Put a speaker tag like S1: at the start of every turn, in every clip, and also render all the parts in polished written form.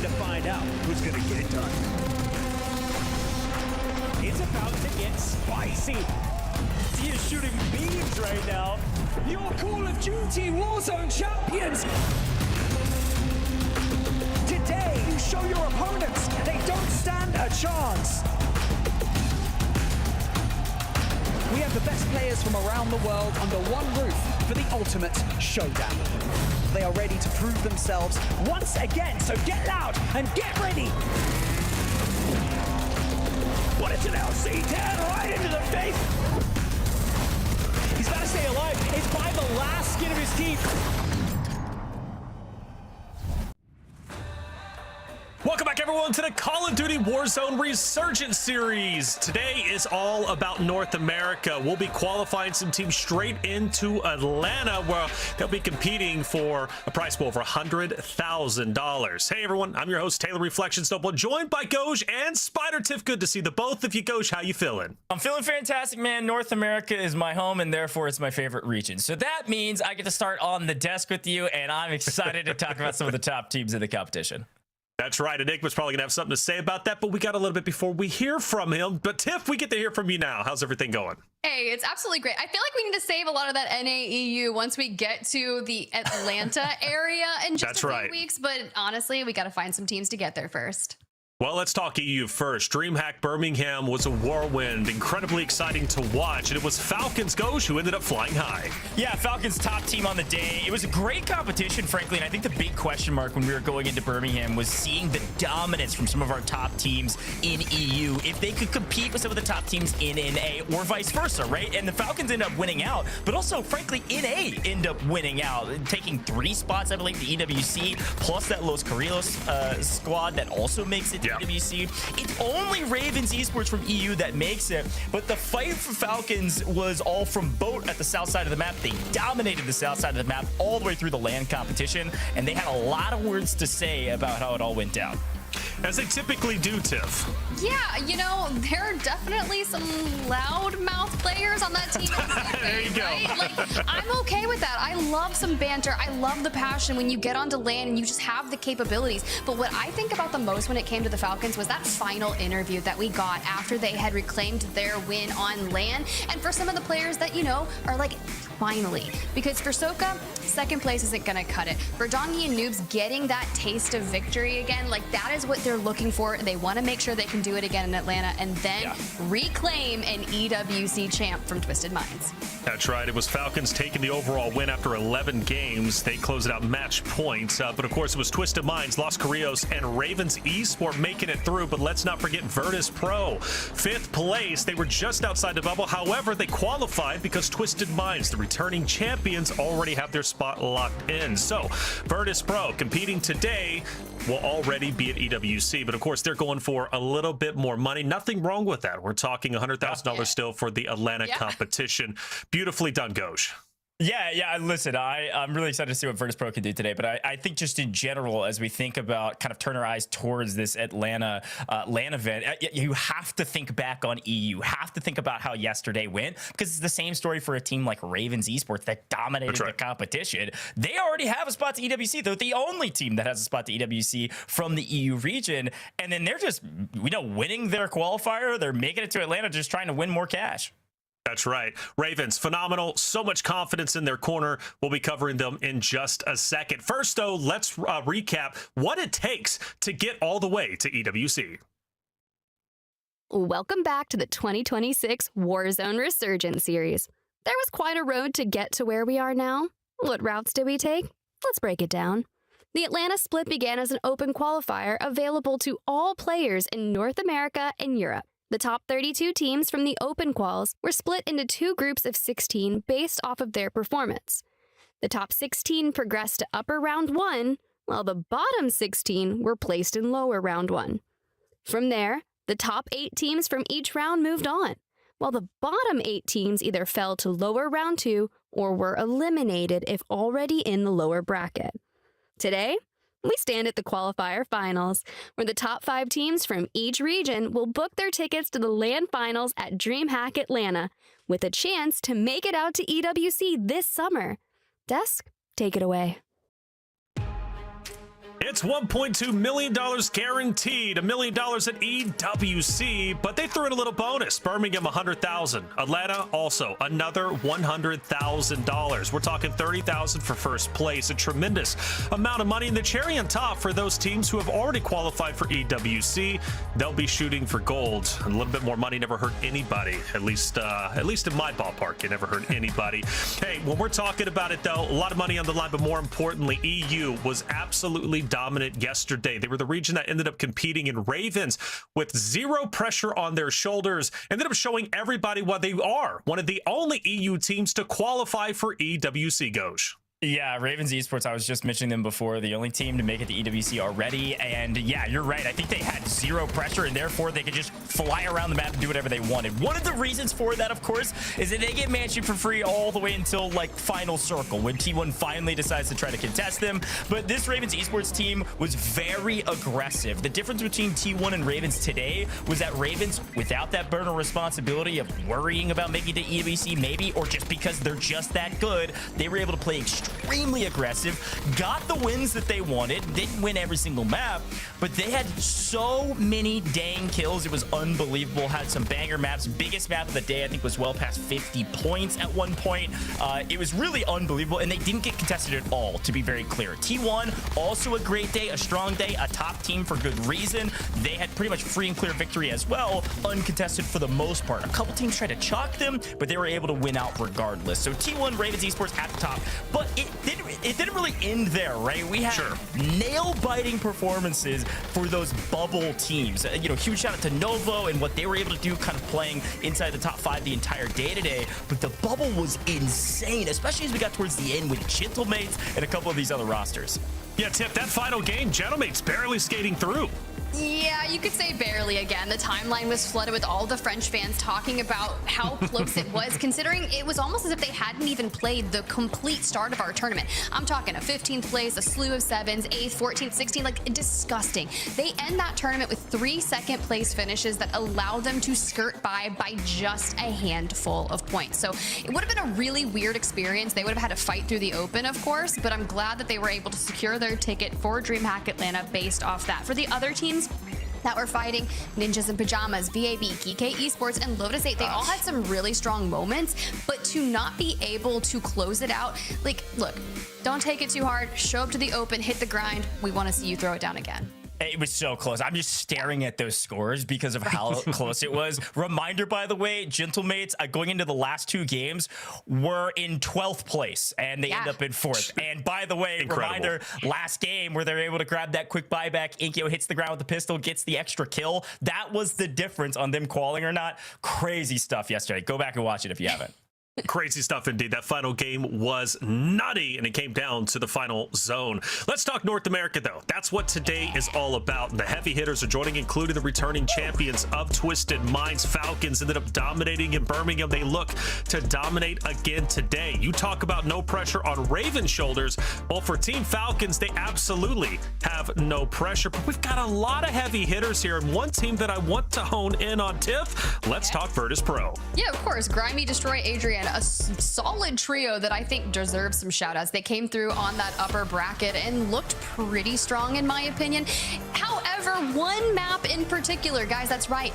S1: to find out who's going to get it done. It's about to get spicy. He is shooting beams right now. Your Call of Duty Warzone champions. Today, you show your opponents they don't stand a chance. We have the best players from around the world under one roof for the ultimate showdown. They are ready to prove themselves once again, so get loud and get ready. What is an LC-10 right into the face? He's got to stay alive. It's by the last skin of his teeth.
S2: Welcome back, everyone, to the Call of Duty Warzone Resurgence Series. Today is all about North America. We'll be qualifying some teams straight into Atlanta, where they'll be competing for a prize pool of $100,000. Hey, everyone, I'm your host, Taylor Reflection Snowball, joined by Goj and Spider Tiff. Good to see the both of you. Goj, how you feeling?
S3: I'm feeling fantastic, man. North America is my home, and therefore it's my favorite region. So that means I get to start on the desk with you, and I'm excited to talk about some of the top teams in the competition.
S2: That's right. Enigma's probably going to have something to say about that, but we got a little bit before we hear from him. But Tiff, we get to hear from you now. How's everything going?
S4: Hey, it's absolutely great. I feel like we need to save a lot of that NAEU once we get to the Atlanta area in just a few weeks. But honestly, we got to find some teams to get there first.
S2: Well, let's talk EU first. DreamHack Birmingham was a whirlwind, incredibly exciting to watch, and it was Falcons Goj who ended up flying high.
S3: Yeah, Falcons top team on the day. It was a great competition, frankly, and I think the big question mark when we were going into Birmingham was seeing the dominance from some of our top teams in EU, if they could compete with some of the top teams in NA or vice versa, right? And the Falcons end up winning out, but also, frankly, NA end up winning out, taking 3 spots, I believe, the EWC, plus that Los Carrilos squad that also makes it to EWC. It's only Ravens Esports from EU that makes it, but the fight for Falcons was all from boat at the south side of the map. They dominated the south side of the map all the way through the LAN competition, and they had a lot of words to say about how it all went down.
S2: As they typically do, Tiff.
S4: Yeah, you know, there are definitely some loudmouth players on that team.
S2: There you go.
S4: Right? Like, I'm okay with that. I love some banter. I love the passion when you get onto LAN and you just have the capabilities. But what I think about the most when it came to the Falcons was that final interview that we got after they had reclaimed their win on LAN. And for some of the players that, you know, are like, finally. Because for Soka, second place isn't going to cut it. For Dongi and Noobs getting that taste of victory again, like that is what they're looking for. They want to make sure they can do it again in Atlanta and then reclaim an EWC champ from Twisted Minds.
S2: That's right. It was Falcons taking the overall win after 11 games. They closed it out match points. But of course, it was Twisted Minds, Los Carrilos, and Ravens Esport making it through. But let's not forget Virtus Pro. 5th place. They were just outside the bubble. However, they qualified because Twisted Minds, the returning champions, already have their spot locked in. So Virtus Pro competing today will already be at EWC, but of course they're going for a little bit more money. Nothing wrong with that. We're talking $100,000 still for the Atlanta competition. Beautifully done, Goj.
S3: Yeah. Listen, I'm really excited to see what Virtus Pro can do today. But I think just in general, as we think about kind of turn our eyes towards this Atlanta LAN event, you have to think back on EU. You have to think about how yesterday went, because it's the same story for a team like Ravens Esports that dominated the competition. They already have a spot to EWC. They're the only team that has a spot to EWC from the EU region. And then they're just, winning their qualifier. They're making it to Atlanta, just trying to win more cash.
S2: That's right. Ravens, phenomenal. So much confidence in their corner. We'll be covering them in just a second. First, though, let's recap what it takes to get all the way to EWC.
S5: Welcome back to the 2026 Warzone Resurgence Series. There was quite a road to get to where we are now. What routes did we take? Let's break it down. The Atlanta split began as an open qualifier available to all players in North America and Europe. The top 32 teams from the open quals were split into 2 groups of 16 based off of their performance. The top 16 progressed to upper round 1, while the bottom 16 were placed in lower round 1. From there, the top 8 teams from each round moved on, while the bottom 8 teams either fell to lower round 2 or were eliminated if already in the lower bracket. Today, we stand at the qualifier finals, where the top 5 teams from each region will book their tickets to the LAN Finals at DreamHack Atlanta, with a chance to make it out to EWC this summer. Desk, take it away.
S2: It's $1.2 million guaranteed, $1 million at EWC, but they threw in a little bonus. Birmingham, $100,000. Atlanta, also another $100,000. We're talking $30,000 for first place, a tremendous amount of money. And the cherry on top for those teams who have already qualified for EWC, they'll be shooting for gold. A little bit more money never hurt anybody, at least in my ballpark, it never hurt anybody. Hey, when we're talking about it, though, a lot of money on the line, but more importantly, EU was absolutely dominant yesterday. They were the region that ended up competing in Ravens with zero pressure on their shoulders, ended up showing everybody what they are, one of the only EU teams to qualify for EWC, Goj.
S3: Yeah, Ravens Esports, I was just mentioning them before, the only team to make it to EWC already. And yeah, you're right. I think they had zero pressure, and therefore they could just fly around the map and do whatever they wanted. One of the reasons for that, of course, is that they get mansion for free all the way until like final circle, when T1 finally decides to try to contest them. But this Ravens Esports team was very aggressive. The difference between T1 and Ravens today was that Ravens, without that burden of responsibility of worrying about making it to EWC maybe, or just because they're just that good, they were able to play extremely aggressive, got the wins that they wanted, didn't win every single map, but they had so many dang kills. It was unbelievable. Had some banger maps. Biggest map of the day, I think, was well past 50 points at one point. It was really unbelievable, and they didn't get contested at all, to be very clear. T1, also a great day, a strong day, a top team for good reason. They had pretty much free and clear victory as well, uncontested for the most part. A couple teams tried to chalk them, but they were able to win out regardless. So T1, Ravens Esports at the top, but it didn't really end there, right? We had nail-biting performances for those bubble teams. You know, huge shout out to Novo and what they were able to do, kind of playing inside the top 5 the entire day today. But the bubble was insane, especially as we got towards the end with Gentlemates and a couple of these other rosters.
S2: Yeah, Tip, that final game, Gentlemates barely skating through.
S4: Yeah, you could say barely again. The timeline was flooded with all the French fans talking about how close it was, considering it was almost as if they hadn't even played the complete start of our tournament. I'm talking a 15th place, a slew of 7s, 8th, 14th, 16th, like disgusting. They end that tournament with 3 second place finishes that allow them to skirt by just a handful of points. So it would have been a really weird experience. They would have had to fight through the open, of course, but I'm glad that they were able to secure their ticket for DreamHack Atlanta based off that. For the other teams that were fighting, Ninjas in Pajamas, VAB, Geek Esports, and Lotus 8, they all had some really strong moments, but to not be able to close it out, like, look, don't take it too hard, show up to the open, hit the grind, we want to see you throw it down again.
S3: It was so close. I'm just staring at those scores because of how close it was. Reminder, by the way, Gentlemates going into the last 2 games were in 12th place, and they end up in 4th. And by the way, reminder, last game where they're able to grab that quick buyback, Inkyo hits the ground with the pistol, gets the extra kill. That was the difference on them qualing or not. Crazy stuff yesterday. Go back and watch it if you haven't.
S2: Crazy stuff indeed. That final game was nutty, and it came down to the final zone. Let's talk North America, though. That's what today is all about. The heavy hitters are joining, including the returning champions of Twisted Minds. Falcons ended up dominating in Birmingham. They look to dominate again today. You talk about no pressure on Raven's shoulders. Well, for Team Falcons, they absolutely have no pressure. But we've got a lot of heavy hitters here, and one team that I want to hone in on, Tiff. Let's talk Virtus Pro.
S4: Yeah, of course. Grimy, Destroy, Adrian. A solid trio that I think deserves some shout outs. They came through on that upper bracket and looked pretty strong in my opinion. However, one map in particular, guys, that's right.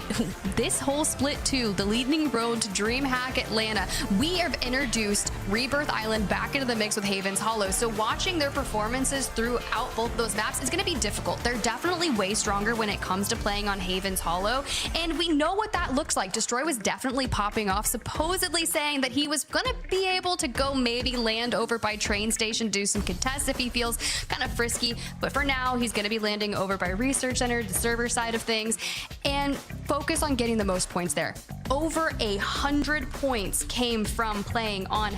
S4: This whole split 2, the leading road to DreamHack Atlanta, we have introduced Rebirth Island back into the mix with Haven's Hollow. So watching their performances throughout both those maps is going to be difficult. They're definitely way stronger when it comes to playing on Haven's Hollow. And we know what that looks like. Destroy was definitely popping off, supposedly saying that he was gonna be able to go maybe land over by train station, do some contests if he feels kind of frisky, but for now he's gonna be landing over by Research Center, the server side of things, and focus on getting the most points there. Over 100 points came from playing on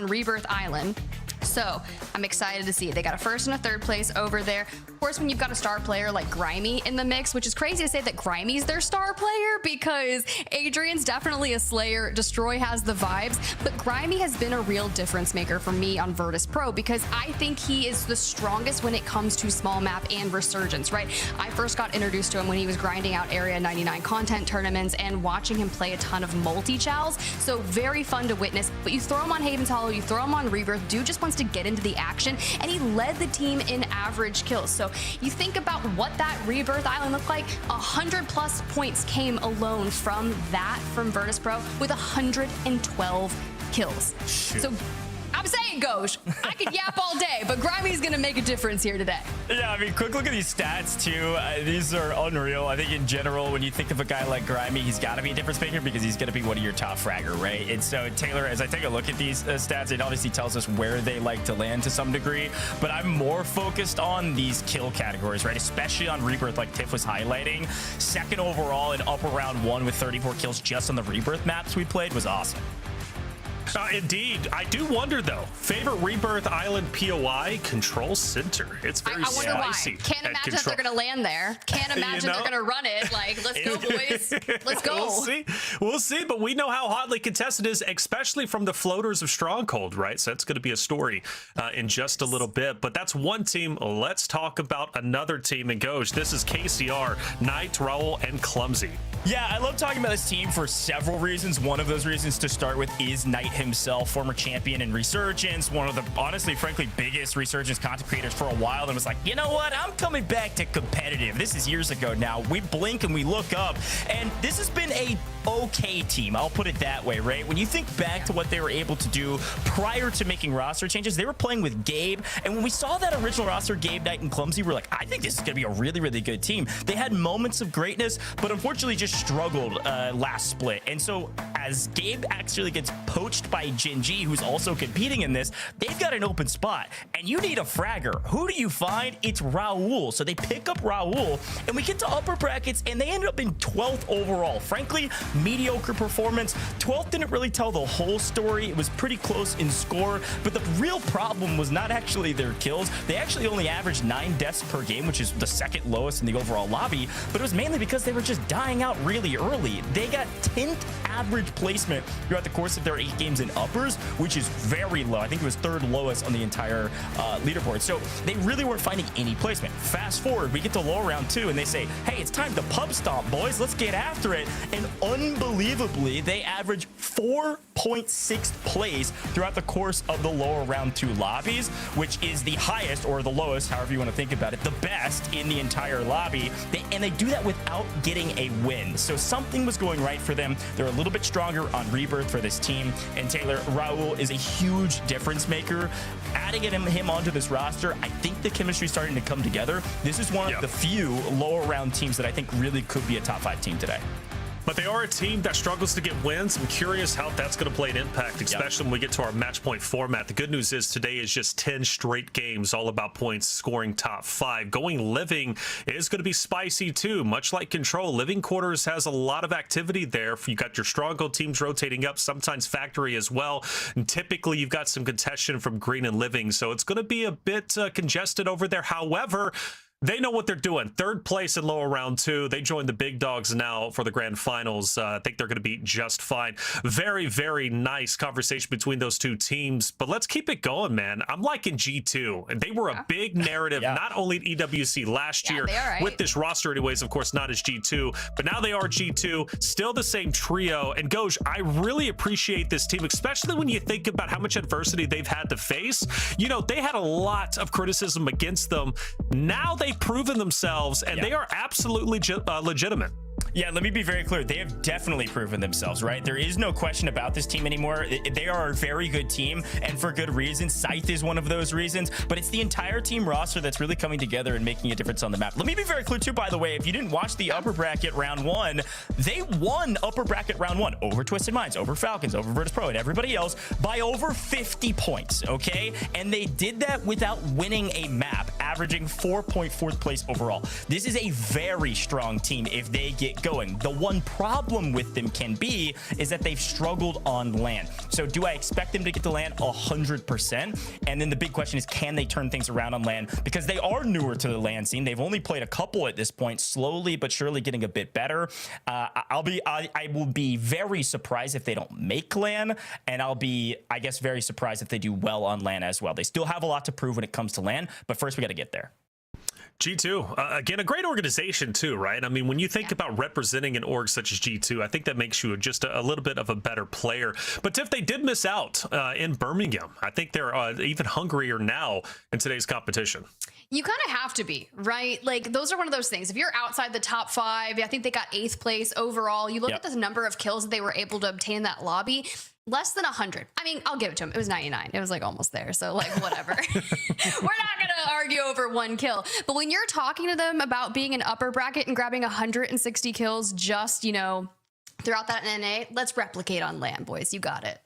S4: Rebirth Island. So I'm excited to see it. They got a 1st and a 3rd place over there. Of course, when you've got a star player like Grimy in the mix, which is crazy to say that Grimy's their star player because Adrian's definitely a slayer. Destroy has the vibes, but Grimy has been a real difference maker for me on Virtus Pro because I think he is the strongest when it comes to small map and resurgence, right? I first got introduced to him when he was grinding out Area 99 content tournaments and watching him play a ton of multi-chows. So very fun to witness, but you throw him on Haven's Hollow, you throw him on Rebirth, dude just wants wants to get into the action, and he led the team in average kills. So you think about what that Rebirth Island looked like, 100+ points came alone from Virtus Pro with 112 kills.
S3: Shoot.
S4: So I'm saying, Goj, I could yap all day, but Grimey's going to make a difference here today.
S3: Yeah, I mean, quick look at these stats, too. These are unreal. I think in general, when you think of a guy like Grimey, he's got to be a difference maker because he's going to be one of your top fragger, right? And so, Taylor, as I take a look at these stats, it obviously tells us where they like to land to some degree, but I'm more focused on these kill categories, right? Especially on Rebirth, like Tiff was highlighting. Second overall in upper round 1 with 34 kills just on the Rebirth maps we played was awesome.
S2: Indeed. I do wonder, though. Favorite Rebirth Island POI? Control Center. It's very
S4: I wonder
S2: spicy.
S4: why. Can't imagine that they're going to land there. Can't imagine they're going to run it. Like, let's go, boys. Let's go.
S2: We'll see. We'll see. But we know how hotly contested it is, especially from the floaters of Stronghold, right? So that's going to be a story in just a little bit. But that's one team. Let's talk about another team. And Goj, this is KCR, Knight, Raul, and Clumsy.
S3: Yeah, I love talking about this team for several reasons. One of those reasons to start with is Knight himself, former champion in Resurgence, one of the, honestly, frankly, biggest Resurgence content creators for a while, and was like, you know what? I'm coming back to competitive. This is years ago now. We blink and we look up, and this has been a okay team. I'll put it that way, right? When you think back to what they were able to do prior to making roster changes, they were playing with Gabe, and when we saw that original roster, Gabe, Knight, and Clumsy, we're like, I think this is going to be a really, really good team. They had moments of greatness, but unfortunately just struggled last split. And so as Gabe actually gets poached by Jinji, who's also competing in this, they've got an open spot, and you need a fragger. Who do you find? It's Raul. So they pick up Raul, and we get to upper brackets, and they ended up in 12th overall. Frankly, mediocre performance. 12th didn't really tell the whole story. It was pretty close in score, but the real problem was not actually their kills. They actually only averaged 9 deaths per game, which is the second lowest in the overall lobby, but it was mainly because they were just dying out really early. They got 10th average placement throughout the course of their 8 games in uppers, which is very low. I think it was 3rd lowest on the entire leaderboard. So they really weren't finding any placement. Fast forward, we get to lower round 2, and they say, hey, it's time to pub stomp, boys. Let's get after it. And unbelievably, they average 4.6th place throughout the course of the lower round 2 lobbies, which is the highest, or the lowest, however you want to think about it, the best in the entire lobby. And they do that without getting a win. So something was going right for them. They're a little bit stronger on Rebirth for this team. And Taylor, Raul is a huge difference maker. Adding him onto this roster, I think the chemistry is starting to come together. This is one of the few lower round teams that I think really could be a top 5 team today.
S2: But they are a team that struggles to get wins. I'm curious how that's going to play an impact, especially when we get to our match point format. The good news is today is just 10 straight games, all about points, scoring top 5. Going living is going to be spicy too. Much like Control, Living Quarters has a lot of activity there. You got your Stronghold teams rotating up, sometimes Factory as well. And typically, you've got some contention from Green and Living, so it's going to be a bit congested over there. However, they know what they're doing. 3rd place in lower round 2. They joined the big dogs now for the grand finals. I think they're going to be just fine. Very, very nice conversation between those two teams. But let's keep it going, man. I'm liking G2. And they were a big narrative, not only at EWC last year with this roster anyways, of course, not as G2, but now they are G2, still the same trio. And Goj, I really appreciate this team, especially when you think about how much adversity they've had to face. You know, they had a lot of criticism against them. Now they've proven themselves, and they are absolutely legitimate.
S3: Yeah, let me be very clear. They have definitely proven themselves, right? There is no question about this team anymore. They are a very good team, and for good reason. Scythe is one of those reasons, but it's the entire team roster that's really coming together and making a difference on the map. Let me be very clear, too, by the way. If you didn't watch the upper bracket round 1, they won upper bracket round 1 over Twisted Minds, over Falcons, over Virtus Pro, and everybody else by over 50 points, okay? And they did that without winning a map, averaging 4.4th place overall. This is a very strong team if they get going. The one problem with them can be is that they've struggled on LAN. So do I expect them to get to LAN? 100%. And then the big question is, can they turn things around on LAN? Because they are newer to the LAN scene. They've only played a couple at this point, slowly but surely getting a bit better. I will be very surprised if they don't make LAN, and I'll be, I guess, very surprised if they do well on LAN as well. They still have a lot to prove when it comes to LAN, but first we got to get there.
S2: G2, again, a great organization too, right? I mean, when you think about representing an org such as G2, I think that makes you just a little bit of a better player. But Tiff, they did miss out in Birmingham. I think they're even hungrier now in today's competition.
S4: You kind of have to be, right? Like, those are one of those things. If you're outside the top 5, I think they got 8th place overall. You look at the number of kills that they were able to obtain in that lobby, less than 100. I mean, I'll give it to them. It was 99. It was like almost there. So like, whatever. We're not going to argue over 1 kill. But when you're talking to them about being an upper bracket and grabbing 160 kills just, you know, throughout that NA, let's replicate on LAN, boys. You got it.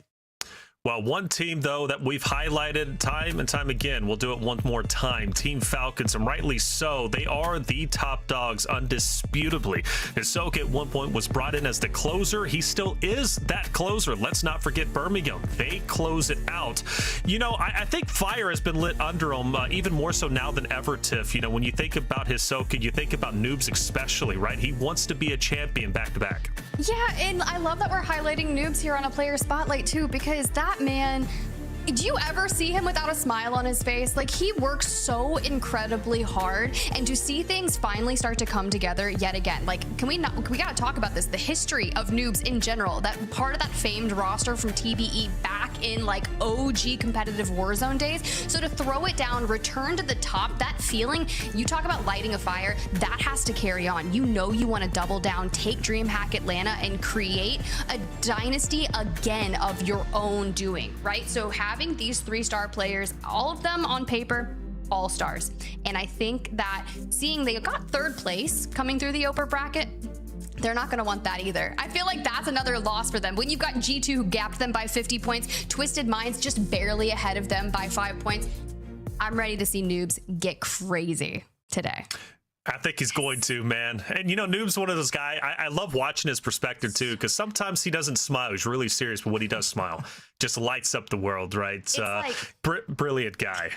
S2: Well, one team, though, that we've highlighted time and time again, we'll do it one more time, Team Falcons, and rightly so. They are the top dogs, undisputably. Hisoka at one point was brought in as the closer. He still is that closer. Let's not forget Birmingham. They close it out. You know, I think fire has been lit under them, even more so now than ever, Tiff. You know, when you think about Hisoka, you think about Noobs especially, right? He wants to be a champion back-to-back.
S4: Yeah, and I love that we're highlighting Noobs here on a player spotlight, too, because that man, do you ever see him without a smile on his face? Like, he works so incredibly hard, and to see things finally start to come together yet again, like, we gotta talk about this, the history of Noobs in general, that part of that famed roster from TBE back in like OG competitive Warzone days. So to throw it down, return to the top, that feeling, you talk about lighting a fire, that has to carry on. You know, you want to double down, take DreamHack Atlanta and create a dynasty again of your own doing, right? So having these 3-star players, all of them on paper, all stars. And I think that seeing they got 3rd place coming through the upper bracket, they're not going to want that either. I feel like that's another loss for them. When you've got G2 who gapped them by 50 points, Twisted Minds just barely ahead of them by 5 points. I'm ready to see Noobs get crazy today.
S2: I think he's going to, man. And, you know, Noob's one of those guys, I love watching his perspective, too, because sometimes he doesn't smile. He's really serious, but when he does smile, just lights up the world, right? It's like, brilliant guy.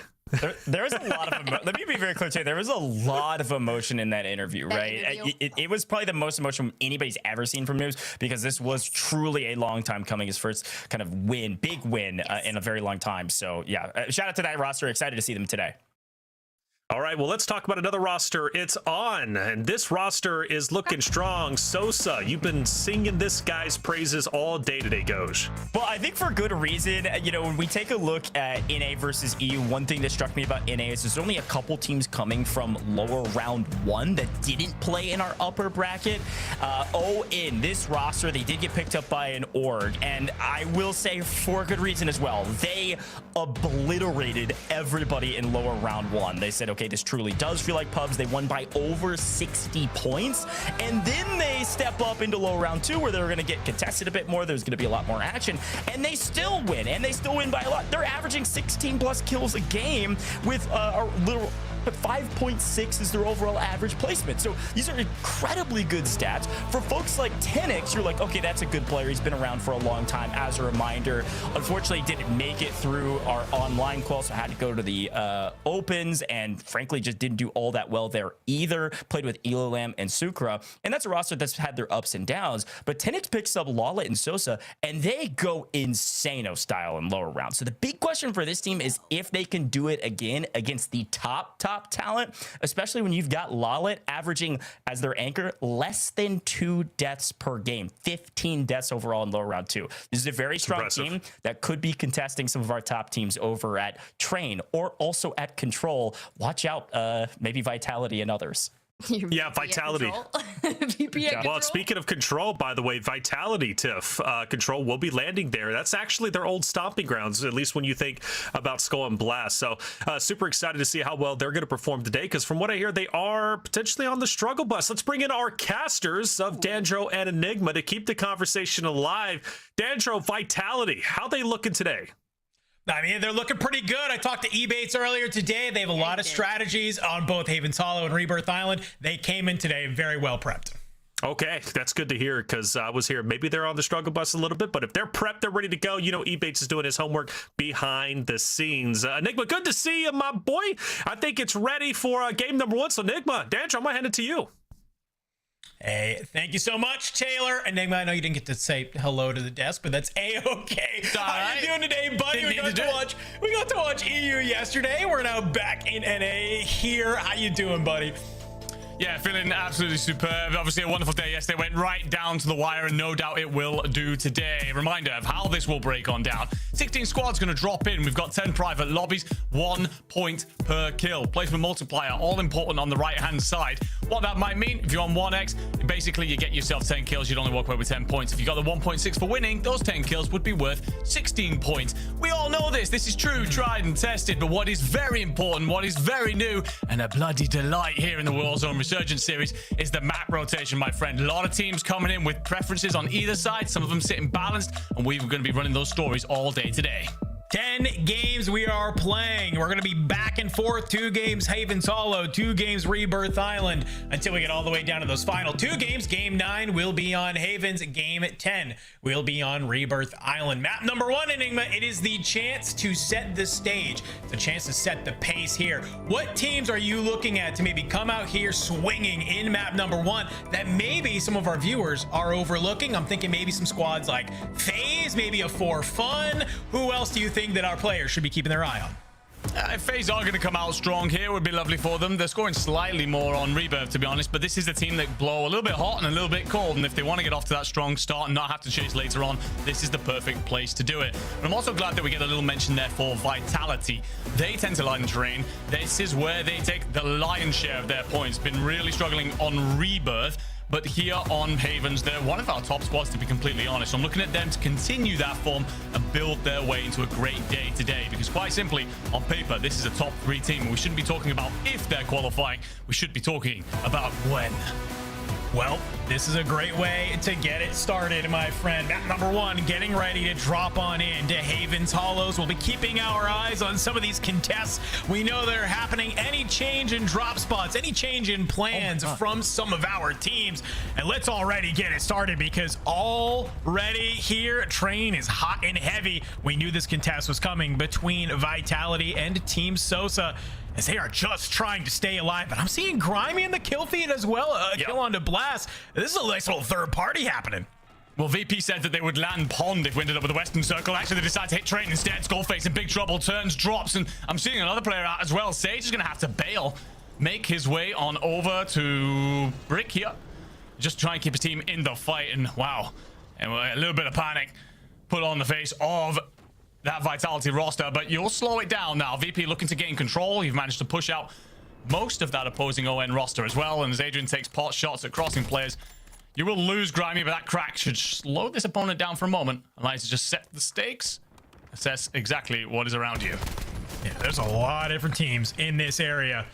S3: There was a lot of let me be very clear too. There was a lot of emotion in that interview, right? It was probably the most emotion anybody's ever seen from Noobs, because this was truly a long time coming. His first kind of win, big win in a very long time. So yeah, shout out to that roster. Excited to see them today.
S2: All right, well, let's talk about another roster. It's on, and this roster is looking strong. Sosa, you've been singing this guy's praises all day today, Goj.
S3: Well, I think for good reason. You know, when we take a look at NA versus EU, one thing that struck me about NA is there's only a couple teams coming from lower round 1 that didn't play in our upper bracket. In this roster, they did get picked up by an org, and I will say for good reason as well. They obliterated everybody in lower round 1. They said, okay, this truly does feel like pubs. They won by over 60 points, and then they step up into low round 2 where they're going to get contested a bit more. There's going to be a lot more action, and they still win, and they still win by a lot. They're averaging 16 plus kills a game with a little 5.6 is their overall average placement. So these are incredibly good stats. For folks like Tenix, you're like, okay, that's a good player. He's been around for a long time. As a reminder, unfortunately, didn't make it through our online qual, so had to go to the opens, and frankly, just didn't do all that well there either. Played with Ilalam and Sukra, and that's a roster that's had their ups and downs. But Tenix picks up Lala and Sosa, and they go insano style in lower rounds. So the big question for this team is if they can do it again against the top talent, especially when you've got Lalit averaging as their anchor less than 2 deaths per game, 15 deaths overall in lower round 2. This is a very strong team that could be contesting some of our top teams over at Train or also at Control. Watch out, maybe Vitality and others.
S2: Yeah, Vitality. Well, speaking of Control, by the way, Vitality, Tiff, Control will be landing there. That's actually their old stomping grounds, at least when you think about Skull and Blast. So super excited to see how well they're going to perform today, because from what I hear, they are potentially on the struggle bus. Let's bring in our casters of Dandro and Enigma to keep the conversation alive. Dandro, Vitality, how they looking today?
S6: I mean, they're looking pretty good. I talked to Ebates earlier today. They have a lot of strategies on both Havens Hollow and Rebirth Island. They came in today very well prepped.
S2: Okay, that's good to hear, because I was here. Maybe they're on the struggle bus a little bit, but if they're prepped, they're ready to go. You know, Ebates is doing his homework behind the scenes. Enigma, good to see you, my boy. I think it's ready for game number 1. So, Enigma, Dandro, I'm going to hand it to you.
S6: Hey, thank you so much, Taylor. Enigma, I know you didn't get to say hello to the desk, but that's A-okay. How you doing today, buddy? We got to watch EU yesterday. We're now back in NA here. How you doing, buddy?
S7: Yeah, feeling absolutely superb. Obviously, a wonderful day yesterday. Went right down to the wire, and no doubt it will do today. Reminder of how this will break on down. 16 squads going to drop in. We've got 10 private lobbies, 1 point per kill. Placement multiplier, all important on the right-hand side. What that might mean, if you're on 1x, basically you get yourself 10 kills. You'd only walk away with 10 points. If you got the 1.6 for winning, those 10 kills would be worth 16 points. We all know this. This is true, tried and tested. But what is very important, what is very new, and a bloody delight here in the Warzone Resurgence Series is the map rotation, my friend. A lot of teams coming in with preferences on either side, some of them sitting balanced, and we're going to be running those stories all day today.
S6: 10 games we are playing. We're going to be back and forth. 2 games Havens Hollow, 2 games Rebirth Island, until we get all the way down to those final 2 games. Game 9 will be on Havens. Game 10 will be on Rebirth Island. Map number 1, Enigma. It is the chance to set the stage. It's a chance to set the pace here. What teams are you looking at to maybe come out here swinging in map number 1 that maybe some of our viewers are overlooking? I'm thinking maybe some squads like FaZe, maybe a For Fun. Who else do you think that our players should be keeping their eye on?
S7: If FaZe are going to come out strong here, it would be lovely for them. They're scoring slightly more on Rebirth, to be honest, but this is a team that blow a little bit hot and a little bit cold, and if they want to get off to that strong start and not have to chase later on, this is the perfect place to do it. And I'm also glad that we get a little mention there for Vitality. They tend to line the terrain. This is where they take the lion's share of their points. Been really struggling on Rebirth, but here on Havens, they're one of our top squads, to be completely honest. So I'm looking at them to continue that form and build their way into a great day today, because quite simply, on paper, this is a top 3 team. We shouldn't be talking about if they're qualifying. We should be talking about when.
S6: Well, this is a great way to get it started, my friend. Map number 1, getting ready to drop on into Havens Hollows. We'll be keeping our eyes on some of these contests. We know they're happening. Any change in drop spots, any change in plans from some of our teams. And let's already get it started, because already here, train is hot and heavy. We knew this contest was coming between Vitality and Team Sosa, as they are just trying to stay alive. But I'm seeing Grimy in the kill feed as well. Kill on to Blast. This is a nice little third party happening.
S7: Well, VP said that they would land Pond if we ended up with the Western Circle. Actually, they decided to hit Train instead. Skullface in big trouble, turns, drops, and I'm seeing another player out as well. Sage is going to have to bail, make his way on over to Brick here. Just try and keep his team in the fight, and wow. And a little bit of panic put on the face of that Vitality roster, but you'll slow it down now. VP looking to gain control. You've managed to push out most of that opposing ON roster as well, and as Adrian takes pot shots at crossing players, you will lose Grimy, but that crack should slow this opponent down for a moment. Allow you to just set the stakes, assess exactly what is around you.
S6: Yeah, there's a lot of different teams in this area.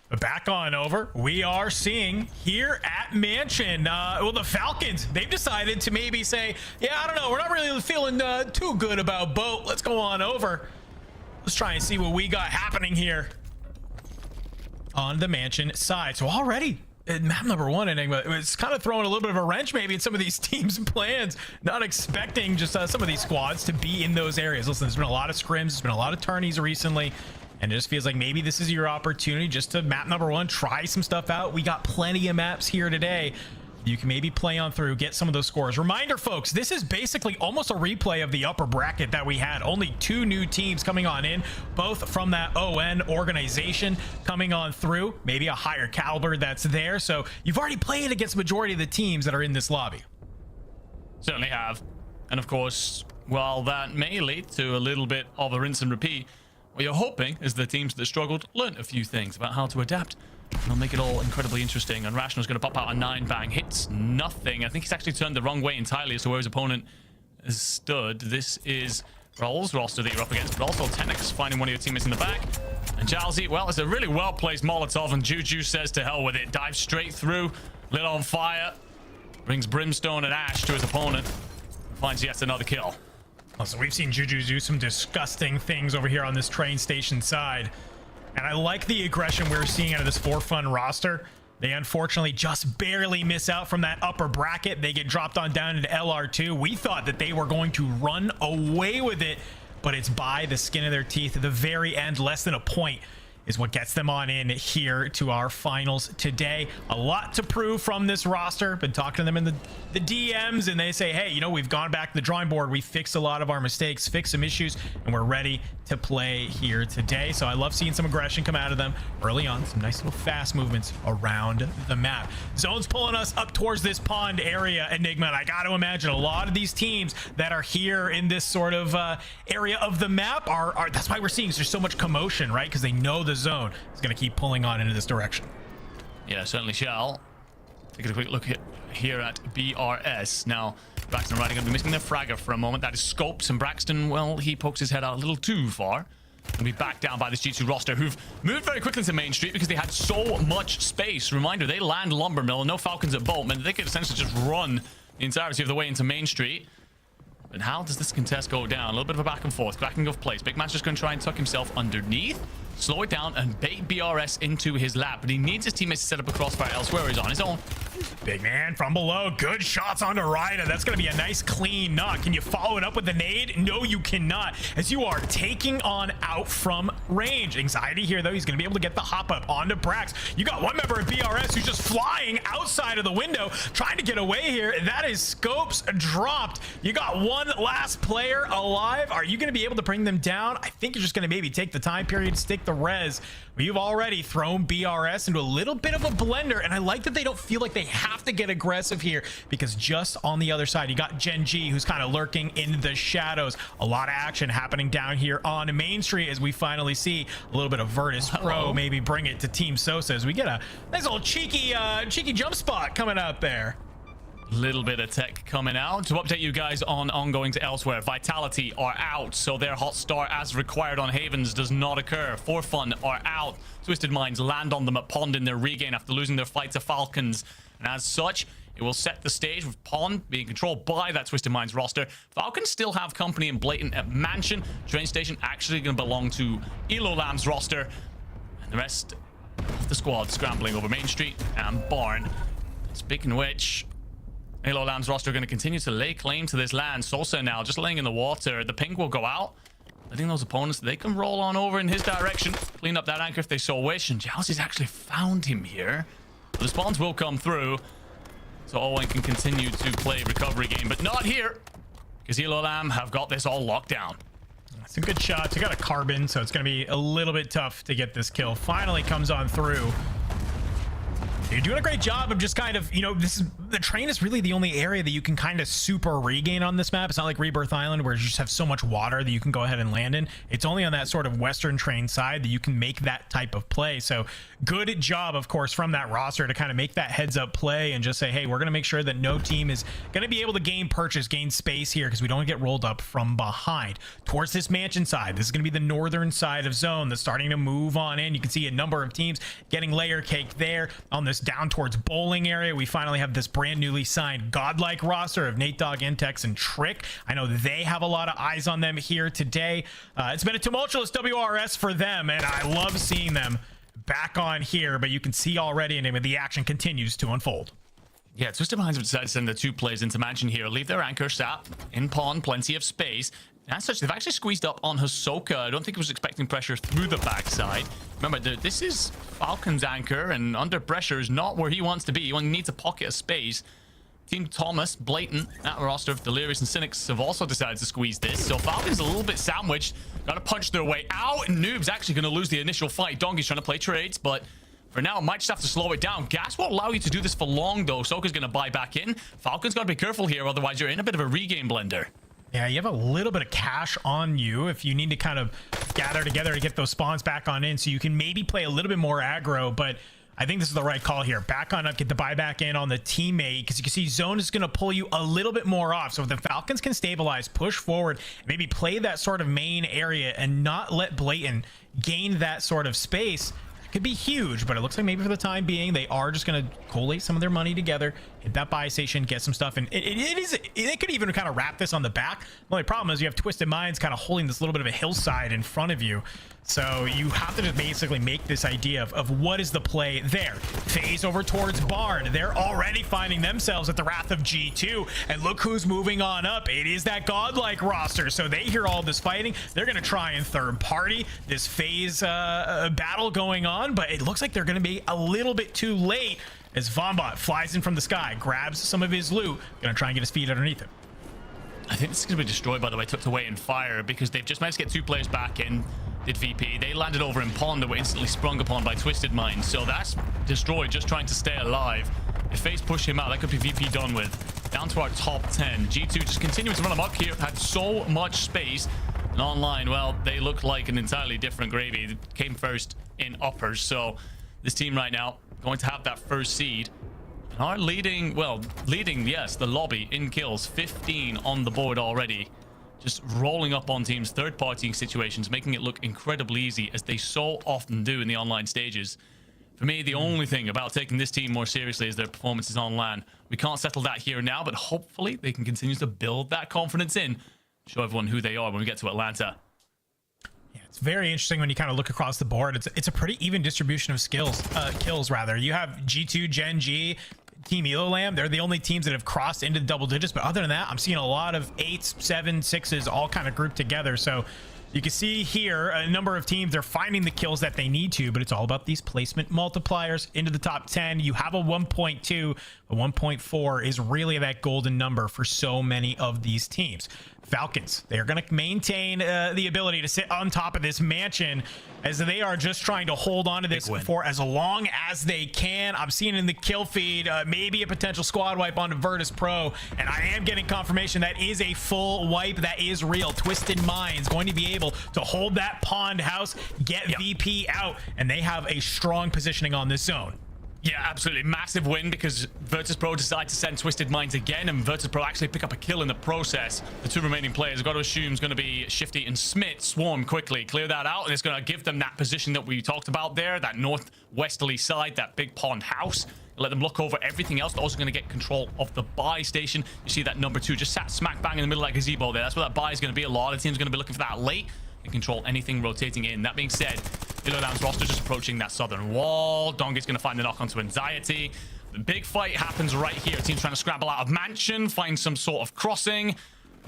S6: But back on over, we are seeing here at Mansion, well, the Falcons, they've decided to maybe say, yeah, I don't know, we're not really feeling too good about Boat. Let's go on over. Let's try and see what we got happening here on the Mansion side. So already, map number 1, Enigma, it's kind of throwing a little bit of a wrench maybe in some of these teams' plans. Not expecting just some of these squads to be in those areas. Listen, there's been a lot of scrims, there's been a lot of tourneys recently. And it just feels like maybe this is your opportunity just to map number 1, try some stuff out. We got plenty of maps here today. You can maybe play on through, get some of those scores. Reminder, folks, this is basically almost a replay of the upper bracket that we had. Only 2 new teams coming on in, both from that ON organization coming on through. Maybe a higher caliber that's there. So you've already played against the majority of the teams that are in this lobby.
S7: Certainly have. And of course, while that may lead to a little bit of a rinse and repeat, what you're hoping is the teams that struggled learn a few things about how to adapt. And they'll make it all incredibly interesting. And Rational's going to pop out a 9-bang. Hits nothing. I think he's actually turned the wrong way entirely as to where his opponent has stood. This is Raul's roster that you're up against, but also Tenix finding one of your teammates in the back. And Jalzy, well, it's a really well-placed Molotov, and Juju says to hell with it. Dives straight through, lit on fire, brings Brimstone and Ash to his opponent, and finds yet another kill.
S6: So we've seen Juju do some disgusting things over here on this train station side. And I like the aggression we're seeing out of this For Fun roster. They unfortunately just barely miss out from that upper bracket. They get dropped on down into LR2. We thought that they were going to run away with it, but it's by the skin of their teeth at the very end, less than a point is what gets them on in here to our finals today. A lot to prove from this roster. Been talking to them in the DMs, and they say, hey, you know, we've gone back to the drawing board. We fixed a lot of our mistakes, fixed some issues, and we're ready to play here today. So I love seeing some aggression come out of them early on. Some nice little fast movements around the map. Zone's pulling us up towards this pond area, Enigma, and I got to imagine a lot of these teams that are here in this sort of area of the map are that's why we're seeing there's so much commotion, right? Because they know the zone is going to keep pulling on into this direction.
S7: Yeah, certainly shall. Take a quick look here at BRS. Now, Braxton and Riding going to be missing their fragger for a moment. That is Scopes, and Braxton, well, he pokes his head out a little too far. And be back down by this G2 roster, who've moved very quickly to Main Street because they had so much space. Reminder, they land Lumber Mill, no Falcons at Boltman. They could essentially just run the entirety of the way into Main Street. But how does this contest go down? A little bit of a back and forth, backing of place. Big Man's just going to try and tuck himself underneath, slow it down, and bait BRS into his lap. But he needs his teammates to set up a crossfire elsewhere. He's on his own.
S6: Big man from below. Good shots onto Riyadh. That's going to be a nice clean knock. Can you follow it up with the nade? No, you cannot, as you are taking on out from range. Anxiety here, though. He's going to be able to get the hop up onto Brax. You got one member of BRS who's just flying outside of the window, trying to get away here. That is Scopes dropped. You got one last player alive. Are you going to be able to bring them down? I think you're just going to maybe take the time period, stick the res. But you've already thrown BRS into a little bit of a blender, and I like that they don't feel like they have to get aggressive here, because just on the other side, you got Gen G, who's kind of lurking in the shadows. A lot of action happening down here on Main Street as we finally see a little bit of Virtus Pro maybe bring it to Team Sosa as we get a nice little cheeky jump spot coming out there.
S7: Little bit of tech coming out to update you guys on ongoings elsewhere. Vitality are out, so their hot start as required on Havens does not occur. For Fun are out. Twisted Minds land on them at Pond in their regain after losing their fight to Falcons, and as such, it will set the stage with Pond being controlled by that Twisted Minds roster. Falcons still have company in Blatant at Mansion. Train Station actually going to belong to Elo Lamb's roster, and the rest of the squad scrambling over Main Street and Barn. Speaking of which, Halo Lamb's roster are going to continue to lay claim to this land. Sosa now just laying in the water. The ping will go out, letting those opponents, they can roll on over in his direction, clean up that anchor if they so wish. And Jowsy's actually found him here. The spawns will come through, so Owen can continue to play recovery game, but not here, because Halo Lamb have got this all locked down.
S6: Some good shots. You got a carbon, so it's going to be a little bit tough to get this kill. Finally comes on through. You're doing a great job of just kind of, you know, the train is really the only area that you can kind of super regain on this map. It's not like Rebirth Island where you just have so much water that you can go ahead and land in. It's only on that sort of western train side that you can make that type of play. So good job, of course, from that roster to kind of make that heads up play and just say, hey, we're going to make sure that no team is going to be able to gain space here because we don't get rolled up from behind. Towards this mansion side, this is going to be the northern side of zone that's starting to move on in. You can see a number of teams getting layer cake there. On this down towards bowling area, we finally have this brand newly signed godlike roster of Nate Dogg, Intex, and Trick. I know they have a lot of eyes on them here today. It's been a tumultuous WRS for them, and I love seeing them back on here, but you can see already and the action continues to unfold.
S7: Yeah, Twisted Minds have decided to send the two players into Mansion here, leave their anchor sat in Pond, plenty of space. As such, they've actually squeezed up on Hisoka. I don't think he was expecting pressure through the backside. Remember, this is Falcon's anchor, and under pressure is not where he wants to be. He needs a pocket of space. Team Thomas, Blatant, that roster of Delirious and Cynics have also decided to squeeze this. So Falcon's a little bit sandwiched. Got to punch their way out, and Noob's actually going to lose the initial fight. Donkey's trying to play trades, but for now, might just have to slow it down. Gas won't allow you to do this for long, though. Soka's going to buy back in. Falcon's got to be careful here, otherwise you're in a bit of a regain blender.
S6: Yeah, you have a little bit of cash on you if you need to kind of gather together to get those spawns back on in, so you can maybe play a little bit more aggro, but I think this is the right call here. Back on up, get the buyback in on the teammate, because you can see Zone is going to pull you a little bit more off. So if the Falcons can stabilize, push forward, maybe play that sort of main area and not let Blatant gain that sort of space, could be huge. But it looks like maybe for the time being, they are just going to collate some of their money together, hit that buy station, get some stuff, and it could even kind of wrap this on the back. The only problem is you have Twisted Minds kind of holding this little bit of a hillside in front of you. So you have to just basically make this idea of what is the play there. Phase over towards Barn. They're already finding themselves at the wrath of G2. And look who's moving on up. It is that godlike roster. So they hear all this fighting. They're going to try and third party this phase battle going on. But it looks like they're going to be a little bit too late as Vombot flies in from the sky, grabs some of his loot, going to try and get his feet underneath him.
S7: I think this is going to be destroyed, by the way, tucked away in fire, because they've just managed to get 2 players back in. Did VP. They landed over in Pond that were instantly sprung upon by Twisted Minds. So that's destroyed, just trying to stay alive. If FaZe push him out, that could be VP done with. Down to our top 10. G2 just continuing to run amok here. Had so much space. And online, well, they look like an entirely different gravy. They came first in uppers. So this team right now going to have that first seed. And are leading, yes, the lobby in kills. 15 on the board already. Just rolling up on teams, third-party situations, making it look incredibly easy, as they so often do in the online stages. For me, the only thing about taking this team more seriously is their performances on LAN. We can't settle that here now, but hopefully they can continue to build that confidence in, show everyone who they are when we get to Atlanta.
S6: Yeah, it's very interesting when you kind of look across the board. It's a pretty even distribution of kills rather. You have G2, Gen G, Team Elolam, they're the only teams that have crossed into the double digits, but other than that, I'm seeing a lot of 8s, 7s, 6s all kind of grouped together. So you can see here a number of teams, they're finding the kills that they need to, but it's all about these placement multipliers into the top 10. You have a 1.2, a 1.4 is really that golden number for so many of these teams. Falcons, they're going to maintain the ability to sit on top of this mansion, as they are just trying to hold on to this for as long as they can. I'm seeing in the kill feed maybe a potential squad wipe onto Virtus Pro, and I am getting confirmation that is a full wipe. That is real. Twisted Minds going to be able to hold that pond house, get VP out, and they have a strong positioning on this zone.
S7: Yeah, absolutely. Massive win, because Virtus Pro decide to send Twisted Minds again, and Virtus Pro actually pick up a kill in the process. The 2 remaining players, I've got to assume, is going to be Shifty and Smith. Swarm quickly, clear that out, and it's going to give them that position that we talked about there, that northwesterly side, that big pond house. Let them look over everything else. They're also going to get control of the buy station. You see that number 2 just sat smack bang in the middle of that gazebo there. That's where that buy is going to be. A lot of teams are going to be looking for that late and control anything rotating in. That being said, Ilolam's roster just approaching that southern wall. Dongi's going to find the knock onto Anxiety. The big fight happens right here. Team's trying to scramble out of Mansion, find some sort of crossing.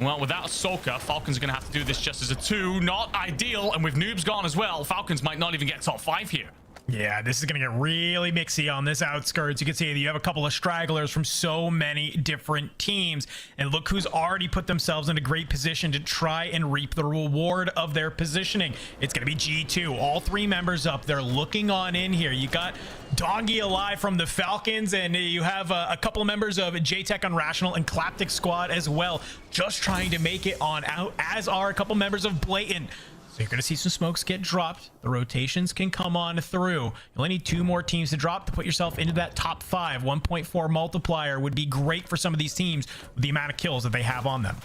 S7: Well, without Ahsoka, Falcons are going to have to do this just as a 2. Not ideal, and with Noobs gone as well, Falcons might not even get top 5 here.
S6: Yeah, this is going to get really mixy on this outskirts. You can see that you have a couple of stragglers from so many different teams. And look who's already put themselves in a great position to try and reap the reward of their positioning. It's going to be G2. All 3 members up. They're looking on in here. You got Dongi alive from the Falcons, and you have a couple of members of JTech Unrational and Claptic Squad as well, just trying to make it on out, as are a couple members of Blatant. So you're going to see some smokes get dropped. The rotations can come on through. You only need 2 more teams to drop to put yourself into that top 5. 1.4 multiplier would be great for some of these teams with the amount of kills that they have on them.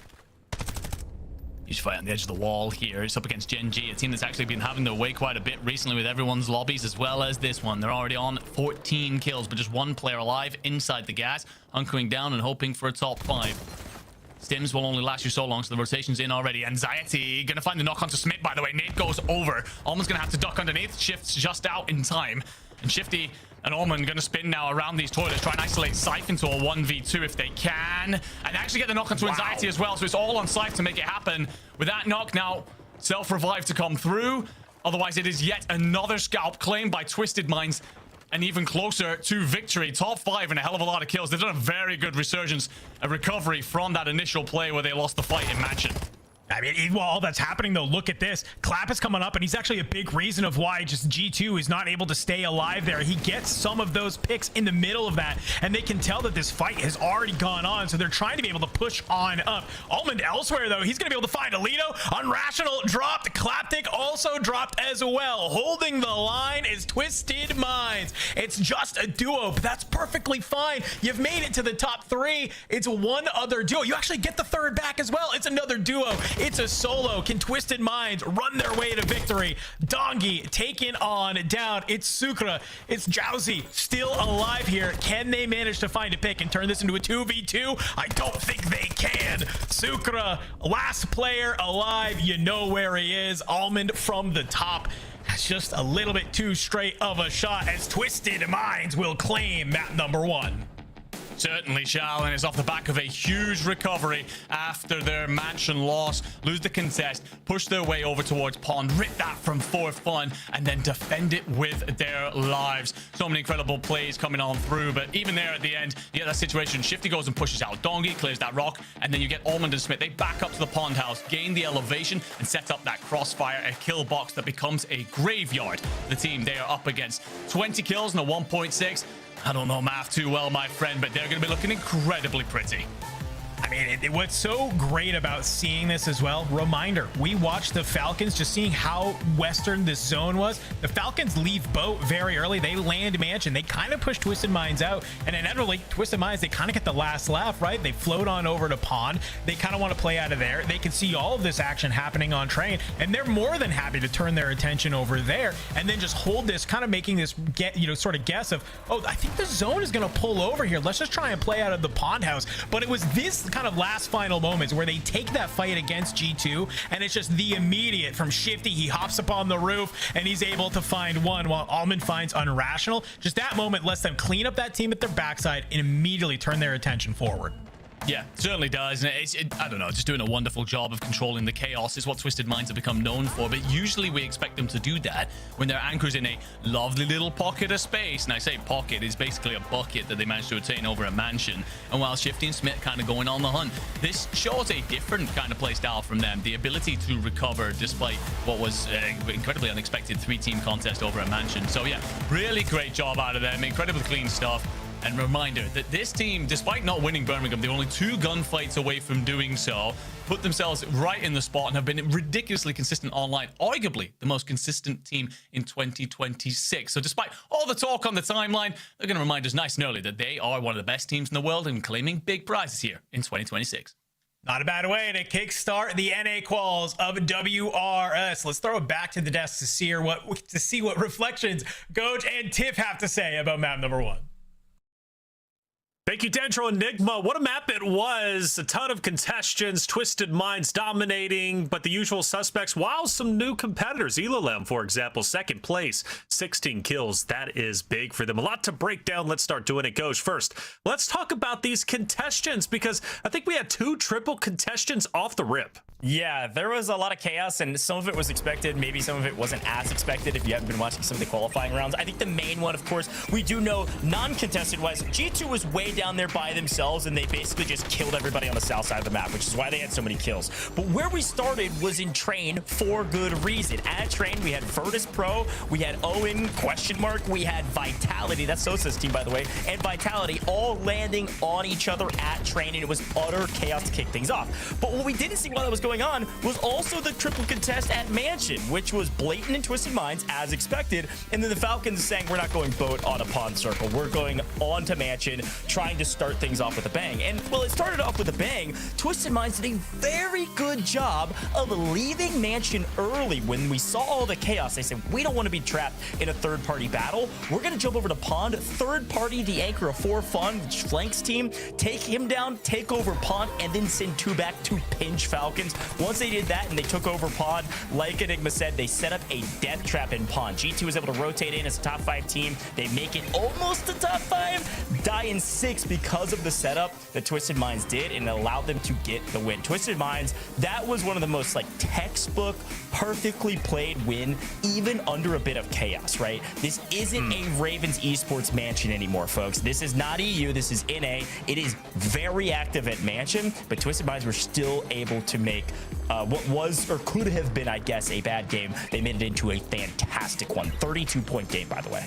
S7: Huge fight on the edge of the wall here. It's up against Gen G, a team that's actually been having their way quite a bit recently with everyone's lobbies, as well as this one. They're already on 14 kills, but just 1 player alive inside the gas, hunkering down and hoping for a top 5. Stims will only last you so long, so the rotation's in already. Anxiety gonna find the knock onto Smith, by the way. Nate goes over. Alman's gonna have to duck underneath. Shifts just out in time. And Shifty and Alman gonna spin now around these toilets, try and isolate Scythe into a 1v2 if they can. And actually get the knock onto Anxiety as well, so it's all on Scythe to make it happen. With that knock now, self-revive to come through. Otherwise, it is yet another scalp claimed by Twisted Minds. And even closer to victory. Top 5 and a hell of a lot of kills. They've done a very good resurgence, a recovery from that initial play where they lost the fight in Mansion.
S6: I mean, while all that's happening, though, look at this. Clap is coming up, and he's actually a big reason of why just G2 is not able to stay alive there. He gets some of those picks in the middle of that, and they can tell that this fight has already gone on, so they're trying to be able to push on up. Almond elsewhere, though, he's going to be able to find Alito. Unrational dropped. Claptic also dropped as well. Holding the line is Twisted Minds. It's just a duo, but that's perfectly fine. You've made it to the top 3. It's one other duo. You actually get the 3rd back as well. It's another duo. It's a solo. Can Twisted Minds run their way to victory? Dongi taken on down. It's Sukra. It's Jowsy still alive here. Can they manage to find a pick and turn this into a 2v2? I don't think they can. Sukra, last player alive. You know where he is. Almond from the top. That's just a little bit too straight of a shot, as Twisted Minds will claim map number 1.
S7: Certainly shall, and it's off the back of a huge recovery after their mansion loss. Lose the contest, push their way over towards Pond, rip that from for fun, and then defend it with their lives. So many incredible plays coming on through, but even there at the end, you get that situation. Shifty goes and pushes out. Dongi clears that rock, and then you get Almond and Smith. They back up to the Pond house, gain the elevation, and set up that crossfire, a kill box that becomes a graveyard. The team they are up against 20 kills and a 1.6. I don't know math too well, my friend, but they're going to be looking incredibly pretty.
S6: I mean, what's so great about seeing this as well, reminder, we watched the Falcons, just seeing how Western this zone was. The Falcons leave boat very early. They land mansion. They kind of push Twisted Minds out. And inevitably, Twisted Minds, they kind of get the last laugh, right? They float on over to Pond. They kind of want to play out of there. They can see all of this action happening on train, and they're more than happy to turn their attention over there and then just hold this, kind of making this sort of guess of, oh, I think the zone is going to pull over here. Let's just try and play out of the Pond house. But it was this kind of last final moments where they take that fight against G2, and it's just the immediate from Shifty. He hops up on the roof and he's able to find one, while Almond finds Unrational. Just that moment lets them clean up that team at their backside and immediately turn their attention forward.
S7: Yeah, certainly does. And I don't know, just doing a wonderful job of controlling the chaos is what Twisted Minds have become known for. But usually we expect them to do that when they're anchors in a lovely little pocket of space. And I say pocket is basically a bucket that they managed to attain over a mansion. And while Shifty and Smith kind of going on the hunt, this shows a different kind of play style from them. The ability to recover despite what was incredibly unexpected 3-team contest over a mansion. So yeah, really great job out of them. Incredibly clean stuff. And reminder that this team, despite not winning Birmingham, they're only 2 gunfights away from doing so, put themselves right in the spot and have been ridiculously consistent online, arguably the most consistent team in 2026. So despite all the talk on the timeline, they're going to remind us nice and early that they are one of the best teams in the world and claiming big prizes here in 2026.
S6: Not a bad way to kickstart the NA quals of WRS. Let's throw it back to the desk to see what reflections Goj and Tiff have to say about map number 1.
S2: Thank you, Dendro Enigma. What a map it was. A ton of contestants, Twisted Minds dominating, but the usual suspects, while some new competitors. Elalem, for example, second place, 16 kills. That is big for them. A lot to break down. Let's start doing it. Goes first. Let's talk about these contestants, because I think we had 2 triple contestants off the rip.
S3: Yeah, there was a lot of chaos, and some of it was expected. Maybe some of it wasn't as expected if you haven't been watching some of the qualifying rounds. I think the main one, of course, we do know non-contested wise, G2 was way down there by themselves, and they basically just killed everybody on the south side of the map, which is why they had so many kills. But where we started was in Train for good reason. At Train, we had Virtus Pro, we had Owen, we had Vitality, that's Sosa's team, by the way, and Vitality all landing on each other at Train, and it was utter chaos to kick things off. But what we didn't see while that was going on was also the triple contest at Mansion, which was blatant and Twisted Minds as expected. And then the Falcons saying, we're not going boat on a Pond circle, we're going on to Mansion, trying to start things off with a bang. And well, it started off with a bang. Twisted Minds did a very good job of leaving Mansion early. When we saw all the chaos, they said, we don't want to be trapped in a third-party battle. We're going to jump over to Pond, third-party the anchor of For Fun, Flanks team, take him down, take over Pond, and then send 2 back to pinch Falcons. Once they did that and they took over Pond, like Enigma said, they set up a death trap in Pond. G2 was able to rotate in as a top 5 team. They make it almost a top 5, die in 6 because of the setup that Twisted Minds did, and it allowed them to get the win. Twisted Minds, that was one of the most like textbook, perfectly played win, even under a bit of chaos, right? This isn't a Ravens Esports Mansion anymore, folks. This is not EU, this is NA. It is very active at Mansion, but Twisted Minds were still able to make what was or could have been, I guess, a bad game. They made it into a fantastic one. 32-point game, by the way.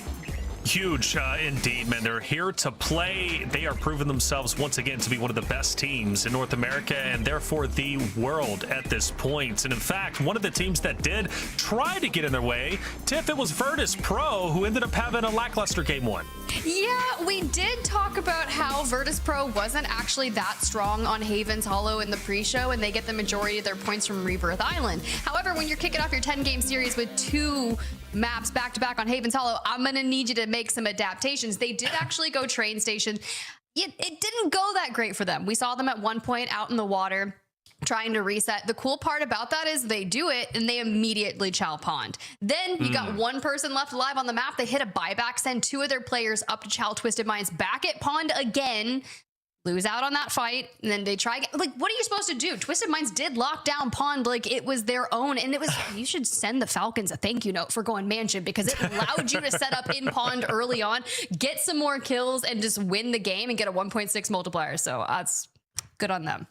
S2: Huge indeed, man. They're here to play. They are proving themselves once again to be one of the best teams in North America and therefore the world at this point. And in fact, one of the teams that did try to get in their way, Tiff, it was Virtus Pro, who ended up having a lackluster game 1.
S4: Yeah, we did talk about how Virtus Pro wasn't actually that strong on Haven's Hollow in the pre-show, and they get the majority of their points from Rebirth Island. However, when you're kicking off your 10-game series with 2 maps back-to-back on Haven's Hollow, I'm going to need you to make some adaptations. They did actually go train station. It didn't go that great for them. We saw them at one point out in the water trying to reset. The cool part about that is they do it and they immediately chow pond. Then you got one person left alive on the map. They hit a buyback, send 2 of their players up to chow Twisted Minds back at pond again, lose out on that fight, and then they try again. Like, what are you supposed to do? Twisted Minds did lock down pond like it was their own, and it was, you should send the Falcons a thank you note for going mansion, because it allowed you to set up in pond early on, get some more kills, and just win the game and get a 1.6 multiplier. So that's good on them.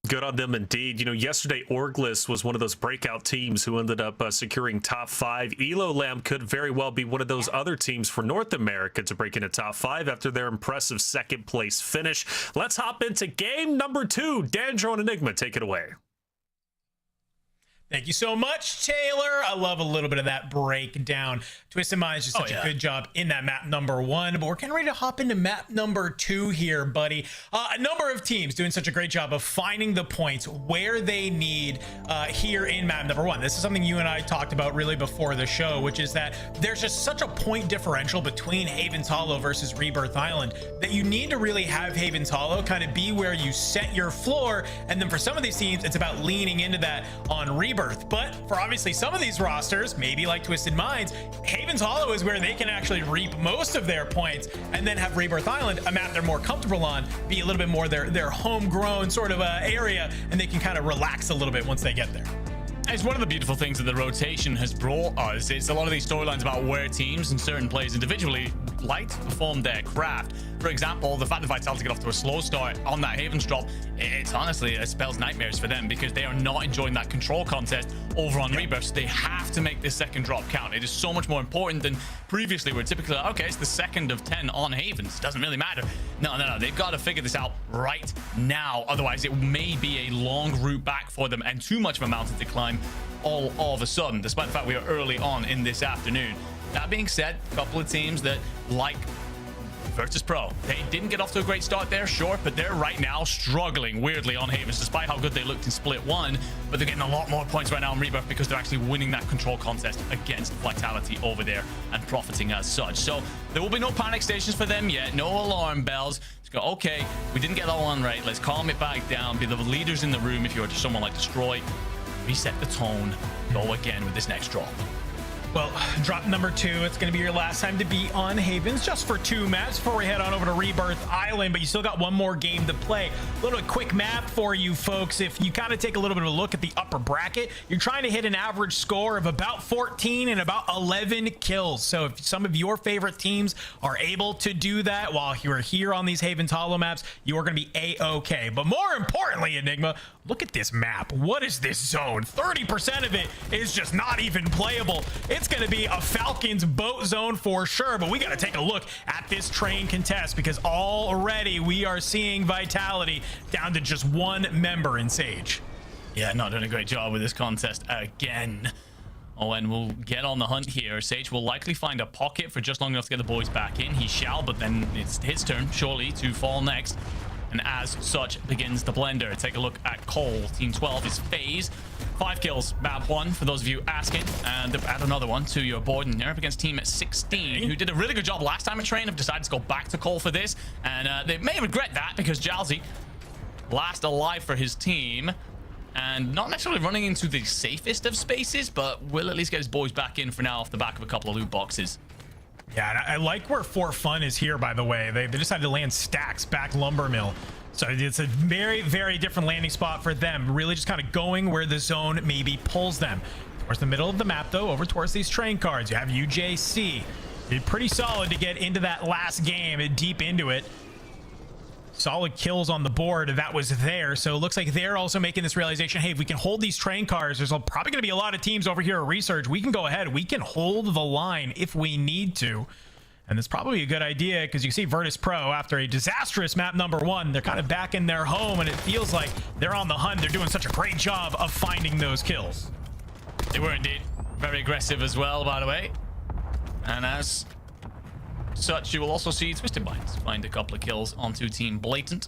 S2: Good on them indeed. You know, yesterday Orglis was one of those breakout teams who ended up securing top 5. Elo Lamb could very well be one of those other teams for North America to break into top 5 after their impressive second place finish. Let's hop into game number 2. Dandro and Enigma, take it away.
S6: Thank you so much, Taylor. I love a little bit of that breakdown. Twisted Minds just such a good job in that map number 1, but we're getting ready to hop into map number 2 here, buddy. A number of teams doing such a great job of finding the points where they need here in map number 1. This is something you and I talked about really before the show, which is that there's just such a point differential between Haven's Hollow versus Rebirth Island that you need to really have Haven's Hollow kind of be where you set your floor, and then for some of these teams, it's about leaning into that on Rebirth. But for obviously some of these rosters, maybe like Twisted Minds, Haven's Hollow is where they can actually reap most of their points, and then have Rebirth Island, a map they're more comfortable on, be a little bit more their homegrown sort of area, and they can kind of relax a little bit once they get there.
S7: It's one of the beautiful things that the rotation has brought us. It's a lot of these storylines about where teams and certain players individually like to perform their craft. For example, the fact that Vitality get off to a slow start on that Haven's drop, it's honestly, it spells nightmares for them, because they are not enjoying that control contest over on Rebirth. So they have to make this second drop count. It is so much more important than previously, where typically, like, okay, it's the second of 10 on Havens. It doesn't really matter. No. They've got to figure this out right now. Otherwise, it may be a long route back for them and too much of a mountain to climb all of a sudden, despite the fact we are early on in this afternoon. That being said, a couple of teams that like Virtus Pro, they didn't get off to a great start there, sure, but they're right now struggling weirdly on Havens, despite how good they looked in Split 1. But they're getting a lot more points right now on Rebirth because they're actually winning that control contest against Vitality over there and profiting as such. So there will be no panic stations for them yet, no alarm bells. Just go, okay, we didn't get that one right, let's calm it back down, be the leaders in the room if you're someone like Destroy, reset the tone, go again with this next drop.
S6: Well, drop number 2, it's going to be your last time to be on Havens, just for 2 maps before we head on over to Rebirth Island, but you still got one more game to play. A little quick map for you folks. If you kind of take a little bit of a look at the upper bracket, you're trying to hit an average score of about 14 and about 11 kills. So if some of your favorite teams are able to do that while you're here on these Havens Hollow maps, you are going to be A-okay. But more importantly, Enigma, look at this map. What is this zone? 30% of it is just not even playable. It's going to be a Falcons boat zone for sure, but we got to take a look at this train contest, because already we are seeing Vitality down to just 1 member in Sage.
S7: Yeah, not doing a great job with this contest again. Oh, and we'll get on the hunt here. Sage will likely find a pocket for just long enough to get the boys back in. He shall, but then it's his turn, surely, to fall next. And as such begins the blender. Take a look at Cole. Team 12 is FaZe. 5 kills, map 1 for those of you asking. And add another one to your board. And they're up against team 16, who did a really good job last time at Train. Have decided to go back to Cole for this. And they may regret that, because Jalzy, last alive for his team, and not necessarily running into the safest of spaces, but will at least get his boys back in for now off the back of a couple of loot boxes.
S6: Yeah, and I like where For Fun is here, by the way. They decided to land Stacks back Lumber Mill. So it's a very, very different landing spot for them. Really just kind of going where the zone maybe pulls them. Towards the middle of the map, though, over towards these train cards, you have UJC. Did pretty solid to get into that last game and deep into it. Solid kills on the board that was there. So it looks like they're also making this realization, hey, if we can hold these train cars, there's probably going to be a lot of teams over here at Research. We can go ahead. We can hold the line if we need to. And it's probably a good idea, because you see Virtus Pro, after a disastrous map number 1, they're kind of back in their home, and it feels like they're on the hunt. They're doing such a great job of finding those kills.
S7: They were indeed very aggressive as well, by the way. And as such, you will also see Twisted Minds find a couple of kills onto Team Blatant.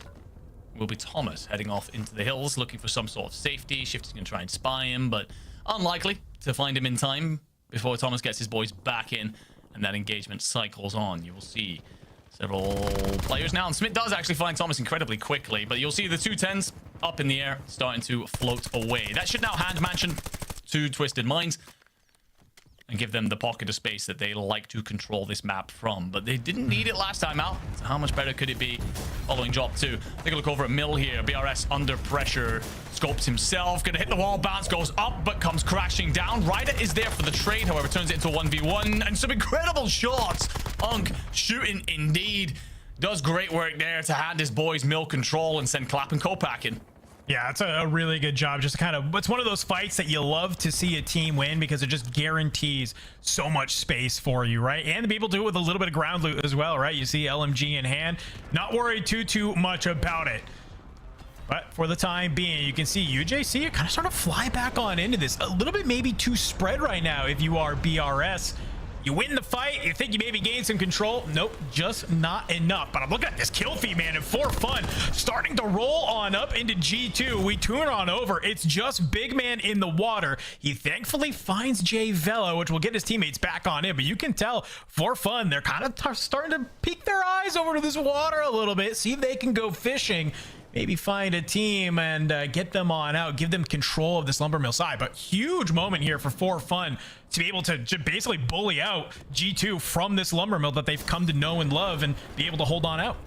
S7: Will be Thomas heading off into the hills looking for some sort of safety. Shifty's going to try and spy him, but unlikely to find him in time before Thomas gets his boys back in and that engagement cycles on. You will see several players now, and Smith does actually find Thomas incredibly quickly, but you'll see the 210s up in the air starting to float away. That should now hand Mansion to Twisted Minds and give them the pocket of space that they like to control this map from. But they didn't need it last time out, so how much better could it be following drop 2? Take a look over at Mill here. BRS under pressure. Scopes himself, gonna hit the wall, bounce goes up, but comes crashing down. Ryder is there for the trade, however, turns it into a 1v1, and some incredible shots. Unk shooting indeed. Does great work there to hand his boys Mill control and send Clap and Co packing.
S6: Yeah, it's a really good job. Just kind of, it's one of those fights that you love to see a team win because it just guarantees so much space for you, right? And to be able to do it with a little bit of ground loot as well, right? You see LMG in hand, not worried too much about it. But for the time being, you can see UJC kind of sort of fly back on into this. A little bit maybe too spread right now if you are BRS. You win the fight, you think you maybe gain some control. Nope, just not enough. But I'm looking at this kill feed, man, and for fun, starting to roll on up into G2. We tune on over. It's just Big Man in the water. He thankfully finds Jay Velo, which will get his teammates back on in. But you can tell, for fun, they're kind of starting to peek their eyes over to this water a little bit, see if they can go fishing. Maybe find a team and get them on out, give them control of this lumber mill side. But huge moment here for fun to be able to basically bully out G2 from this lumber mill that they've come to know and love and be able to hold on out.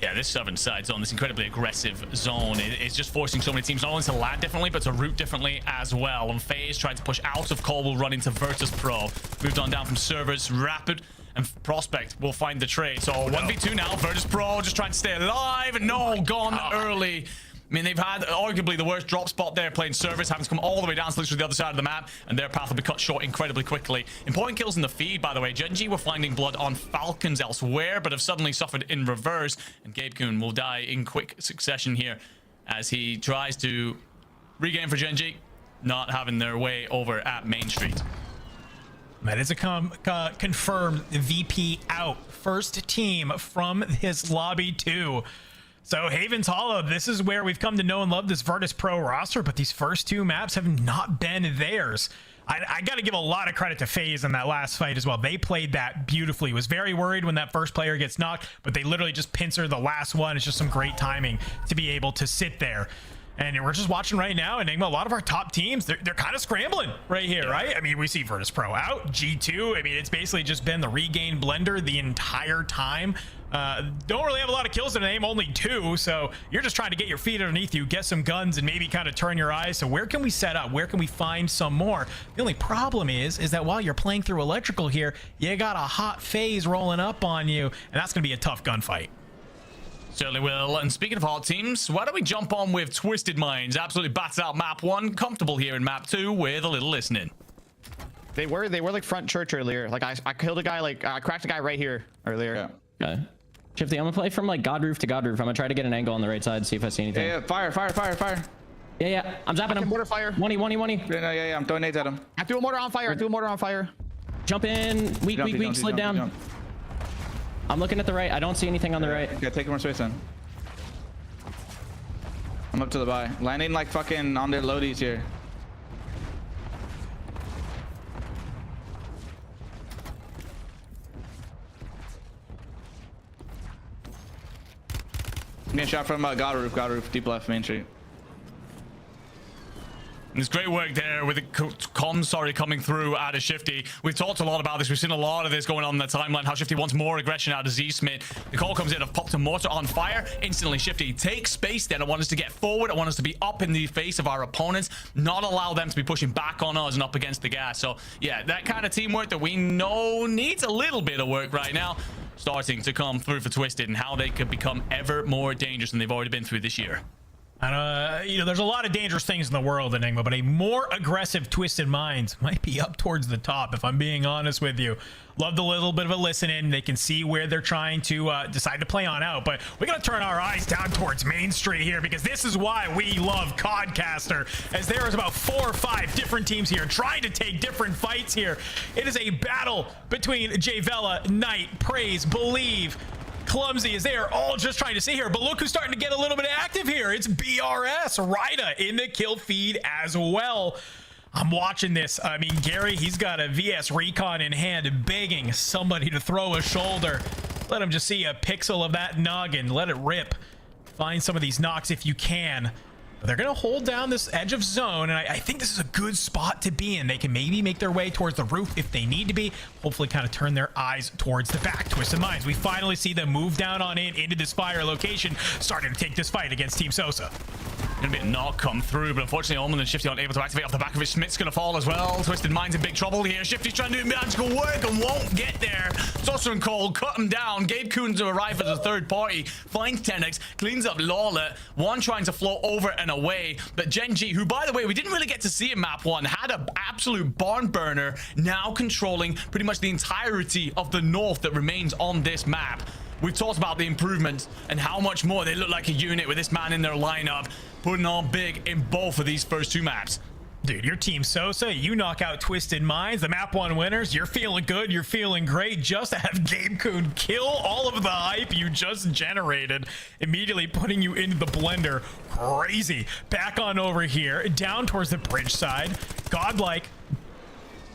S7: Yeah, this southern side zone, this incredibly aggressive zone, it's just forcing so many teams not only to land differently, but to route differently as well. And FaZe trying to push out of Cole will run into Virtus Pro. Moved on down from servers, Rapid and Prospect will find the trade. So 1v2 now, Virtus Pro just trying to stay alive. No, gone early. I mean, they've had arguably the worst drop spot there playing servers, having to come all the way down to the other side of the map, and their path will be cut short incredibly quickly. Important kills in the feed, by the way. Genji were finding blood on Falcons elsewhere, but have suddenly suffered in reverse, and Gabe Kuhn will die in quick succession here as he tries to regain for Genji, not having their way over at Main Street.
S6: That is a confirmed VP out. First team from his lobby too. So Haven's Hollow, this is where we've come to know and love this Virtus Pro roster, but these first two maps have not been theirs. I got to give a lot of credit to FaZe in that last fight as well. They played that beautifully. Was very worried when that first player gets knocked, but they literally just pincer the last one. It's just some great timing to be able to sit there. And we're just watching right now, Enigma, a lot of our top teams, they're kind of scrambling right here, right? I mean, we see Virtus Pro out, G2. I mean, it's basically just been the regain blender the entire time. Don't really have a lot of kills in the name, only 2. So you're just trying to get your feet underneath you, get some guns, and maybe kind of turn your eyes. So where can we set up? Where can we find some more? The only problem is that while you're playing through electrical here, you got a hot FaZe rolling up on you, and that's going to be a tough gunfight.
S7: Certainly will. And speaking of hot teams, why don't we jump on with Twisted Minds? Absolutely bats out map 1, comfortable here in map 2 with a little listening.
S8: They were like front church earlier. Like I killed a guy, like I cracked a guy right here earlier.
S9: Yeah. Okay. Shifty, I'm gonna play from like God roof to God roof. I'm gonna try to get an angle on the right side, see if I see anything.
S8: Yeah, fire.
S9: Yeah, I'm zapping him.
S8: Mortar fire.
S9: 1E.
S8: Yeah, I'm throwing nades at him. I threw a mortar on fire.
S9: Jump in. Weak, slid down. I'm looking at the right. I don't see anything on the right.
S8: Yeah, take more space then. I'm up to the buy. Landing like fucking on their loadies here. I'm getting shot from God roof, deep left, Main Street.
S7: And there's great work there with the comms coming through out of Shifty. We've talked a lot about this. We've seen a lot of this going on in the timeline, how Shifty wants more aggression out of Z-Smith. The call comes in of popped a mortar on fire. Instantly Shifty takes space then. I want us to get forward. I want us to be up in the face of our opponents, not allow them to be pushing back on us and up against the gas. So yeah, that kind of teamwork that we know needs a little bit of work right now, starting to come through for Twisted and how they could become ever more dangerous than they've already been through this year.
S6: You know, there's a lot of dangerous things in the world, Enigma, but a more aggressive Twisted Minds might be up towards the top, if I'm being honest with you. Loved a little bit of a listen in. They can see where they're trying to decide to play on out, but we got to turn our eyes down towards Main Street here, because this is why we love Codcaster, as there is about 4 or 5 different teams here trying to take different fights here. It is a battle between Javella, Knight, Praise, Believe, Clumsy, as they are all just trying to see here. But look who's starting to get a little bit active here. It's BRS, Riyadh in the kill feed as well. I'm watching this. I mean, Gary, he's got a VS Recon in hand, begging somebody to throw a shoulder. Let him just see a pixel of that noggin. Let it rip. Find some of these knocks if you can. But they're going to hold down this edge of zone, and I think this is a good spot to be in. They can maybe make their way towards the roof if they need to be. Hopefully kind of turn their eyes towards the back. Twisted Minds, we finally see them move down on into this fire location, starting to take this fight against Team Sosa.
S7: Gonna be a knock come through, but unfortunately Omen and Shifty aren't able to activate off the back of it. Schmidt's gonna fall as well. Twisted Mind's in big trouble here. Shifty's trying to do magical work and won't get there. Sosa and Cole cut him down. Gabe Kuhn to arrive as a third party, finds 10x, cleans up Lawlet. One trying to float over and away, but Gen G, who by the way we didn't really get to see in map 1, had an absolute barn burner, now controlling pretty much the entirety of the north that remains on this map. We've talked about the improvements and how much more they look like a unit with this man in their lineup, putting on big in both of these first 2 maps.
S6: Dude, your Team Sosa, you knock out Twisted Minds, the map 1 winners. You're feeling good, you're feeling great. Just to have Gabe Kuhn kill all of the hype you just generated, immediately putting you into the blender. Crazy. Back on over here, down towards the bridge side. Godlike.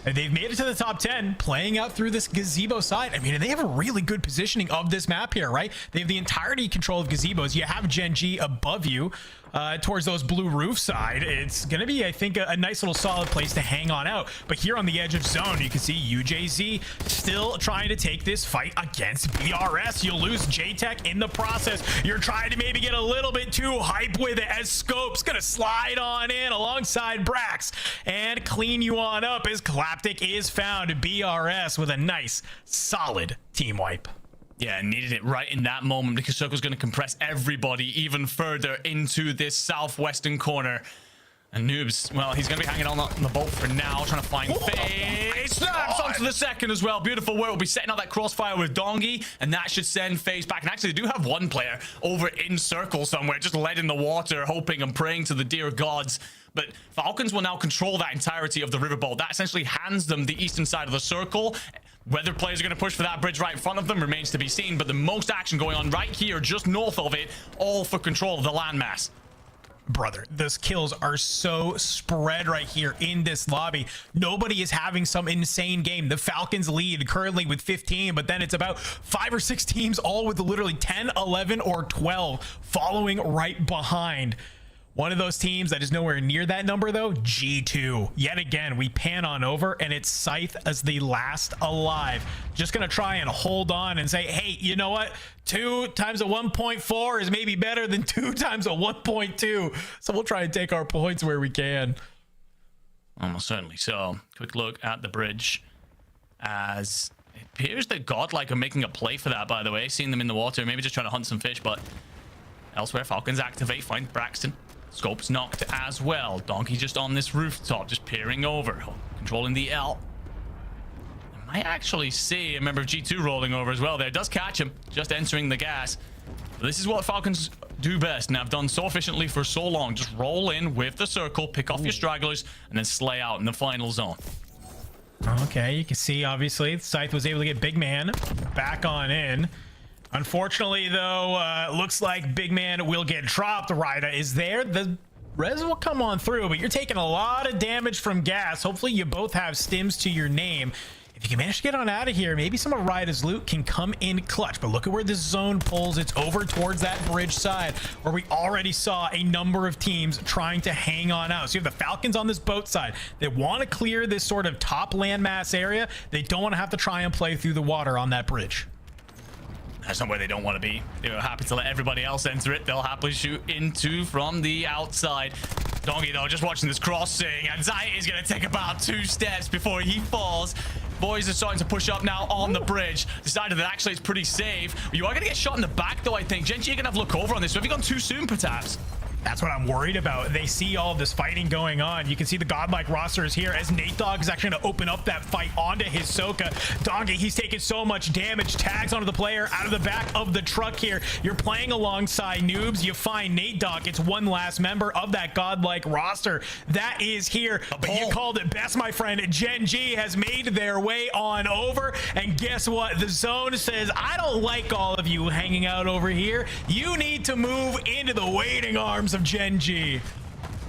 S6: And they've made it to the top 10, playing out through this gazebo side. I mean, they have a really good positioning of this map here, right? They have the entirety control of gazebos. You have Gen G above you towards those blue roof side. It's going to be, I think, a nice little solid place to hang on out. But here on the edge of zone, you can see UJZ still trying to take this fight against BRS. You'll lose JTech in the process. You're trying to maybe get a little bit too hype with it, as Scope's going to slide on in alongside Brax and clean you on up as Claptic is found. BRS with a nice, solid team wipe.
S7: Yeah, needed it right in that moment, because Circle's going to compress everybody even further into this southwestern corner. And Noobs, well, he's going to be hanging on the bolt for now, trying to find FaZe. Snaps onto the second as well. Beautiful work. We'll be setting up that crossfire with Dongi, and that should send FaZe back. And actually, they do have one player over in circle somewhere, just led in the water, hoping and praying to the dear gods. But Falcons will now control that entirety of the riverboat. That essentially hands them the eastern side of the circle. Whether players are going to push for that bridge right in front of them remains to be seen, but the most action going on right here, just north of it, all for control of the landmass.
S6: Brother, those kills are so spread right here in this lobby. Nobody is having some insane game. The Falcons lead currently with 15, but then it's about 5 or 6 teams, all with literally 10, 11, or 12 following right behind. One of those teams that is nowhere near that number, though, G2. Yet again, we pan on over, and it's Scythe as the last alive. Just going to try and hold on and say, hey, you know what? 2 times a 1.4 is maybe better than 2 times a 1.2. So we'll try and take our points where we can.
S7: Almost certainly so. Quick look at the bridge, as it appears that Godlike are making a play for that, by the way. Seeing them in the water, maybe just trying to hunt some fish, but elsewhere, Falcons activate, find Braxton. Scope's knocked as well. Donkey just on this rooftop, just peering over, controlling the L. I might actually see a member of G2 rolling over as well there. Does catch him, just entering the gas. But this is what Falcons do best and have done so efficiently for so long. Just roll in with the circle, pick off your stragglers, and then slay out in the final zone.
S6: Okay, you can see, obviously, Scythe was able to get Big Man back on in. Unfortunately, though, looks like Big Man will get dropped. Riyadh is there. The res will come on through, but you're taking a lot of damage from gas. Hopefully, you both have stims to your name. If you can manage to get on out of here, maybe some of Riyadh's loot can come in clutch. But look at where this zone pulls. It's over towards that bridge side, where we already saw a number of teams trying to hang on out. So you have the Falcons on this boat side. They want to clear this sort of top landmass area. They don't want to have to try and play through the water on that bridge.
S7: That's not where they don't want to be. They're happy to let everybody else enter it. They'll happily shoot into from the outside. Donkey, though, just watching this crossing. Anxiety is going to take about 2 steps before he falls. Boys are starting to push up now on the bridge. Decided that actually it's pretty safe. You are going to get shot in the back, though, I think. Genji, you're going to have to look over on this. So have you gone too soon, perhaps?
S6: That's what I'm worried about. They see all this fighting going on. You can see the godlike rosters here as Nate Dogg is actually going to open up that fight onto his Soka. Donkey, he's taking so much damage. Tags onto the player out of the back of the truck here. You're playing alongside noobs. You find Nate Dogg. It's one last member of that godlike roster that is here. But you called it best, my friend. Gen G has made their way on over. And guess what? The zone says, I don't like all of you hanging out over here. You need to move into the waiting arms of Gen G.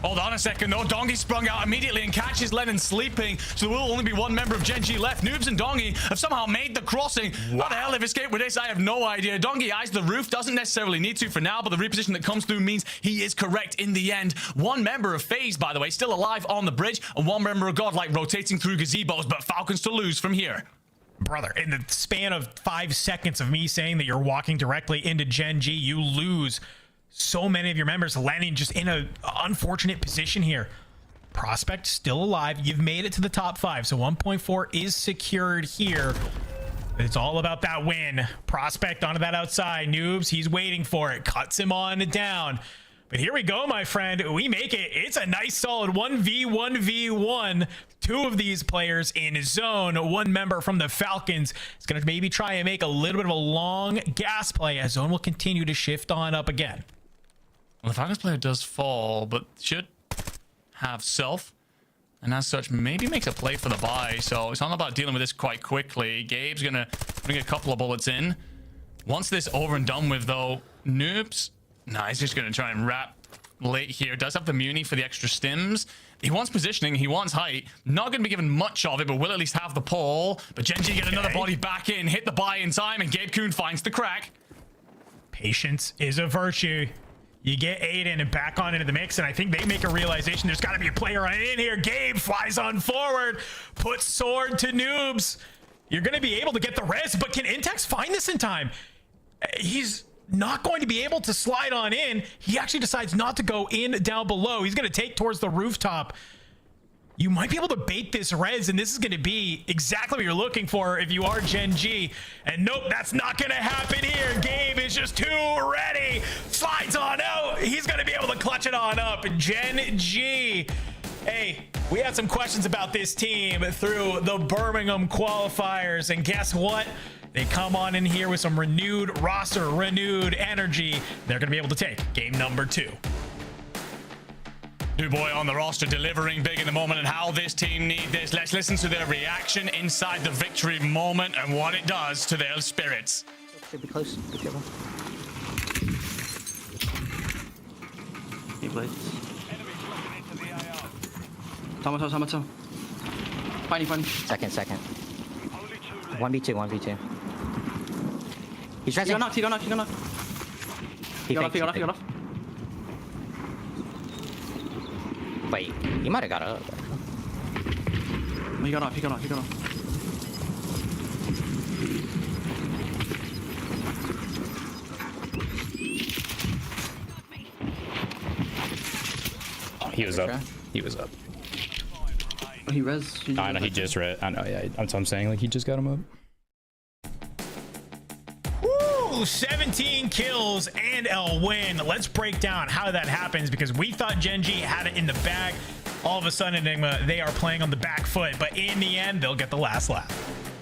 S7: Hold on a second though. Dongi sprung out immediately and catches Lennon sleeping, so there will only be one member of Gen G left. Noobs and Dongi have somehow made the crossing. Wow. How the hell they've escaped with this, I have no idea. Dongi eyes the roof, doesn't necessarily need to for now, but the reposition that comes through means he is correct in the end. One member of FaZe, by the way, still alive on the bridge, and one member of Godlike rotating through gazebos, but Falcons to lose from here.
S6: Brother, in the span of 5 seconds of me saying that you're walking directly into Gen G, you lose so many of your members, landing just in an unfortunate position here. Prospect still alive. You've made it to the top 5, so 1.4 is secured here. But it's all about that win. Prospect onto that outside. Noobs, he's waiting for it. Cuts him on down. But here we go, my friend. We make it. It's a nice solid 1v1v1. 2 of these players in zone. One member from the Falcons is going to maybe try and make a little bit of a long gas play as zone will continue to shift on up again.
S7: Well, the Falcons player does fall, but should have self, and as such, maybe makes a play for the buy. So it's all about dealing with this quite quickly. Gabe's going to bring a couple of bullets in. Once this over and done with, though, Noobs, nah, he's just going to try and wrap late here. Does have the Muni for the extra stims. He wants positioning. He wants height. Not going to be given much of it, but will at least have the pull. But Gen G get another body back in, hit the buy in time, and Gabe Kuhn finds the crack.
S6: Patience is a virtue. You get Aiden and back on into the mix, and I think they make a realization there's got to be a player on in here. Gabe flies on forward, puts sword to Noobs. You're going to be able to get the res, but can Intex find this in time? He's not going to be able to slide on in. He actually decides not to go in down below. He's going to take towards the rooftop. You might be able to bait this res, and this is going to be exactly what you're looking for if you are Gen G. And nope, that's not going to happen here. Gabe is just too ready. Slides on out. He's going to be able to clutch it on up. Gen G. Hey, we had some questions about this team through the Birmingham qualifiers, and guess what? They come on in here with some renewed roster, renewed energy. They're going to be able to take game number 2.
S7: New boy on the roster delivering big in the moment, and how this team need this. Let's listen to their reaction inside the victory moment and what it does to their spirits.
S10: Should be close. Be careful. He plays. Tomato. Funny. Second. 1v2. He's resing. He got knocked. He got off. Wait, he might have got up. He got off.
S11: Oh, he was up. He was up.
S10: Oh, he res.
S11: I know, he just res. I know, yeah. That's what I'm saying. Like, he just got him up.
S6: 17 kills and a win. Let's break down how that happens, because we thought Gen G had it in the bag. All of a sudden, Enigma, they are playing on the back foot, but in the end, they'll get the last lap.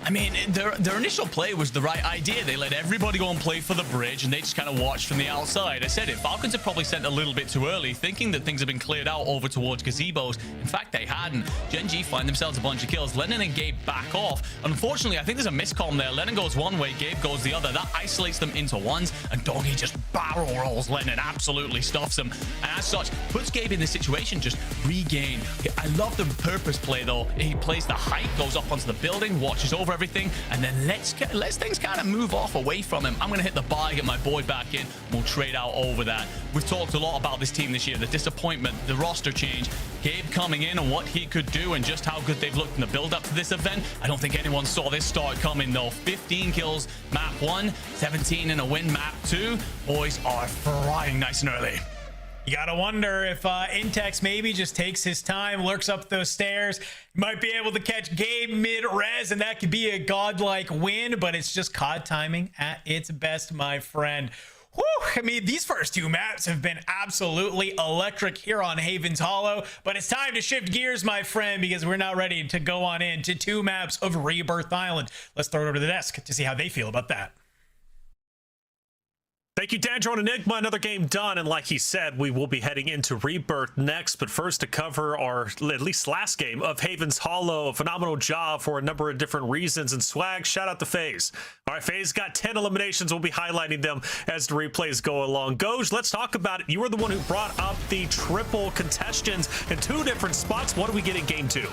S7: I mean, their initial play was the right idea. They let everybody go and play for the bridge, and they just kind of watched from the outside. I said it. Falcons have probably sent a little bit too early, thinking that things have been cleared out over towards gazebos. In fact, they hadn't. Gen G find themselves a bunch of kills. Lennon and Gabe back off. Unfortunately, I think there's a miscomm there. Lennon goes one way, Gabe goes the other. That isolates them into ones, and Doggy just barrel rolls Lennon, absolutely stuffs him. And as such, puts Gabe in this situation, just regain. I love the purpose play, though. He plays the height, goes up onto the building, watches over everything, and then lets things kind of move off away from him. I'm going to hit the buy, get my boy back in. We'll trade out over that. We've talked a lot about this team this year, the disappointment, the roster change, Gabe coming in and what he could do and just how good they've looked in the build up to this event. I don't think anyone saw this start coming, though. 15 kills map 1, 17 in a win map 2. Boys are flying nice and early.
S6: You gotta wonder if Intex maybe just takes his time, lurks up those stairs, might be able to catch Gabe mid-res, and that could be a godlike win, but it's just COD timing at its best, my friend. Whew, I mean, these first two maps have been absolutely electric here on Havens Hollow, but it's time to shift gears, my friend, because we're now ready to go on into 2 maps of Rebirth Island. Let's throw it over to the desk to see how they feel about that.
S2: Thank you, Dandro and Enigma. Another game done, and like he said, we will be heading into Rebirth next. But first, to cover our at least last game of Havens Hollow, a phenomenal job for a number of different reasons. And Swag, shout out to FaZe. All right, FaZe got 10 eliminations. We'll be highlighting them as the replays go along. Goj, let's talk about it. You were the one who brought up the triple contestants in 2 different spots. What do we get in game 2?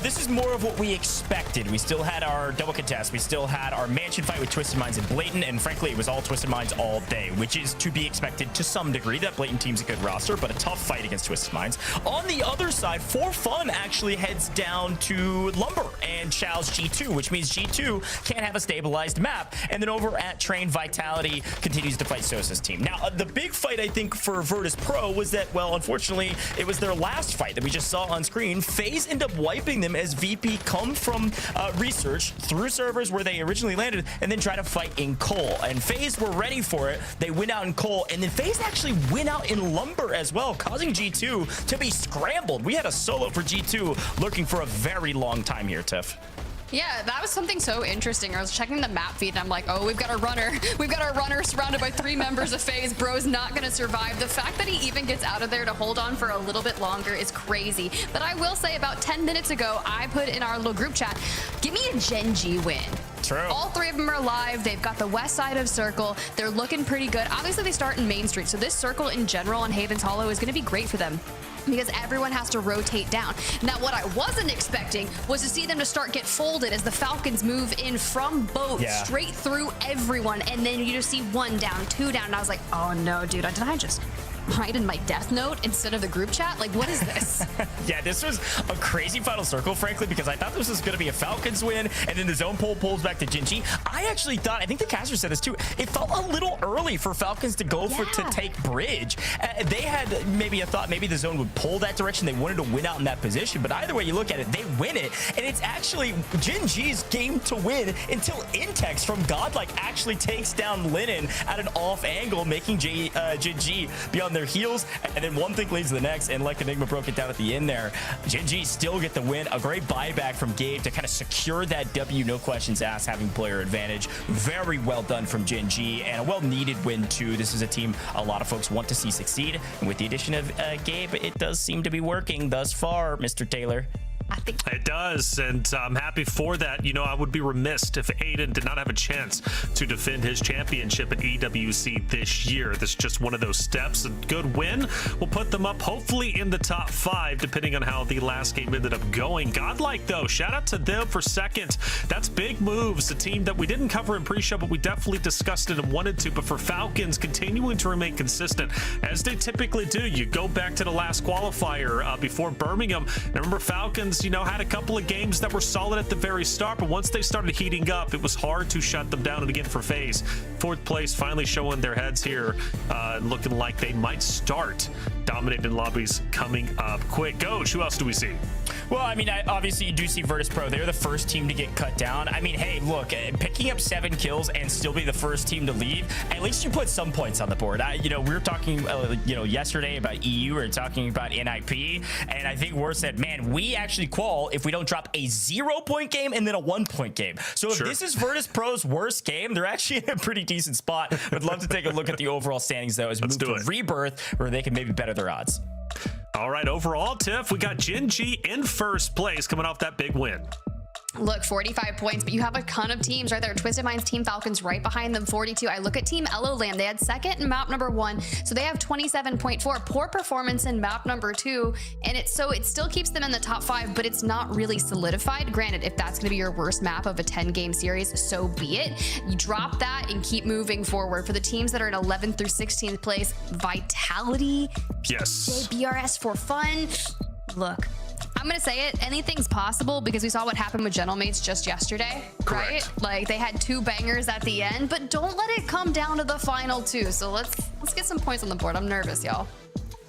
S3: This is more of what we expected. We still had our double contest. We still had our mansion fight with Twisted Minds and Blatant, and frankly, it was all Twisted Minds all day, which is to be expected to some degree. That Blatant team's a good roster, but a tough fight against Twisted Minds. On the other side, For Fun actually heads down to Lumber and Chao's G2, which means G2 can't have a stabilized map. And then over at Train, Vitality continues to fight Sosa's team. Now, the big fight, I think, for Virtus Pro was that, well, unfortunately, it was their last fight that we just saw on screen. FaZe ended up wiping them as VP come from research through servers where they originally landed and then try to fight in Cole. And FaZe were ready for it. They went out in Cole, and then FaZe actually went out in Lumber as well, causing G2 to be scrambled. We had a solo for G2 lurking for a very long time here, Tiff.
S4: Yeah, that was something so interesting. I was checking the map feed and I'm like, oh, we've got a runner. We've got our runner surrounded by 3 members of FaZe. Bro's not going to survive. The fact that he even gets out of there to hold on for a little bit longer is crazy. But I will say about 10 minutes ago, I put in our little group chat, give me a Gen G win.
S3: True.
S4: All 3 of them are alive. They've got the west side of Circle. They're looking pretty good. Obviously, they start in Main Street. So this Circle in general on Havens Hollow is going to be great for them, because everyone has to rotate down. Now, what I wasn't expecting was to see them to get folded as the Falcons move in from both straight through everyone, and then you just see 1 down, 2 down, and I was like, oh no, dude, did I just write in my death note instead of the group chat? Like, what is this?
S3: Yeah, this was a crazy final circle, frankly, because I thought this was going to be a Falcons win, and then the zone pull pulls back to Gen G. I actually thought, I think the caster said this too, it felt a little early for Falcons to go to take Bridge. They had maybe a thought maybe the zone would pull that direction. They wanted to win out in that position, but either way you look at it, they win it, and it's actually Gen G's game to win until Intex from Godlike actually takes down Linen at an off angle, making Gen G be on their heels, and then one thing leads to the next, and like Enigma broke it down at the end there, Gen G still get the win. A great buyback from Gabe to kind of secure that W, no questions asked, having player advantage. Very well done from Gen G, and a well-needed win too. This is a team a lot of folks want to see succeed, and with the addition of Gabe, it does seem to be working thus far, Mr. Taylor.
S2: It does, and I'm happy for that. You know, I would be remiss if Aiden did not have a chance to defend his championship at EWC this year. This is just one of those steps. A good win will put them up hopefully in the top 5, depending on how the last game ended up going. Godlike, though, shout out to them for second. That's big moves. A team that we didn't cover in pre-show, but we definitely discussed it and wanted to. But for Falcons, continuing to remain consistent, as they typically do. You go back to the last qualifier before Birmingham. And remember, Falcons, you know, had a couple of games that were solid at the very start, but once they started heating up, it was hard to shut them down. And again, for FaZe, 4th place, finally showing their heads here, looking like they might start dominating lobbies coming up quick. Goj, who else do we see?
S3: Well, I mean, obviously you do see Virtus Pro. They're the first team to get cut down. I mean, hey, look, picking up 7 kills and still be the first team to leave, at least you put some points on the board. You know, we were talking, you know, yesterday about EU, we were talking about NIP, and I think War said, man, we actually qual if we don't drop a 0-point game and then a 1-point game. So if this is Virtus Pro's worst game, they're actually in a pretty decent spot. Would love to take a look at the overall standings, though, as we move to Rebirth, where they can maybe better their odds.
S2: All right, overall, Tiff, we got Gen G in 1st place coming off that big win.
S4: Look, 45 points, but you have a ton of teams right there. Twisted Minds, Team Falcons right behind them, 42. I look at Team LAN. They had 2nd in map number 1, so they have 27.4. Poor performance in map number 2, and it still keeps them in the top 5, but it's not really solidified. Granted, if that's going to be your worst map of a 10-game series, so be it. You drop that and keep moving forward. For the teams that are in 11th through 16th place, Vitality, WRS for fun. Look, I'm gonna say it, anything's possible, because we saw what happened with Gentlemates just yesterday. Right? Like, they had 2 bangers at the end, but don't let it come down to the final 2. So let's get some points on the board. I'm nervous, y'all.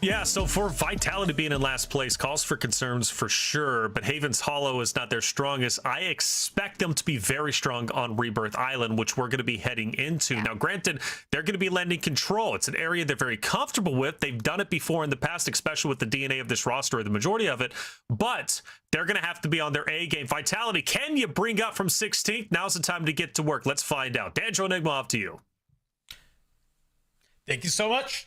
S2: Yeah, so for Vitality being in last place calls for concerns for sure, but Haven's Hollow is not their strongest. I expect them to be very strong on Rebirth Island, which we're going to be heading into. Now, granted, they're going to be lending control. It's an area they're very comfortable with. They've done it before in the past, especially with the DNA of this roster, or the majority of it, but they're going to have to be on their A game. Vitality, can you bring up from 16th? Now's the time to get to work. Let's find out. Danjo Enigma, off to you.
S6: Thank you so much.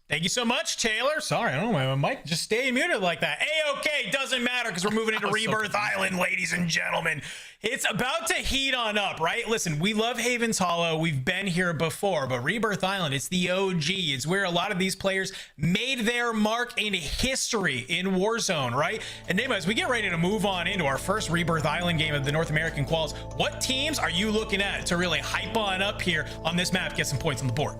S6: Thank you so much, Taylor. Sorry, I don't know, my mic just stayed muted like that. A-okay, doesn't matter because we're moving into Rebirth Island, ladies and gentlemen. It's about to heat on up, right? Listen, we love Haven's Hollow. We've been here before, but Rebirth Island, it's the OG. It's where a lot of these players made their mark in history in Warzone, right? And Nema, as we get ready to move on into our first Rebirth Island game of the North American Quals, what teams are you looking at to really hype on up here on this map, get some points on the board?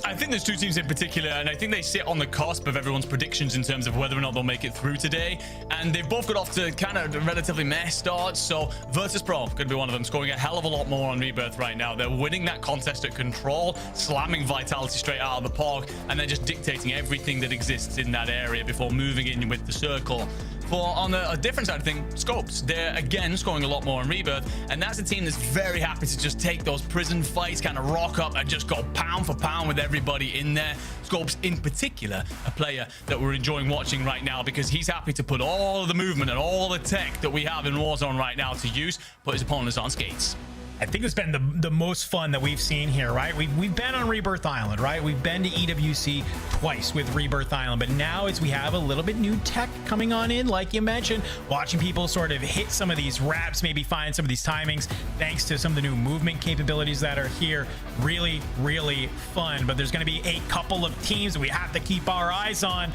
S7: I think there's two teams in particular, and I think they sit on the cusp of everyone's predictions in terms of whether or not they'll make it through today. And they've both got off to kind of relatively meh starts. So Virtus Pro could be one of them, scoring a hell of a lot more on Rebirth right now. They're winning that contest at control, slamming Vitality straight out of the park, and then just dictating everything that exists in that area before moving in with the circle. For on a different side of things, Scopes, they're again scoring a lot more on Rebirth, and that's a team that's very happy to just take those prison fights, kind of rock up and just go pound for pound with everybody in there. Scopes in particular, a player that we're enjoying watching right now because he's happy to put all of the movement and all the tech that we have in Warzone right now to use, put his opponents on skates.
S6: I think it's been the most fun that we've seen here, right? We've been on Rebirth Island, right? We've been to EWC twice with Rebirth Island, but now as we have a little bit new tech coming on in, like you mentioned, watching people sort of hit some of these wraps, maybe find some of these timings, thanks to some of the new movement capabilities that are here. Really, really fun, but there's going to be a couple of teams that we have to keep our eyes on.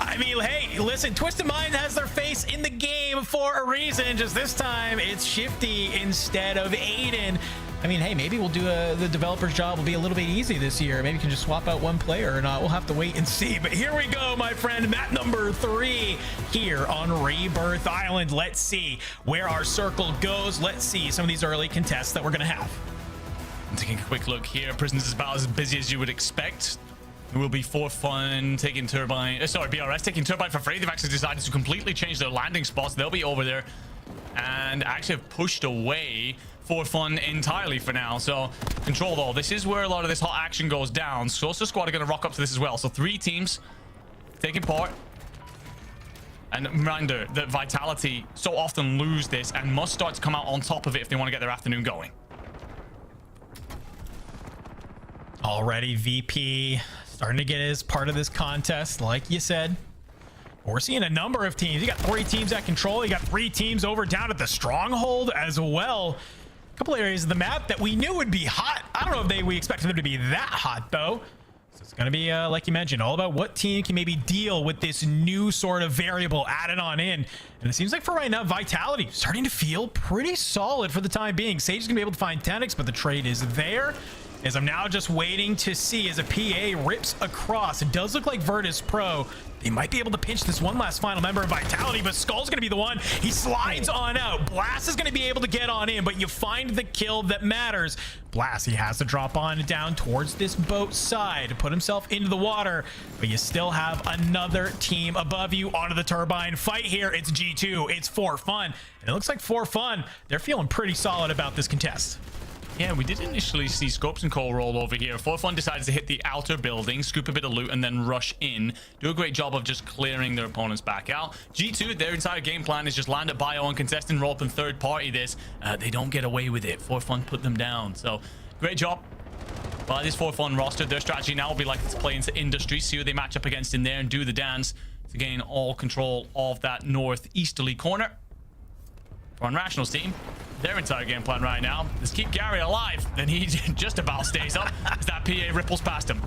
S6: I mean, hey, listen, Twisted Mind has their face in the game for a reason. Just this time, it's Shifty instead of Aiden. I mean, hey, maybe we'll do the developer's job will be a little bit easy this year. Maybe we can just swap out one player or not. We'll have to wait and see. But here we go, my friend. Map number 3 here on Rebirth Island. Let's see where our circle goes. Let's see some of these early contests that we're going to have.
S7: I'm taking a quick look here. Prisoners is about as busy as you would expect. It will be for fun taking Turbine. BRS taking Turbine for free. They've actually decided to completely change their landing spots. They'll be over there and actually have pushed away for fun entirely for now. So Control, though, this is where a lot of this hot action goes down. Sosa Squad are going to rock up to this as well. So 3 teams taking part. And reminder that Vitality so often lose this and must start to come out on top of it if they want to get their afternoon going.
S6: Already VP starting to get as part of this contest, like you said. We're seeing a number of teams. You got 3 teams at Control. You got 3 teams over down at the Stronghold as well. A couple areas of the map that we knew would be hot. I don't know if we expected them to be that hot, though. So it's going to be, like you mentioned, all about what team can maybe deal with this new sort of variable added on in. And it seems like for right now, Vitality starting to feel pretty solid for the time being. Sage is going to be able to find Tenix, but the trade is there. As I'm now just waiting to see as a PA rips across. It does look like Virtus Pro, they might be able to pinch this one last final member of Vitality, but Skull's going to be the one. He slides on out. Blast is going to be able to get on in, but you find the kill that matters. Blast, he has to drop on down towards this boat side to put himself into the water, but you still have another team above you onto the Turbine fight here. It's G2. It's For Fun. And it looks like For Fun, they're feeling pretty solid about this contest.
S7: Yeah, we did initially see Scopes and Cole roll over here. For Fun decides to hit the outer building, scoop a bit of loot, and then rush in. Do a great job of just clearing their opponents back out. G2, their entire game plan is just land at bio and contest and roll up and third party this. They don't get away with it. For Fun put them down. So, great job by this For Fun roster. Their strategy now will be like to play into Industry, see who they match up against in there, and do the dance to gain all control of that northeasterly corner. For Unrational's team, their entire game plan right now is keep Gary alive, then he just about stays up as that PA ripples past him.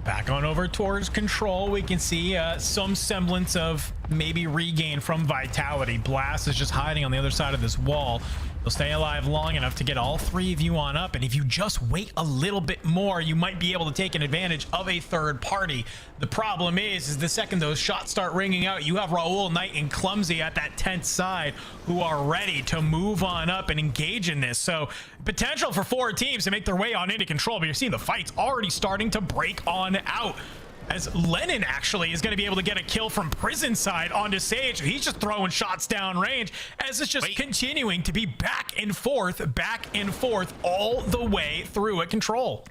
S6: Back on over towards Control, we can see some semblance of maybe regain from Vitality. Blast is just hiding on the other side of this wall. They'll stay alive long enough to get all three of you on up, and if you just wait a little bit more, you might be able to take an advantage of a third party. The problem is the second those shots start ringing out, you have Raul, Knight, and Clumsy at that 10th side who are ready to move on up and engage in this. So potential for 4 teams to make their way on into control, but you're seeing the fights already starting to break on out. As Lennon actually is going to be able to get a kill from prison side onto Sage. He's just throwing shots down range as it's just continuing to be back and forth all the way through at control.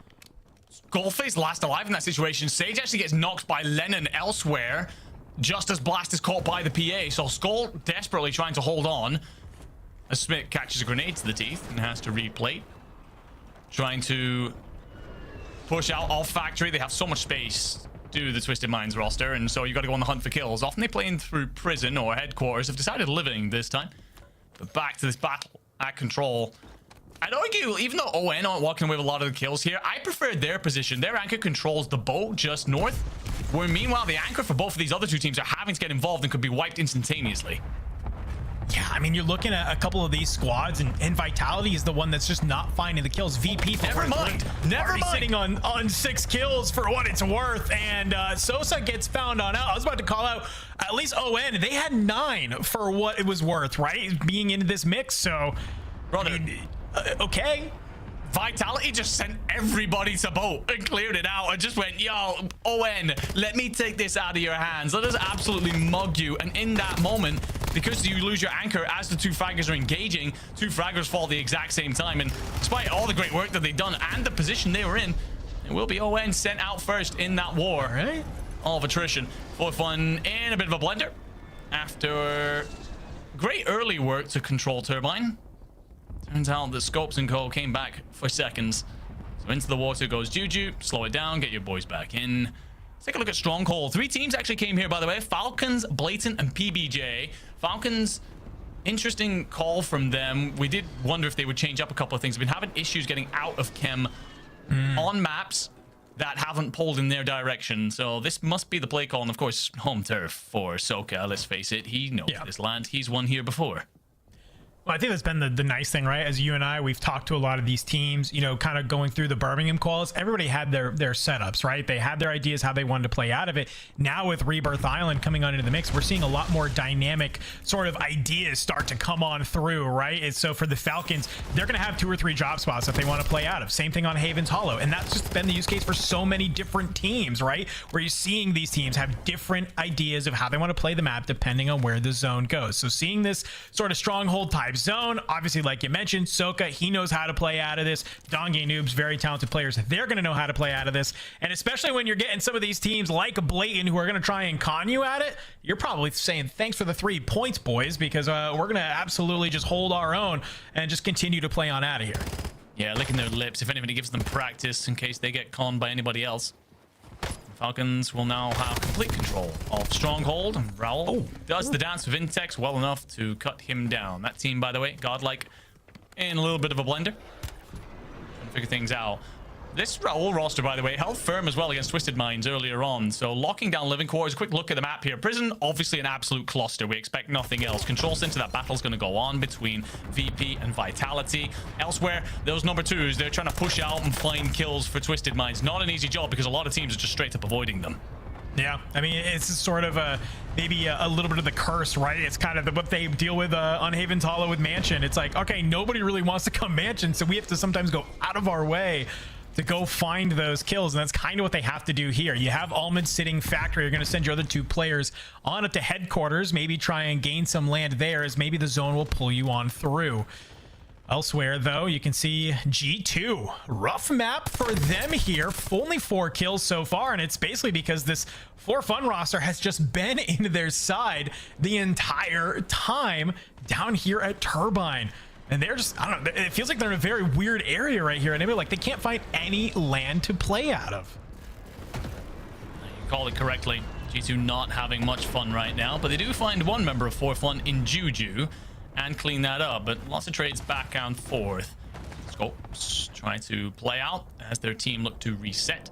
S7: Goldface last alive in that situation. Sage actually gets knocked by Lennon elsewhere just as Blast is caught by the PA. So Skull desperately trying to hold on as Smith catches a grenade to the teeth and has to replay. Trying to push out off factory. They have so much space. Do the Twisted Minds roster, and so you got to go on the hunt for kills. Often they play in through prison or headquarters. Have decided living this time, but back to this battle at control. I'd argue, even though ON aren't walking away with a lot of the kills here, I prefer their position. Their anchor controls the boat just north, where meanwhile the anchor for both of these other two teams are having to get involved and could be wiped instantaneously.
S6: Yeah, I mean, you're looking at a couple of these squads, and Vitality is the one that's just not finding the kills. VP,
S7: never mind,
S6: sitting on 6 kills for what it's worth, and Sosa gets found on out. I was about to call out at least ON. They had 9 for what it was worth, right? Being into this mix, so
S7: brother,
S6: okay.
S7: Vitality just sent everybody to boat and cleared it out and just went, yo, ON, let me take this out of your hands. Let us absolutely mug you. And in that moment, because you lose your anchor as the 2 fraggers are engaging, 2 fraggers fall at the exact same time. And despite all the great work that they've done and the position they were in, it will be ON sent out first in that war.
S6: Right?
S7: All of attrition. 4Fun in a bit of a blender after great early work to control Turbine. Turns out the Scopes and Co came back for seconds. So into the water goes Juju. Slow it down, get your boys back in. Let's take a look at Stronghold. 3 teams actually came here, by the way. Falcons, Blatant, and PBJ. Falcons, interesting call from them. We did wonder if they would change up a couple of things. We've been having issues getting out of Chem on maps that haven't pulled in their direction. So this must be the play call. And of course, home turf for Soka. Let's face it, he knows this land. He's won here before.
S6: Well, I think that's been the nice thing, right? As you and I, we've talked to a lot of these teams, you know, kind of going through the Birmingham calls. Everybody had their setups, right? They had their ideas how they wanted to play out of it. Now with Rebirth Island coming on into the mix, we're seeing a lot more dynamic sort of ideas start to come on through, right? And so for the Falcons, they're going to have 2 or 3 job spots that they want to play out of. Same thing on Haven's Hollow. And that's just been the use case for so many different teams, right? Where you're seeing these teams have different ideas of how they want to play the map depending on where the zone goes. So seeing this sort of stronghold type zone, obviously, like you mentioned, Soka, he knows how to play out of this. Dongi Noobs, very talented players. They're going to know how to play out of this. And especially when you're getting some of these teams like Blatant who are going to try and con you at it, you're probably saying, thanks for the 3 points, boys, because we're going to absolutely just hold our own and just continue to play on out of here.
S7: Yeah, licking their lips. If anybody gives them practice in case they get conned by anybody else. Falcons will now have complete control of Stronghold. Raul does the dance with Intex well enough to cut him down. That team, by the way, godlike in a little bit of a blender. Figure things out. This Raul roster, by the way, held firm as well against Twisted Minds earlier on. So locking down living quarters. Quick look at the map here. Prison, obviously an absolute cluster. We expect nothing else. Control center, that battle's going to go on between VP and Vitality. Elsewhere, those number 2s, they're trying to push out and find kills for Twisted Minds. Not an easy job because a lot of teams are just straight up avoiding them.
S6: Yeah, I mean, it's sort of maybe a little bit of the curse, right? It's kind of what they deal with on Haven's Hollow with Mansion. It's like, okay, nobody really wants to come Mansion, so we have to sometimes go out of our way to go find those kills, and that's kind of what they have to do here. You have Almond sitting factory. You're going to send your other 2 players on up to headquarters, maybe try and gain some land there, as maybe the zone will pull you on through. Elsewhere, though, you can see G2. Rough map for them here. Only 4 kills so far, and it's basically because this 4Fun roster has just been into their side the entire time down here at Turbine. And they're just, I don't know, it feels like they're in a very weird area right here. And maybe like they can't find any land to play out of.
S7: You called it correctly. G2 not having much fun right now, but they do find 1 member of 4Fun in Juju and clean that up. But lots of trades back and forth. Scopes trying to play out as their team look to reset.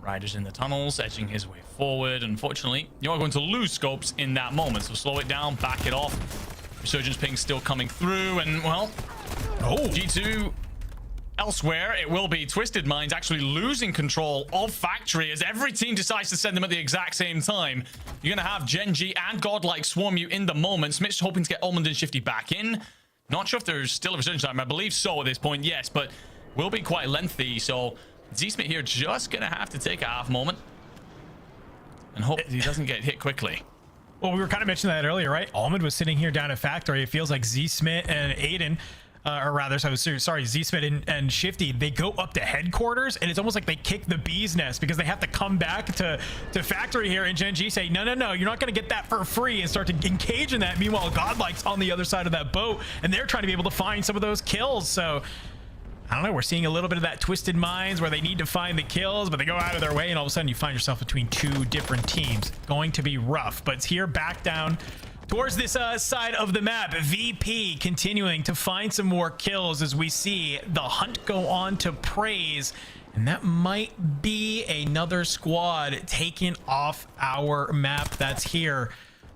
S7: Riders in the tunnels, edging his way forward. Unfortunately, you are going to lose Scopes in that moment. So slow it down, back it off. Resurgence ping still coming through, and well, G2 elsewhere. It will be Twisted Minds actually losing control of Factory as every team decides to send them at the exact same time. You're going to have Gen G and Godlike swarm you in the moment. Smith's hoping to get Almond and Shifty back in. Not sure if there's still a resurgence time. I believe so at this point, yes, but will be quite lengthy. So Z-Smith here just going to have to take a half moment and hope he doesn't get hit quickly.
S6: Well, we were kind of mentioning that earlier, right? Almond was sitting here down at Factory. It feels like Z-Smith and Aiden, or rather, so sorry, Z-Smith and Shifty, they go up to headquarters, and it's almost like they kick the bee's nest because they have to come back to Factory here, and Gen G say, no, you're not going to get that for free, and start to engage in that. Meanwhile, Godlike's on the other side of that boat, and they're trying to be able to find some of those kills. So I don't know, we're seeing a little bit of that Twisted Minds where they need to find the kills, but they go out of their way, and all of a sudden you find yourself between two different teams. Going to be rough, but it's here back down towards this side of the map. VP continuing to find some more kills as we see the hunt go on to Praise, and that might be another squad taken off our map that's here.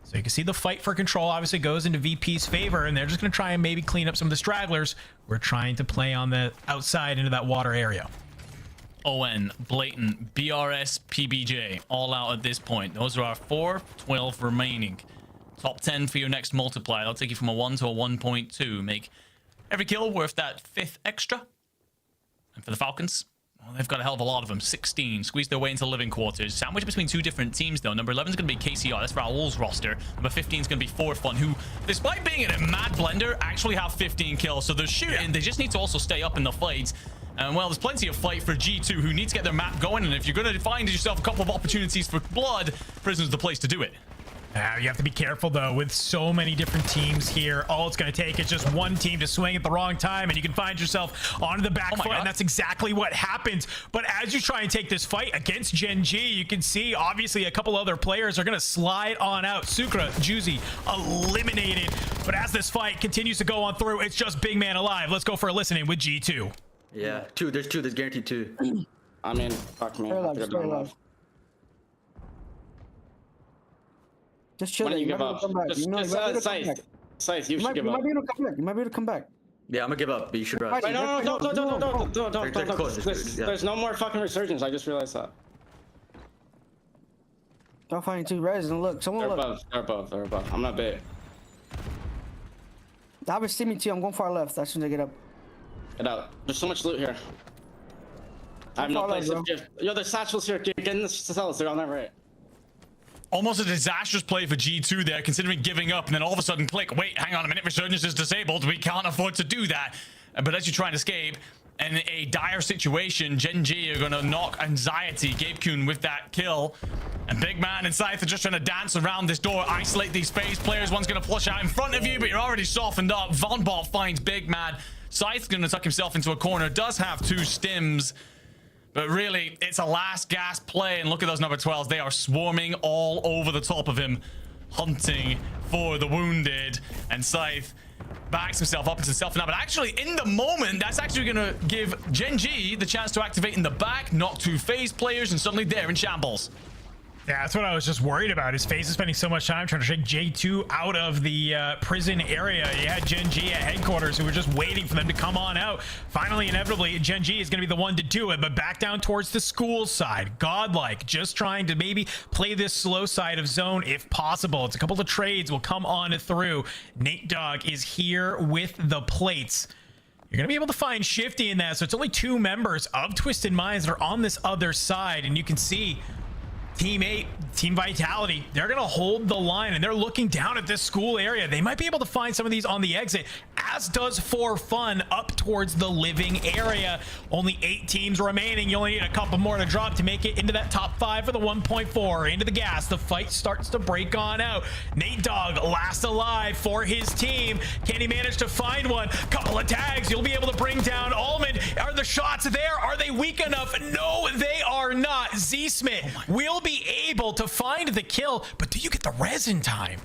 S6: So you can see the fight for control obviously goes into VP's favor, and they're just going to try and maybe clean up some of the stragglers. We're trying to play on the outside into that water area.
S7: ON, Blatant, BRS, PBJ, all out at this point. Those are our 4-12 remaining. Top 10 for your next multiplier. That'll take you from a 1 to a 1.2. Make every kill worth that 5th extra. And for the Falcons, well, they've got a hell of a lot of them. 16. Squeeze their way into living quarters. Sandwiched between two different teams, though. Number 11 is going to be KCR. That's Raul's roster. Number 15 is going to be Forward Fun, who, despite being in a mad blender, actually have 15 kills. So they're shooting. Yeah. They just need to also stay up in the fights. And, well, there's plenty of fight for G2, who need to get their map going. And if you're going to find yourself a couple of opportunities for blood, Prison's the place to do it.
S6: You have to be careful, though, with so many different teams here. All it's going to take is just one team to swing at the wrong time, and you can find yourself onto the back foot, and that's exactly what happens. But as you try and take this fight against Gen G, you can see, obviously, a couple other players are going to slide on out. Sukra, Juicy, eliminated. But as this fight continues to go on through, it's just big man alive. Let's go for a listening with G2.
S10: Yeah, there's guaranteed 2.
S12: I mean, fuck me. Just chill.
S10: You give up. Scythe, you should give up.
S12: You might be able to come back. You might be able to come back.
S10: Yeah, I'm gonna give up, but you should rest.
S12: Wait, no, don't. There's no more fucking resurgence. I just realized that. Don't find 2 res and look. Someone look. They're above. I'm not bait. They have a steamy too. I'm going far left as soon as I get up.
S10: Get out. There's so much loot here.
S12: I have no place to give. Yo, there's satchels here. Get in the cells. They're on that right.
S7: Almost a disastrous play for G2 there, considering giving up, and then all of a sudden click, wait, hang on a minute, Resurgence is disabled, we can't afford to do that. But as you try and escape, in a dire situation, Gen G are going to knock Anxiety, Gabe Kuhn with that kill. And Big Man and Scythe are just trying to dance around this door, isolate these phase players. One's going to flush out in front of you, but you're already softened up. Von Bot finds Big Man. Scythe's going to tuck himself into a corner, does have 2 stims. But really, it's a last gasp play, and look at those number 12s. They are swarming all over the top of him, hunting for the wounded. And Scythe backs himself up into self now. But actually, in the moment, that's actually going to give Gen G the chance to activate in the back, knock 2 phase players, and suddenly they're in shambles.
S6: Yeah, that's what I was just worried about. His FaZe is spending so much time trying to shake J2 out of the prison area. You had Gen G at headquarters who were just waiting for them to come on out. Finally, inevitably, Gen G is going to be the one to do it, but back down towards the school side. Godlike, just trying to maybe play this slow side of zone if possible. It's a couple of trades will come on through. Nate Dogg is here with the plates. You're going to be able to find Shifty in that, so it's only 2 members of Twisted Minds that are on this other side, and you can see Team 8, Team Vitality, they're going to hold the line, and they're looking down at this school area. They might be able to find some of these on the exit, as does For Fun up towards the living area. Only 8 teams remaining. You only need a couple more to drop to make it into that top 5 for the 1.4. Into the gas. The fight starts to break on out. Nate Dogg, last alive for his team. Can he manage to find one? Couple of tags. You'll be able to bring down Almond. Are the shots there? Are they weak enough? No, they are not. Z-Smith will be able to find the kill, but do you get the res in time?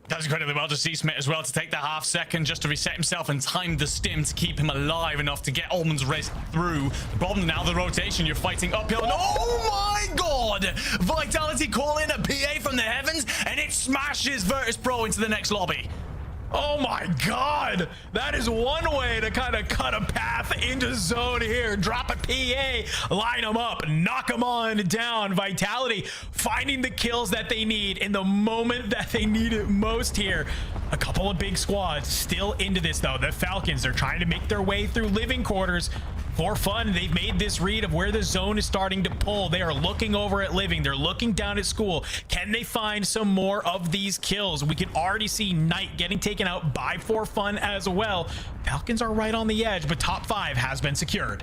S7: Does incredibly well to Z-Smith as well to take the half second just to reset himself and time the stim to keep him alive enough to get Almond's res through. The problem now, the rotation, you're fighting uphill, and oh my god! Vitality call in a PA from the heavens, and it smashes Virtus Pro into the next lobby.
S6: Oh my God, that is one way to kind of cut a path into zone here. Drop a PA, line them up, knock them on down. Vitality finding the kills that they need in the moment that they need it most here. A couple of big squads still into this though. The Falcons are trying to make their way through living quarters. For fun, they've made this read of where the zone is starting to pull. They are looking over at living. They're looking down at school. Can they find some more of these kills? We can already see Knight getting taken out by For Fun as well. Falcons are right on the edge, but top 5 has been secured.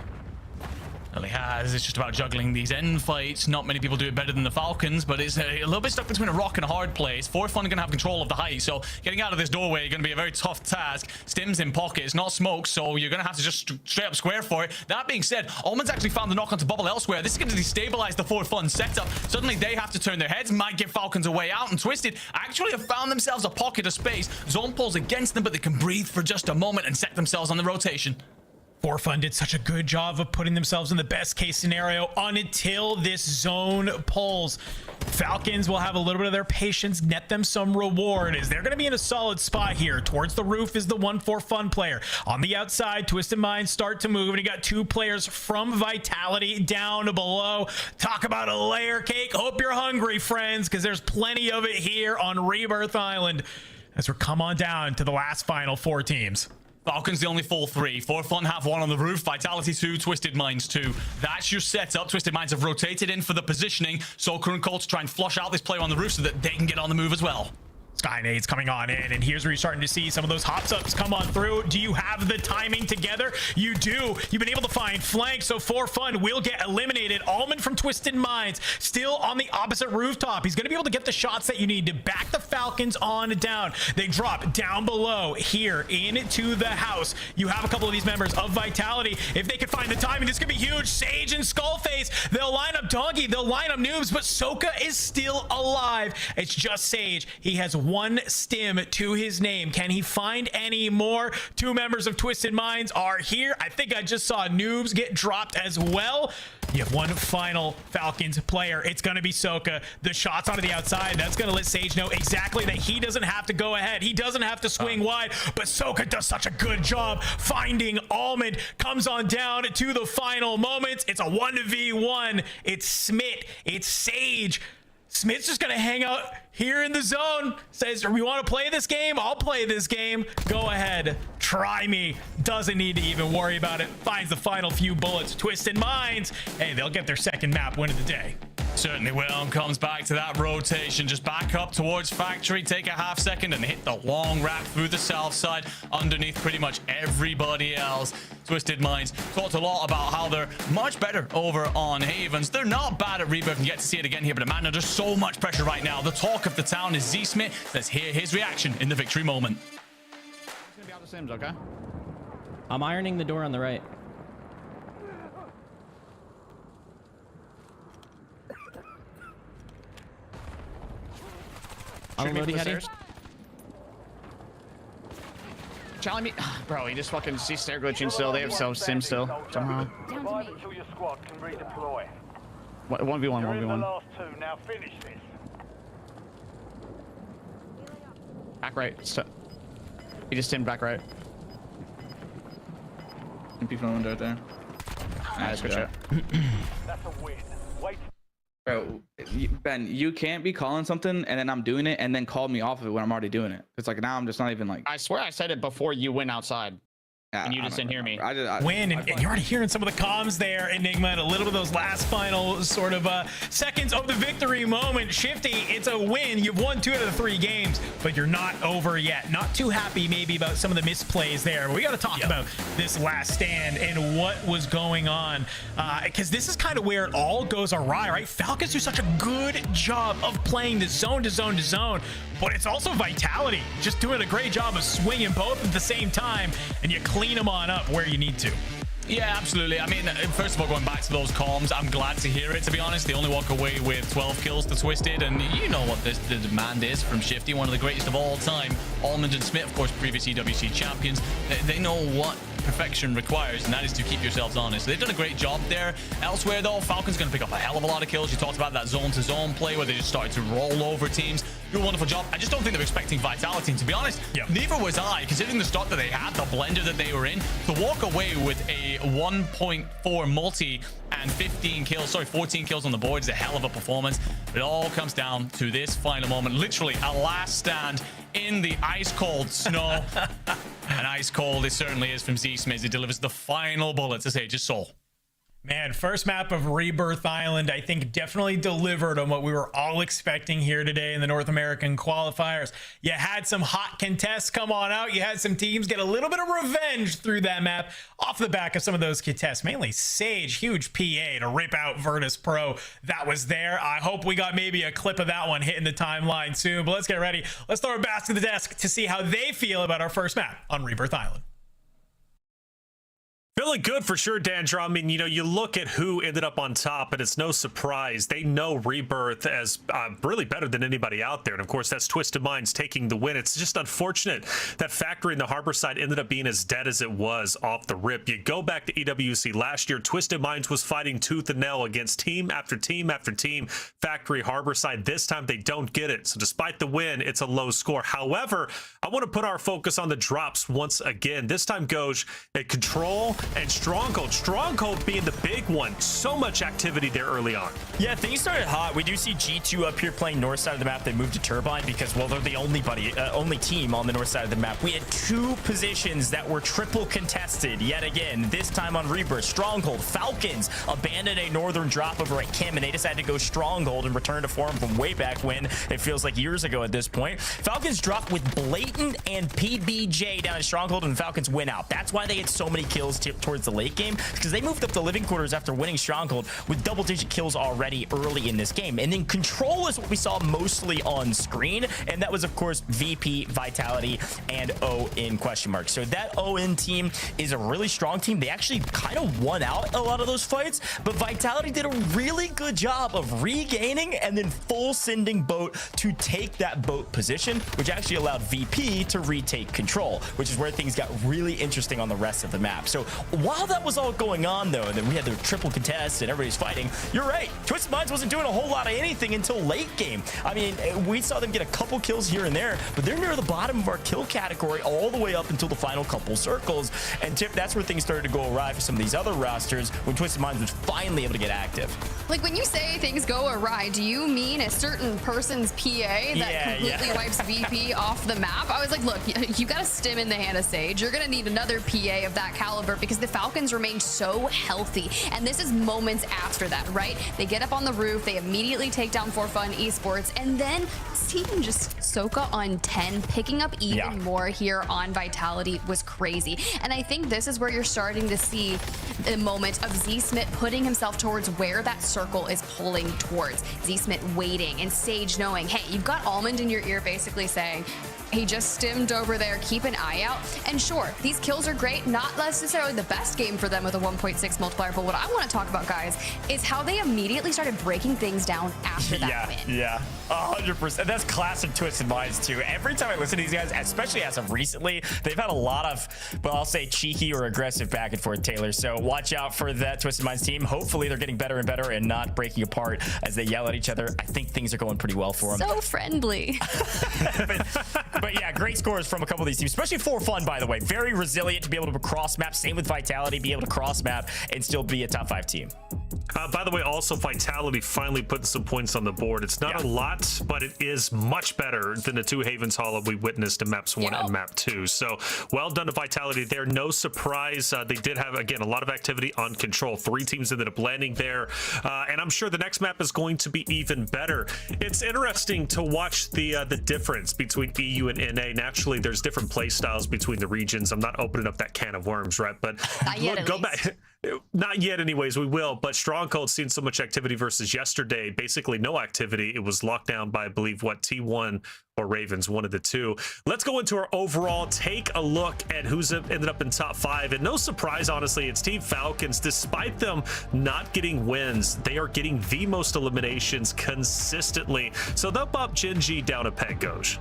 S7: Well, he has. It's just about juggling these end fights. Not many people do it better than the Falcons, but it's a little bit stuck between a rock and a hard place. For Fun are going to have control of the height, so getting out of this doorway is going to be a very tough task. Stim's in pocket. It's not smoke, so you're going to have to just straight up square for it. That being said, Almond's actually found the knock onto Bubble elsewhere. This is going to destabilize the For Fun setup. Suddenly, they have to turn their heads. Might give Falcons a way out, and Twisted actually have found themselves a pocket of space. Zone pulls against them, but they can breathe for just a moment and set themselves on the rotation.
S6: For Fun did such a good job of putting themselves in the best case scenario until this zone pulls. Falcons will have a little bit of their patience, net them some reward as they're going to be in a solid spot here. Towards the roof is the one For Fun player. On the outside, Twisted Minds start to move, and you got 2 players from Vitality down below. Talk about a layer cake. Hope you're hungry, friends, because there's plenty of it here on Rebirth Island as we come on down to the last final 4 teams.
S7: Falcons the only full 3. For Fun have 1 on the roof. Vitality 2. Twisted Minds 2. That's your setup. Twisted Minds have rotated in for the positioning. So current call to try and flush out this player on the roof so that they can get on the move as well.
S6: Skynade's coming on in, and here's where you're starting to see some of those hops ups come on through. Do you have the timing together? You do. You've been able to find flanks, so For Fun will get eliminated. Almond from Twisted Minds still on the opposite rooftop. He's going to be able to get the shots that you need to back the Falcons on down. They drop down below here into the house. You have a couple of these members of Vitality. If they could find the timing, this could be huge. Sage and Skullface, they'll line up Donkey, they'll line up Noobs, but Soka is still alive. It's just Sage. He has 1 stim to his name. Can he find any more? 2 members of Twisted Minds are here. I think I just saw Noobs get dropped as well. You have 1 final Falcons player. It's going to be Soka. The shots onto the outside. That's going to let Sage know exactly that he doesn't have to go ahead. He doesn't have to swing wide, but Soka does such a good job finding Almond. Comes on down to the final moments. It's a 1v1. It's Smith. It's Sage. Smith's just going to hang out here in the zone. Says, we want to play this game? I'll play this game. Go ahead. Try me. Doesn't need to even worry about it. Finds the final few bullets. Twisted Minds. Hey, they'll get their second map win of the day.
S7: Certainly will. Comes back to that rotation. Just back up towards Factory. Take a half second and hit the long wrap through the south side underneath pretty much everybody else. Twisted Minds talked a lot about how they're much better over on Havens. They're not bad at Rebirth, and you get to see it again here, but Amanda, there's so much pressure right now. The talk of the town is Z Smith. Let's hear his reaction in the victory moment.
S8: He's gonna be out the Sims, okay?
S9: I'm ironing the door on the right. I'm loading heading.
S8: Challenge me. Bro, he just fucking sees stair glitching still. They have Sim still. Somehow. 1v1, 1v1. Back right. He just stimmed back right.
S13: And people on the window there.
S8: Nice, good shot.
S13: That's a win. Wait. Bro, Ben, you can't be calling something and then I'm doing it and then call me off of it when I'm already doing it. It's like now I'm just not even like.
S8: I swear I said it before you went outside. And you just didn't hear me.
S6: Win, and you're already hearing some of the comms there, Enigma, and a little bit of those last final sort of seconds of the victory moment. Shifty, it's a win. You've won 2 out of the 3 games, but you're not over yet. Not too happy maybe about some of the misplays there. But we got to talk about this last stand and what was going on, because this is kind of where it all goes awry, right? Falcons do such a good job of playing the zone to zone to zone, but it's also Vitality just doing a great job of swinging both at the same time, and you clean them on up where you need to.
S7: Yeah, absolutely. I mean, first of all, going back to those comms, I'm glad to hear it, to be honest. They only walk away with 12 kills to Twisted, and you know what the demand is from Shifty, one of the greatest of all time. Almond and Smith, of course, previous EWC champions. They know what perfection requires, and that is to keep yourselves honest. So they've done a great job there. Elsewhere, though, Falcons going to pick up a hell of a lot of kills. You talked about that zone-to-zone play where they just started to roll over teams. Do a wonderful job. I just don't think they're expecting Vitality. And to be honest, neither was I, considering the start that they had, the blender that they were in, to walk away with a 1.4 multi and 14 kills on the board is a hell of a performance. It all comes down to this final moment. Literally a last stand in the ice-cold snow. And ice-cold it certainly is from Z-Smiz. It delivers the final bullet to Sage's soul.
S6: Man, first map of Rebirth Island, I think definitely delivered on what we were all expecting here today in the North American qualifiers. You had some hot contests come on out. You had some teams get a little bit of revenge through that map off the back of some of those contests. Mainly Sage, huge PA to rip out Virtus Pro. That was there. I hope we got maybe a clip of that one hitting the timeline soon. But let's get ready. Let's throw our backs to the desk to see how they feel about our first map on Rebirth Island.
S2: Feeling good for sure, Dandra. I mean, you know, you look at who ended up on top, and it's no surprise. They know Rebirth as really better than anybody out there. And, of course, that's Twisted Minds taking the win. It's just unfortunate that Factory in the harbor side ended up being as dead as it was off the rip. You go back to EWC last year, Twisted Minds was fighting tooth and nail against team after team after team. Factory harbor side, this time they don't get it. So despite the win, it's a low score. However, I want to put our focus on the drops once again. This time, Goj, at Control and Stronghold being the big one. So much activity there early on.
S3: Yeah, things started hot. We do see G2 up here playing north side of the map. They moved to Turbine because, well, they're the only team on the north side of the map. We had 2 positions that were triple contested yet again, this time on Rebirth. Stronghold, Falcons abandoned a northern drop over at Kim, and they decided to go Stronghold and return to form from way back when. It feels like years ago at this point. Falcons dropped with Blatant and PBJ down at Stronghold, and the Falcons win out. That's why they had so many kills towards the late game, because they moved up the living quarters after winning Stronghold with double-digit kills already early in this game. And then Control is what we saw mostly on screen, and that was, of course, VP, Vitality, and ON question mark. So that ON team is a really strong team. They actually kind of won out a lot of those fights, but Vitality did a really good job of regaining and then full sending boat to take that boat position, which actually allowed VP to retake Control, which is where things got really interesting on the rest of the map. So while that was all going on, though, and then we had the triple contests and everybody's fighting, you're right, Twisted Minds wasn't doing a whole lot of anything until late game. I mean, we saw them get a couple kills here and there, but they're near the bottom of our kill category all the way up until the final couple circles. And that's where things started to go awry for some of these other rosters when Twisted Minds was finally able to get active.
S4: Like, when you say things go awry, do you mean a certain person's PA that completely wipes VP off the map? I was like, look, you got a stim in the hand of Sage. You're going to need another PA of that caliber because the Falcons remain so healthy. And this is moments after that, right? They get up on the roof, they immediately take down For Fun Esports, and then seeing just Soka on 10, picking up even more here on Vitality was crazy. And I think this is where you're starting to see the moment of Z-Smith putting himself towards where that circle is pulling towards. Z-Smith waiting and Sage knowing, hey, you've got Almond in your ear basically saying, he just stimmed over there, keep an eye out. And sure, these kills are great, not necessarily the best game for them with a 1.6 multiplier, but what I want to talk about, guys, is how they immediately started breaking things down after that win.
S3: Yeah, 100%. That's classic Twisted Minds, too. Every time I listen to these guys, especially as of recently, they've had a lot of, well, I'll say cheeky or aggressive back and forth, Taylor. So watch out for that Twisted Minds team. Hopefully they're getting better and better and not breaking apart as they yell at each other. I think things are going pretty well for them.
S4: So friendly.
S3: But yeah, great scores from a couple of these teams, especially For Fun, by the way. Very resilient to be able to cross map. Same with Vitality, be able to cross map and still be a top 5 team.
S2: By the way, also Vitality finally putting some points on the board. It's not a lot, but it is much better than the 2 Havens Hollow we witnessed in maps 1 and map 2. So well done to Vitality there. No surprise. They did have, again, a lot of activity on Control. 3 teams ended up landing there. And I'm sure the next map is going to be even better. It's interesting to watch the difference between EU and NA. Naturally, there's different play styles between the regions. I'm not opening up that can of worms, right? But go back. Not yet anyways, we will, but Stronghold's seen so much activity versus yesterday, basically no activity. It was locked down by, I believe, what, T1 or Ravens, one of the two. Let's go into our overall, take a look at who's ended up in top 5. And no surprise, honestly, it's Team Falcons. Despite them not getting wins, they are getting the most eliminations consistently. So they'll bump Gen G down a peg, Goj.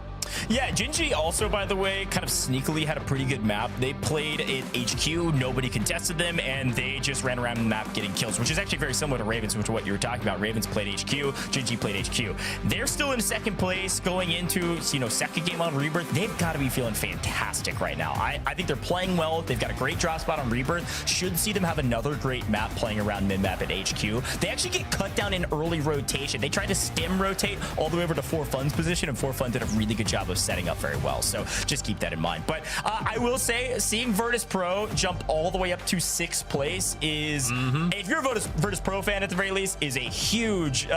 S3: Yeah, Gingy also, by the way, kind of sneakily had a pretty good map. They played at HQ, nobody contested them, and they just ran around the map getting kills, which is actually very similar to Ravens, which is what you were talking about. Ravens played HQ, Gingy played HQ. They're still in second place going into, second game on Rebirth. They've got to be feeling fantastic right now. I think they're playing well. They've got a great drop spot on Rebirth. Should see them have another great map playing around mid-map at HQ. They actually get cut down in early rotation. They tried to stem rotate all the way over to 4Fun's position, and 4Fun did a really good job of setting up very well, so just keep that in mind. But I will say, seeing Virtus Pro jump all the way up to 6th place is, if you're a Virtus Pro fan at the very least, is a huge,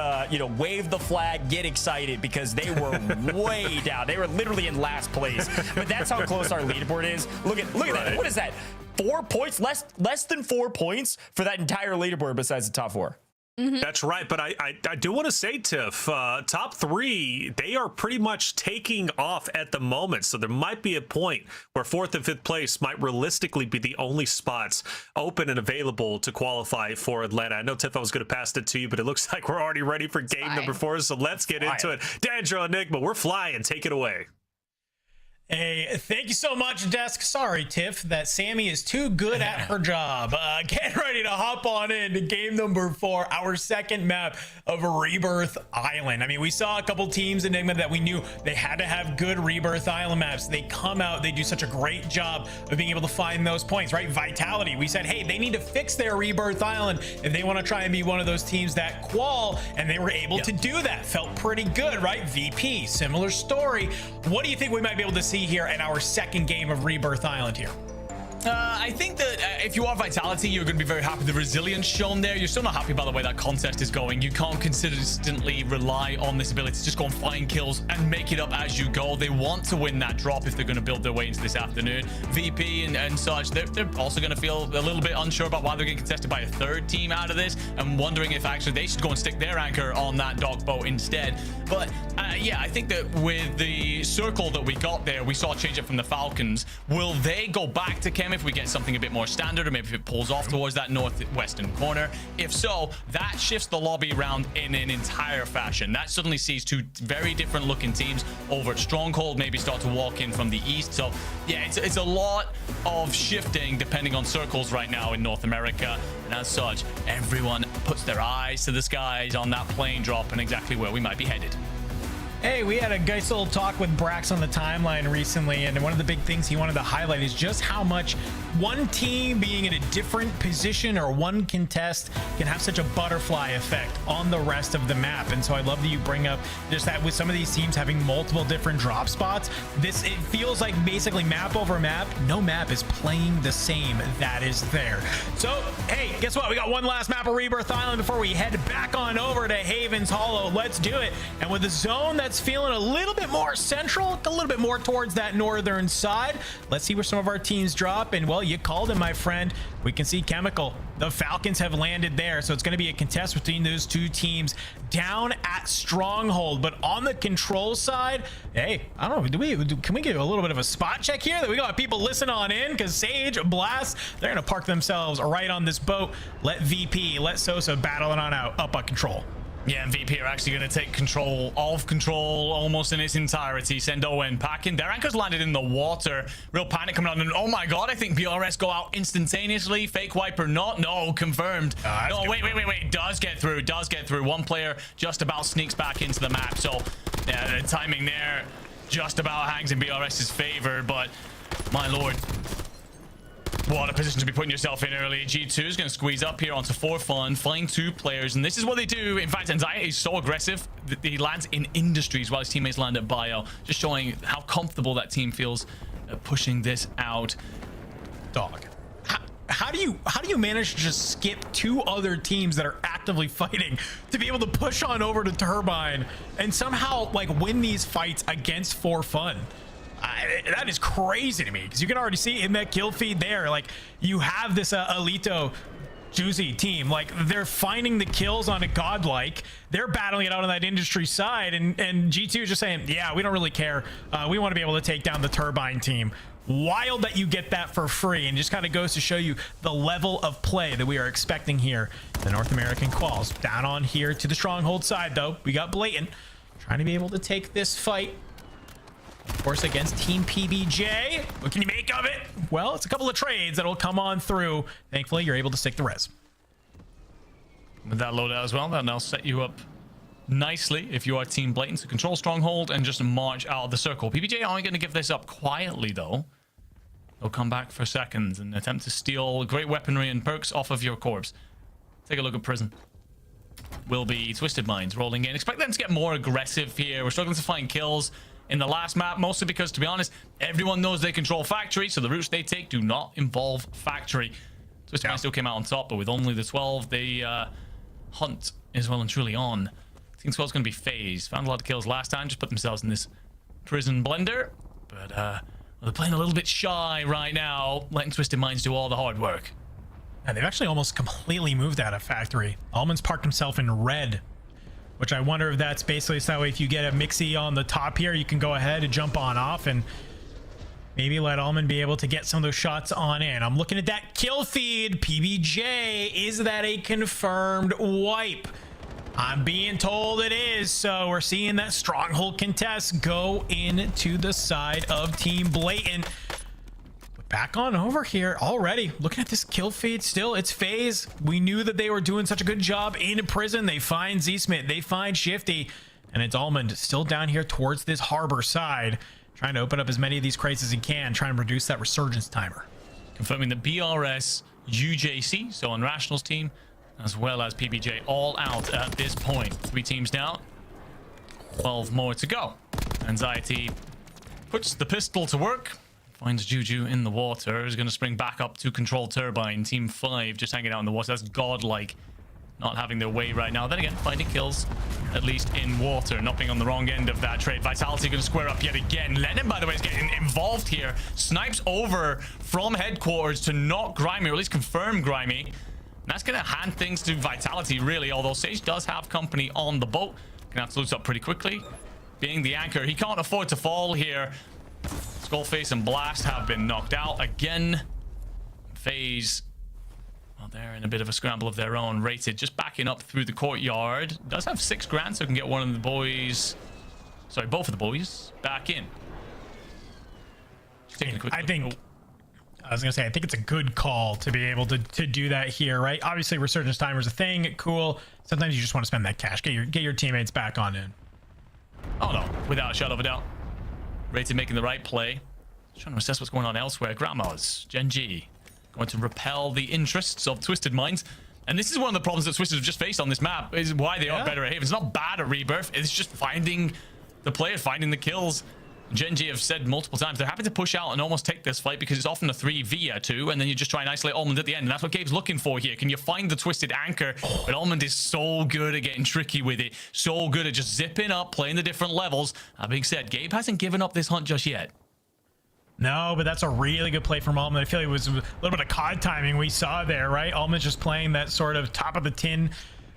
S3: wave the flag, get excited, because they were way down. They were literally in last place, but that's how close our leaderboard is. Look at that. What is that? 4 points, less than 4 points for that entire leaderboard besides the top 4.
S2: That's right, but I do want to say, Tiff, top 3, they are pretty much taking off at the moment, so there might be a point where 4th and 5th place might realistically be the only spots open and available to qualify for Atlanta. I know, Tiff, I was going to pass it to you, but it looks like we're already ready for game number 4, so let's get into it. Dandro Enigma, we're flying. Take it away.
S6: Hey, thank you so much, Desk. Sorry, Tiff, that Sammy is too good at her job. Get ready to hop on into game number 4, our second map of Rebirth Island. I mean, we saw a couple teams, Enigma, that we knew they had to have good Rebirth Island maps. They come out, they do such a great job of being able to find those points, right? Vitality, we said, hey, they need to fix their Rebirth Island if they want to try and be one of those teams that qual, and they were able to do that. Felt pretty good, right? VP, similar story. What do you think we might be able to see here in our second game of Rebirth Island here?
S7: I think that if you are Vitality, you're going to be very happy with the resilience shown there. You're still not happy by the way that contest is going. You can't consistently rely on this ability to just go and find kills and make it up as you go. They want to win that drop if they're going to build their way into this afternoon. VP and such, they're also going to feel a little bit unsure about why they're getting contested by a 3rd team out of this, and wondering if actually they should go and stick their anchor on that dock boat instead. But yeah, I think that with the circle that we got there, we saw a change up from the Falcons. Will they go back to Chem if we get something a bit more standard, or maybe if it pulls off towards that northwestern corner? If so, that shifts the lobby around in an entire fashion. That suddenly sees 2 very different looking teams over at Stronghold maybe start to walk in from the east. So yeah, it's a lot of shifting depending on circles right now in North America, and as such, everyone puts their eyes to the skies on that plane drop and exactly where we might be headed.
S6: Hey, we had a nice little talk with Brax on the timeline recently, and one of the big things he wanted to highlight is just how much one team being in a different position or one contest can have such a butterfly effect on the rest of the map. And so I love that you bring up just that with some of these teams having multiple different drop spots, it feels like basically map over map, no map is playing the same that is there. So, hey, guess what? We got one last map of Rebirth Island before we head back on over to Haven's Hollow. Let's do it. And with a zone that's feeling a little bit more central, a little bit more towards that northern side, let's see where some of our teams drop. And well, you called it, my friend. We can see Chemical. The Falcons have landed there, so it's going to be a contest between those 2 teams down at Stronghold. But on the control side, hey, I don't know, can we get a little bit of a spot check here that we got people listen on in? Because Sage, Blast, they're going to park themselves right on this boat. Let VP, let Sosa battle it on out up on control.
S7: Yeah, and VP are actually going to take control almost in its entirety. Send Owen packing. Their anchors landed in the water. Real panic coming on. And oh my god, I think BRS go out instantaneously. Fake wiper not. No, confirmed. No, wait. Does get through. One player just about sneaks back into the map. So yeah, the timing there just about hangs in BRS's favor. But my lord, what a position to be putting yourself in early. G2 is going to squeeze up here onto 4Fun, find 2 players, and this is what they do. In fact, Anxiety is so aggressive that he lands in Industries while his teammates land at Bio, just showing how comfortable that team feels pushing this out.
S6: Dog. How do you manage to just skip 2 other teams that are actively fighting to be able to push on over to Turbine and somehow like win these fights against 4Fun? That is crazy to me, because you can already see in that kill feed there, like you have this Alito Juicy team, like they're finding the kills on a godlike, they're battling it out on that Industry side, and G2 is just saying, yeah, we don't really care, we want to be able to take down the Turbine team. Wild that you get that for free, and just kind of goes to show you the level of play that we are expecting here in the North American quals. Down on here to the Stronghold side though, we got Blatant trying to be able to take this fight Of course, against Team PBJ. What can you make of it? Well, it's a couple of trades that'll come on through. Thankfully, you're able to stick the res.
S7: With that loadout as well, that'll now set you up nicely if you are Team Blatant to control Stronghold and just march out of the circle. PBJ aren't going to give this up quietly, though. They'll come back for seconds and attempt to steal great weaponry and perks off of your corpse. Take a look at Prison. Will be Twisted Minds rolling in. Expect them to get more aggressive here. We're struggling to find kills in the last map, mostly because, to be honest, everyone knows they control Factory, so the routes they take do not involve Factory. Twisted Minds still came out on top, but with only the 12, they hunt is well and truly on. Team Squad's going to be phased. Found a lot of kills last time, just put themselves in this prison blender, but they're playing a little bit shy right now, letting Twisted Minds do all the hard work.
S6: And they've actually almost completely moved out of Factory. Almond's parked himself in red, which I wonder if that's basically so that way if you get a mixie on the top here, you can go ahead and jump on off and maybe let Almond be able to get some of those shots on in. I'm looking at that kill feed. PBJ, is that a confirmed wipe? I'm being told it is, so we're seeing that Stronghold contest go into the side of Team Blatant. But back on over here already. Looking at this kill feed still, it's FaZe. We knew that they were doing such a good job in prison. They find Z-Smith, they find Shifty, and it's Almond still down here towards this harbor side, trying to open up as many of these crates as he can, trying to reduce that resurgence timer.
S7: Confirming the BRS UJC, so on Rational's team, as well as PBJ, all out at this point. 3 teams down, 12 more to go. Anxiety puts the pistol to work, finds Juju in the water, is going to spring back up to control Turbine. Team 5 just hanging out in the water. That's godlike, not having their way right now. Then again, finding kills, at least in water, not being on the wrong end of that trade. Vitality going to square up yet again. Lennon, by the way, is getting involved here. Snipes over from headquarters to knock Grimy, or at least confirm Grimy. That's going to hand things to Vitality, really, although Sage does have company on the boat. Gonna have to loot up pretty quickly. Being the anchor, he can't afford to fall here. Skullface and Blast have been knocked out again. FaZe, well, they're in a bit of a scramble of their own. Rated just backing up through the courtyard. Does have 6 grand, so can get one of the boys, sorry, both of the boys back in. Just taking a quick look.
S6: I was gonna say, I think it's a good call to be able to do that here, right? Obviously, resurgence timer is a thing. Cool. Sometimes you just want to spend that cash. Get your teammates back on in.
S7: Oh no, without a shadow of a doubt. Rated making the right play. Just trying to assess what's going on elsewhere. Grandma's Gen G going to repel the interests of Twisted Minds. And this is one of the problems that Twisted have just faced on this map, is why they are better at Haven. It's not bad at Rebirth. It's just finding the player, finding the kills. Gen G have said multiple times they're happy to push out and almost take this fight because it's often a 3v2, and then you just try and isolate Almond at the end, and that's what Gabe's looking for here. Can you find the twisted anchor? But Almond is so good at getting tricky with it, so good at just zipping up, playing the different levels. That being said, Gabe hasn't given up this hunt just yet.
S6: No, but that's a really good play from Almond. I feel like it was a little bit of COD timing we saw there, right? Almond's just playing that sort of top of the tin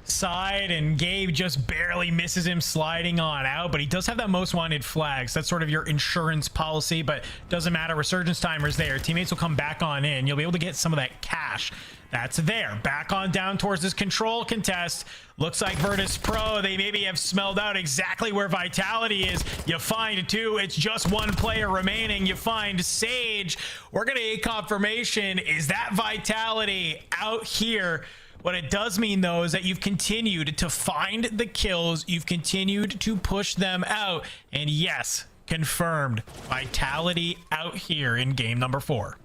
S6: side, and Gabe just barely misses him sliding on out, but he does have that most wanted flags. That's sort of your insurance policy, but doesn't matter. Resurgence timer's there. Teammates will come back on in. You'll be able to get some of that cash that's there. Back on down towards this control contest. Looks like Virtus Pro, they maybe have smelled out exactly where Vitality is. You find 2. It's just 1 player remaining. You find Sage. We're gonna get confirmation. Is that Vitality out here? What it does mean, though, is that you've continued to find the kills. You've continued to push them out. And yes, confirmed, Vitality out here in game number 4.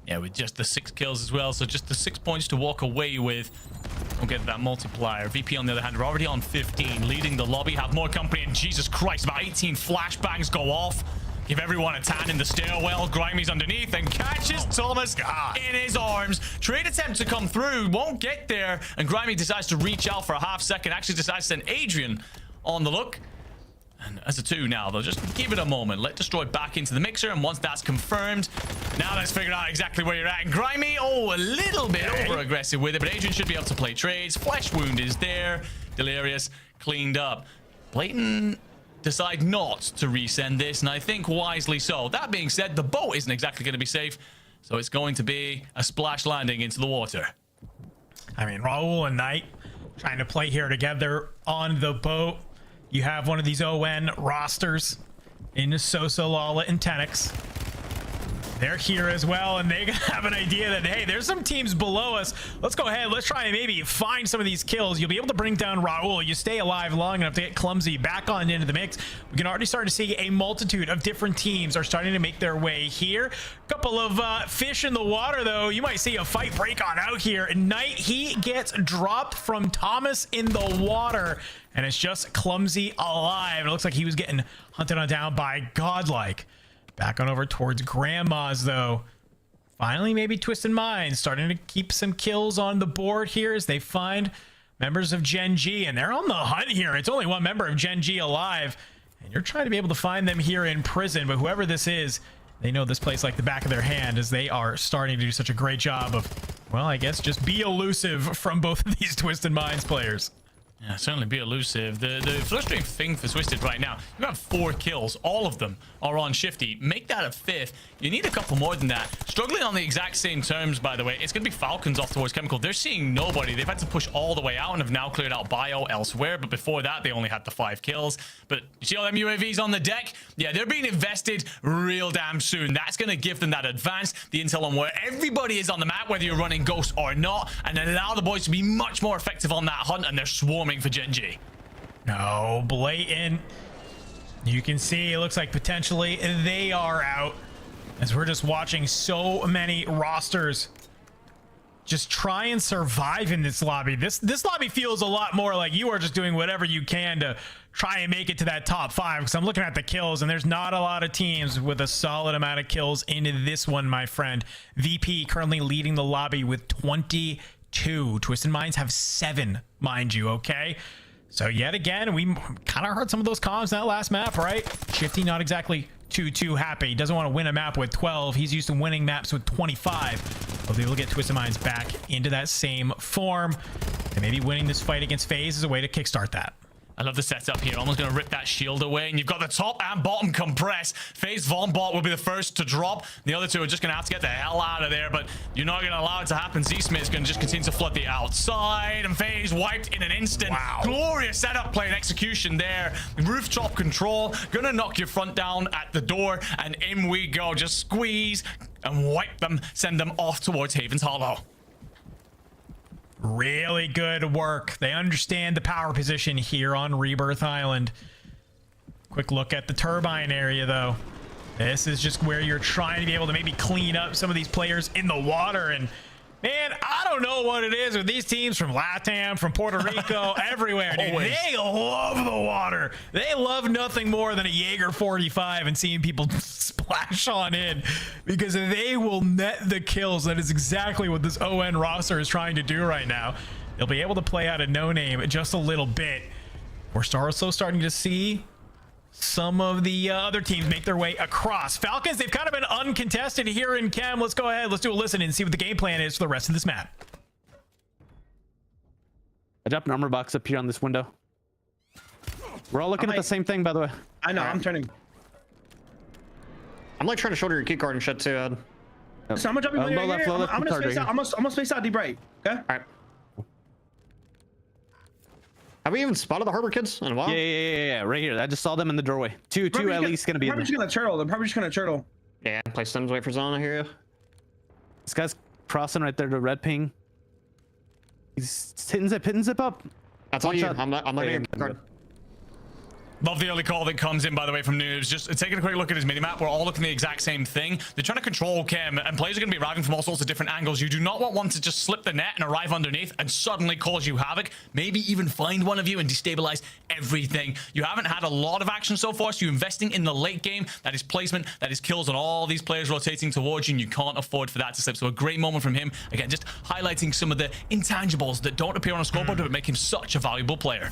S7: Yeah, with just the 6 kills as well. So just the 6 points to walk away with. We'll get that multiplier. VP, on the other hand, are already on 15, leading the lobby, have more company. And Jesus Christ, about 18 flashbangs go off. Give everyone a tan in the stairwell. Grimy's underneath and catches Thomas in his arms. Trade attempt to come through, won't get there, and Grimy decides to reach out for a half second. Actually decides to send Adrian on the look. And as a 2 now, they'll just give it a moment. Let Destroy back into the mixer, and once that's confirmed, now let's figure out exactly where you're at. And Grimy, oh, a little bit over-aggressive with it, but Adrian should be able to play trades. Flesh wound is there. Delirious cleaned up. Blatant decide not to resend this, and I think wisely so. That being said, the boat isn't exactly going to be safe, so it's going to be a splash landing into the water.
S6: I mean, Raul and Knight trying to play here together on the boat. You have one of these ON rosters into Sosa, Lala, and Tenix. They're here as well, and they have an idea that, hey, there's some teams below us. Let's go ahead. Let's try and maybe find some of these kills. You'll be able to bring down Raul. You stay alive long enough to get Clumsy back on into the mix. We can already start to see a multitude of different teams are starting to make their way here. A couple of fish in the water, though. You might see a fight break on out here. Knight, he gets dropped from Thomas in the water, and it's just Clumsy alive. It looks like he was getting hunted on down by Godlike. Back on over towards Grandma's, though. Finally, maybe Twisted Minds starting to keep some kills on the board here as they find members of Gen G, and they're on the hunt here. It's only one member of Gen G alive, and you're trying to be able to find them here in prison, but whoever this is, they know this place like the back of their hand, as they are starting to do such a great job of, well, I guess just be elusive from both of these Twisted Minds players.
S7: Yeah, certainly be elusive. The frustrating thing for Twisted right now, you have 4 kills. All of them are on Shifty. Make that a 5th. You need a couple more than that. Struggling on the exact same terms, by the way. It's going to be Falcons off towards Chemical. They're seeing nobody. They've had to push all the way out and have now cleared out Bio elsewhere. But before that, they only had the 5 kills. But you see all them UAVs on the deck? Yeah, they're being invested real damn soon. That's going to give them that advance, the intel on where everybody is on the map, whether you're running Ghost or not, and then allow the boys to be much more effective on that hunt, and they're swarming for Gen G.
S6: No, blatant. You can see it looks like potentially they are out, as we're just watching so many rosters just try and survive in this lobby. This lobby feels a lot more like you are just doing whatever you can to try and make it to that top 5, because I'm looking at the kills and there's not a lot of teams with a solid amount of kills into this one, my friend. VP currently leading the lobby with 22. Twisted Minds have 7, mind you, okay? So yet again, we kind of heard some of those comms that last map, right? Shifty not exactly too happy. He doesn't want to win a map with 12. He's used to winning maps with 25. Hopefully we'll get Twisted Minds back into that same form, and maybe winning this fight against FaZe is a way to kickstart that.
S7: I love the setup here. Almost going to rip that shield away. And you've got the top and bottom compress. FaZe Vombot will be the first to drop. The other two are just going to have to get the hell out of there. But you're not going to allow it to happen. Z-Smith is going to just continue to flood the outside. And FaZe wiped in an instant.
S6: Wow.
S7: Glorious setup play and execution there. Rooftop control. Going to knock your front down at the door. And in we go. Just squeeze and wipe them. Send them off towards Haven's Hollow.
S6: Really good work. They understand the power position here on Rebirth Island. Quick look at the turbine area, though. This is just where you're trying to be able to maybe clean up some of these players in the water. And man, I don't know what it is with these teams from LATAM, from Puerto Rico, everywhere, dude. They love the water. They love nothing more than a Jaeger 45 and seeing people splash on in, because they will net the kills. That is exactly what this ON roster is trying to do right now. They'll be able to play out a no-name just a little bit. We're also starting to see some of the other teams make their way across. Falcons, they've kind of been uncontested here in Chem. Let's go ahead. Let's do a listen and see what the game plan is for the rest of this map.
S14: I dropped an armor box up here on this window. We're all looking at the same thing, by the way.
S15: I know, I'm turning.
S8: I'm like trying to shoulder your key card and shit too, Ed.
S15: So I'm gonna drop you one right here. I'm gonna space out. I'm gonna space out deep right. Okay.
S8: All right. Have we even spotted the Harbor kids in a while?
S14: Yeah. Right here. I just saw them in the doorway. Two at least gonna be in there.
S15: They're probably just gonna turtle.
S8: Yeah. Play stems, wait for zone. I hear you.
S14: This guy's crossing right there to red ping. He's hitting zip up.
S8: That's all you. I'm not getting a card.
S7: Love the early call that comes in, by the way, from Noobs. Just taking a quick look at his minimap. We're all looking at the exact same thing. They're trying to control Chem, and players are going to be arriving from all sorts of different angles. You do not want one to just slip the net and arrive underneath and suddenly cause you havoc. Maybe even find one of you and destabilize everything. You haven't had a lot of action so far, so you're investing in the late game. That is placement, that is kills on all these players rotating towards you, and you can't afford for that to slip. So a great moment from him. Again, just highlighting some of the intangibles that don't appear on a scoreboard, but make him such a valuable player.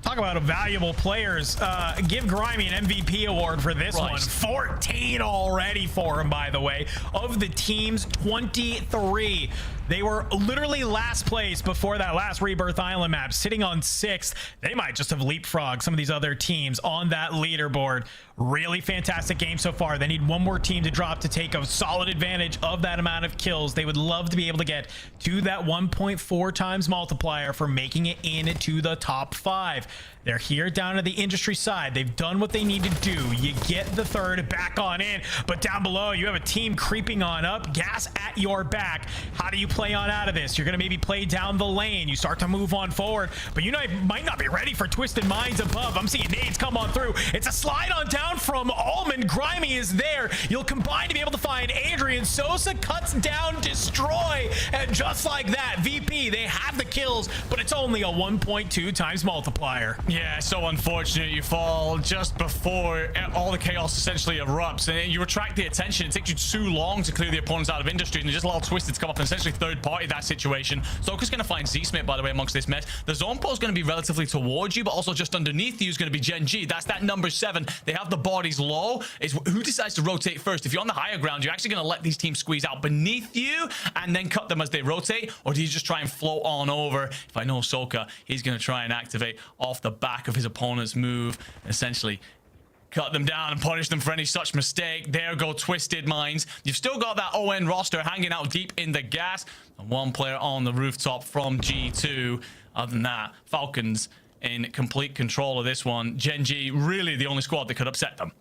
S6: Talk about valuable players. Give Grimy an MVP award for this one. 14 already for him, by the way. Of the team's 23, they were literally last place before that last Rebirth Island map, sitting on 6th. They might just have leapfrogged some of these other teams on that leaderboard. Really fantastic game so far. They need one more team to drop to take a solid advantage of that amount of kills. They would love to be able to get to that 1.4 times multiplier for making it into the top 5. They're here down to the industry side. They've done what they need to do. You get the third back on in, but down below you have a team creeping on up, gas at your back. How do you play on out of this? You're gonna maybe play down the lane. You start to move on forward, but you might not be ready for Twisted Minds above. I'm seeing nades come on through. It's a slide on down from Almond. Grimy is there. You'll combine to be able to find Adrian. Sosa cuts down Destroy, and just like that, VP, they have the kills, but it's only a 1.2 times multiplier.
S7: Yeah, so unfortunate. You fall just before all the chaos essentially erupts, and you attract the attention. It takes you too long to clear the opponents out of industry, and you just allow Twisted to come up and essentially third party that situation. Soka's going to find Z-Smith, by the way, amongst this mess. The zone pull is going to be relatively towards you, but also just underneath you is going to be Gen G. That's that number 7. They have the bodies low. It's who decides to rotate first. If you're on the higher ground, you're actually going to let these teams squeeze out beneath you and then cut them as they rotate, or do you just try and float on over? If I know Soka, he's going to try and activate off the back of his opponent's move, essentially cut them down and punish them for any such mistake. There go Twisted Minds. You've still got that ON roster hanging out deep in the gas, and one player on the rooftop from G2. Other than that, Falcons in complete control of this one. Gen G really the only squad that could upset them.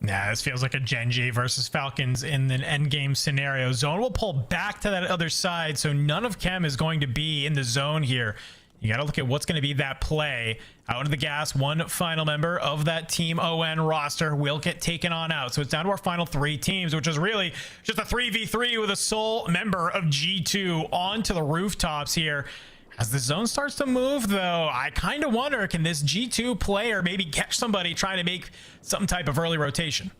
S6: Nah, this feels like a Gen G versus Falcons in an endgame scenario. Zone will pull back to that other side, so none of Chem is going to be in the zone here. You got to look at what's going to be that play. Out into the gas, one final member of that Team ON roster will get taken on out. So it's down to our final 3 teams, which is really just a 3v3 with a sole member of G2 onto the rooftops here. As the zone starts to move, though, I kind of wonder, can this G2 player maybe catch somebody trying to make some type of early rotation?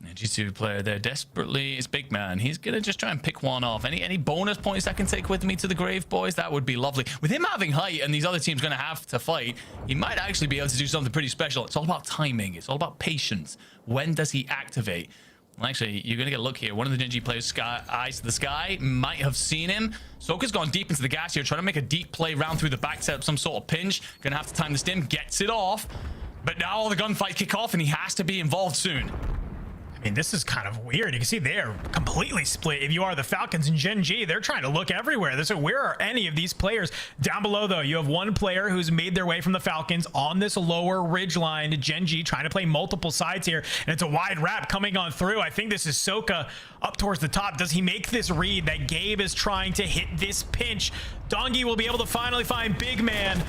S7: G2 player there desperately is big man. He's gonna just try and pick one off. Any bonus points I can take with me to the grave, boys? That would be lovely. With him having height and these other teams gonna have to fight, he might actually be able to do something pretty special. It's all about timing. It's all about patience. When does he activate? Well, actually, you're gonna get a look here. One of the Gen G players, Eyes to the Sky, might have seen him. Soka's gone deep into the gas here, trying to make a deep play round through the back, set up some sort of pinch. Gonna have to time the stim, gets it off. But now all the gunfights kick off, and he has to be involved soon.
S6: I mean, this is kind of weird. You can see they're completely split. If you are the Falcons and Gen G, they're trying to look everywhere. So where are any of these players? Down below, though, you have one player who's made their way from the Falcons on this lower ridge line to Gen G, trying to play multiple sides here. And it's a wide wrap coming on through. I think this is Soka up towards the top. Does he make this read that Gabe is trying to hit this pinch? Dongi will be able to finally find Big Man.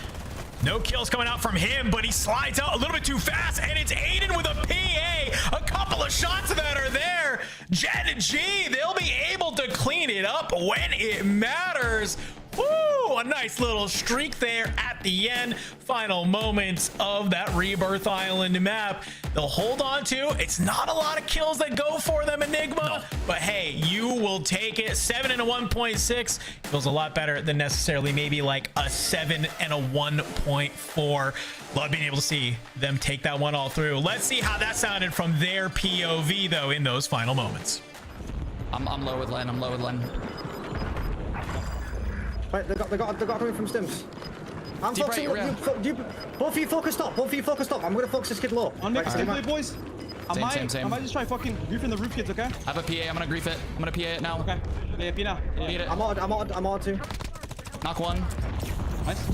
S6: No kills coming out from him, but he slides out a little bit too fast, and it's Aiden with a PA. A couple of shots that are there. Gen G, they'll be able to clean it up when it matters. Woo! A nice little streak there at the end. Final moments of that Rebirth Island map. They'll hold on to. It's not a lot of kills that go for them, Enigma. No. But hey, you will take it. 7 and a 1.6 feels a lot better than necessarily maybe like a 7 and a 1.4. Love being able to see them take that one all through. Let's see how that sounded from their POV, though, in those final moments.
S10: I'm low with Len. I'm low with Len.
S12: Wait, they got coming from stims. I'm focusing. Both of you focus top. Both of you focus top. I'm gonna focus this kid low.
S15: On next stim play, boys.
S10: Same.
S15: I might just try fucking griefing the roof kids, okay?
S10: I have a PA. I'm gonna grief it. I'm gonna PA it now.
S15: Okay. Yeah, P now.
S10: Yeah.
S12: I'm on too.
S10: Knock one.
S15: Nice.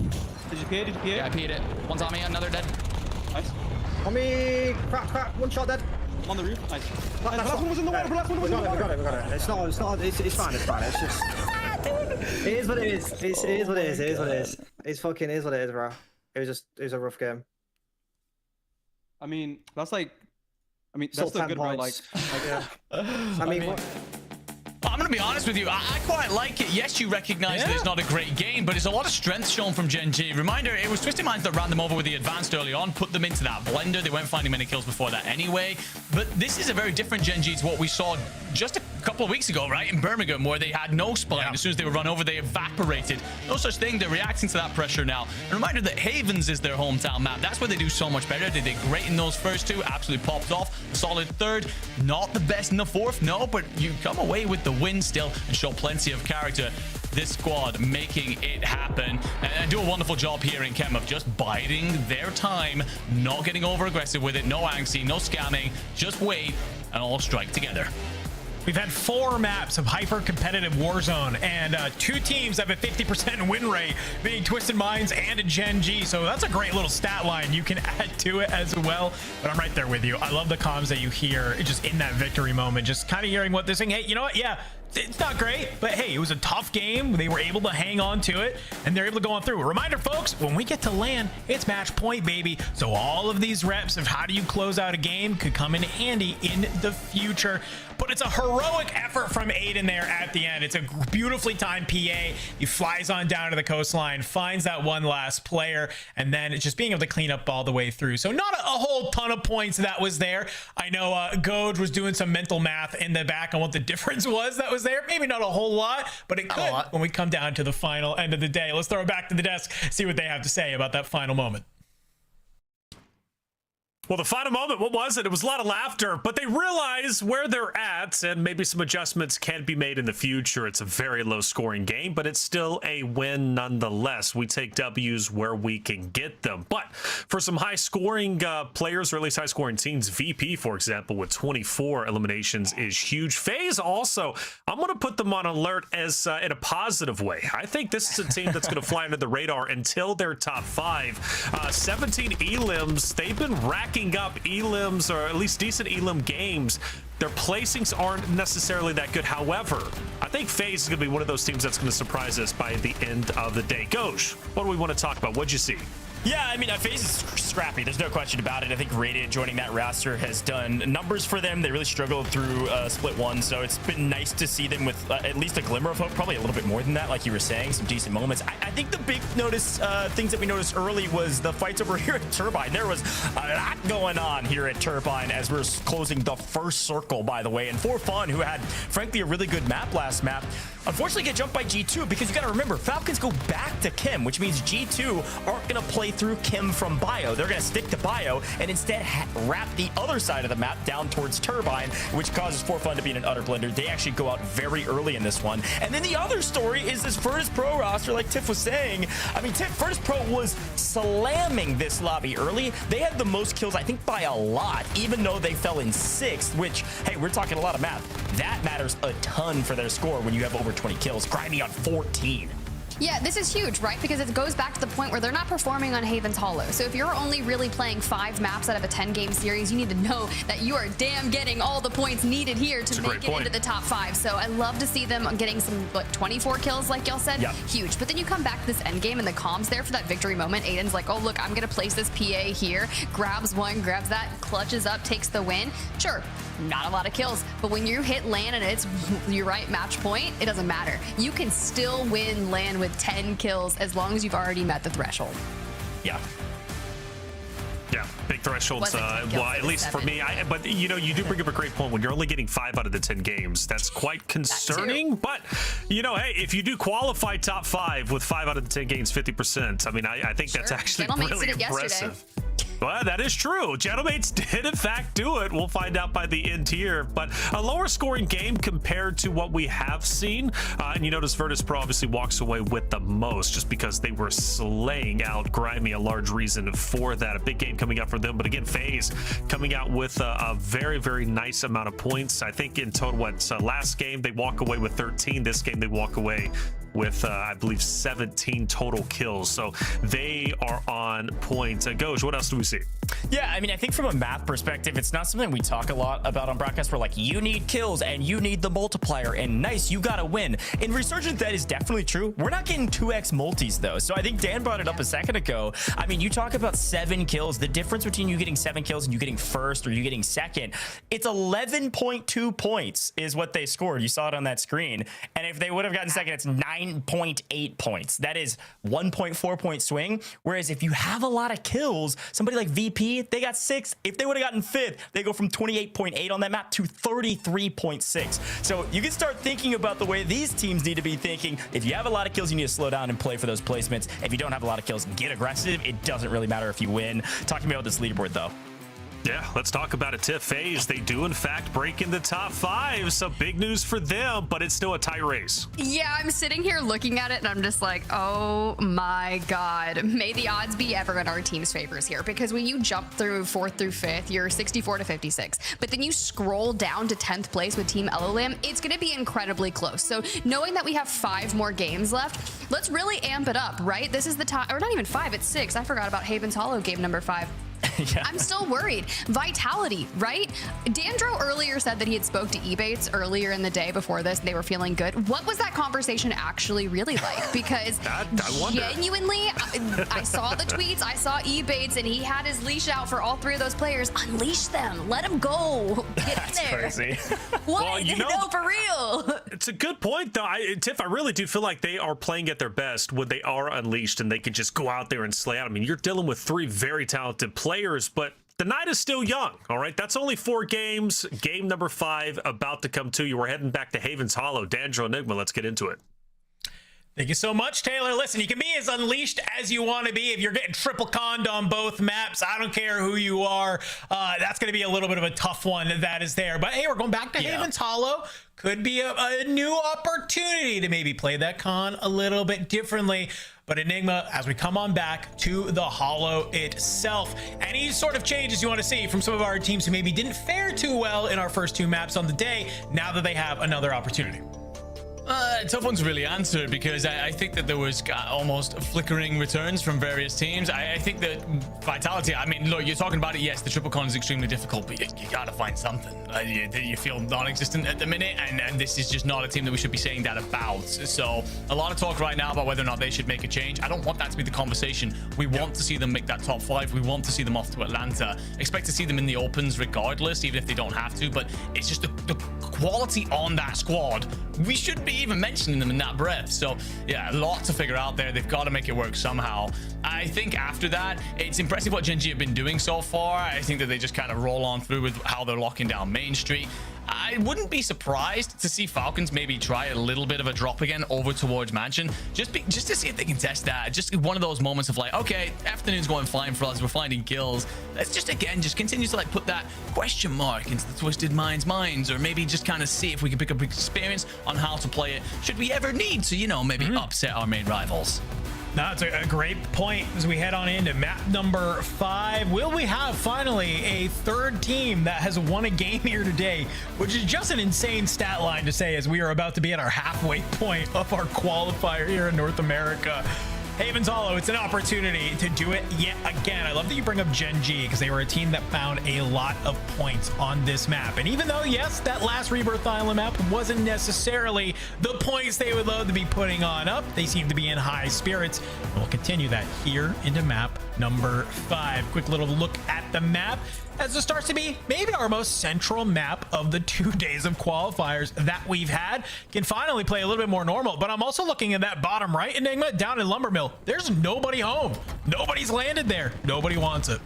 S15: Did you PA?
S10: Yeah, I PA'd it. One's on me. Another dead.
S15: Nice.
S12: On me. Crack. One shot dead.
S15: On the roof. Nice. The last one was in the water.
S12: We got it. It's fine. It's fine. It's just. It is what it is. It is what it is. It's fucking is what it is, bro. It was a rough game.
S15: I mean, that's the good part. Like,
S12: yeah. I mean, what?
S7: I'm going to be honest with you. I quite like it. Yes, you recognize that it's not a great game, but it's a lot of strength shown from Gen G. Reminder, it was Twisted Minds that ran them over with the advanced early on, put them into that blender. They weren't finding many kills before that anyway. But this is a very different Gen G to what we saw just a couple of weeks ago, right? In Birmingham, where they had no spine. Yeah. As soon as they were run over, they evaporated. No such thing. They're reacting to that pressure now. A reminder that Havens is their hometown map. That's where they do so much better. They did great in those first two. Absolutely popped off. A solid third. Not the best in the fourth, no, but you come away with the win still and show plenty of character. This squad making it happen and do a wonderful job here in Chem of just biding their time, not getting over aggressive with it, no angsty, no scamming, just wait and all strike together.
S6: We've had 4 maps of hyper-competitive Warzone, and 2 teams have a 50% win rate, being Twisted Minds and Gen G. So that's a great little stat line you can add to it as well. But I'm right there with you. I love the comms that you hear just in that victory moment, just kind of hearing what they're saying. Hey, you know what? Yeah, it's not great, but hey, it was a tough game. They were able to hang on to it, and they're able to go on through. Reminder, folks, when we get to LAN, it's match point, baby. So all of these reps of how do you close out a game could come in handy in the future. But it's a heroic effort from Aiden there at the end. It's a beautifully timed PA. He flies on down to the coastline, finds that one last player, and then it's just being able to clean up all the way through. So not a whole ton of points that was there. I know Goj was doing some mental math in the back on what the difference was that was there. Maybe not a whole lot, but it could when we come down to the final end of the day. Let's throw it back to the desk, see what they have to say about that final moment.
S2: Well, the final moment, what was it? It was a lot of laughter, but they realize where they're at, and maybe some adjustments can be made in the future. It's a very low-scoring game, but it's still a win nonetheless. We take W's where we can get them. But for some high-scoring players, or at least high-scoring teams, VP, for example, with 24 eliminations is huge. FaZe also, I'm going to put them on alert as in a positive way. I think this is a team that's going to fly under the radar until they're top 5. 17 elims. They've been racking up elims, or at least decent elim games. Their placings aren't necessarily that good. However, I think FaZe is going to be one of those teams that's going to surprise us by the end of the day. Goj, what do we want to talk about? What'd you see?
S3: Yeah, I mean, FaZe is scrappy. There's no question about it. I think Radiant joining that roster has done numbers for them. They really struggled through Split 1, so it's been nice to see them with at least a glimmer of hope, probably a little bit more than that, like you were saying, some decent moments. I think the big things that we noticed early was the fights over here at Turbine. There was a lot going on here at Turbine as we're closing the first circle, by the way. And For Fun, who had, frankly, a really good map last map, unfortunately get jumped by G2, because you got to remember, Falcons go back to Kim, which means G2 aren't going to play through Kim from Bio. They're going to stick to Bio and instead wrap the other side of the map down towards Turbine, which causes For Fun to be in an utter blender. They actually go out very early in this one. And then the other story is this Virtus Pro roster, like Tiff was saying. I mean, Virtus Pro was slamming this lobby early. They had the most kills, I think, by a lot, even though they fell in 6th, which, hey, we're talking a lot of math. That matters a ton for their score when you have over 20 kills. Grimy on 14.
S4: Yeah, this is huge, right? Because it goes back to the point where they're not performing on Haven's Hollow. So if you're only really playing 5 maps out of a 10-game series, you need to know that you are damn getting all the points needed here to make it into the top 5. So I love to see them getting some, 24 kills, like y'all said. Yep. Huge. But then you come back to this end game and the comms there for that victory moment. Aiden's like, oh, look, I'm going to place this PA here. Grabs one, grabs that, clutches up, takes the win. Sure, not a lot of kills. But when you hit LAN and it's, you're right, match point, it doesn't matter. You can still win LAN with 10 kills as long as you've already met the threshold.
S3: Yeah.
S2: Yeah, big thresholds. Well, at least for me. But you know, you do bring up a great point. When you're only getting 5 out of the 10 games, that's quite concerning. But you know, hey, if you do qualify top 5 with 5 out of the 10 games, 50%. I mean, I think that's actually really impressive. Well, that is true. Gentlemates did, in fact, do it. We'll find out by the end here. But a lower scoring game compared to what we have seen. And you notice Virtus Pro obviously walks away with the most just because they were slaying out Grimy, a large reason for that. A big game coming up for them. But again, FaZe coming out with a very, very nice amount of points. I think in total, last game they walk away with 13. This game they walk away with, I believe, 17 total kills. So they are on point. Goj, what else do we see?
S3: Yeah, I mean, I think from a math perspective, it's not something we talk a lot about on broadcast. We're like, you need kills and you need the multiplier and nice, you gotta win. In Resurgence, that is definitely true. We're not getting 2x multis though. So I think Dan brought it up a second ago. I mean, you talk about 7 kills. The difference between you getting 7 kills and you getting first or you getting second, it's 11.2 points is what they scored. You saw it on that screen. And if they would have gotten second, it's 9.8 points. That is 1.4 point swing. Whereas if you have a lot of kills, somebody like VP, they got 6. If they would have gotten 5th, they go from 28.8 on that map to 33.6. So you can start thinking about the way these teams need to be thinking. If you have a lot of kills, you need to slow down and play for those placements. If you don't have a lot of kills, get aggressive. It doesn't really matter if you win. Talk to me about this leaderboard, though.
S2: Yeah, let's talk about it. Tiff FaZe, they do in fact break in the top 5, so big news for them, but it's still a tight race.
S4: Yeah, I'm sitting here looking at it and I'm just like, oh my God. May the odds be ever in our team's favors here, because when you jump through 4th through 5th, you're 64 to 56, but then you scroll down to 10th place with Team LLM, it's going to be incredibly close. So knowing that we have 5 more games left, let's really amp it up, right? This is the time, or not even 5, it's 6. I forgot about Haven's Hollow game number 5.
S3: Yeah.
S4: I'm still worried. Vitality, right? Dandro earlier said that he had spoke to Ebates earlier in the day before this. They were feeling good. What was that conversation actually really like? Because
S2: I wonder.
S4: genuinely, I saw the tweets. I saw Ebates, and he had his leash out for all 3 of those players. Unleash them. Let them go. Get
S3: That's
S4: in there.
S3: crazy.
S4: What?
S2: Well, you know,
S4: no, for real.
S2: It's a good point, though. Tiff, I really do feel like they are playing at their best when they are unleashed and they can just go out there and slay out. I mean, you're dealing with 3 very talented players, but the night is still young, all right? That's only 4 games. Game number 5 about to come to you. We're heading back to Haven's Hollow. Dandro Enigma, let's get into it.
S6: Thank you so much, Taylor. Listen, you can be as unleashed as you want to be. If you're getting triple conned on both maps, I don't care who you are. That's going to be a little bit of a tough one that is there. But hey, we're going back to Haven's Hollow. Could be a new opportunity to maybe play that con a little bit differently. But Enigma, as we come on back to the Hollow itself, any sort of changes you want to see from some of our teams who maybe didn't fare too well in our first 2 maps on the day, now that they have another opportunity?
S7: Tough one to really answer, because I think that there was almost flickering returns from various teams. I think that Vitality, I mean, look, you're talking about it. Yes, the triple con is extremely difficult, but you got to find something. You feel non-existent at the minute, and this is just not a team that we should be saying that about. So a lot of talk right now about whether or not they should make a change. I don't want that to be the conversation. We want to see them make that top 5. We want to see them off to Atlanta. Expect to see them in the opens regardless, even if they don't have to, but it's just the quality on that squad. We shouldn't be even mentioning them in that breath. So yeah, a lot to figure out there. They've got to make it work somehow. I think after that, it's impressive what Gen G have been doing so far. I think that they just kind of roll on through with how they're locking down Main Street. I wouldn't be surprised to see Falcons maybe try a little bit of a drop again over towards Mansion, just to see if they can test that. Just one of those moments of like, okay, afternoon's going fine for us, we're finding kills. Let's just continue to like put that question mark into the Twisted Minds' minds, or maybe just kind of see if we can pick up experience on how to play it, should we ever need to, you know, maybe upset our main rivals.
S6: No, it's a great point as we head on into map number 5. Will we have finally a 3rd team that has won a game here today, which is just an insane stat line to say as we are about to be at our halfway point of our qualifier here in North America. Haven's Hollow, it's an opportunity to do it yet again. I love that you bring up Gen G, because they were a team that found a lot of points on this map. And even though, yes, that last Rebirth Island map wasn't necessarily the points they would love to be putting on up, they seem to be in high spirits. And we'll continue that here into map number 5. Quick little look at the map, as it starts to be maybe our most central map of the 2 days of qualifiers that we've had. Can finally play a little bit more normal, but I'm also looking at that bottom right, Enigma, down in Lumbermill. There's nobody home. Nobody's landed there. Nobody wants it.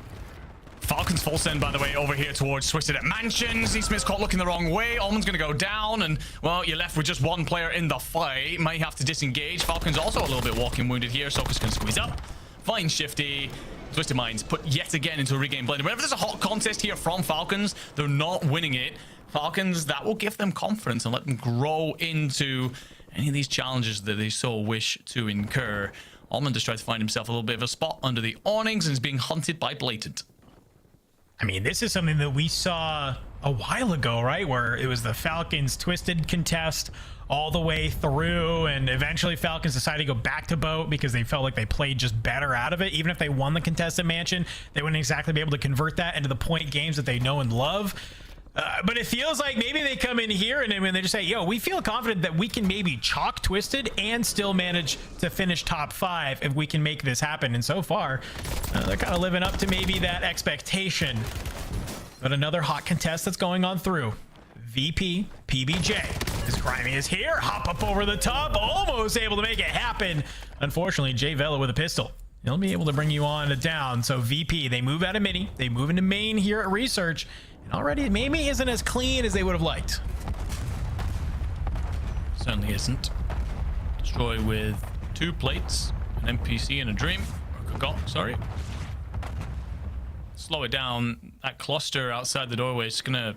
S7: Falcons full send, by the way, over here towards Twisted at Mansion. Z-Smith's caught looking the wrong way. Almond's going to go down, and, well, you're left with just 1 player in the fight. Might have to disengage. Falcons also a little bit walking wounded here. Soka's going to squeeze up. Fine, Shifty. Twisted Minds put yet again into a regain blend. Whenever there's a hot contest here from Falcons, they're not winning it. Falcons, that will give them confidence and let them grow into any of these challenges that they so wish to incur. Almond just tried to find himself a little bit of a spot under the awnings and is being hunted by Blatant.
S6: I mean, this is something that we saw a while ago, right? Where it was the Falcons Twisted contest all the way through, and eventually Falcons decided to go back to boat because they felt like they played just better out of it. Even if they won the contested Mansion, they wouldn't exactly be able to convert that into the point games that they know and love. But it feels like maybe they come in here and when they just say, yo, we feel confident that we can maybe chalk Twisted and still manage to finish top 5 if we can make this happen. And so far, they're kind of living up to maybe that expectation. But another hot contest that's going on through. VP PBJ. As Grimy is here, hop up over the top, almost able to make it happen. Unfortunately, Jay Vela with a pistol. He'll be able to bring you on to down. So VP, they move out of mini, they move into main here at Research, and already maybe isn't as clean as they would have liked.
S7: Certainly isn't. Destroy with 2 plates, an NPC and a Dream. Or Kagok, sorry. slow it down. That cluster outside the doorway is gonna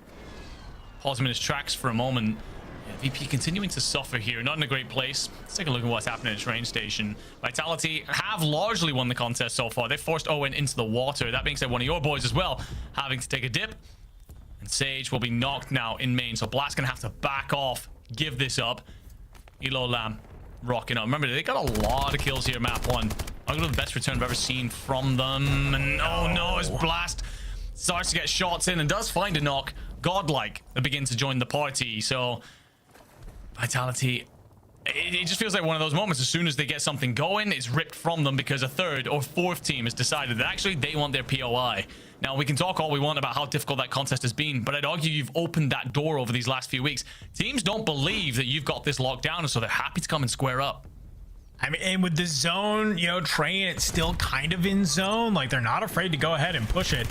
S7: pause him in his tracks for a moment. Yeah, VP continuing to suffer here, not in a great place. Let's take a look at what's happening at train station. Vitality have largely won the contest so far. They forced Owen into the water. That being said, one of your boys as well having to take a dip. And Sage will be knocked now in main, so Blast gonna have to back off, give this up. Elo Lamb rocking up. Remember, they got a lot of kills here, map 1. Arguably the best return I've ever seen from them. And oh no, as Blast starts to get shots in and does find a knock. Godlike that begins to join the party. So Vitality, it just feels like one of those moments. As soon as they get something going, it's ripped from them because a third or fourth team has decided that actually they want their POI. Now, we can talk all we want about how difficult that contest has been, but I'd argue you've opened that door over these last few weeks. Teams don't believe that you've got this locked down, and so they're happy to come and square up.
S6: I mean, and with the zone, you know, Train, it's still kind of in zone. Like, they're not afraid to go ahead and push it.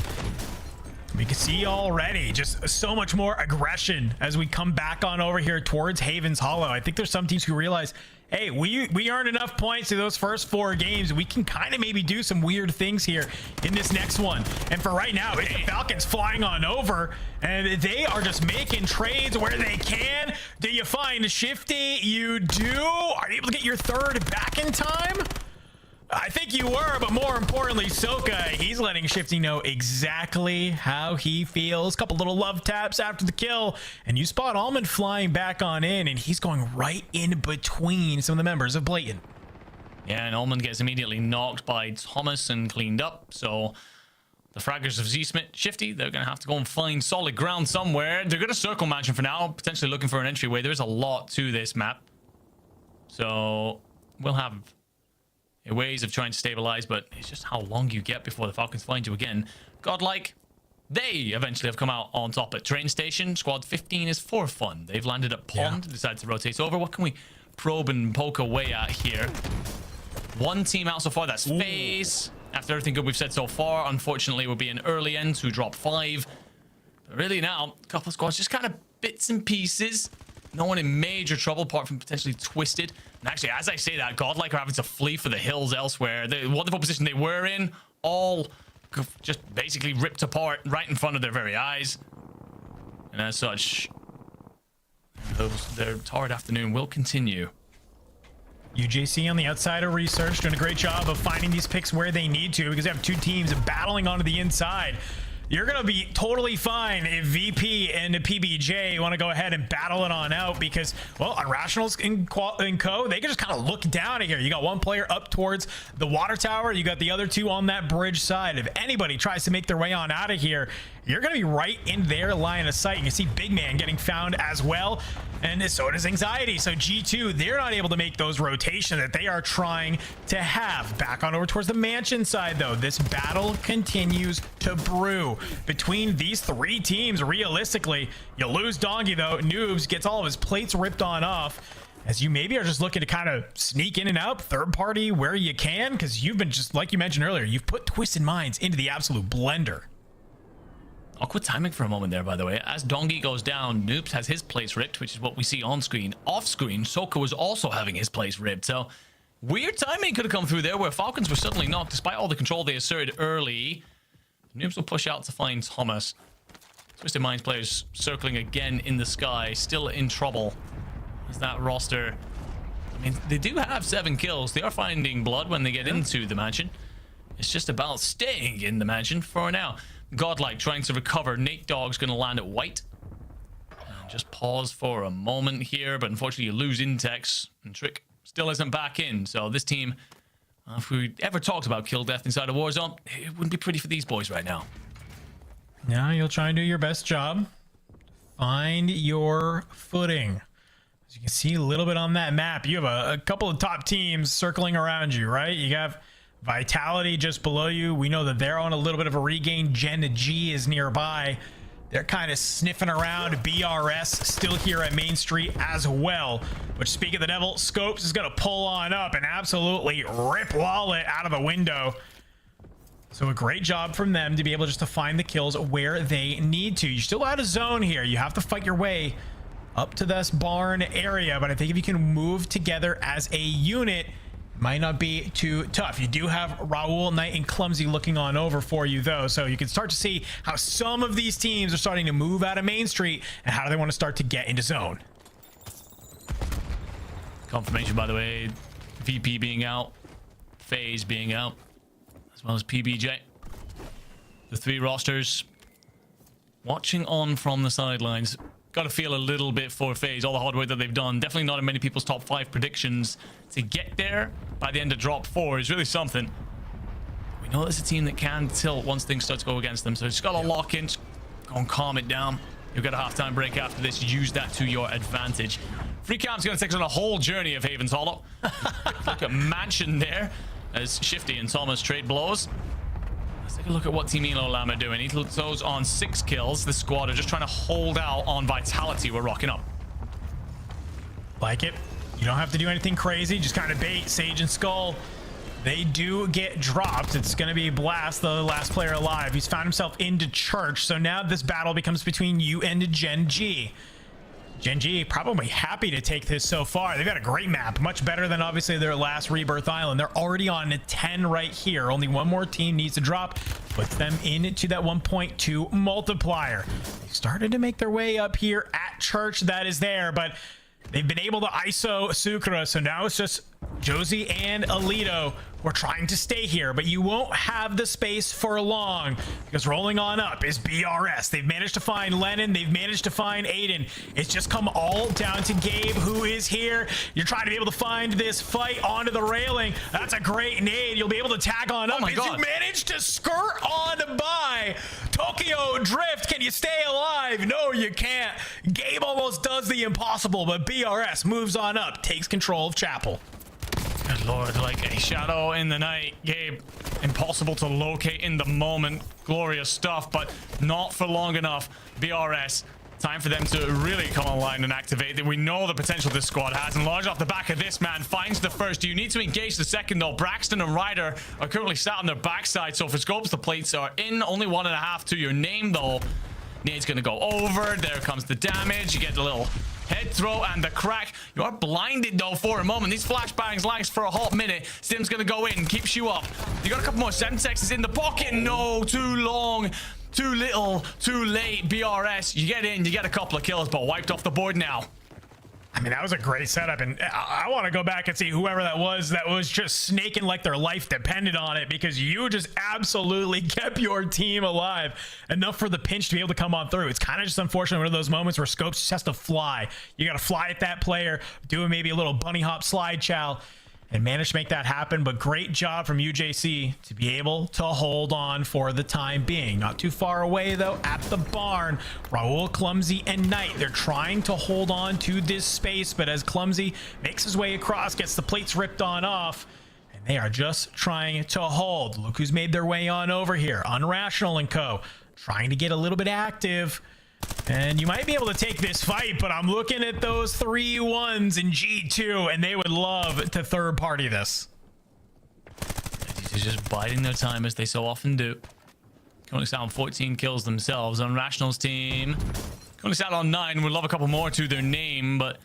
S6: We can see already just so much more aggression as we come back on over here towards Haven's Hollow. I think there's some teams who realize, hey, we earned enough points through those first 4 games. We can kind of maybe do some weird things here in this next one. And for right now, it's the Falcons flying on over, and they are just making trades where they can. Do you find Shifty? You do. Are you able to get your third back in time? I think you were, but more importantly, Soka, he's letting Shifty know exactly how he feels. Couple little love taps after the kill, and you spot Almond flying back on in, and he's going right in between some of the members of Blatant.
S7: Yeah, and Almond gets immediately knocked by Thomas and cleaned up. So the fraggers of Z-Smith, Shifty, they're going to have to go and find solid ground somewhere. They're going to circle Mansion for now, potentially looking for an entryway. There's a lot to this map. So we'll have ways of trying to stabilize, but it's just how long you get before the Falcons find you again. Godlike, they eventually have come out on top at train station. Squad 15 is for fun. They've landed at pond, decided to rotate over. What can we probe and poke away at here? One team out so far, that's FaZe. After everything good we've said so far, unfortunately, it would be an early end to drop 5. But really now, a couple of squads, just kind of bits and pieces. No one in major trouble apart from potentially Twisted. And actually, as I say that, Godlike are having to flee for the hills elsewhere. The wonderful position they were in, all just basically ripped apart right in front of their very eyes. And as such, their torrid afternoon will continue.
S6: UJC on the outside of Research doing a great job of finding these picks where they need to, because they have 2 teams battling onto the inside. You're going to be totally fine if VP and the PBJ want to go ahead and battle it on out, because, well, Irrationals and Co, they can just kind of look down at here. You got one player up towards the water tower. You got the other 2 on that bridge side. If anybody tries to make their way on out of here, you're going to be right in their line of sight. You can see Big Man getting found as well, and so does Anxiety. So G2, they're not able to make those rotations that they are trying to have. Back on over towards the Mansion side, though. This battle continues to brew between these 3 teams. Realistically, you lose Dongi, though. Noobs gets all of his plates ripped on off, as you maybe are just looking to kind of sneak in and out third party where you can, because you've been, just like you mentioned earlier, you've put Twisted Minds into the absolute blender.
S7: Awkward timing for a moment there, by the way. As Dongi goes down, Noobs has his place ripped, which is what we see on screen. Off screen, Soka was also having his place ripped. So weird timing could have come through there, where Falcons were suddenly knocked despite all the control they asserted early. Noobs will push out to find Thomas. Twisted Minds players circling again in the sky, still in trouble. Is that roster? I mean, they do have 7 kills. They are finding blood when they get into the mansion. It's just about staying in the mansion for now. Godlike trying to recover. Nate Dogg's going to land at white. And just pause for a moment here, but unfortunately you lose Intex, and Trick still isn't back in. So this team, if we ever talked about kill death inside of Warzone, it wouldn't be pretty for these boys right now.
S6: Yeah, you'll try and do your best job. Find your footing. As you can see a little bit on that map, you have a couple of top teams circling around you, right? You have Vitality just below you. We know that they're on a little bit of a regain. Gen G is nearby. They're kind of sniffing around. BRS still here at Main Street as well. Which, speak of the devil, Scopes is going to pull on up and absolutely rip Wallet out of the window. So a great job from them to be able just to find the kills where they need to. You're still out of zone here. You have to fight your way up to this barn area. But I think if you can move together as a unit, Might not be too tough. You do have Raul, Knight, and Clumsy looking on over for you, though. So you can start to see how some of these teams are starting to move out of Main Street and how do they want to start to get into zone.
S7: Confirmation, by the way, VP being out, FaZe being out, as well as PBJ. The three rosters watching on from the sidelines. Got to feel a little bit for FaZe, all the hard work that they've done. Definitely not in many people's top 5 predictions. To get there by the end of drop 4 is really something. We know it's a team that can tilt once things start to go against them. So just got to lock in, go and calm it down. You've got a halftime break after this. Use that to your advantage. Free Camp's going to take us on a whole journey of Haven's Hollow. Look at Mansion there as Shifty and Thomas trade blows. Let's take a look at what Team Elo Lam are doing. He throws on 6 kills. The squad are just trying to hold out on Vitality. We're rocking up.
S6: Like it. You don't have to do anything crazy. Just kind of bait Sage and Skull. They do get dropped. It's going to be Blast, the last player alive. He's found himself into Church. So now this battle becomes between you and Gen G. Gen G probably happy to take this so far. They've got a great map, much better than obviously their last Rebirth Island. They're already on 10 right here. Only one more team needs to drop, puts them into that 1.2 multiplier. They started to make their way up here at Church. That is there, but they've been able to ISO Sucra, so now it's just Josie and Alito. We're trying to stay here, but you won't have the space for long because rolling on up is BRS. They've managed to find Lennon. They've managed to find Aiden. It's just come all down to Gabe, who is here. You're trying to be able to find this fight onto the railing. That's a great nade. You'll be able to tag on up.
S7: Oh my God.
S6: You managed to skirt on by Tokyo Drift. Can you stay alive? No, you can't. Gabe almost does the impossible, but BRS moves on up, takes control of Chapel.
S7: Good lord, like a shadow in the night. Gabe, impossible to locate in the moment. Glorious stuff, but not for long enough. BRS, time for them to really come online and activate. We know the potential this squad has, and large off the back of this man finds the first. You need to engage the second though. Braxton and Ryder are currently sat on their backside, so for scopes the plates are in. Only 1.5 to your name though. Nade's gonna go over. There comes the damage. You get a little head throw and the crack. You are blinded though for a moment. These flashbangs last for a hot minute. Stim's gonna go in, keeps you up. You got a couple more Semtexes in the pocket. No, too long, too little, too late. BRS, you get in, you get a couple of kills, but wiped off the board now.
S6: I mean, that was a great setup, and I want to go back and see whoever that was just snaking like their life depended on it, because you just absolutely kept your team alive enough for the pinch to be able to come on through. It's kind of just unfortunate, one of those moments where Scopes just has to fly. You got to fly at that player, doing maybe a little bunny hop slide chow, and managed to make that happen. But great job from UJC to be able to hold on for the time being. Not too far away though, at the barn, Raul, Clumsy, and Knight. They're trying to hold on to this space, but as Clumsy makes his way across, gets the plates ripped on off, and they are just trying to hold. Look who's made their way on over here. Unrational and co. Trying to get a little bit active. And you might be able to take this fight, but I'm looking at those 3 1s in G2, and they would love to third party this.
S7: They're just biding their time as they so often do. Currently sat on 14 kills themselves. Unrational's team currently sat on 9. Would love a couple more to their name, but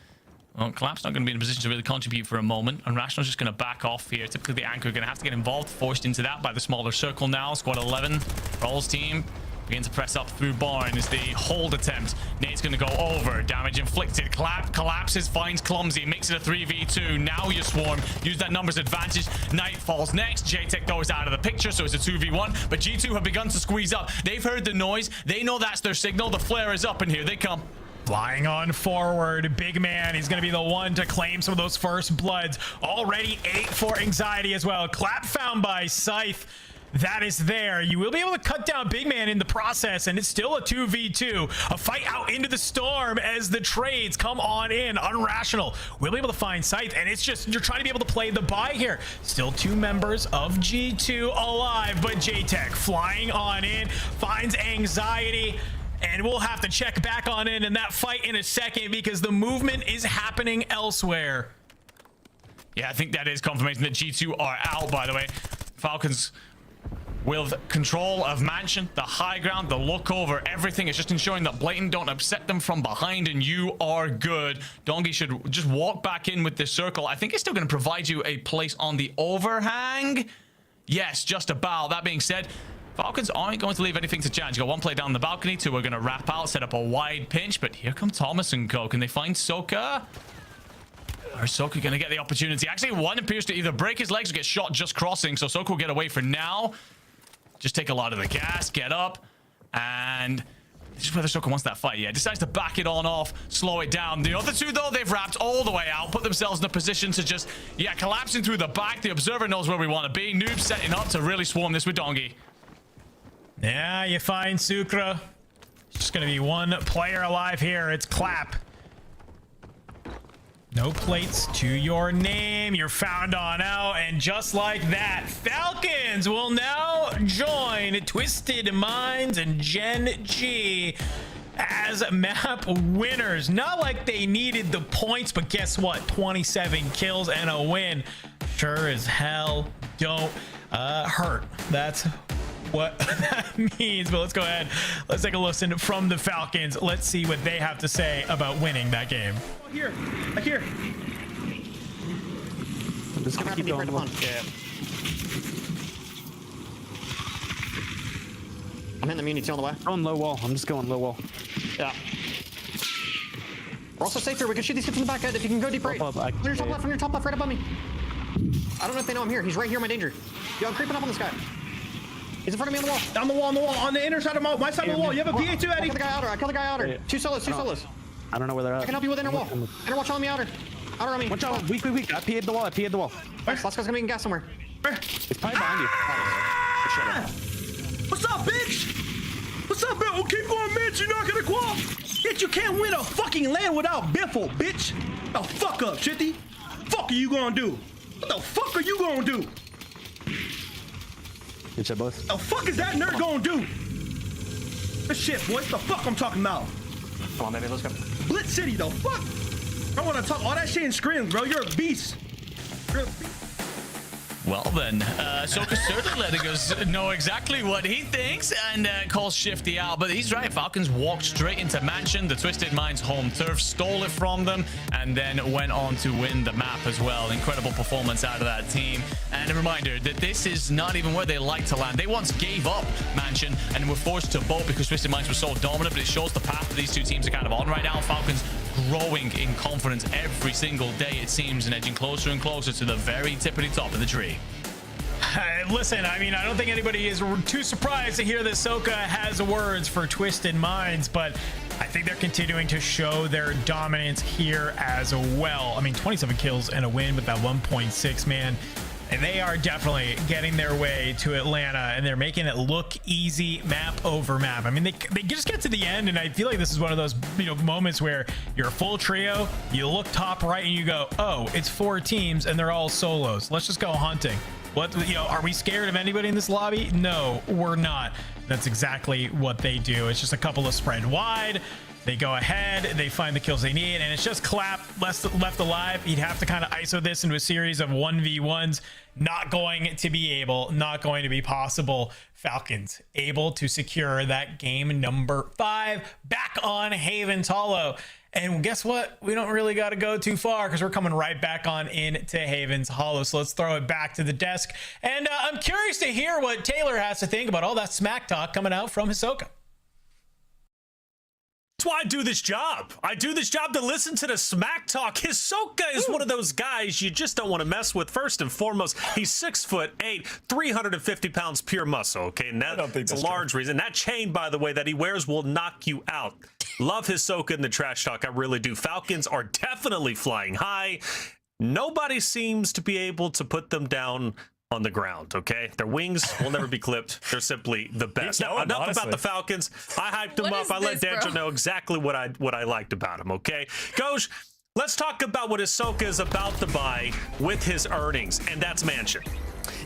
S7: well, Collapse not going to be in a position to really contribute for a moment. Unrational's just going to back off here. Typically the Anchor going to have to get involved, forced into that by the smaller circle now. Squad 11, Roll's team begin to press up through barn as the hold attempt. Nate's going to go over. Damage inflicted. Collapses, finds Clumsy. Makes it a 3v2. Now you swarm. Use that numbers advantage. Knight falls next. JTech though is out of the picture, so it's a 2v1. But G2 have begun to squeeze up. They've heard the noise. They know that's their signal. The flare is up, and here they come.
S6: Flying on forward, big man. He's going to be the one to claim some of those first bloods. Already 8 for Anxiety as well. Clap found by Scythe. That is there. You will be able to cut down Big Man in the process, and it's still a 2v2. A fight out into the storm as the trades come on in. Unrational will be able to find Scythe, and it's just, you're trying to be able to play the buy here. Still 2 members of G2 alive, but JTech flying on in, finds Anxiety, and we'll have to check back on in that fight in a second because the movement is happening elsewhere.
S7: Yeah, I think that is confirmation that G2 are out, by the way. Falcons with control of Mansion, the high ground, the look over, everything is just ensuring that Blatant don't upset them from behind, and you are good. Dongi should just walk back in with this circle. I think it's still going to provide you a place on the overhang. Yes, just about. That being said, Falcons aren't going to leave anything to chance. You got one play down the balcony, two are going to wrap out, set up a wide pinch, but here come Thomas and Co. Can they find Soka? Or is Soka going to get the opportunity? Actually, one appears to either break his legs or get shot just crossing, so Soka will get away for now. Just take a lot of the gas, get up, and this is whether Soka wants that fight. Yeah, decides to back it on off, slow it down. The other two, though, they've wrapped all the way out, put themselves in a position to just, yeah, collapsing through the back. The Observer knows where we want to be. Noob setting up to really swarm this with Dongi.
S6: Yeah, you find Sucra. It's just going to be one player alive here. It's Clap. No plates to your name. You're found on out. And just like that, Falcons will now join Twisted Minds and Gen G as map winners. Not like they needed the points, but guess what? 27 kills and a win. Sure as hell don't hurt. That's what that means. But let's go ahead. Let's take a listen from the Falcons. Let's see what they have to say about winning that game.
S12: Here.
S14: I'm just gonna keep going.
S10: Yeah. I'm hitting the immunity on the way.
S14: Going low wall. I'm just going low wall.
S10: Yeah. We're also safe here. We can shoot these kids in the back head if you can go deep right. On your top left, right above me. I don't know if they know I'm here. He's right here in my danger. Yo, I'm creeping up on this guy. He's in front of me on the wall.
S12: On the wall. On the inner side of my side of the wall. You have a PA2, Eddie.
S10: I killed the guy outer. Two solos.
S14: I don't know where they're at.
S10: I can help you with inner wall. Inner wall telling me outer. Outer on me.
S14: Watch out. Weak. I PA'd the wall.
S10: Last guy's gonna be in gas somewhere.
S14: It's probably behind you.
S12: What's up, bitch? What's up, bitch? Well, keep going, bitch. You're not gonna qual. Bitch, you can't win a fucking land without Biffle, bitch. The fuck up, Chitty. Fuck are you gonna do? What the fuck are you gonna do?
S14: Good shot, both.
S12: The fuck is that nerd gonna do? This shit, boy. What the fuck I'm talking about?
S10: Come on, baby, let's go.
S12: Blitz City, though. Fuck. I want to talk all that shit in screams, bro. You're a beast.
S7: Well then, Soka's certainly letting us know exactly what he thinks and calls Shifty out. But he's right, Falcons walked straight into Mansion, the Twisted Minds home turf, stole it from them, and then went on to win the map as well. Incredible performance out of that team. And a reminder that this is not even where they like to land. They once gave up Mansion and were forced to bolt because Twisted Minds were so dominant, but it shows the path that these two teams are kind of on right now. Falcons growing in confidence every single day, it seems, and edging closer and closer to the very tippity top of the tree.
S6: Listen, I mean, I don't think anybody is too surprised to hear that Soka has words for Twisted Minds, but I think they're continuing to show their dominance here as well. I mean, 27 kills and a win with that 1.6, man. And they are definitely getting their way to Atlanta, and they're making it look easy map over map. I mean, they just get to the end, and I feel like this is one of those, you know, moments where you're a full trio, you look top right, and you go, oh, it's 4 teams, and they're all solos. Let's just go hunting. What, you know, are we scared of anybody in this lobby? No, we're not. That's exactly what they do. It's just a couple of spread wide. They go ahead, they find the kills they need, and it's just Clap left alive. He'd have to kind of ISO this into a series of 1v1s. Not going to be possible. Falcons able to secure that game number 5 back on Haven's Hollow. And guess what? We don't really got to go too far because we're coming right back on into Haven's Hollow. So let's throw it back to the desk. And I'm curious to hear what Taylor has to think about all that smack talk coming out from Hisoka.
S2: That's why I do this job. I do this job to listen to the smack talk. Hisoka is one of those guys you just don't want to mess with. First and foremost, he's 6'8", 350 pounds pure muscle. Okay, and that's a large reason. That chain, by the way, that he wears will knock you out. Love Hisoka in the trash talk. I really do. Falcons are definitely flying high. Nobody seems to be able to put them down on the ground. Okay, their wings will never be clipped. They're simply the best. Now, enough about the Falcons. I hyped them up. I let Danjo know exactly what I liked about him. Okay, Coach, let's talk about what Hisoka is about to buy with his earnings, and that's Mansion.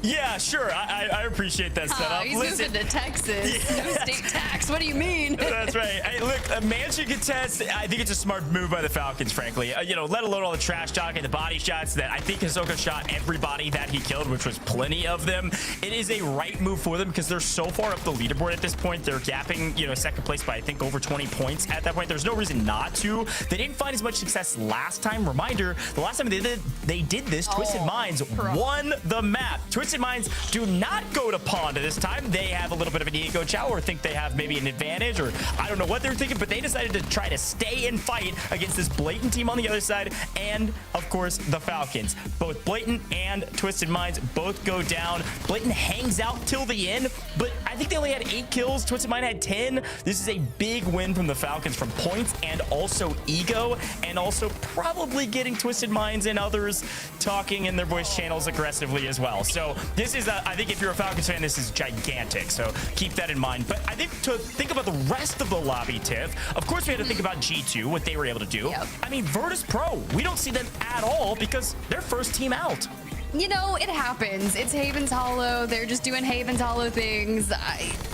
S3: Yeah, sure. I appreciate that setup.
S4: He's moving to Texas. No state tax. What do you mean?
S3: That's right. Hey, look, a Mansion contest, I think it's a smart move by the Falcons, frankly. You know, let alone all the trash talk and the body shots that I think Hisoka shot everybody that he killed, which was plenty of them. It is a right move for them because they're so far up the leaderboard at this point. They're gapping, you know, second place by, I think, over 20 points at that point. There's no reason not to. They didn't find as much success last time. Reminder, the last time they did this, Twisted Minds won the map. Twisted Minds do not go to Pond this time. They have a little bit of an ego chow or think they have maybe an advantage, or I don't know what they're thinking, but they decided to try to stay and fight against this Blatant team on the other side, and of course the Falcons. Both Blatant and Twisted Minds both go down. Blatant hangs out till the end, but I think they only had 8 kills. Twisted Mind had 10. This is a big win from the Falcons from points and also ego, and also probably getting Twisted Minds and others talking in their voice channels aggressively as well. So this is, I think if you're a Falcons fan, this is gigantic. So keep that in mind. But I think to think about the rest of the lobby, Tiff, of course we had to think about G2, what they were able to do.
S4: Yep.
S3: I mean, Virtus Pro, we don't see them at all because they're first team out.
S4: You know, it happens. It's Haven's Hollow. They're just doing Haven's Hollow things.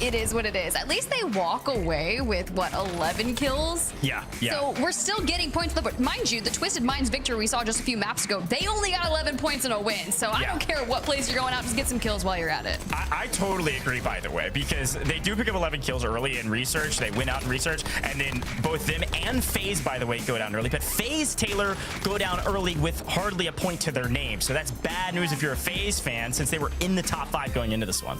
S4: It is what it is. At least they walk away with, what, 11 kills?
S3: Yeah.
S4: So we're still getting points on the board. Mind you, the Twisted Minds victory we saw just a few maps ago, they only got 11 points in a win. So I don't care what place you're going out, just get some kills while you're at it.
S3: I totally agree, by the way, because they do pick up 11 kills early in research. They win out in research, and then both them and FaZe, by the way, go down early. But FaZe Taylor go down early with hardly a point to their name. So that's bad news if you're a FaZe fan, since they were in the top 5 going into this one.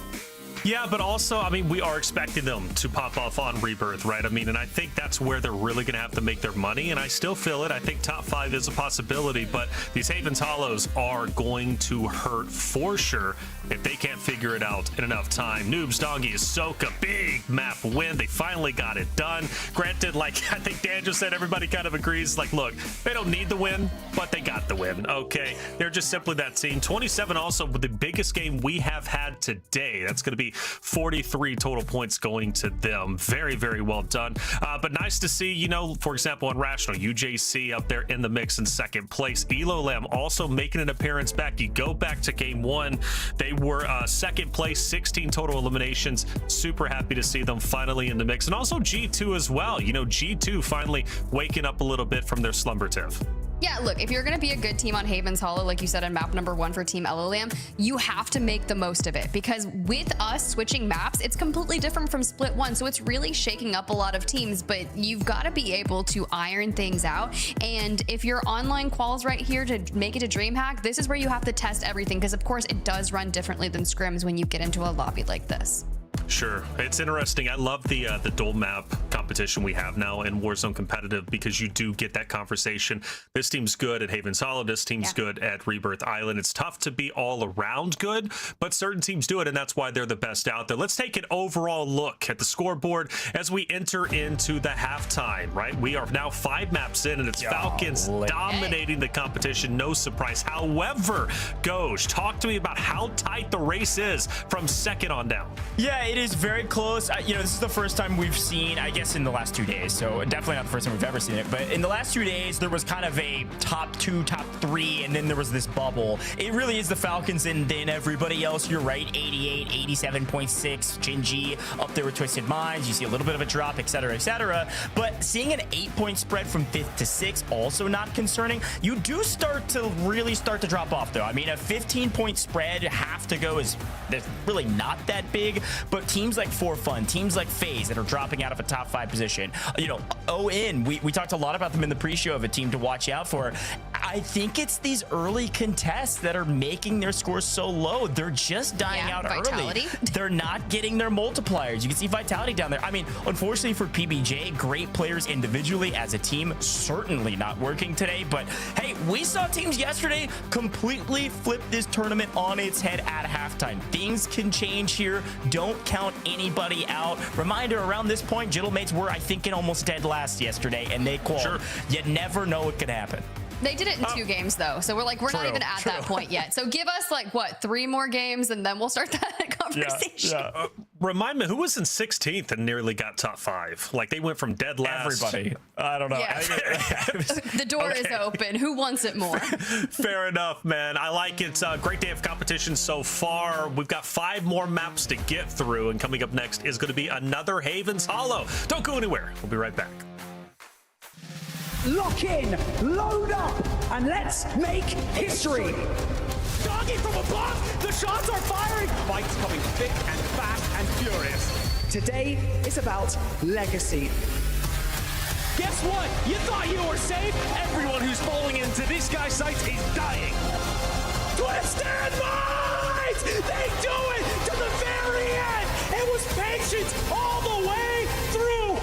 S2: Yeah, but also, I mean, we are expecting them to pop off on Rebirth, right? I mean, and I think that's where they're really going to have to make their money, and I still feel it. I think top 5 is a possibility, but these Haven's Hollows are going to hurt for sure if they can't figure it out in enough time. Noobs, Dongi, Ahsoka, big map win. They finally got it done. Granted, like I think Dan just said, everybody kind of agrees, like, look, they don't need the win, but they got the win, okay? They're just simply that team. 27 also with the biggest game we have had today. That's going to be 43 total points going to them. Very, very well done. But nice to see, you know, for example, on Rational, UJC up there in the mix in second place. Elo Lamb also making an appearance back. You go back to game 1. They were second place, 16 total eliminations. Super happy to see them finally in the mix. And also G2 as well. You know, G2 finally waking up a little bit from their slumber, Tiff.
S4: Yeah, look, if you're going to be a good team on Haven's Hollow, like you said on map number 1 for Team LOLAM, you have to make the most of it, because with us switching maps, it's completely different from Split 1, so it's really shaking up a lot of teams, but you've got to be able to iron things out. And if your online quals right here to make it to DreamHack, this is where you have to test everything, because of course it does run differently than scrims when you get into a lobby like this.
S2: Sure, it's interesting. I love the dual map competition we have now in Warzone competitive, because you do get that conversation. This team's good at Haven's Hollow, this team's good at Rebirth Island. It's tough to be all around good, but certain teams do it, and that's why they're the best out there. Let's take an overall look at the scoreboard as we enter into the halftime, right? We are now 5 maps in, and it's Falcons dominating the competition. No surprise. However, Goj, talk to me about how tight the race is from second on down.
S3: Yeah, it is very close. You know, this is the first time we've seen, I guess, in the last 2 days. So definitely not the first time we've ever seen it. But in the last 2 days, there was kind of a top 2, top 3, and then there was this bubble. It really is the Falcons and then everybody else. You're right, 88, 87.6, Jinji up there with Twisted Minds. You see a little bit of a drop, etc., etc. But seeing an 8-point spread from 5th to 6th, also not concerning. You do start to really drop off, though. I mean, a 15-point spread, half to go is really not that big. But teams like For Fun, teams like FaZe that are dropping out of a top 5 position, you know, ON, we talked a lot about them in the pre-show of a team to watch out for. I think it's these early contests that are making their scores so low. They're just dying out early. They're not getting their multipliers. You can see Vitality down there. I mean, unfortunately for PBJ, great players individually, as a team, certainly not working today. But hey, we saw teams yesterday completely flip this tournament on its head at halftime. Things can change here. Don't count anybody out. Reminder, around this point, Gentleman's were, I think, in almost dead last yesterday, and they qualified. Sure. You never know what could happen.
S4: They did it in 2 games, though, so we're not even at that point yet. So give us, like, what, 3 more games, and then we'll start that conversation.
S2: Remind me, who was in 16th and nearly got top 5? Like, they went from dead last.
S3: Everybody. I don't know.
S4: Yeah. The door is open. Who wants it more?
S2: Fair enough, man. I like it. Great day of competition so far. We've got 5 more maps to get through, and coming up next is going to be another Havens Hollow. Don't go anywhere. We'll be right back.
S1: Lock in, load up, and let's make history. Doggy from above, the shots are firing. Fights coming thick and fast and furious. Today is about legacy. Guess what? You thought you were safe? Everyone who's falling into this guy's sights is dying. Twist and Might! They do it to the very end. It was patience all the way through.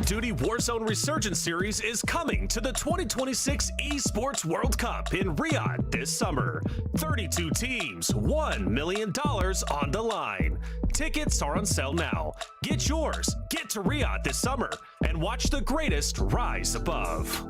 S2: Duty Warzone Resurgence Series is coming to the 2026 Esports World Cup in Riyadh this summer. 32 teams, $1 million on the line. Tickets are on sale now. Get yours, get to Riyadh this summer, and watch the greatest rise above.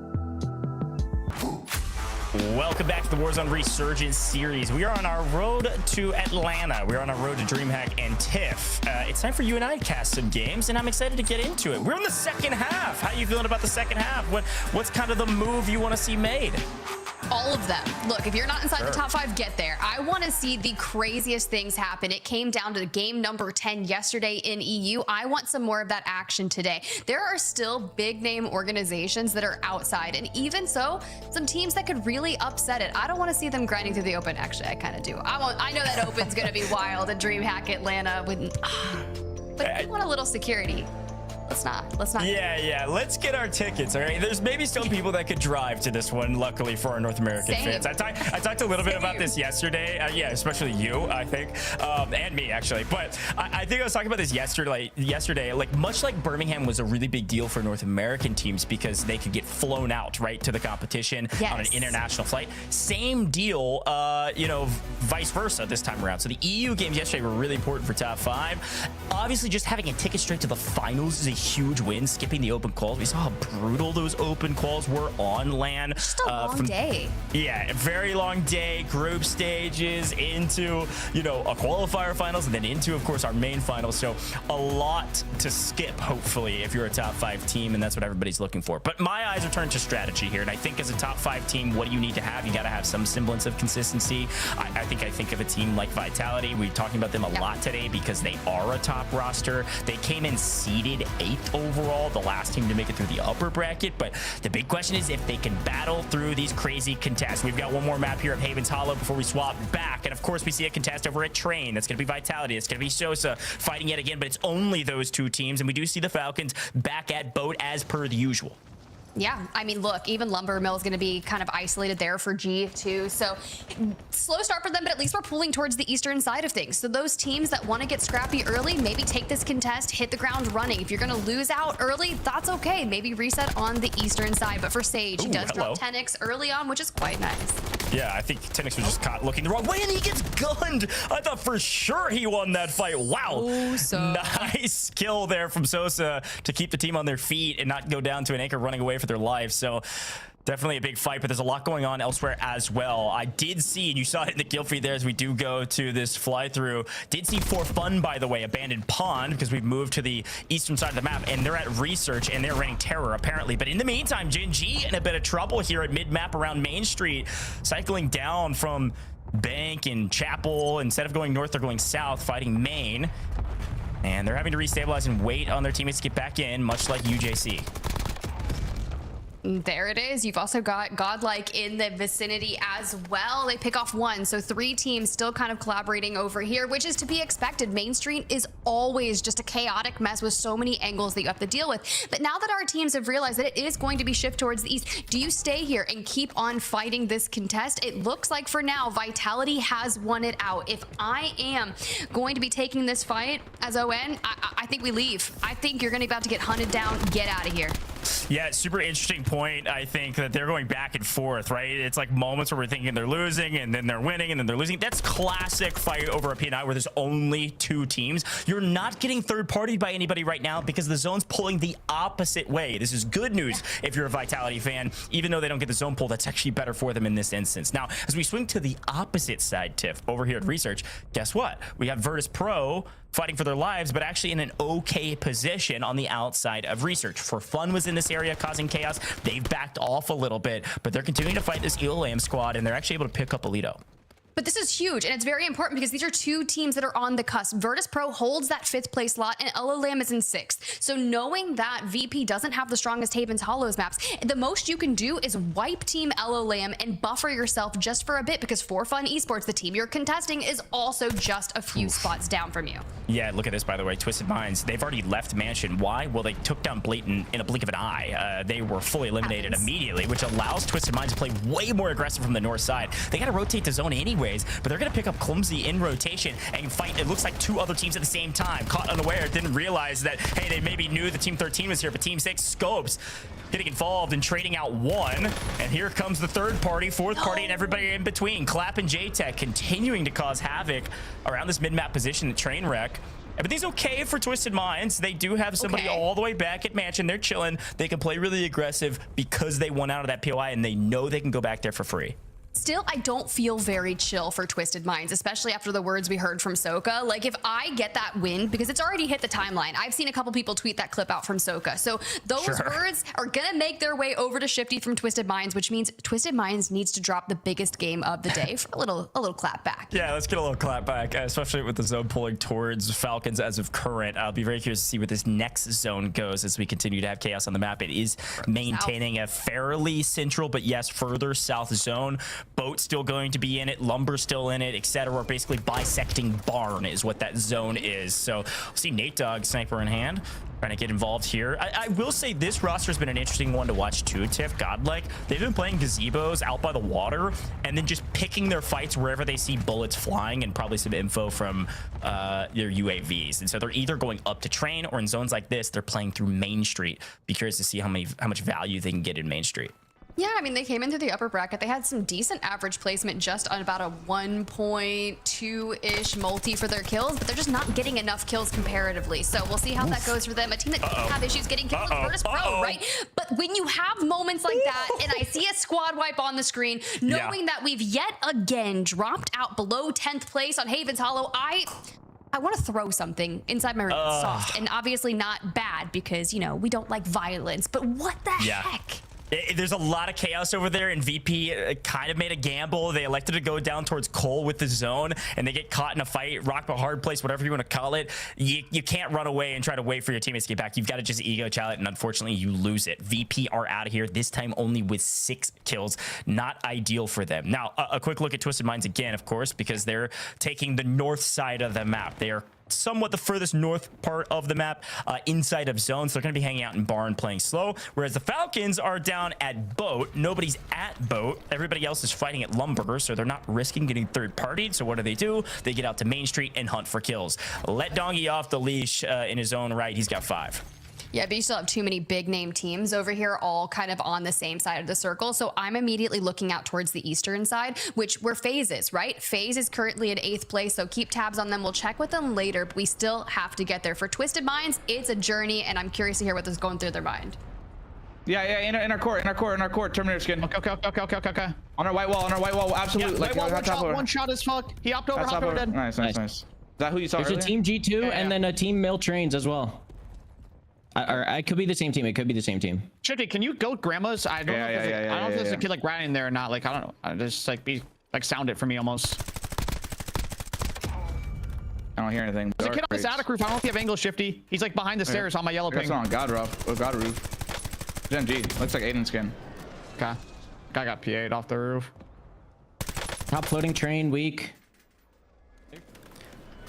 S3: Welcome back to the Warzone Resurgence Series. We are on our road to Atlanta. We're on our road to DreamHack and TIFF. It's time for you and I to cast some games, and I'm excited to get into it. We're in the second half. How are you feeling about the second half? What's kind of the move you want to see made?
S4: All of them. Look, if you're not inside the top 5, get there. I want to see the craziest things happen. It came down to game number 10 yesterday in EU. I want some more of that action today. There are still big name organizations that are outside, and even so, some teams that could really upset it. I don't want to see them grinding through the open. Actually, I kind of do. I know that open's going to be wild at DreamHack Atlanta but I want a little security. Let's not.
S3: Yeah. Let's get our tickets, all right? There's maybe some people that could drive to this one, luckily for our North American fans. I talked a little bit about this yesterday. Yeah, especially you, I think, and me, actually. But I think I was talking about this yesterday. Like, much like Birmingham was a really big deal for North American teams because they could get flown out, right, to the competition on an international flight. Same deal, vice versa this time around. So the EU games yesterday were really important for top 5. Obviously, just having a ticket straight to the finals is a huge win, skipping the open calls. We saw how brutal those open calls were on LAN.
S4: Just a long day.
S3: Yeah, a very long day, group stages, into, you know, a qualifier finals, and then into, of course, our main finals. So a lot to skip, hopefully, if you're a top 5 team, and that's what everybody's looking for. But my eyes are turned to strategy here, and I think as a top 5 team, what do you need to have? You got to have some semblance of consistency. I think of a team like Vitality. We're talking about them a lot today because they are a top roster. They came in seeded 8th overall, the last team to make it through the upper bracket. But the big question is if they can battle through these crazy contests. We've got one more map here of Haven's Hollow before we swap back. And of course, we see a contest over at Train. That's going to be Vitality. It's going to be Sosa fighting yet again, but it's only those 2 teams. And we do see the Falcons back at boat as per the usual.
S4: Yeah, I mean, look, even Lumber Mill is going to be kind of isolated there for G2. So slow start for them, but at least we're pulling towards the eastern side of things. So those teams that want to get scrappy early, maybe take this contest, hit the ground running. If you're going to lose out early, that's okay. Maybe reset on the eastern side. But for Sage, he does drop 10x early on, which is quite nice.
S3: Yeah, I think Tenix was just caught looking the wrong way, and he gets gunned. I thought for sure he won that fight. Wow. Nice kill there from Sosa to keep the team on their feet and not go down to an anchor running away for their life. So definitely a big fight, but there's a lot going on elsewhere as well. I did see, and you saw it in the kill feed there as we do go to this fly through, did see For Fun, by the way, abandoned Pond because we've moved to the eastern side of the map, and they're at Research, and they're running Terror, apparently. But in the meantime, Jin G in a bit of trouble here at mid-map around Main Street, cycling down from Bank and Chapel. Instead of going north, they're going south, fighting Main. And they're having to restabilize and wait on their teammates to get back in, much like UJC.
S4: There it is. You've also got Godlike in the vicinity as well. They pick off 1, so 3 teams still kind of collaborating over here, which is to be expected. Main Street is always just a chaotic mess with so many angles that you have to deal with. But now that our teams have realized that it is going to be shift towards the east, do you stay here and keep on fighting this contest? It looks like for now, Vitality has won it out. If I am going to be taking this fight as ON, I think we leave. I think you're going to be about to get hunted down. Get out of here.
S3: Yeah, super interesting point. I think that they're going back and forth, right? It's like moments where we're thinking they're losing and then they're winning and then they're losing. That's classic fight over a P&I where there's only 2 teams. You're not getting third-partied by anybody right now because the zone's pulling the opposite way. This is good news if you're a Vitality fan. Even though they don't get the zone pull, that's actually better for them in this instance. Now, as we swing to the opposite side, Tiff, over here at Research, guess what? We have Virtus Pro fighting for their lives, but actually in an okay position on the outside of Research. For Fun was in this area causing chaos. They've backed off a little bit, but they're continuing to fight this ELAM squad, and they're actually able to pick up Alito.
S4: But this is huge, and it's very important because these are 2 teams that are on the cusp. Virtus Pro holds that 5th place slot, and LAM is in 6th. So knowing that VP doesn't have the strongest Haven's Hollows maps, the most you can do is wipe Team LAM and buffer yourself just for a bit, because For Fun Esports, the team you're contesting, is also just a few spots down from you.
S3: Yeah, look at this, by the way. Twisted Minds, they've already left Mansion. Why? Well, they took down Blatant in a blink of an eye. They were fully eliminated immediately, which allows Twisted Minds to play way more aggressive from the north side. They got to rotate the zone anyways, but they're going to pick up Clumsy in rotation and fight. It looks like 2 other teams at the same time. Caught unaware, didn't realize that, hey, they maybe knew the Team 13 was here, but Team 6 Scopes getting involved and trading out 1. And here comes the 3rd party, 4th party, and everybody in between. Clap and J-Tech continuing to cause havoc around this mid-map position at Trainwreck. Everything's okay for Twisted Minds. They do have somebody all the way back at Mansion. They're chilling. They can play really aggressive because they won out of that POI, and they know they can go back there for free.
S4: Still, I don't feel very chill for Twisted Minds, especially after the words we heard from Soka. Like, if I get that win, because it's already hit the timeline, I've seen a couple people tweet that clip out from Soka. So those words are gonna make their way over to Shifty from Twisted Minds, which means Twisted Minds needs to drop the biggest game of the day for a little clap back.
S3: Yeah, let's get a little clap back, especially with the zone pulling towards Falcons as of current. I'll be very curious to see where this next zone goes as we continue to have chaos on the map. It is maintaining a fairly central, but yes, further south zone. Boat still going to be in it, Lumber still in it, etc. We're basically bisecting Barn is what that zone is. So we'll see Nate Dogg sniper in hand, trying to get involved here. I will say this roster has been an interesting one to watch too, Tiff. Godlike, they've been playing gazebos out by the water and then just picking their fights wherever they see bullets flying and probably some info from their UAVs. And so they're either going up to Train, or in zones like this, they're playing through Main Street. Be curious to see how much value they can get in Main Street.
S4: Yeah, I mean, they came into the upper bracket. They had some decent average placement, just on about a 1.2-ish multi for their kills, but they're just not getting enough kills comparatively. So we'll see how that goes for them. A team that didn't have issues getting kills with Virtus Pro, right? But when you have moments like that, and I see a squad wipe on the screen, knowing that we've yet again dropped out below 10th place on Haven's Hollow, I want to throw something inside my room. It's soft and obviously not bad because, you know, we don't like violence, but what the heck?
S3: There's a lot of chaos over there, and VP kind of made a gamble. They elected to go down towards Cole with the zone, and they get caught in a fight, rock a hard place, whatever you want to call it. You can't run away and try to wait for your teammates to get back. You've got to just ego chow it, and unfortunately, you lose it. VP are out of here, this time only with 6 kills. Not ideal for them. Now, a quick look at Twisted Minds again, of course, because they're taking the north side of the map. They are somewhat the furthest north part of the map, inside of zone, so they're going to be hanging out in barn playing slow, whereas the Falcons are down at boat. Nobody's at boat. Everybody else is fighting at lumber, so they're not risking getting third partied. So what do? They get out to Main Street and hunt for kills. Let Dongy off the leash in his own right. He's got 5.
S4: Yeah, but you still have too many big name teams over here, all kind of on the same side of the circle. So I'm immediately looking out towards the eastern side, where FaZe is, right? FaZe is currently in 8th place, so keep tabs on them. We'll check with them later, but we still have to get there. For Twisted Minds, it's a journey, and I'm curious to hear what is going through their mind.
S13: Yeah, in our court, Terminator skin.
S8: Okay.
S13: On our white wall, absolutely.
S8: Yeah, one shot as fuck. He hopped over, dead.
S13: Nice. Is that who you saw
S9: There's
S13: earlier?
S9: a team G2 and then a team Mill Trains as well. Or it could be the same team. It could be the same team.
S8: Shifty, can you go grandma's? I don't know if there's a kid like riding there or not. Like, I don't know. Just like sound it for me almost.
S13: I don't hear anything.
S8: There's a kid on this attic roof. I don't know if you have angle, Shifty. He's like behind the stairs on my yellow ping.
S13: That's on God roof. Gen G. Looks like Aiden skin.
S8: Okay. Guy got PA'd off the roof.
S9: Top floating train weak.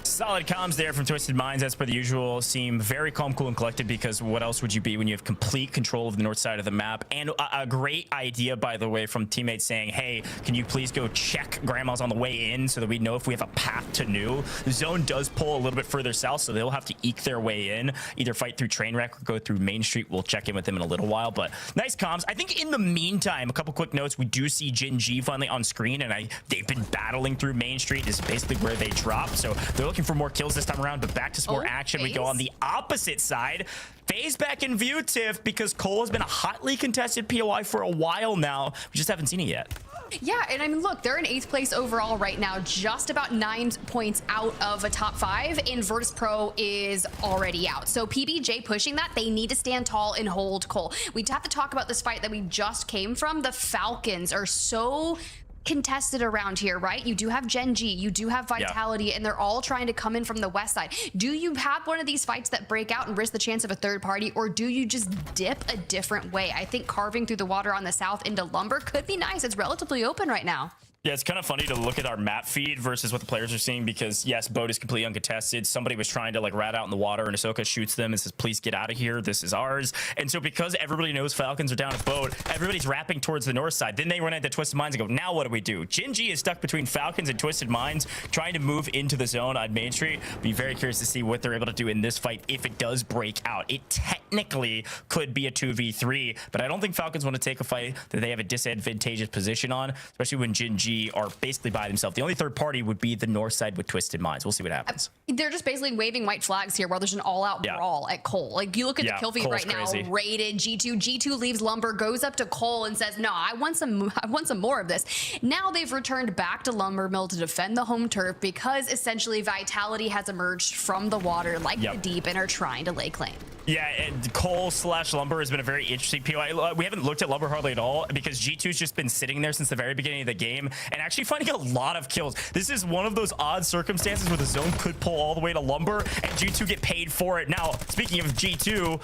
S3: Solid comms there from Twisted Minds, as per the usual. Seem very calm, cool, and collected, because what else would you be when you have complete control of the north side of the map? And a great idea, by the way, from teammates saying, hey, can you please go check grandma's on the way in so that we know if we have a path to new? The zone does pull a little bit further south, so they'll have to eke their way in, either fight through Trainwreck or go through Main Street. We'll check in with them in a little while, but nice comms. I think in the meantime, a couple quick notes. We do see Gen G finally on screen, and they've been battling through Main Street. This is basically where they drop, so they're looking for more kills this time around, but back to some more action. We go on the opposite side. FaZe back in view, Tiff, because Cole has been a hotly contested POI for a while now. We just haven't seen it yet.
S4: Yeah, and I mean, look, they're in 8th place overall right now, just about 9 points out of a top 5, and Virtus Pro is already out. So PBJ pushing that, they need to stand tall and hold Cole. We have to talk about this fight that we just came from. The Falcons are so contested around here, right? You do have Gen G, you do have Vitality, and they're all trying to come in from the west side. Do you have one of these fights that break out and risk the chance of a third party, or do you just dip a different way? I think carving through the water on the south into lumber could be nice. It's relatively open right now.
S3: Yeah, it's kind of funny to look at our map feed versus what the players are seeing, because yes, boat is completely uncontested. Somebody was trying to like rat out in the water, and Ahsoka shoots them and says, please get out of here, this is ours. And so because everybody knows Falcons are down at boat, everybody's wrapping towards the north side. Then they run into Twisted Minds and go, now what do? Gen G is stuck between Falcons and Twisted Minds, trying to move into the zone on Main Street. Be very curious to see what they're able to do in this fight if it does break out. It technically could be a 2v3, but I don't think Falcons want to take a fight that they have a disadvantageous position on, especially when Gen G are basically by themselves. The only third party would be the north side with Twisted Minds. We'll see what happens.
S4: They're just basically waving white flags here while there's an all-out brawl at Cole. Like, you look at the kill feed right now, rated G2 leaves lumber, goes up to Cole and says, no, I want some more of this. Now they've returned back to Lumber Mill to defend the home turf, because essentially Vitality has emerged from the water like the deep and are trying to lay claim.
S3: Yeah, Cole / Lumber has been a very interesting POI. We haven't looked at Lumber hardly at all, because G2's just been sitting there since the very beginning of the game and actually finding a lot of kills. This is one of those odd circumstances where the zone could pull all the way to Lumber and G2 get paid for it. Now, speaking of G2,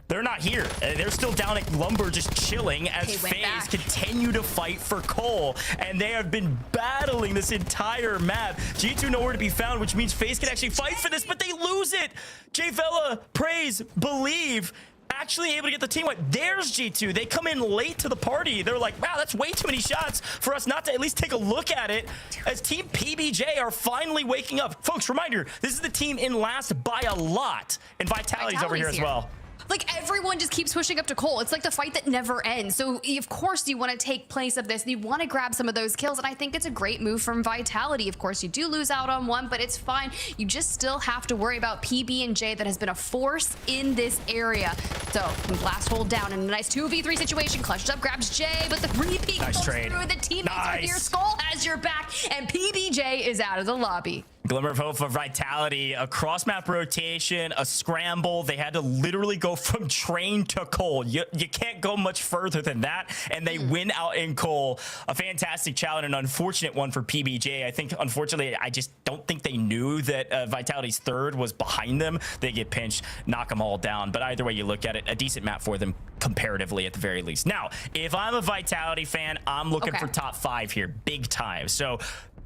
S3: they're not here. They're still down at Lumber just chilling as FaZe continue to fight for Cole, and they have been battling this entire map. G2 nowhere to be found, which means FaZe can actually fight for this, but they lose it. Jvella, Praise, Believe, actually able to get the team wipe. There's G2. They come in late to the party. They're like, wow, that's way too many shots for us not to at least take a look at it, as Team PBJ are finally waking up. Folks, reminder, this is the team in last by a lot, and Vitality's over here as well.
S4: Like, everyone just keeps pushing up to Cole. It's like the fight that never ends. So, of course, you want to take place of this. And you want to grab some of those kills. And I think it's a great move from Vitality. Of course, you do lose out on one, but it's fine. You just still have to worry about PB&J that has been a force in this area. So, last hold down in a nice 2v3 situation. Clutches up, grabs Jay, but the repeat
S3: Nice
S4: goes
S3: trade.
S4: through. The teammates are here. Skull has your back, and PBJ is out of the lobby.
S3: Glimmer of hope for Vitality, a cross-map rotation, a scramble. They had to literally go from train to Cole. You can't go much further than that, and they win out in Cole. A fantastic challenge, an unfortunate one for PBJ. I think, unfortunately, I just don't think they knew that Vitality's third was behind them. They get pinched, knock them all down. But either way you look at it, a decent map for them comparatively at the very least. Now, if I'm a Vitality fan, I'm looking for top 5 here, big time. So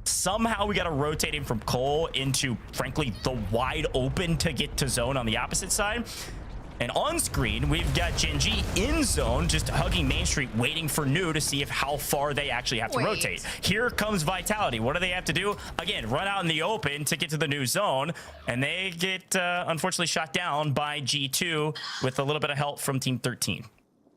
S3: somehow we got to rotate him from Cole into, frankly, the wide open to get to zone on the opposite side. And on screen, we've got Genji in zone, just hugging Main Street, waiting for New to see how far they actually have to rotate. Here comes Vitality. What do they have to do? Again, run out in the open to get to the new zone. And they get, unfortunately, shot down by G2 with a little bit of help from Team 13.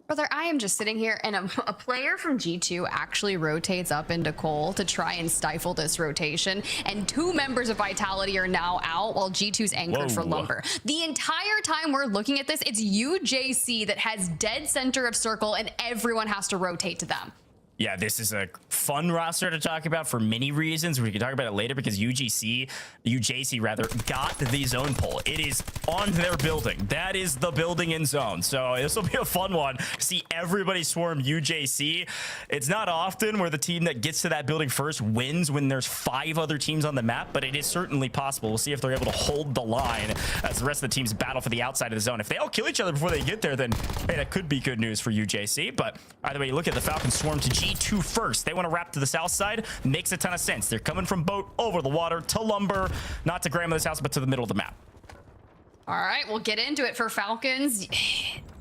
S4: Brother, I am just sitting here, and a player from G2 actually rotates up into Cole to try and stifle this rotation, and 2 members of Vitality are now out while G2's anchored for Lumber. The entire time we're looking at this, it's UJC that has dead center of circle, and everyone has to rotate to them.
S3: Yeah, this is a fun roster to talk about for many reasons. We can talk about it later because UJC got the zone pull. It is on their building. That is the building in zone. So this will be a fun one. See everybody swarm UJC. It's not often where the team that gets to that building first wins when there's 5 other teams on the map, but it is certainly possible. We'll see if they're able to hold the line as the rest of the teams battle for the outside of the zone. If they all kill each other before they get there, then hey, that could be good news for UJC. But either way, you look at the Falcons swarm to G2 first. They want to wrap to the south side. Makes a ton of sense. They're coming from boat over the water to Lumber, not to Grandmother's house, but to the middle of the map.
S4: All right, we'll get into it for Falcons.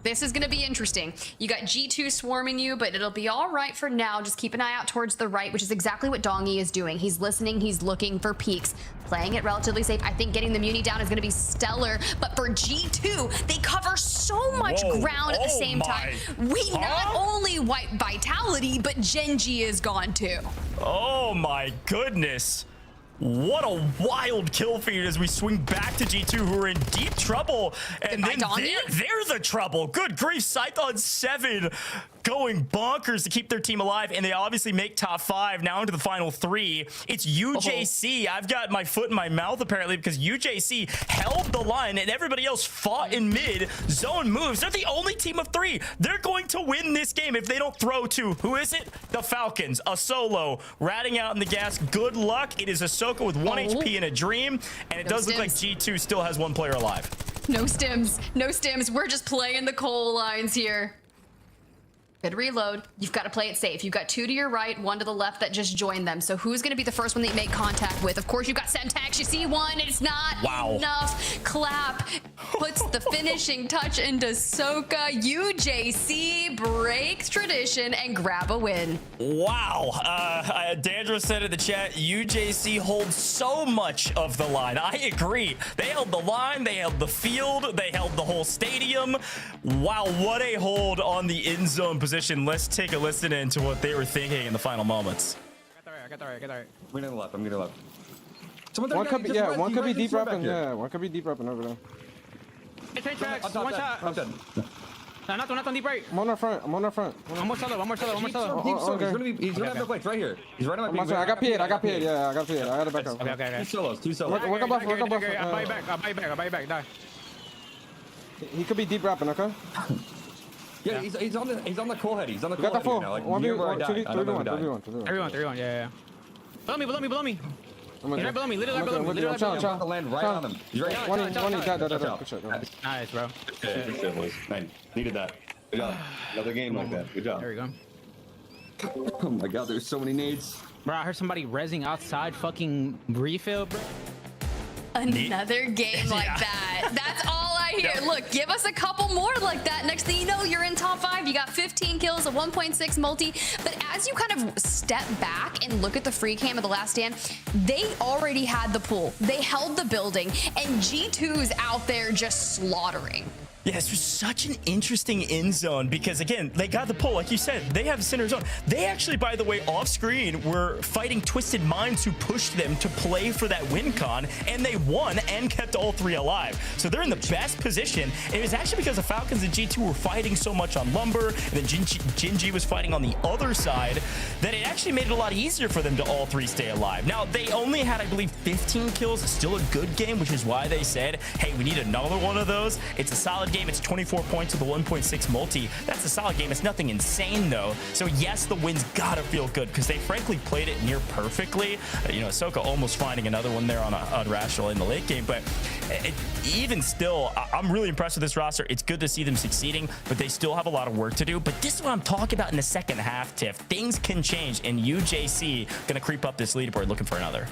S4: This is going to be interesting. You got G2 swarming you, but it'll be all right for now. Just keep an eye out towards the right, which is exactly what Dongy is doing. He's listening. He's looking for peaks. Playing it relatively safe. I think getting the Muni down is going to be stellar. But for G2, they cover so much ground at the same time. We not only wipe Vitality, but Genji is gone too.
S3: Oh my goodness. What a wild kill feed as we swing back to G2, who are in deep trouble. And then they're the trouble. Good grief, Scythe on 7 going bonkers to keep their team alive, and they obviously make top 5 now into the final 3. It's UJC. I've got my foot in my mouth apparently because UJC held the line and everybody else fought in mid. Zone moves. They're the only team of 3. They're going to win this game if they don't throw to, who is it? The Falcons. A solo ratting out in the gas. Good luck. It is Ahsoka with 1 HP and a dream, and it does look like G2 still has 1 player alive.
S4: No stims. No stims. We're just playing the coal lines here. Good reload. You've got to play it safe. You've got 2 to your right, 1 to the left that just joined them. So who's going to be the first one that you make contact with? Of course, you've got Semtex. You see one. It's not enough. Clap puts the finishing touch into Soka. UJC breaks tradition and grab a win.
S3: Wow. Dandra said in the chat, UJC holds so much of the line. I agree. They held the line. They held the field. They held the whole stadium. Wow, what a hold on the end zone position. Let's take a listen into what they were thinking in the final moments.
S15: Get the right.
S16: I'm going to the left. I'm going to the left.
S15: One could be, one could be deep rapping. Yeah, one could be deep rapping over there.
S16: One shot. I'm dead.
S15: Not on deep right. I'm on our front. One more solo.
S16: He's gonna have no flanks right here. He's right on my ping.
S15: I got paid. Yeah, I got paid. I got it back up.
S16: Okay. Two solos.
S15: Work up. I'll buy you back. Die. He could be deep rapping, okay?
S16: Yeah, he's on the coal head. He's on the coal head now. Like,
S15: 1v1. Everyone. Yeah. Below me. He's below me. Literally below me.
S16: I'm trying to land right on him. He's right.
S15: One. Good shot.
S16: Nice, bro. Good shit, boys. Man, needed that. Good job. Another game like that. Good job.
S15: There we go.
S16: Oh my god, there's so many nades.
S9: Bro, I heard somebody rezzing outside fucking refill, bro.
S4: Another game like that. That's all I hear. Look, give us a couple more like that. Next thing you know, you're in top 5. You got 15 kills, a 1.6 multi. But as you kind of step back and look at the free cam of the last stand, they already had the pool. They held the building, and G2's out there just slaughtering.
S3: Yeah, this was such an interesting end zone because, again, they got the pull. Like you said, they have center zone. They actually, by the way, off screen were fighting Twisted Minds who pushed them to play for that win con, and they won and kept all three alive. So they're in the best position. It was actually because the Falcons and G2 were fighting so much on Lumber, and then Jinji was fighting on the other side, that it actually made it a lot easier for them to all three stay alive. Now, they only had, I believe, 15 kills. It's still a good game, which is why they said, hey, we need another one of those. It's a solid game. It's 24 points with a 1.6 multi. That's a solid game. It's nothing insane, though. So, yes, the win's got to feel good because they, frankly, played it near perfectly. Ahsoka almost finding another one there on a rational in the late game. But even still, I'm really impressed with this roster. It's good to see them succeeding, but they still have a lot of work to do. But this is what I'm talking about in the second half, Tiff. Things can change, and UJC going to creep up this leaderboard looking for another.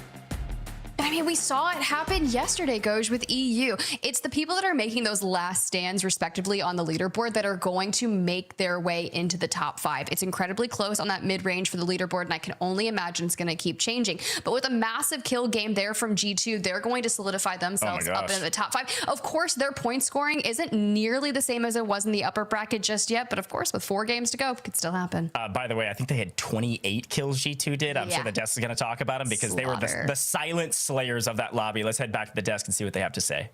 S4: I mean, we saw it happen yesterday, Goj, with EU. It's the people that are making those last stands, respectively, on the leaderboard that are going to make their way into the top 5. It's incredibly close on that mid-range for the leaderboard, and I can only imagine it's going to keep changing. But with a massive kill game there from G2, they're going to solidify themselves up in the top 5. Of course, their point scoring isn't nearly the same as it was in the upper bracket just yet, but of course, with 4 games to go, it could still happen.
S3: By the way, I think they had 28 kills G2 did. I'm sure the desk is going to talk about them because they were the silent slayers of that lobby. Let's head back to the desk and see what they have to say.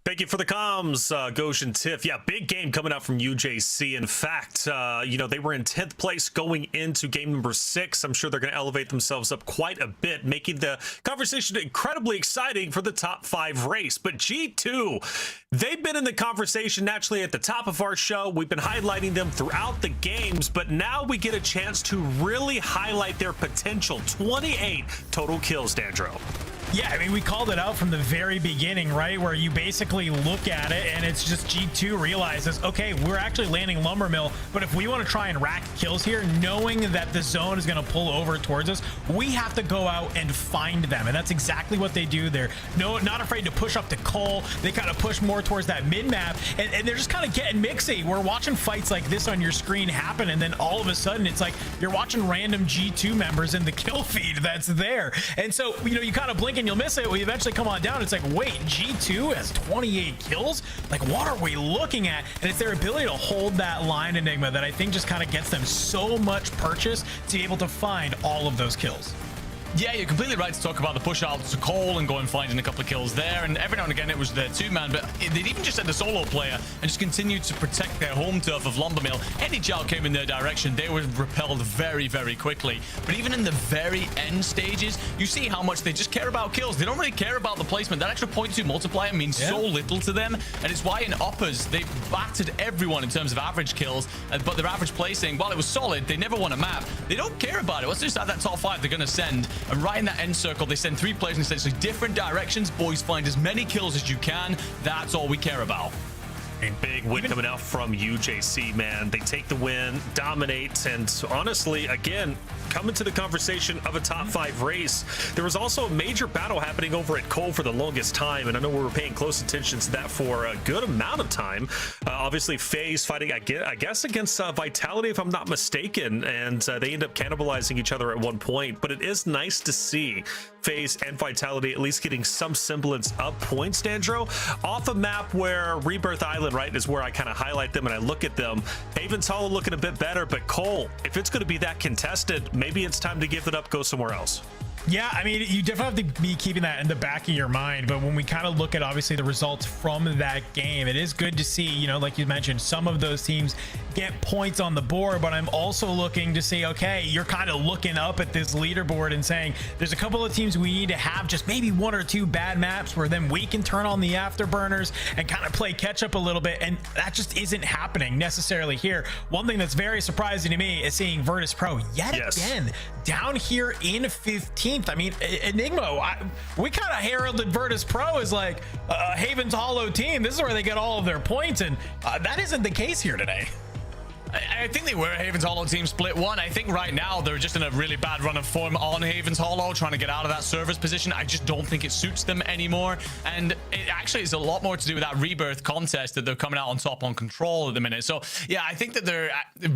S2: Thank you for the comms, Ghosh and Tiff. Yeah, big game coming out from UJC. In fact, they were in 10th place going into game number 6. I'm sure they're going to elevate themselves up quite a bit, making the conversation incredibly exciting for the top 5 race. But G2, they've been in the conversation naturally at the top of our show. We've been highlighting them throughout the games, but now we get a chance to really highlight their potential. 28 total kills, Dandro.
S6: Yeah, I mean, we called it out from the very beginning, right? Where you basically look at it and it's just G2 realizes, okay, we're actually landing Lumber Mill, but if we want to try and rack kills here, knowing that the zone is going to pull over towards us, we have to go out and find them. And that's exactly what they do there. No, not afraid to push up to Cole. They kind of push more towards that mid-map, and they're just kind of getting mixy. We're watching fights like this on your screen happen, and then all of a sudden, it's like you're watching random G2 members in the kill feed that's there. And so, you kind of blink and you'll miss it. We eventually come on down. It's like, wait, G2 has 28 kills? Like, what are we looking at? And it's their ability to hold that line, Enigma, that I think just kind of gets them so much purchase to be able to find all of those kills.
S7: Yeah, you're completely right to talk about the push out to Cole and go and finding a couple of kills there. And every now and again, it was their 2-man, but they'd even just had the solo player and just continued to protect their home turf of Lumbermill. Any child came in their direction, they were repelled very, very quickly. But even in the very end stages, you see how much they just care about kills. They don't really care about the placement. That extra 0.2 multiplier means so little to them. And it's why in uppers, they battered everyone in terms of average kills. But their average placing, while it was solid, they never won a map. They don't care about it. Once they start that top 5, they're going to send. And right in that end circle, they send 3 players in essentially different directions. Boys, find as many kills as you can. That's all we care about.
S2: A big win coming out from UJC, man. They take the win, dominate, and honestly, again, come into the conversation of a top 5 race. There was also a major battle happening over at Cole for the longest time, and I know we were paying close attention to that for a good amount of time. Obviously, FaZe fighting, I guess, against Vitality, if I'm not mistaken, and they end up cannibalizing each other at one point. But it is nice to see FaZe and Vitality at least getting some semblance of points, Dandro, off a map where Rebirth Island, right, is where I kind of highlight them and I look at them. Haven's Hollow looking a bit better, but Cole, if it's going to be that contested, maybe it's time to give it up, go somewhere else.
S6: Yeah, I mean, you definitely have to be keeping that in the back of your mind. But when we kind of look at, obviously, the results from that game, it is good to see, like you mentioned, some of those teams get points on the board. But I'm also looking to see, okay, you're kind of looking up at this leaderboard and saying, there's a couple of teams we need to have just maybe 1 or 2 bad maps where then we can turn on the afterburners and kind of play catch up a little bit. And that just isn't happening necessarily here. One thing that's very surprising to me is seeing Virtus Pro yet again down here in 15th. I mean, Enigma, we kind of heralded Virtus Pro as like a Haven's Hollow team. This is where they get all of their points, and that isn't the case here today.
S7: I think they were a Haven's Hollow team split 1. I think right now they're just in a really bad run of form on Haven's Hollow, trying to get out of that service position. I just don't think it suits them anymore. And it actually is a lot more to do with that Rebirth contest that they're coming out on top on Control at the minute. So yeah, I think that they're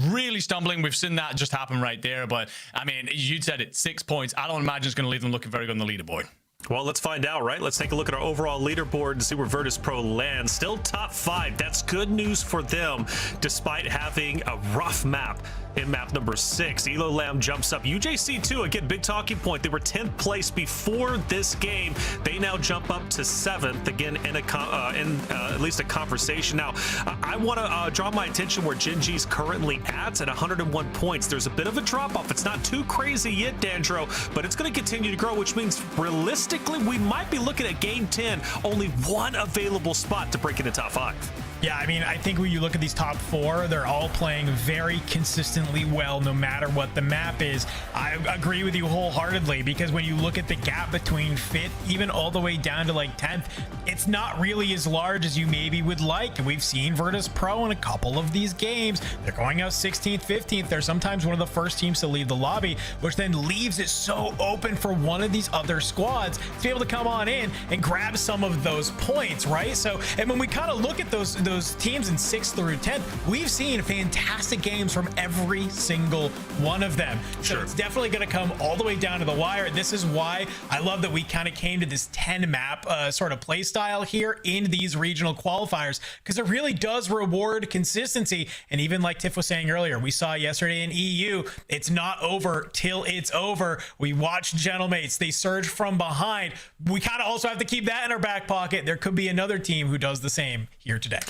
S7: really stumbling. We've seen that just happen right there. But I mean, you said it, 6 points. I don't imagine it's going to leave them looking very good on the leaderboard.
S2: Well, let's find out, right? Let's take a look at our overall leaderboard and see where Virtus Pro lands. Still top 5. That's good news for them, despite having a rough map in map number 6. Elo Lamb jumps up. UJC 2, again, big talking point. They were 10th place before this game. They now jump up to 7th, again, in at least a conversation. Now, I want to draw my attention where Gen G's currently at 101 points. There's a bit of a drop-off. It's not too crazy yet, Dandro, but it's going to continue to grow, which means realistically, we might be looking at game 10, only one available spot to break into top 5.
S6: Yeah, I mean, I think when you look at these top 4, they're all playing very consistently well, no matter what the map is. I agree with you wholeheartedly, because when you look at the gap between 5th, even all the way down to like 10th, it's not really as large as you maybe would like. And we've seen Virtus Pro in a couple of these games. They're going out 16th, 15th. They're sometimes one of the first teams to leave the lobby, which then leaves it so open for one of these other squads to be able to come on in and grab some of those points, right? So, and when we kind of look at those teams in 6th through 10th, we've seen fantastic games from every single one of them. So it's definitely going to come all the way down to the wire. This is why I love that we kind of came to this 10 map sort of play style here in these regional qualifiers, because it really does reward consistency. And even like Tiff was saying earlier, we saw yesterday in EU, it's not over till it's over. We watched Gentlemates, they surge from behind. We kind of also have to keep that in our back pocket. There could be another team who does the same here today.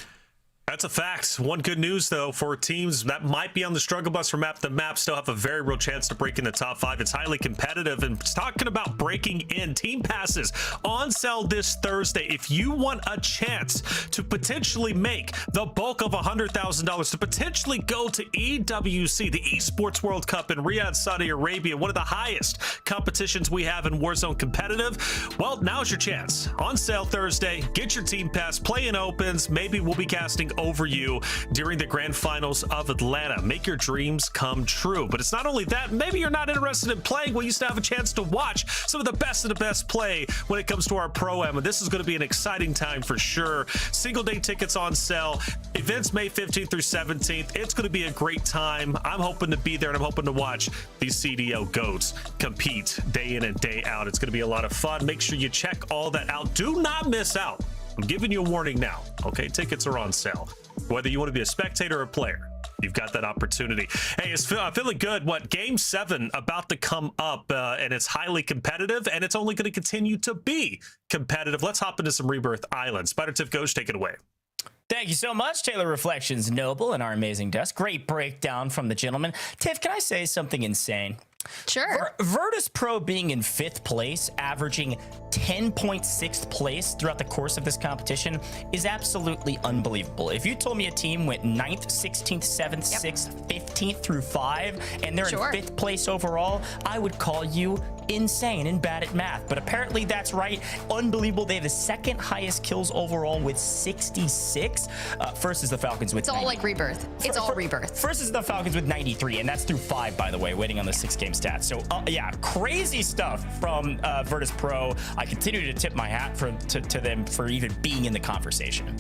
S2: That's a fact. One good news, though, for teams that might be on the struggle bus from map to map, still have a very real chance to break in the top 5. It's highly competitive. And talking about breaking in, team passes on sale this Thursday. If you want a chance to potentially make the bulk of $100,000 to potentially go to EWC, the Esports World Cup in Riyadh, Saudi Arabia, one of the highest competitions we have in Warzone competitive, well, now's your chance. On sale Thursday. Get your team pass, play in opens. Maybe we'll be casting over you during the grand finals of Atlanta. Make your dreams come true. But it's not only that, maybe you're not interested in playing. Well, you still have a chance to watch some of the best play when it comes to our Pro-Am, and this is going to be an exciting time for sure. Single day tickets on sale. Events May 15th through 17th. It's going to be a great time. I'm hoping to be there, and I'm hoping to watch these CDL GOATs compete day in and day out. It's going to be a lot of fun. Make sure you check all that out. Do not miss out. I'm giving you a warning now, okay? Tickets are on sale. Whether you want to be a spectator or a player, you've got that opportunity. Hey, it's feeling good. What, game 7 about to come up, and it's highly competitive, and it's only going to continue to be competitive. Let's hop into some Rebirth Island. Spider Tiff Ghost, take it away.
S3: Thank you so much, Taylor Reflections Noble and our amazing desk. Great breakdown from the gentleman. Tiff, can I say something insane?
S4: Sure.
S3: Virtus Pro being in 5th place, averaging 10.6th place throughout the course of this competition is absolutely unbelievable. If you told me a team went 9th, 16th, 7th, 6th, 15th through 5, and they're in 5th place overall, I would call you insane and bad at math. But apparently that's right. Unbelievable. They have the 2nd highest kills overall with 66. First is the Falcons with 90.
S4: It's all like Rebirth. It's all Rebirth.
S3: First is the Falcons with 93, and that's through 5, by the way, waiting on the 6-game stats. So yeah, crazy stuff from Virtus Pro. I continue to tip my hat to them for even being in the conversation.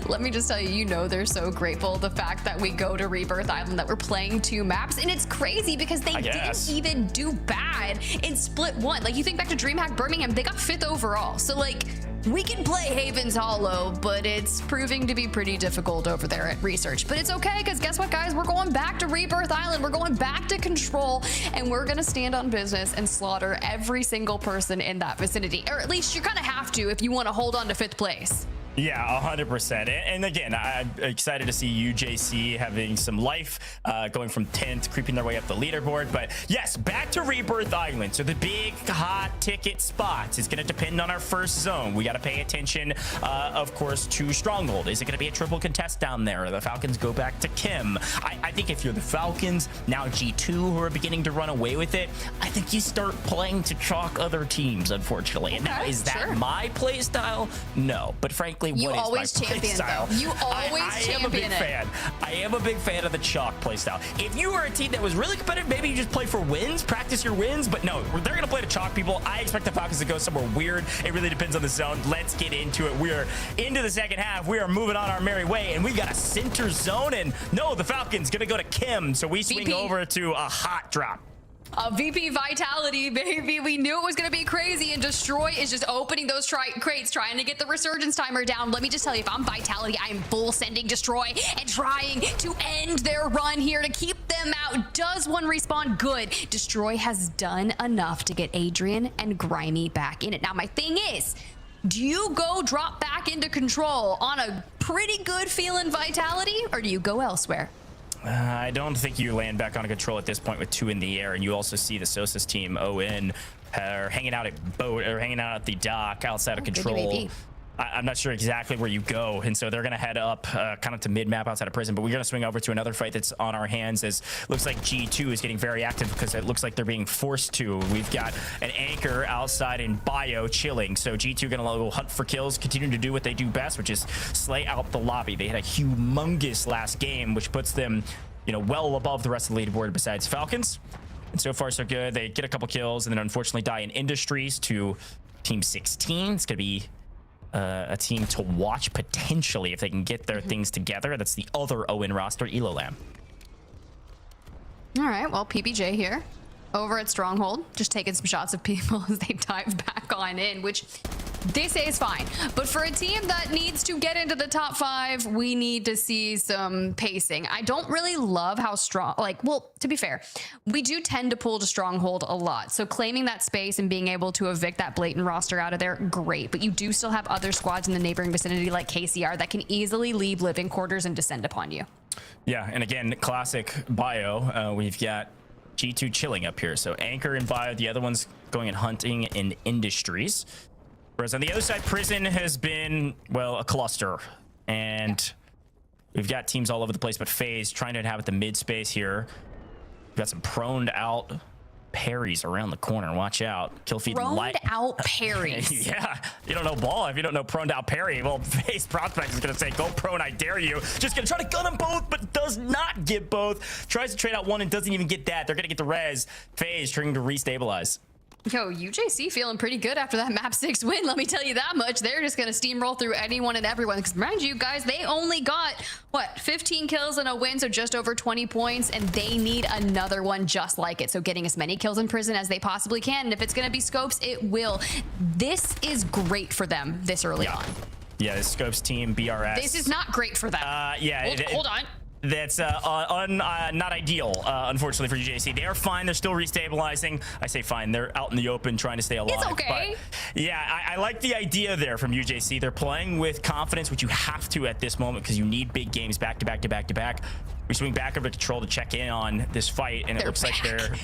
S4: Let me just tell you, you know they're so grateful the fact that we go to Rebirth Island, that we're playing 2 maps, and it's crazy because they didn't even do bad in Split 1. Like, you think back to DreamHack Birmingham, they got 5th overall. So, like, we can play Haven's Hollow, but it's proving to be pretty difficult over there at Research. But it's okay, because guess what, guys? We're going back to Rebirth Island. We're going back to Control, and we're going to stand on business and slaughter every single person in that vicinity. Or at least you kind of have to if you want to hold on to 5th place.
S3: Yeah, 100%. And again, I'm excited to see UJC having some life, going from 10th, creeping their way up the leaderboard. But yes, back to Rebirth Island. So the big hot ticket spots is going to depend on our first zone. We got to pay attention, of course, to Stronghold. Is it going to be a triple contest down there? Or the Falcons go back to Kim? I think if you're the Falcons, now G2, who are beginning to run away with it, I think you start playing to chalk other teams, unfortunately. And now, is that my play style? No. But frankly,
S4: you always champion though. You always champion it.
S3: I am a big fan of the chalk playstyle. If you were a team that was really competitive, maybe you just play for wins, practice your wins. But no, they're going to play to chalk people. I expect the Falcons to go somewhere weird. It really depends on the zone. Let's get into it. We are into the second half. We are moving on our merry way, and we've got a center zone. And no, the Falcons going to go to Kim, so we swing over to a hot drop.
S4: VP Vitality, baby. We knew it was going to be crazy, and Destroy is just opening those crates, trying to get the Resurgence timer down. Let me just tell you, if I'm Vitality, I am full sending Destroy and trying to end their run here to keep them out. Does one respawn? Good. Destroy has done enough to get Adrian and Grimy back in it. Now, my thing is, do you go drop back into control on a pretty good feeling Vitality, or do you go elsewhere?
S3: I don't think you land back on control at this point with 2 in the air, and you also see the Sosa's team, Owen, hanging out at boat or hanging out at the dock outside of control. I'm not sure exactly where you go, and so they're going to head up kind of to mid-map outside of prison, but we're going to swing over to another fight that's on our hands, as looks like G2 is getting very active because it looks like they're being forced to. We've got an anchor outside in bio chilling, so G2 going to go hunt for kills, continuing to do what they do best, which is slay out the lobby. They had a humongous last game, which puts them, you know, well above the rest of the leaderboard besides Falcons, and so far so good. They get a couple kills and then unfortunately die in Industries to Team 16. It's going to be a team to watch potentially if they can get their things together. That's the other Owen roster, Elolam.
S4: All right, well, PBJ here over at Stronghold, just taking some shots of people as they dive back on in, which they say is fine. But for a team that needs to get into the top 5, we need to see some pacing. I don't really love how strong, like, well, to be fair, we do tend to pull to Stronghold a lot. So claiming that space and being able to evict that blatant roster out of there, great. But you do still have other squads in the neighboring vicinity like KCR that can easily leave living quarters and descend upon you.
S3: Yeah, and again, classic bio. We've got G2 chilling up here. So Anchor and bio, the other one's going and hunting in Industries. Whereas on the other side, Prison has been, well, a cluster. And we've got teams all over the place, but FaZe trying to inhabit the mid space here. We've got some proned out parries around the corner. Watch out. Kill feed
S4: proned out parries.
S3: Yeah. You don't know ball if you don't know proned out parry. Well, FaZe Prospect is going to say, go prone, I dare you. Just going to try to gun them both, but does not get both. Tries to trade out one and doesn't even get that. They're going to get the res. FaZe trying to restabilize.
S4: Yo, UJC feeling pretty good after that map 6 win, let me tell you that much. They're just going to steamroll through anyone and everyone. Because mind you guys, they only got, what, 15 kills and a win, so just over 20 points, and they need another one just like it. So getting as many kills in Prison as they possibly can, and if it's going to be Scopes, it will. This is great for them this early on.
S3: Yeah, the Scopes team, BRS.
S4: This is not great for them.
S3: Yeah.
S4: Hold on.
S3: That's not ideal, unfortunately, for UJC. They are fine. They're still restabilizing. I say fine. They're out in the open trying to stay alive.
S4: It's okay.
S3: But yeah, I like the idea there from UJC. They're playing with confidence, which you have to at this moment because you need big games back to back to back to back. We swing back over to Control to check in on this fight, and it looks like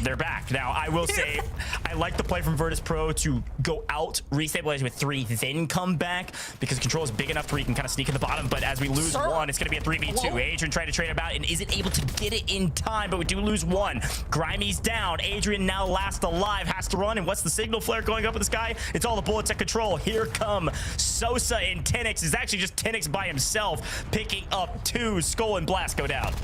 S3: they're back. Now, I will say, I like the play from Virtus Pro to go out, restabilize with 3, then come back, because Control is big enough to where you can kind of sneak in the bottom, but as we lose one, it's going to be a 3v2. Adrian tried to trade about and isn't able to get it in time, but we do lose one. Grimy's down. Adrian now last alive, has to run, and what's the signal flare going up in the sky? It's all the bullets at Control. Here come Sosa and Tenix. Is actually just Tenix by himself, picking up 2. Skull and Blast go down.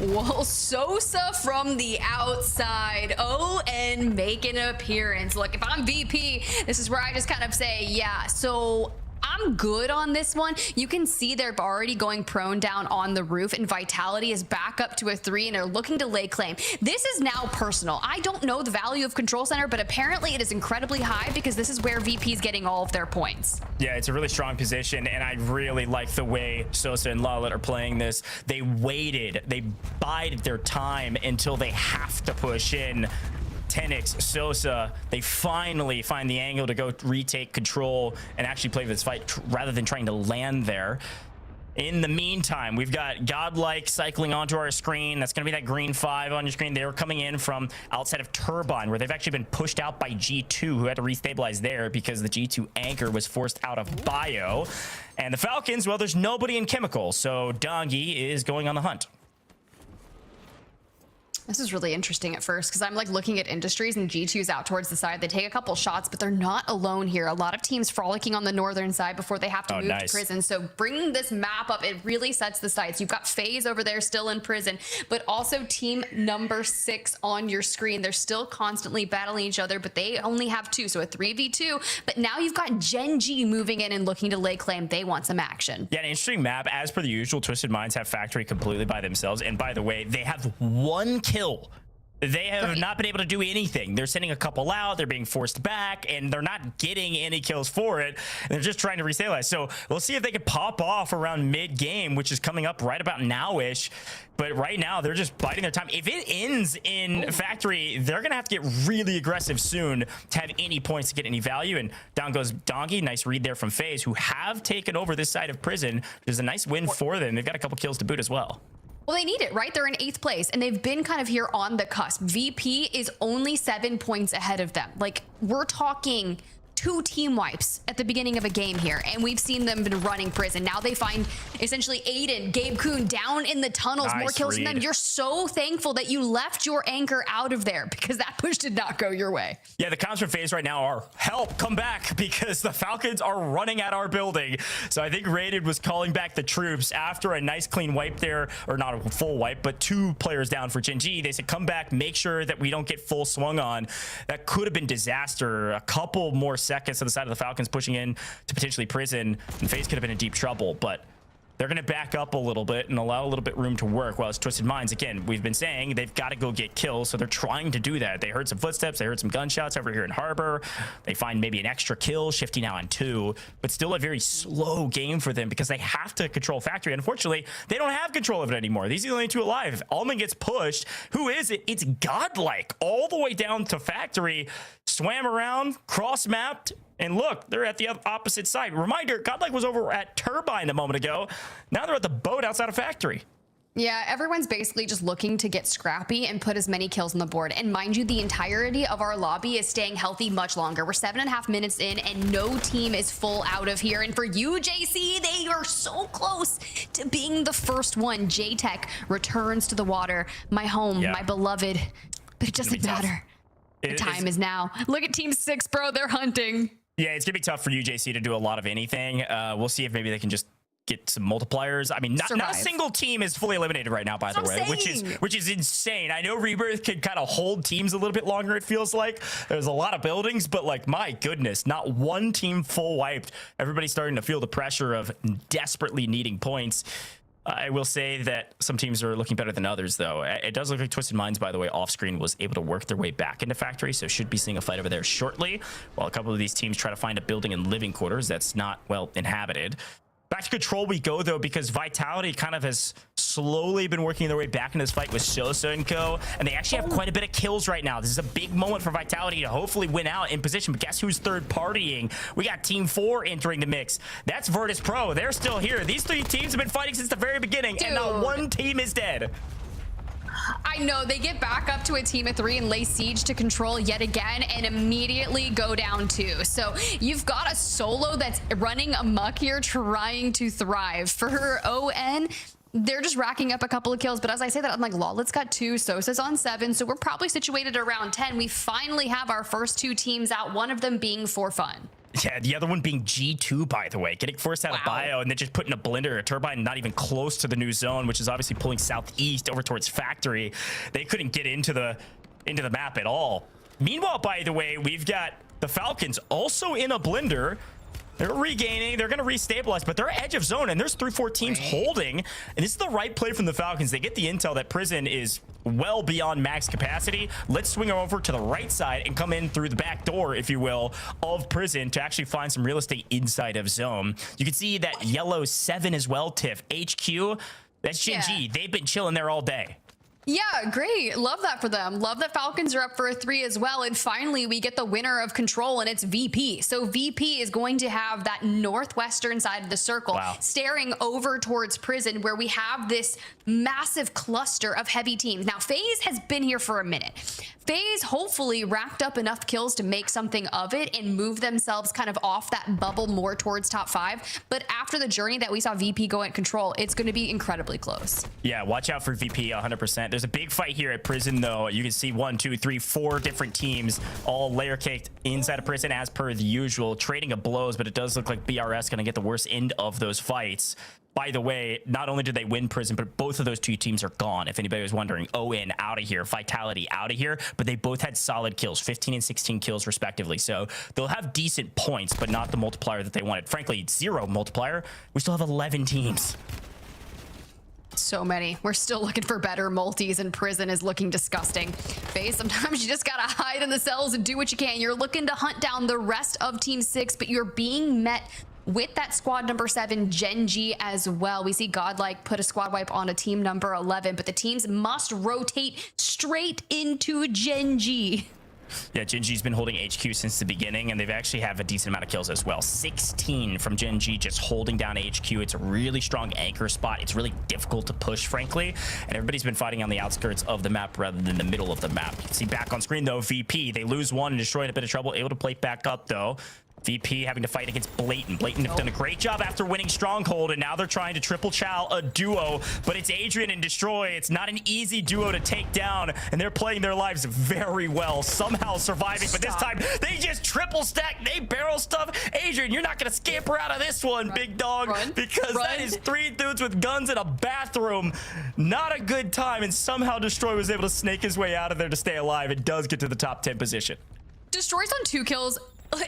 S4: Well, Sosa from the outside. and make an appearance. Look, if I'm VP, this is where I just kind of say, yeah, so I'm good on this one. You can see they're already going prone down on the roof, and Vitality is back up to a 3, and they're looking to lay claim. This is now personal. I don't know the value of Control Center, but apparently it is incredibly high because this is where VP is getting all of their points.
S3: Yeah, it's a really strong position, and I really like the way Sosa and Lalet are playing this. They waited. They bided their time until they have to push in. Tenix, Sosa, they finally find the angle to go retake control and actually play this fight rather than trying to land there. In the meantime, we've got Godlike cycling onto our screen. That's going to be that green 5 on your screen. They were coming in from outside of Turbine, where they've actually been pushed out by G2, who had to restabilize there because the G2 anchor was forced out of bio. And the Falcons, well, there's nobody in Chemical, so Dongi is going on the hunt.
S4: This is really interesting at first because I'm like looking at Industries and G2's out towards the side. They take a couple shots, but they're not alone here. A lot of teams frolicking on the northern side before they have to move to prison. So bringing this map up, it really sets the sights. You've got FaZe over there still in prison, but also team number 6 on your screen. They're still constantly battling each other, but they only have 2, so a 3v2. But now you've got Gen G moving in and looking to lay claim. They want some action.
S3: Yeah, an interesting map. As per the usual, Twisted Minds have Factory completely by themselves. And by the way, they have 1 kill they have not been able to do anything. They're sending a couple out, they're being forced back, and they're not getting any kills for it. They're just trying to restabilize. So we'll see if they can pop off around mid-game, which is coming up right about now-ish. But right now, they're just biding their time. If it ends in Factory, they're going to have to get really aggressive soon to have any points to get any value. And down goes Donkey. Nice read there from FaZe, who have taken over this side of Prison, which is a nice win for them. They've got a couple kills to boot as well.
S4: Well, they need it, right? They're in 8th place, and they've been kind of here on the cusp. VP is only 7 points ahead of them. Like, we're talking 2 team wipes at the beginning of a game here, and we've seen them been running Prison. Now they find essentially Aiden, Gabe Kuhn down in the tunnels, more kills than them. You're so thankful that you left your anchor out of there because that push did not go your way.
S3: Yeah, the comms from FaZe right now are, help, come back, because the Falcons are running at our building. So I think Rated was calling back the troops after a nice clean wipe there, or not a full wipe, but 2 players down for Gen G. They said, come back, make sure that we don't get full swung on. That could have been disaster. A couple more seconds to the side of the Falcons pushing in to potentially Prison, and FaZe could have been in deep trouble, but they're going to back up a little bit and allow a little bit room to work. While it's Twisted Minds, again, we've been saying they've got to go get kills, so they're trying to do that. They heard some footsteps, they heard some gunshots over here in Harbor. They find maybe an extra kill, Shifty now on 2, but still a very slow game for them because they have to control Factory. Unfortunately, they don't have control of it anymore. These are the only 2 alive. If Allman gets pushed, who is it? It's Godlike all the way down to Factory, swam around, cross-mapped, and look, they're at the opposite side. Reminder, Godlike was over at Turbine a moment ago. Now they're at the boat outside of Factory.
S4: Yeah, everyone's basically just looking to get scrappy and put as many kills on the board. And mind you, the entirety of our lobby is staying healthy much longer. We're 7.5 minutes in and no team is full out of here. And for you, JC, they are so close to being the first one. J-Tech returns to the water, my home, my beloved, but it doesn't matter. The time is now. Look at Team 6, bro. They're hunting.
S3: Yeah, it's gonna be tough for UJC to do a lot of anything. We'll see if maybe they can just get some multipliers. I mean, not a single team is fully eliminated right now, by the way, which is insane. I know Rebirth could kind of hold teams a little bit longer, it feels like. There's a lot of buildings, but like, my goodness, not one team full wiped. Everybody's starting to feel the pressure of desperately needing points. I will say that some teams are looking better than others, though. It does look like Twisted Minds, by the way, off screen was able to work their way back into Factory, so should be seeing a fight over there shortly, while a couple of these teams try to find a building and living quarters that's not, well, inhabited. Back to Control we go, though, because Vitality kind of has slowly been working their way back into this fight with Sosa and co, and they actually have quite a bit of kills right now. This is a big moment for Vitality to hopefully win out in position, but guess who's third partying? We got Team 4 entering the mix. That's Virtus Pro. They're still here. These 3 teams have been fighting since the very beginning, and not one team is dead.
S4: I know, they get back up to a team of 3 and lay siege to Control yet again and immediately go down 2. So you've got a solo that's running amok here trying to thrive. For ON, they're just racking up a couple of kills, but as I say that, I'm like, lol, it's got 2, Sosa's on 7, so we're probably situated around 10. We finally have our first 2 teams out, one of them being for fun.
S3: Yeah, the other one being G2, by the way, getting forced out of bio and then just putting a blender, a turbine not even close to the new zone, which is obviously pulling southeast over towards Factory. They couldn't get into the map at all. Meanwhile, by the way, we've got the Falcons also in a blender. They're regaining, they're going to restabilize, but they're edge of zone, and there's 3-4 teams holding. And this is the right play from the Falcons. They get the intel that Prison is well beyond max capacity. Let's swing over to the right side and come in through the back door, if you will, of Prison to actually find some real estate inside of zone. You can see that yellow 7 as well, Tiff. HQ, that's Gen G. They've been chilling there all day.
S4: Yeah, great. Love that for them. Love that Falcons are up for a 3 as well. And finally, we get the winner of Control, and it's VP. So VP is going to have that northwestern side of the circle, staring over towards Prison, where we have this massive cluster of heavy teams. Now, FaZe has been here for a minute. FaZe hopefully racked up enough kills to make something of it and move themselves kind of off that bubble more towards top 5. But after the journey that we saw VP go at Control, it's going to be incredibly close.
S3: Yeah, watch out for VP 100%. There's a big fight here at Prison, though. You can see 1, 2, 3, 4 different teams all layer caked inside of Prison as per the usual, trading of blows, but it does look like BRS going to get the worst end of those fights. By the way, not only did they win Prison, but both of those 2 teams are gone. If anybody was wondering, ON out of here, Vitality out of here, but they both had solid kills, 15 and 16 kills respectively. So they'll have decent points, but not the multiplier that they wanted. Frankly, 0 multiplier. We still have 11 teams.
S4: So many. We're still looking for better multis, and prison is looking disgusting. FaZe, sometimes you just gotta hide in the cells and do what you can. You're looking to hunt down the rest of Team 6, but you're being met with that squad number 7, Gen G, as well. We see Godlike put a squad wipe on a team number 11, but the teams must rotate straight into Gen G.
S3: Yeah, Gen G's been holding HQ since the beginning, and they've actually have a decent amount of kills as well. 16 from Gen G just holding down HQ. It's a really strong anchor spot. It's really difficult to push, frankly, and everybody's been fighting on the outskirts of the map rather than the middle of the map. You can see back on screen, though, VP. They lose one and destroy in a bit of trouble. Able to plate back up, though. VP having to fight against Blatant. Blatant have done a great job after winning Stronghold, and now they're trying to triple chow a duo, but it's Adrian and Destroy. It's not an easy duo to take down, and they're playing their lives very well, somehow surviving, but this time they just triple stack, they barrel stuff. Adrian, you're not gonna scamper out of this one, big dog, because that is 3 dudes with guns in a bathroom. Not a good time, and somehow Destroy was able to snake his way out of there to stay alive. It does get to the top 10 position.
S4: Destroy's on 2 kills.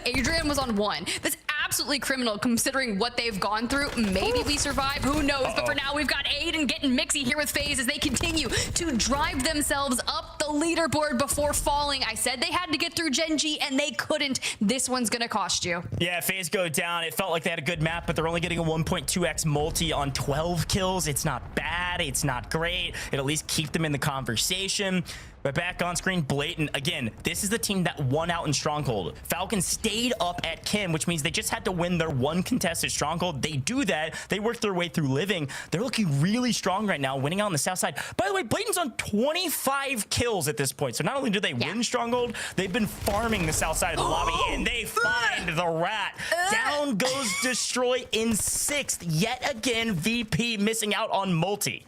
S4: Adrian was on 1. That's absolutely criminal considering what they've gone through. Maybe we survive, who knows? But for now, we've got Aiden getting mixy here with FaZe as they continue to drive themselves up the leaderboard before falling. I said they had to get through Gen G, and they couldn't. This one's gonna cost you.
S3: Yeah, FaZe go down. It felt like they had a good map, but they're only getting a 1.2x multi on 12 kills. It's not bad. It's not great. It'll at least keep them in the conversation. But back on screen, Blatant. Again, this is the team that won out in Stronghold. Falcons stayed up at Kim, which means they just had to win their 1 contested Stronghold. They do that. They work their way through Living. They're looking really strong right now, winning out on the south side. By the way, Blatant's on 25 kills at this point. So not only do they win Stronghold, they've been farming the south side of the lobby, and they find the rat. Down goes Destroy in 6th. Yet again, VP missing out on multi.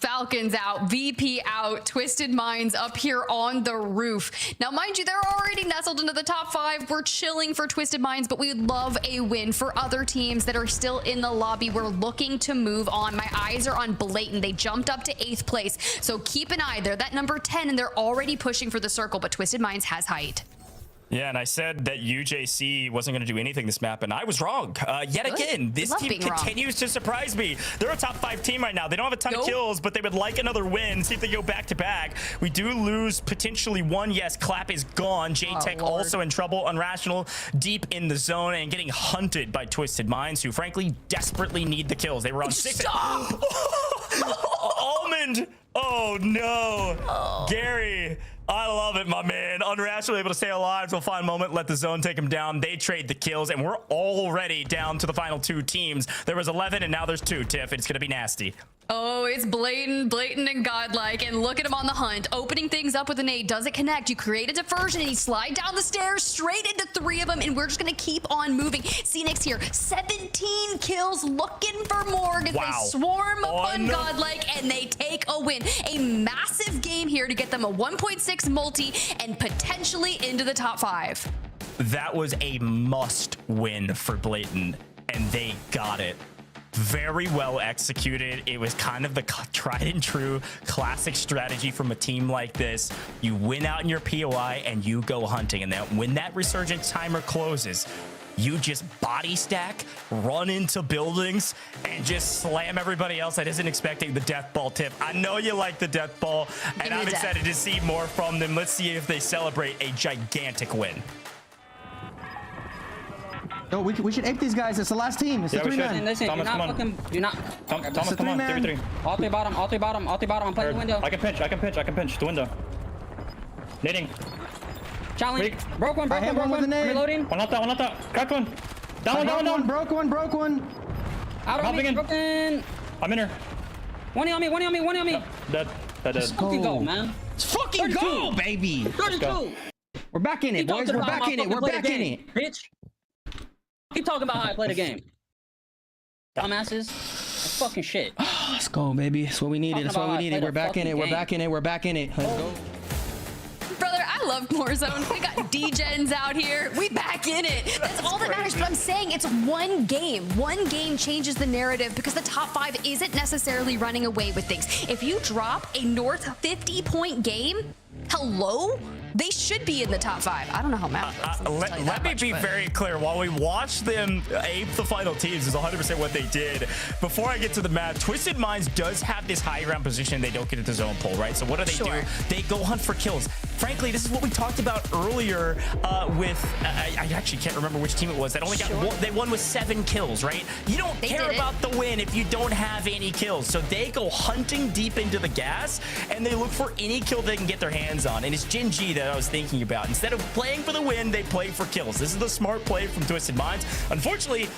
S4: Falcons out, VP out, Twisted Minds up here on the roof. Now, mind you, they're already nestled into the top 5. We're chilling for Twisted Minds, but we would love a win for other teams that are still in the lobby. We're looking to move on. My eyes are on Blatant. They jumped up to 8th place, so keep an eye. They're that number 10, and they're already pushing for the circle, but Twisted Minds has height.
S3: Yeah, and I said that UJC wasn't going to do anything this map, and I was wrong. Yet again, this team continues to surprise me. They're a top 5 team right now. They don't have a ton of kills, but they would like another win. See if they go back-to-back. We do lose potentially 1. Yes, Clap is gone. J-Tech also in trouble. Unrational deep in the zone and getting hunted by Twisted Minds, who frankly desperately need the kills. They were on 6. Almond! Oh, no. Gary. I love it, my man. Unrational able to stay alive till a final moment. Let the zone take him down. They trade the kills, and we're already down to the final 2 teams. There was 11, and now there's 2, Tiff. It's going to be nasty.
S4: Oh, it's Blatant, and Godlike, and look at him on the hunt, opening things up with a nade. Does it connect? You create a diversion, and you slide down the stairs straight into 3 of them, and we're just gonna keep on moving. Phoenix here, 17 kills, looking for more as they swarm upon Godlike, and they take a win. A massive game here to get them a 1.6 multi and potentially into the top 5.
S3: That was a must win for Blatant, and they got it. Very well executed. It was kind of the tried and true classic strategy from a team like this. You win out in your POI and you go hunting, and then when that resurgence timer closes, you just body stack, run into buildings, and just slam everybody else that isn't expecting the death ball, Tip. I know you like the death ball, and I'm excited to see more from them. Let's see if they celebrate a gigantic win.
S15: No, we should ape these guys. It's the last team. It's the 3-man.
S11: Listen, Thomas, come on. Thomas, come on. 3v3.
S15: All 3 bottom. I'm playing the window.
S11: I can pinch the window. Nading.
S15: Challenge. Broke one. Reloading.
S11: One out. Cracked one. Down.
S15: Broke one. Out of me. Broken.
S11: I'm in her.
S15: One on me.
S11: Dead.
S15: Let's fucking go, man.
S10: Let's fucking go, baby.
S15: 32. We're back in it, boys. We're back in it. Bitch. Keep talking about how I play the game. Dumbasses. That's fucking shit.
S10: Let's go, baby. That's what we needed. We're back in it. Let's go.
S4: Brother, I love Warzone. We got D-Gens out here. We back in it. That's all that matters. But I'm saying it's one game. One game changes the narrative because the top 5 isn't necessarily running away with things. If you drop a north 50-point game, hello? They should be in the top 5. I don't know how math works.
S3: Let me be very clear. While we watched them ape the final teams, is 100% what they did. Before I get to the map, Twisted Minds does have this high ground position. They don't get into zone pull, right? So what do? They go hunt for kills. Frankly, this is what we talked about earlier with, I actually can't remember which team it was that only got one. They won with 7 kills, right? You don't care about the win if you don't have any kills. So they go hunting deep into the gas, and they look for any kill they can get their hands on. And it's Gen G that I was thinking about. Instead of playing for the win, they play for kills. This is the smart play from Twisted Minds. Unfortunately,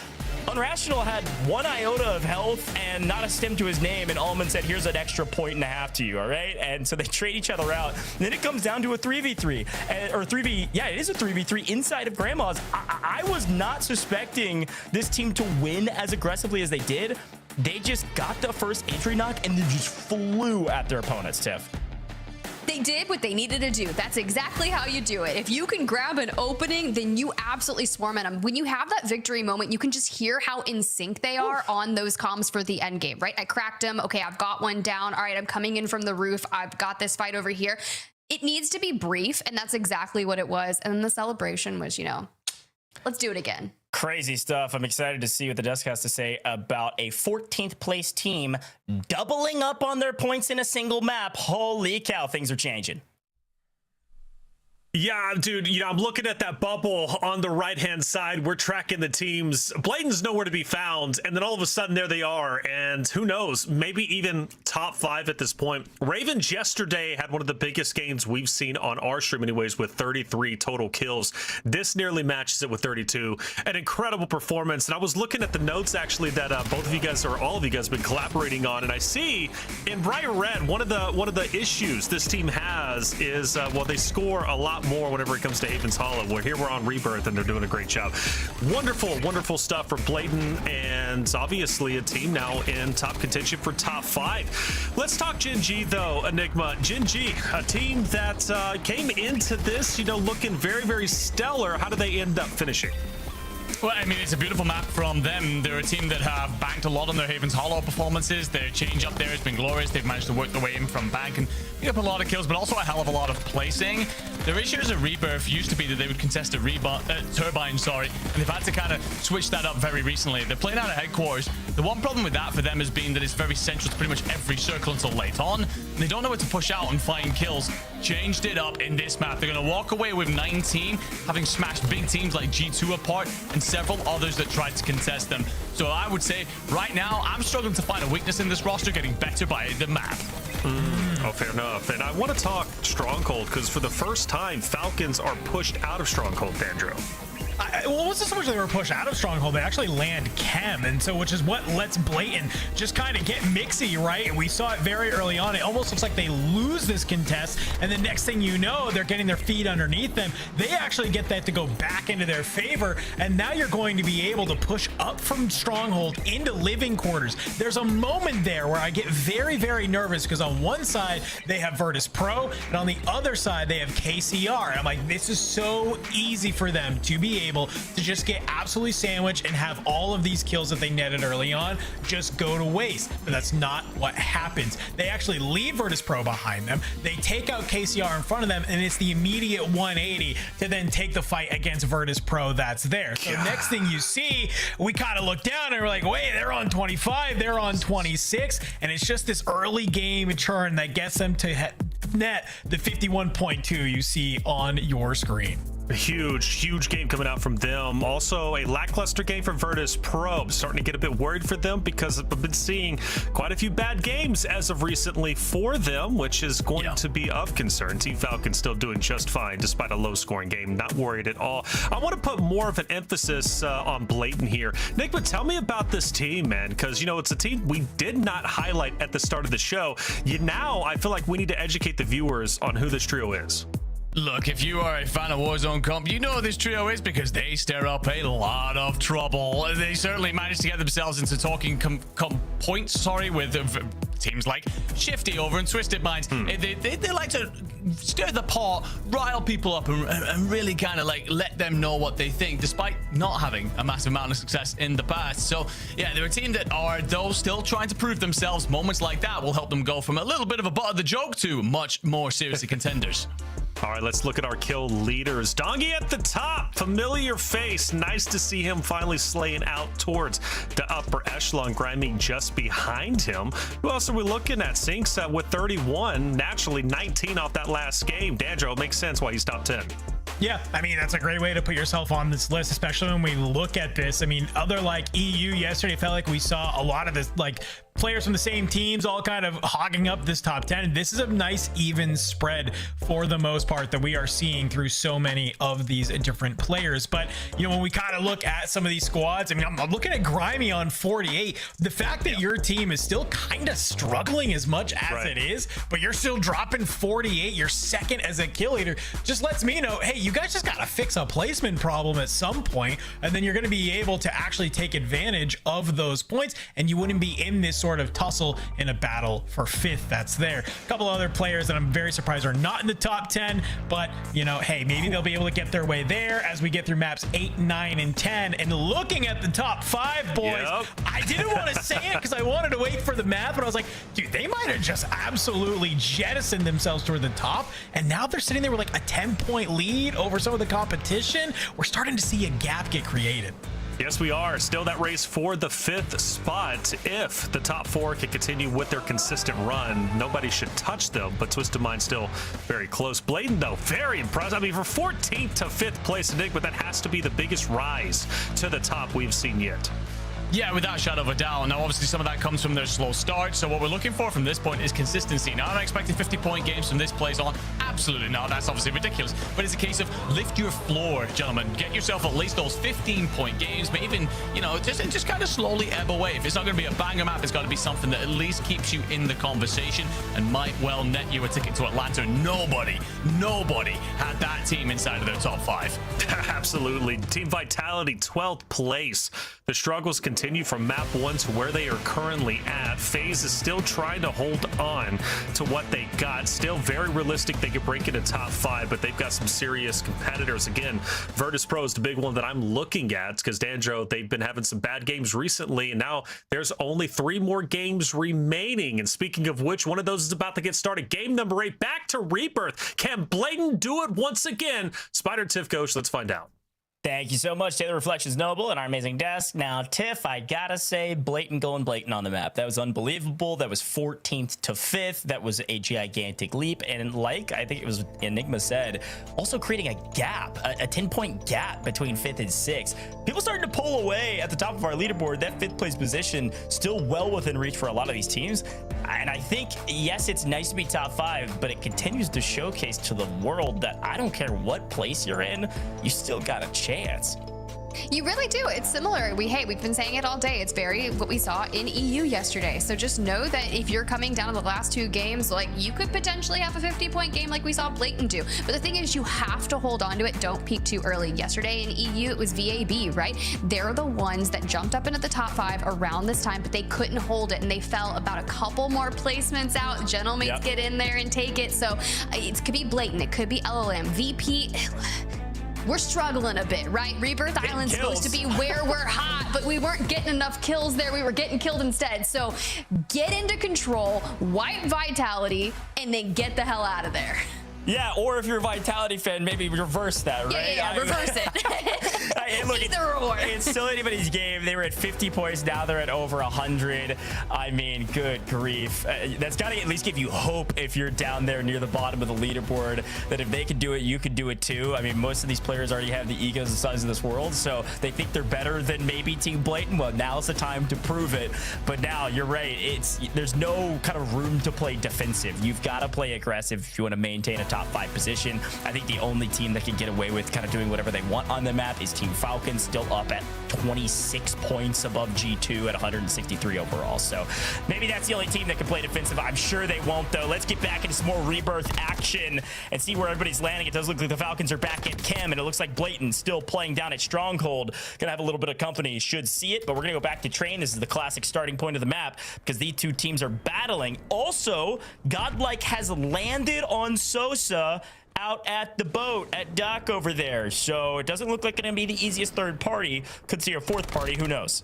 S3: Unrational had 1 iota of health and not a stem to his name, and Allman said, here's an extra 1.5 to you, all right? And so they trade each other out. And then it comes down to a 3v3, or 3v, yeah, it is a 3v3 inside of Grandma's. I was not suspecting this team to win as aggressively as they did. They just got the first entry knock and then just flew at their opponents, Tiff.
S4: They did what they needed to do. That's exactly how you do it. If you can grab an opening, then you absolutely swarm at them. When you have that victory moment, you can just hear how in sync they are on those comms for the end game, right? I cracked them. Okay, I've got one down. All right, I'm coming in from the roof. I've got this fight over here. It needs to be brief, and that's exactly what it was. And then the celebration was, you know, let's do it again.
S3: Crazy stuff. I'm excited to see what the desk has to say about a 14th place team doubling up on their points in a single map. Holy cow, things are changing.
S2: Yeah, dude, you know, I'm looking at that bubble on the right-hand side. We're tracking the teams. Bladen's nowhere to be found, and then all of a sudden, there they are. And who knows, maybe even top 5 at this point. Ravens yesterday had one of the biggest games we've seen on our stream anyways, with 33 total kills. This nearly matches it with 32. An incredible performance. And I was looking at the notes, actually, that both of you guys, or all of you guys, have been collaborating on. And I see in bright red, one of the issues this team has is, well, they score a lot more whenever it comes to Havens Hollow. Where here we're on Rebirth and they're doing a great job. Wonderful stuff for Bladen, and obviously a team now in top contention for top 5. Let's talk Gen G though, Enigma. Gen G, a team that came into this, you know, looking very stellar. How do they end up finishing?
S7: Well, I mean, it's a beautiful map from them. They're a team that have banked a lot on their Havens Hollow performances. Their change up there has been glorious. They've managed to work their way in from bank and pick up a lot of kills, but also a hell of a lot of placing. Their issues at Rebirth used to be that they would contest a Turbine, and they've had to kind of switch that up very recently. They're playing out of headquarters. The one problem with that for them has been that it's very central to pretty much every circle until late on. They don't know where to push out and find kills. Changed it up in this map. They're going to walk away with 19, having smashed big teams like G2 apart and several others that tried to contest them. So I would say right now, I'm struggling to find a weakness in this roster, getting better by the map.
S2: Oh, fair enough. And I want to talk Stronghold, because for the first time, Falcons are pushed out of Stronghold, Dandro.
S6: Well, it wasn't so much they were pushed out of Stronghold, they actually land Chem, and so which is what lets Blatant just kind of get mixy, right? And we saw it very early on. It almost looks like they lose this contest, and the next thing you know, they're getting their feet underneath them. They actually get that to go back into their favor, and now you're going to be able to push up from Stronghold into living quarters. There's a moment there where I get very nervous, because on one side they have Virtus Pro, and on the other side they have KCR. And I'm like, this is so easy for them to be able to just get absolutely sandwiched and have all of these kills that they netted early on just go to waste. But that's not what happens. They actually leave Virtus Pro behind them. They take out KCR in front of them, and it's the immediate 180 to then take the fight against Virtus Pro that's there. So next thing you see, we kind of look down and we're like, wait, they're on 25, they're on 26, and it's just this early game churn that gets them to net the 51.2 you see on your screen.
S2: A huge game coming out from them. Also a lackluster game for Virtus Pro. Starting to get a bit worried for them, because I've been seeing quite a few bad games as of recently for them, which is going to be of concern. Team Falcon still doing just fine despite a low scoring game. Not worried at all. I want to put more of an emphasis on Blatant here. Nick, but tell me about this team, man, because you know it's a team we did not highlight at the start of the show. Now I feel like we need to educate the viewers on who this trio is.
S7: Look, if you are a fan of Warzone Comp, you know who this trio is, because they stir up a lot of trouble. They certainly managed to get themselves into talking points, with teams like Shifty over in Twisted Minds. They like to stir the pot, rile people up, and really kind of like let them know what they think, despite not having a massive amount of success in the past. So yeah, they're a team that are, though, still trying to prove themselves. Moments like that will help them go from a little bit of a butt of the joke to much more seriously contenders.
S2: All right, let's look at our kill leaders. Dongi at the top, familiar face. Nice to see him finally slaying out towards the upper echelon. Grimy just behind him. Who else are we looking at? Sinks with 31, naturally 19 off that last game. Dandro, it makes sense why he's top 10.
S6: Yeah, I mean, that's a great way to put yourself on this list, especially when we look at this. I mean, other like EU yesterday, felt like we saw a lot of this, like players from the same teams all kind of hogging up this top 10. This is a nice even spread for the most part that we are seeing through so many of these different players. But, you know, when we kind of look at some of these squads, I mean, I'm looking at Grimy on 48. The fact that your team is still kind of struggling as much as it is, but you're still dropping 48, you're second as a kill leader, just lets me know, hey, you guys just got to fix a placement problem at some point, and then you're going to be able to actually take advantage of those points, and you wouldn't be in this sort of tussle in a battle for 5th. That's there. A couple other players that I'm very surprised are not in the top 10, but you know, hey, maybe they'll be able to get their way there as we get through maps 8, 9, and 10. And looking at the top 5, boys, I didn't want to say it because I wanted to wait for the map, but I was like, dude, they might have just absolutely jettisoned themselves toward the top, and now they're sitting there with like a 10-point lead over some of the competition. We're starting to see a gap get created.
S2: Yes, we are. Still that race for the 5th spot. If the top 4 can continue with their consistent run, nobody should touch them, but Twisted Mind still very close. Bladen, though, very impressive. I mean, for 14th to 5th place, Enigma, that has to be the biggest rise to the top we've seen yet.
S7: Yeah, without a shadow of a doubt. Now, obviously, some of that comes from their slow start. So what we're looking for from this point is consistency. Now, I'm expecting 50-point games from this plays on. Absolutely not. That's obviously ridiculous. But it's a case of lift your floor, gentlemen. Get yourself at least those 15-point games, but even, you know, just kind of slowly ebb away. If it's not going to be a banger map, it's got to be something that at least keeps you in the conversation and might well net you a ticket to Atlanta. Nobody had that team inside of their top 5.
S2: Absolutely. Team Vitality, 12th place. The struggles continue from map 1 to where they are currently at. FaZe is still trying to hold on to what they got. Still very realistic they could break into top 5, but they've got some serious competitors. Again, Virtus Pro is the big one that I'm looking at because Dandro, they've been having some bad games recently, and now there's only 3 more games remaining. And speaking of which, one of those is about to get started. Game number 8, back to Rebirth. Can Bladen do it once again? Spider Tiff Coach, let's find out.
S3: Thank you so much, Taylor Reflections Noble and our amazing desk. Now, Tiff, I gotta say, blatant going blatant on the map. That was unbelievable. That was 14th to 5th. That was a gigantic leap. And like I think it was Enigma said, also creating a gap, a 10-point gap between 5th and 6th. People starting to pull away at the top of our leaderboard. That 5th place position still well within reach for a lot of these teams. And I think, yes, it's nice to be top 5, but it continues to showcase to the world that I don't care what place you're in, you still got a chance.
S4: You really do. It's similar. We've been saying it all day. It's very what we saw in EU yesterday. So just know that if you're coming down to the last 2 games, like you could potentially have a 50-point game like we saw Blatant do. But the thing is, you have to hold on to it. Don't peak too early. Yesterday in EU, it was VAB, right? They're the ones that jumped up into the top 5 around this time, but they couldn't hold it, and they fell about a couple more placements out. Gentlemates get in there and take it. So it could be Blatant. It could be LLM. VP... We're struggling a bit, right? Rebirth Island's supposed to be where we're hot, but we weren't getting enough kills there. We were getting killed instead. So get into control, wipe Vitality, and then get the hell out of there.
S3: Yeah, or if you're a Vitality fan, maybe reverse that, right?
S4: Yeah, reverse it.
S3: Look,
S4: Keep the reward.
S3: It's still anybody's game. They were at 50 points. Now they're at over 100. I mean, good grief. That's got to at least give you hope if you're down there near the bottom of the leaderboard, that if they could do it, you could do it too. I mean, most of these players already have the egos the size of this world, so they think they're better than maybe Team Blatant. Well, now's the time to prove it. But now, you're right. There's no kind of room to play defensive. You've got to play aggressive if you want to maintain a top 5 position. I think the only team that can get away with kind of doing whatever they want on the map is Team Falcons, still up at 26 points above G2 at 163 overall. So maybe that's the only team that can play defensive. I'm sure they won't, though. Let's get back into some more Rebirth action and see where everybody's landing. It does look like the Falcons are back at Chem, and it looks like Blatant still playing down at Stronghold. Gonna have a little bit of company. Should see it, but we're gonna go back to Train. This is the classic starting point of the map because these 2 teams are battling. Also, Godlike has landed on Sosa out at the boat at dock over there, so it doesn't look like it's gonna be the easiest third party. Could see a fourth party, who knows.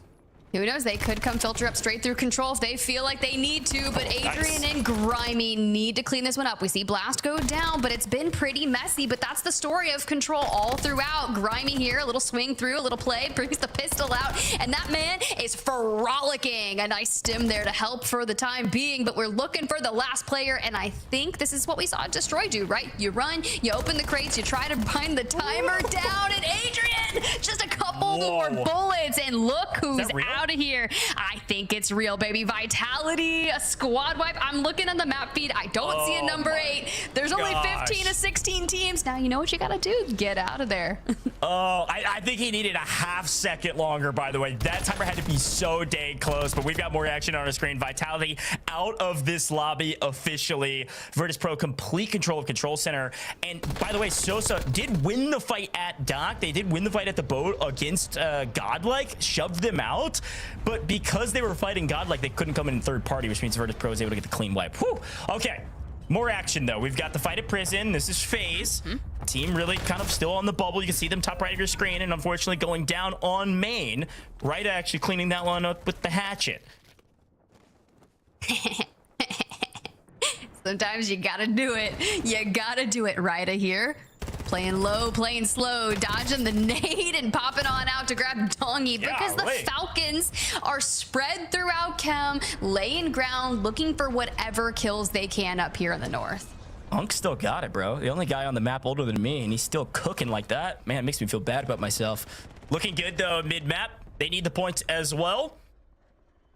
S4: Who knows? They could come filter up straight through control if they feel like they need to, but Adrian and Grimy need to clean this one up. We see Blast go down, but it's been pretty messy, but that's the story of control all throughout. Grimy here, a little swing through, a little play, brings the pistol out, and that man is frolicking. A nice stim there to help for the time being, but we're looking for the last player, and I think this is what we saw Destroy do, right? You run, you open the crates, you try to bind the timer down, and Adrian, just a couple more bullets, and look who's out of here. I think it's real, baby. Vitality, a squad wipe. I'm looking on the map feed. I don't see a number 8. There's only 15 to 16 teams. Now, you know what you gotta do? Get out of there.
S3: I think he needed a half second longer, by the way. That timer had to be so dang close, but we've got more action on our screen. Vitality out of this lobby officially. Virtus Pro complete control of Control Center. And by the way, Sosa did win the fight at Dock. They did win the fight at the boat against Godlike, shoved them out. But because they were fighting Godlike, they couldn't come in third party, which means Virtus Pro is able to get the clean wipe. Whew. Okay. More action, though. We've got the fight at Prison. This is FaZe. Team really kind of still on the bubble. You can see them top right of your screen, and unfortunately going down on main. Right, actually cleaning that one up with the hatchet.
S4: Sometimes you gotta do it. You gotta do it. Ryda here. Playing low, playing slow, dodging the nade and popping on out to grab Dongy because the Falcons are spread throughout Chem, laying ground, looking for whatever kills they can up here in the north.
S3: Unk still got it, bro. The only guy on the map older than me, and he's still cooking like that. Man, it makes me feel bad about myself. Looking good, though, mid-map. They need the points as well.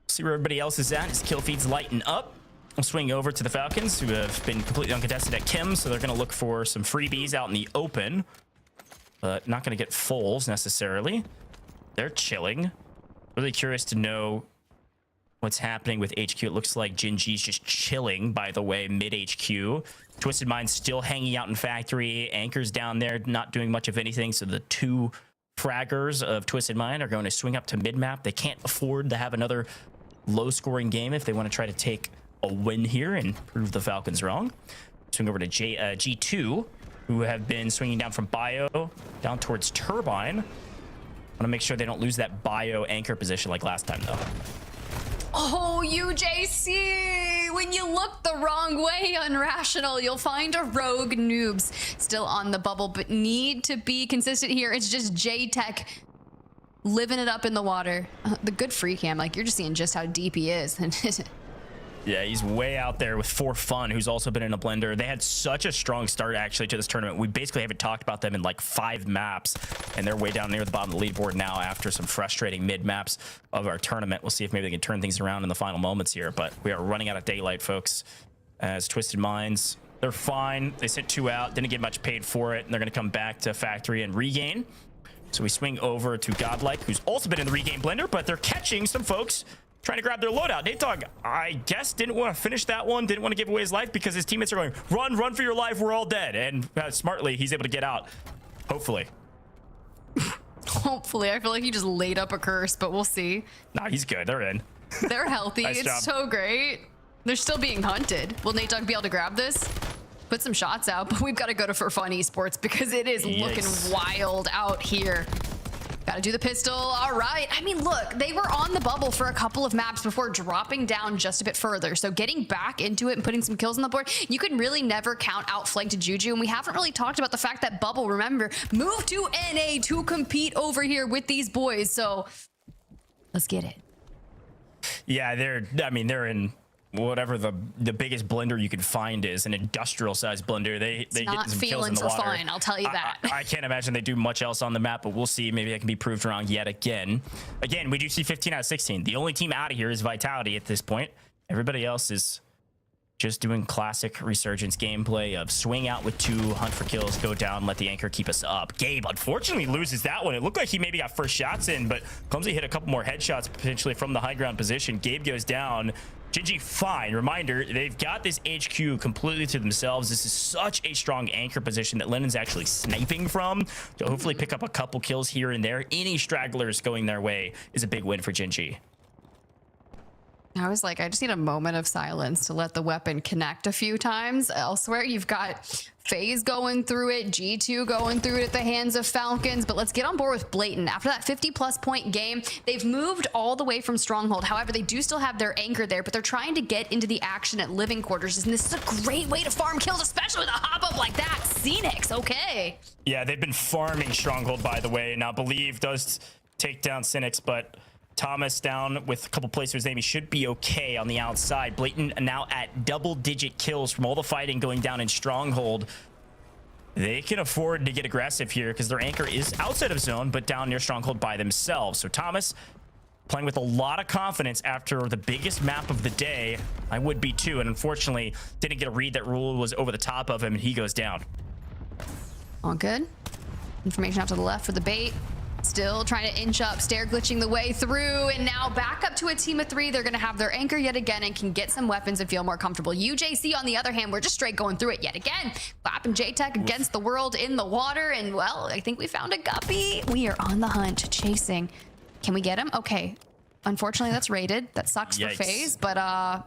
S3: See where everybody else is at. His kill feed's lighting up. We'll swing over to the Falcons, who have been completely uncontested at Kim, so they're going to look for some freebies out in the open, but not going to get fulls necessarily. They're chilling. Really curious to know what's happening with HQ. It looks like Jinji's just chilling, by the way, mid-HQ. Twisted Mind's still hanging out in Factory. Anchor's down there, not doing much of anything, so the two fraggers of Twisted Mind are going to swing up to mid-map. They can't afford to have another low-scoring game if they want to try to take a win here and prove the Falcons wrong. Swing over to G2, who have been swinging down from Bio down towards Turbine. Want to make sure they don't lose that Bio anchor position like last time, though.
S4: Oh, UJC! When you look the wrong way on Rational, you'll find a rogue noobs still on the bubble, but need to be consistent here. It's just J-Tech living it up in the water. The good free cam, like you're just seeing just how deep he is.
S3: Yeah, he's way out there with For Fun, who's also been in a blender. They had such a strong start, actually, to this tournament. We basically haven't talked about them in like 5 maps, and they're way down near the bottom of the leaderboard now after some frustrating mid-maps of our tournament. We'll see if maybe they can turn things around in the final moments here, but we are running out of daylight, folks, as Twisted Minds. They're fine. They sent 2 out, didn't get much paid for it, and they're going to come back to Factory and regain. So we swing over to Godlike, who's also been in the regain blender, but they're catching some folks trying to grab their loadout. Nate Dogg, I guess, didn't want to finish that one, didn't want to give away his life because his teammates are going, run for your life, we're all dead. And smartly, he's able to get out. Hopefully.
S4: Hopefully. I feel like he just laid up a curse, but we'll see.
S3: Nah, he's good. They're in.
S4: They're healthy.
S3: Nice
S4: It's
S3: job.
S4: so great. They're still being hunted. Will Nate Dogg be able to grab this? Put some shots out, but we've got to go to For Fun Esports because it is looking wild out here. Gotta do the pistol. All right. I mean, look, they were on the bubble for a couple of maps before dropping down just a bit further. So getting back into it and putting some kills on the board, you can really never count out flanked Juju. And we haven't really talked about the fact that Bubble, remember, moved to NA to compete over here with these boys. So let's get it.
S3: Yeah, they're in whatever the biggest blender you could find is, an industrial sized blender. They get some kills in the water.
S4: Fine, I'll tell you that.
S3: I can't imagine they do much else on the map, but we'll see. Maybe that can be proved wrong yet again. Again, we do see 15 out of 16. The only team out of here is Vitality at this point. Everybody else is just doing classic Resurgence gameplay of swing out with 2, hunt for kills, go down, let the anchor keep us up. Gabe unfortunately loses that one. It looked like he maybe got first shots in, but Clumsy hit a couple more headshots potentially from the high ground position. Gabe goes down. Jinji fine. Reminder, they've got this HQ completely to themselves. This is such a strong anchor position that Lennon's actually sniping from to hopefully pick up a couple kills here and there. Any stragglers going their way is a big win for Jinji.
S4: I was like, I just need a moment of silence to let the weapon connect a few times. Elsewhere, you've got FaZe going through it, G2 going through it at the hands of Falcons, but let's get on board with Blatant. After that 50-plus point game, they've moved all the way from Stronghold. However, they do still have their anchor there, but they're trying to get into the action at Living Quarters, and this is a great way to farm kills, especially with a hop-up like that. Phoenix, okay.
S3: Yeah, they've been farming Stronghold, by the way. Now, Believe does take down Cynics, but Thomas down with a couple plays to his name. He should be okay on the outside. Blatant now at double-digit kills from all the fighting going down in Stronghold. They can afford to get aggressive here because their anchor is outside of zone, but down near Stronghold by themselves. So Thomas playing with a lot of confidence after the biggest map of the day. I would be too, and unfortunately didn't get a read that Rule was over the top of him, and he goes down.
S4: All good. Information out to the left for the bait. Still trying to inch up, stair glitching the way through, and now back up to a team of 3. They're going to have their anchor yet again and can get some weapons and feel more comfortable. UJC, on the other hand, we're just straight going through it yet again. Clap and JTech against the world in the water, and well, I think we found a guppy. We are on the hunt, chasing. Can we get him? Okay. Unfortunately, that's raided. That sucks for FaZe, but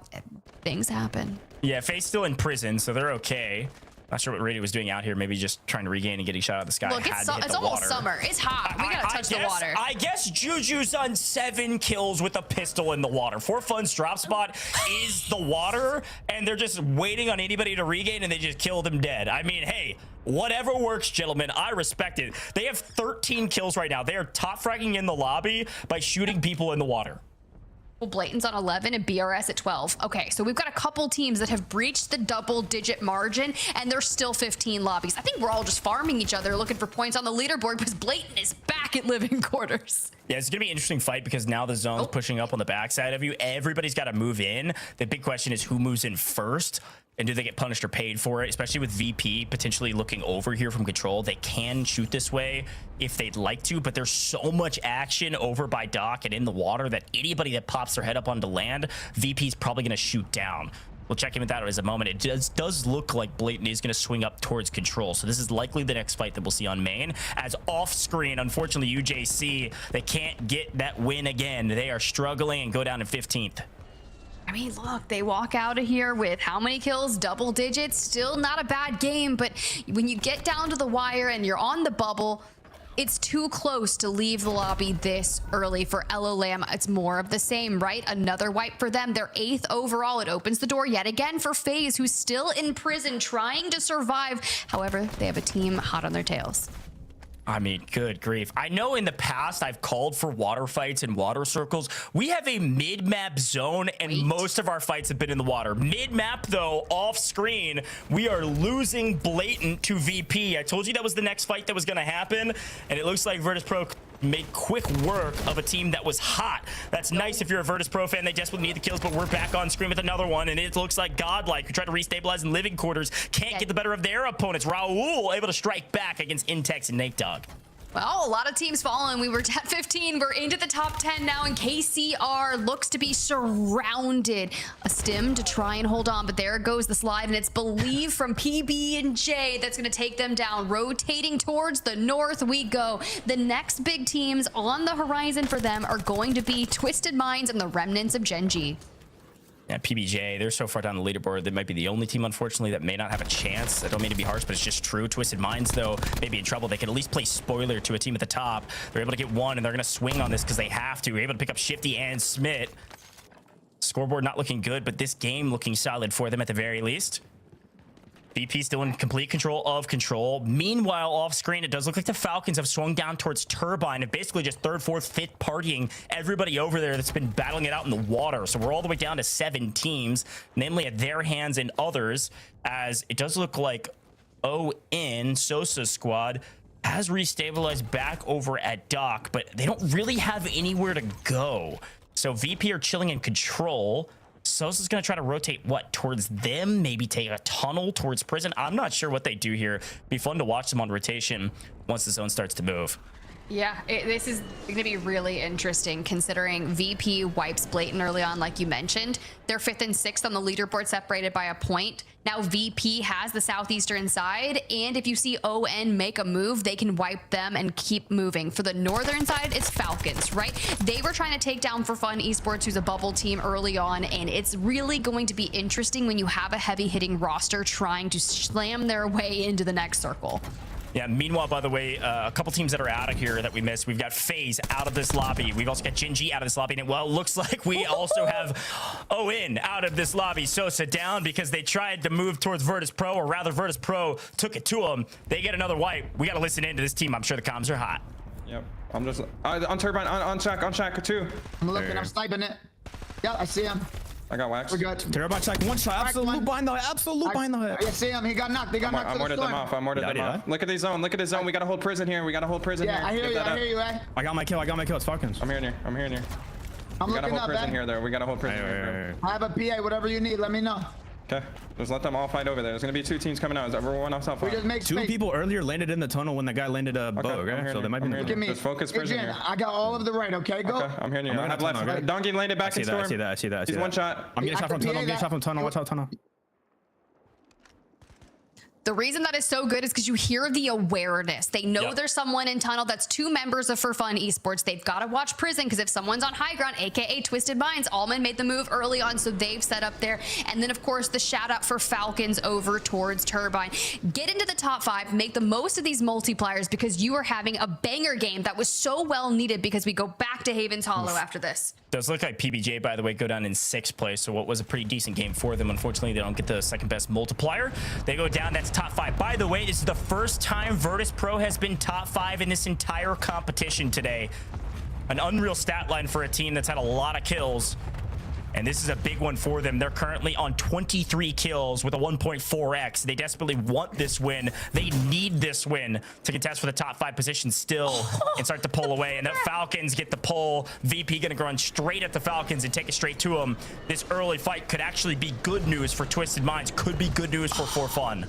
S4: things happen.
S3: Yeah, FaZe still in prison, so they're okay. Not sure what Rady was doing out here. Maybe just trying to regain and getting shot out of the sky.
S4: Look, it's almost summer. It's hot. We gotta touch the water.
S3: I guess Juju's on 7 kills with a pistol in the water. For Fun's drop spot is the water, and they're just waiting on anybody to regain, and they just kill them dead. I mean, hey, whatever works, gentlemen. I respect it. They have 13 kills right now. They are top fragging in the lobby by shooting people in the water.
S4: Well, Blatant's on 11 and BRS at 12. Okay, so we've got a couple teams that have breached the double-digit margin, and there's still 15 lobbies. I think we're all just farming each other, looking for points on the leaderboard, because Blatant is back at Living Quarters.
S3: Yeah, it's going to be an interesting fight because now the zone's pushing up on the backside of you. Everybody's got to move in. The big question is who moves in first, and do they get punished or paid for it, especially with VP potentially looking over here from control. They can shoot this way if they'd like to, but there's so much action over by dock and in the water that anybody that pops their head up onto land, VP's probably going to shoot down. We'll check in with that as a moment. It does look like Blatant is going to swing up towards control. So this is likely the next fight that we'll see on main. As off screen, unfortunately, UJC, they can't get that win again. They are struggling and go down in 15th.
S4: I mean, look, they walk out of here with how many kills? Double digits. Still not a bad game, but when you get down to the wire and you're on the bubble, it's too close to leave the lobby this early for LOLAM. It's more of the same, right? Another wipe for them. They're 8th overall. It opens the door yet again for FaZe, who's still in prison trying to survive. However, they have a team hot on their tails.
S3: I mean, good grief. I know in the past I've called for water fights and water circles. We have a mid-map zone, and most of our fights have been in the water. Mid-map, though, off-screen, we are losing Blatant to VP. I told you that was the next fight that was going to happen, and it looks like Virtus Pro made quick work of a team that was hot. That's nice if you're a Virtus Pro fan. They desperately need the kills, but we're back on screen with another one, and it looks like godlike. We try to restabilize in Living Quarters. Can't get the better of their opponents. Raul able to strike back against Intex and Nate Dogg.
S4: Well, a lot of teams falling. We were at 15. We're into the top 10 now, and KCR looks to be surrounded. A stim to try and hold on, but there goes the slide, and it's Believe from PB&J that's going to take them down. Rotating towards the north we go. The next big teams on the horizon for them are going to be Twisted Minds and the remnants of Gen G.
S3: Yeah, PBJ, they're so far down the leaderboard. They might be the only team, unfortunately, that may not have a chance. I don't mean to be harsh, but it's just true. Twisted Minds, though, may be in trouble. They can at least play spoiler to a team at the top. They're able to get one, and they're going to swing on this because they have to. They're able to pick up Shifty and Smith. Scoreboard not looking good, but this game looking solid for them at the very least. VP still in complete control of control. Meanwhile, off screen, it does look like the Falcons have swung down towards Turbine and basically just 3rd, 4th, 5th partying everybody over there that's been battling it out in the water. So we're all the way down to 7 teams, namely at their hands and others, as it does look like ON, Sosa's squad, has restabilized back over at Dock, but they don't really have anywhere to go. So VP are chilling in control. Sosa's going to try to rotate, towards them? Maybe take a tunnel towards prison? I'm not sure what they do here. Be fun to watch them on rotation once the zone starts to move.
S4: Yeah, this is going to be really interesting considering VP wipes Blatant early on, like you mentioned. They're 5th and 6th on the leaderboard, separated by a point. Now VP has the southeastern side, and if you see ON make a move, they can wipe them and keep moving. For the northern side, it's Falcons, right? They were trying to take down For Fun Esports, who's a bubble team early on, and it's really going to be interesting when you have a heavy hitting roster trying to slam their way into the next circle.
S3: Yeah, meanwhile, by the way, a couple teams that are out of here that we missed. We've got FaZe out of this lobby. We've also got Gingy out of this lobby. And well, it looks like we also have ON out of this lobby. Sosa down because they tried to move towards Virtus Pro, or rather Virtus Pro took it to them. They get another wipe. We got to listen into this team. I'm sure the comms are hot.
S17: Yep. I'm just on Turbine, on Shack too.
S18: I'm looking, I'm sniping it. Yeah, I see him.
S17: I got waxed.
S18: We're good.
S19: Turbine check, one shot. Absolute behind the head. Absolute behind the head.
S18: I see him. He got knocked. They got knocked.
S17: I'm ordered them off. I'm ordered them off. Look at his zone. Look at his zone. We got to hold prison here. We got to hold prison here.
S18: Yeah, I hear you. I hear you, eh?
S19: I got my kill. I got my kill. It's Falcons.
S17: I'm here near. I'm here near.
S18: I'm
S17: we got to
S18: looking
S17: hold
S18: up,
S17: prison
S18: eh?
S17: here, though. We got to hold prison here.
S18: I have a PA. Whatever you need, let me know.
S17: Okay. Just let them all fight over there. There's going to be 2 teams coming out. Is everyone else out?
S18: We just make
S19: 2 people earlier landed in the tunnel when the guy landed a bow, okay? So they might be in the
S17: Just focus prison here.
S18: I got all of the right, okay? Go.
S17: Okay, I'm here near. I have left. Donkey landed back in storm.
S19: I see that. I see that.
S17: He's one shot.
S19: I'm getting shot from tunnel. I'm getting shot from tunnel. Watch out, tunnel.
S4: The reason that is so good is because you hear the awareness. They know there's someone in tunnel. That's 2 members of For Fun Esports. They've got to watch prison because if someone's on high ground, aka Twisted Minds, Allman made the move early on, so they've set up there. And then, of course, the shout out for Falcons over towards Turbine. Get into the top 5, make the most of these multipliers because you are having a banger game that was so well needed because we go back to Havens Hollow after this.
S3: Does look like PBJ, by the way, go down in 6th place. So what was a pretty decent game for them. Unfortunately, they don't get the second best multiplier. They go down. That's top 5. By the way, this is the first time Virtus Pro has been top 5 in this entire competition today. An unreal stat line for a team that's had a lot of kills. And this is a big one for them. They're currently on 23 kills with a 1.4x. They desperately want this win. They need this win to contest for the top 5 position still and start to pull away. And the Falcons get the pull. VP going to run straight at the Falcons and take it straight to them. This early fight could actually be good news for Twisted Minds. Could be good news for Fun.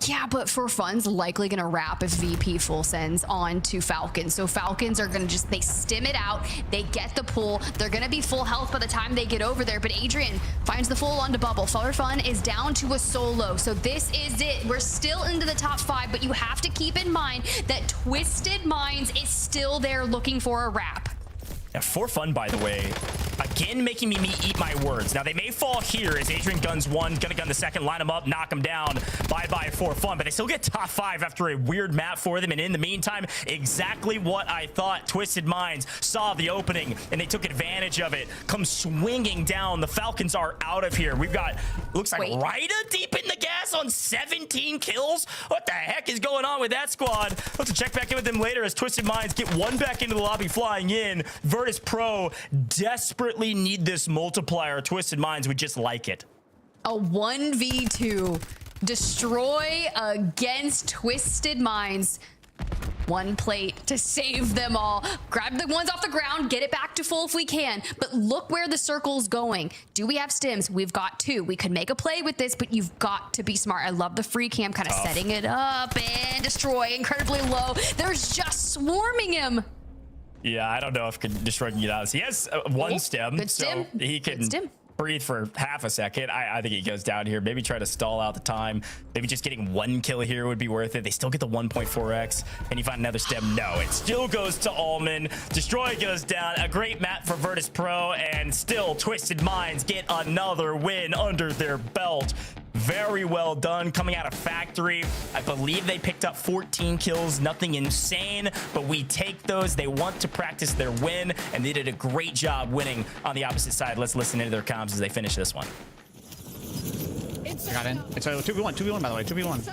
S4: Yeah, but For Fun's likely going to wrap if VP full sends on to Falcons. So Falcons are going to they stim it out. They get the pull. They're going to be full health by the time they get over there. But Adrian finds the full onto Bubble. For Fun is down to a solo. So this is it. We're still into the top 5, but you have to keep in mind that Twisted Minds is still there looking for a wrap.
S3: Yeah, For Fun, by the way, again, making me eat my words. Now, they may fall here as Adrian guns one, gonna gun the second, line them up, knock them down. Bye-bye For Fun, but they still get top 5 after a weird map for them. And in the meantime, exactly what I thought. Twisted Minds saw the opening, and they took advantage of it. Come swinging down. The Falcons are out of here. We've got, looks like Riyadh deep in the gas on 17 kills. What the heck is going on with that squad? We'll have to check back in with them later as Twisted Minds get one back into the lobby flying in. Virtus Pro desperately need this multiplier. Twisted Minds would just like it.
S4: A 1v2 destroy against Twisted Minds. 1 plate to save them all. Grab the ones off the ground, get it back to full if we can. But look where the circle's going. Do we have stims? We've got 2. We could make a play with this, but you've got to be smart. I love the free cam kind of setting it up and destroy incredibly low. There's just swarming him.
S3: Yeah, I don't know if Destroy can get out. He has 1 stem,
S4: good
S3: so
S4: stem.
S3: he can breathe for half a second. I think he goes down here. Maybe try to stall out the time. Maybe just getting 1 kill here would be worth it. They still get the 1.4x. And you find another stem. No, it still goes to Allman. Destroy goes down. A great map for Virtus Pro. And still, Twisted Minds get another win under their belt. Very well done coming out of factory. I believe they picked up 14 kills, nothing insane, but we take those. They want to practice their win, and they did a great job winning on the opposite side. Let's listen into their comms as they finish this one.
S8: I got in. It's a 2v1, by the way, 2v1.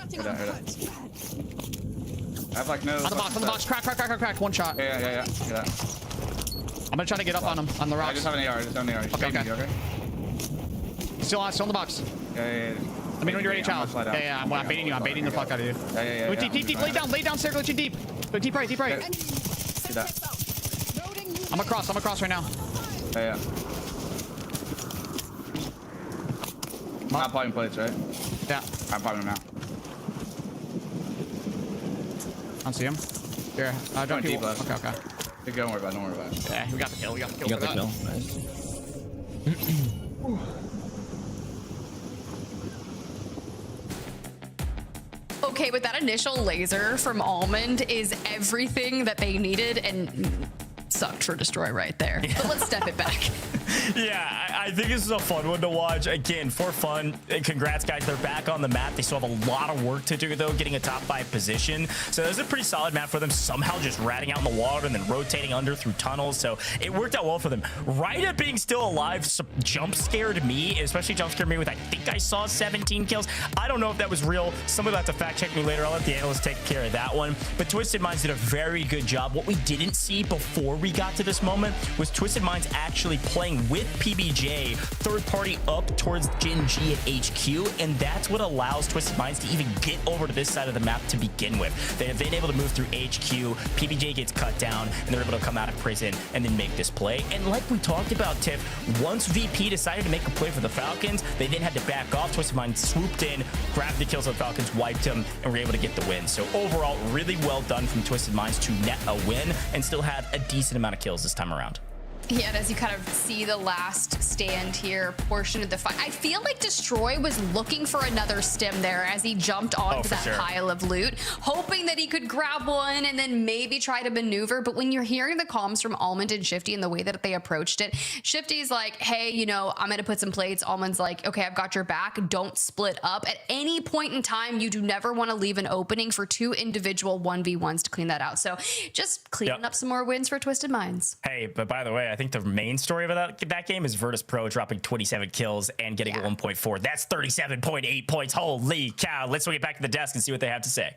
S13: I have like no.
S8: On the box, crack. 1 shot.
S13: Yeah.
S8: I'm gonna try to get up on him, on the rocks.
S13: I just have an AR, Okay.
S8: Still on the box.
S13: Yeah.
S8: I mean, when you're ready, child. Yeah, I'm baiting you. I'm baiting the fuck out of you.
S13: Yeah.
S8: Go deep. Lay down, Sarah. Glitch deep. Go deep right.
S13: See that.
S8: I'm across right now.
S13: Yeah. I'm not popping plates, right?
S8: Yeah.
S13: I'm popping them now.
S8: I don't see him. Here,
S13: Going deep left.
S8: Okay.
S13: Don't worry about it.
S8: Yeah, we got the kill.
S9: You got the kill. Nice.
S4: Okay, but that initial laser from Almond is everything that they needed and sucked for Destroy right there. But let's step it back.
S3: Yeah, I think this is a fun one to watch. Again, for fun. Congrats, guys. They're back on the map. They still have a lot of work to do, though, getting a top 5 position. So this is a pretty solid map for them. Somehow just ratting out in the water and then rotating under through tunnels. So it worked out well for them. Riyadh being still alive jump scared me, especially jump scared me with, I think I saw 17 kills. I don't know if that was real. Somebody will have to fact check me later. I'll let the analysts take care of that one. But Twisted Minds did a very good job. What we didn't see before we got to this moment was Twisted Minds actually playing with PBJ, third party up towards Gen G at HQ, and that's what allows Twisted Minds to even get over to this side of the map to begin with. They have been able to move through HQ, PBJ gets cut down, and they're able to come out of prison and then make this play. And like we talked about, Tiff, once VP decided to make a play for the Falcons, they then had to back off. Twisted Minds swooped in, grabbed the kills of the Falcons, wiped them, and were able to get the win. So overall, really well done from Twisted Minds to net a win and still have a decent amount of kills this time around.
S4: Yeah, and as you kind of see the last stand here portion of the fight, I feel like Destroy was looking for another stim there as he jumped onto that pile of loot, hoping that he could grab one and then maybe try to maneuver. But when you're hearing the comms from Almond and Shifty and the way that they approached it, Shifty's like, hey, you know, I'm going to put some plates. Almond's like, okay, I've got your back. Don't split up. At any point in time, you do never want to leave an opening for 2 individual 1v1s to clean that out. So just cleaning up some more wins for Twisted Minds.
S3: Hey, but by the way, I think the main story of that game is Virtus Pro dropping 27 kills and getting a 1.4. That's 37.8 points. Holy cow. Let's get back to the desk and see what they have to say.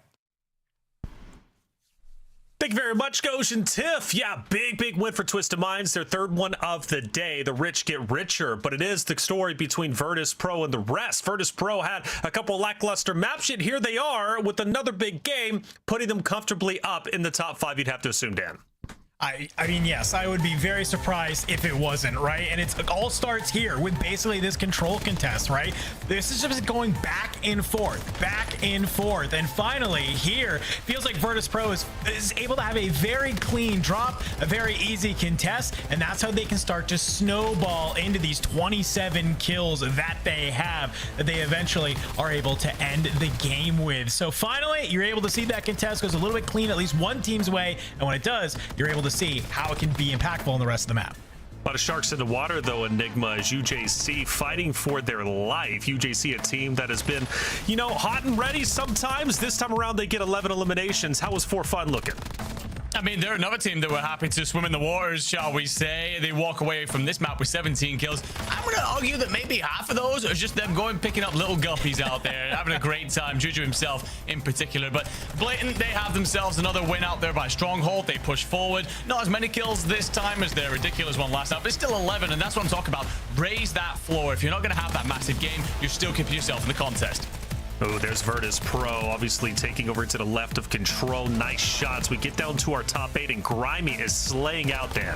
S2: Thank you very much, Goshen Tiff. Yeah, big win for Twisted Minds. Their third one of the day. The rich get richer, but it is the story between Virtus Pro and the rest. Virtus Pro had a couple lackluster maps, yet here they are with another big game, putting them comfortably up in the top 5, you'd have to assume, Dan.
S6: I mean, yes, I would be very surprised if it wasn't, right? And it all starts here with basically this control contest, right? This is just going back and forth. And finally, here, feels like Virtus Pro is able to have a very clean drop, a very easy contest, and that's how they can start to snowball into these 27 kills that they have, that they eventually are able to end the game with. So finally, you're able to see that contest goes a little bit clean, at least one team's way, and when it does, you're able to see how it can be impactful in the rest of the map.
S2: A lot of sharks in the water, though, Enigma, as UJC fighting for their life. UJC, a team that has been, you know, hot and ready sometimes. This time around, they get 11 eliminations. How was For Fun looking?
S7: I mean, they're another team that were happy to swim in the waters, shall we say. They walk away from this map with 17 kills. I'm going to argue that maybe half of those are just them picking up little guppies out there, having a great time, Juju himself in particular. But Blatant, they have themselves another win out there by Stronghold. They push forward. Not as many kills this time as their ridiculous one last time, but it's still 11, and that's what I'm talking about. Raise that floor. If you're not going to have that massive game, you're still keeping yourself in the contest.
S2: Oh, there's Virtus Pro, obviously taking over to the left of control. Nice shots. We get down to our top 8, and Grimy is slaying out, Dan.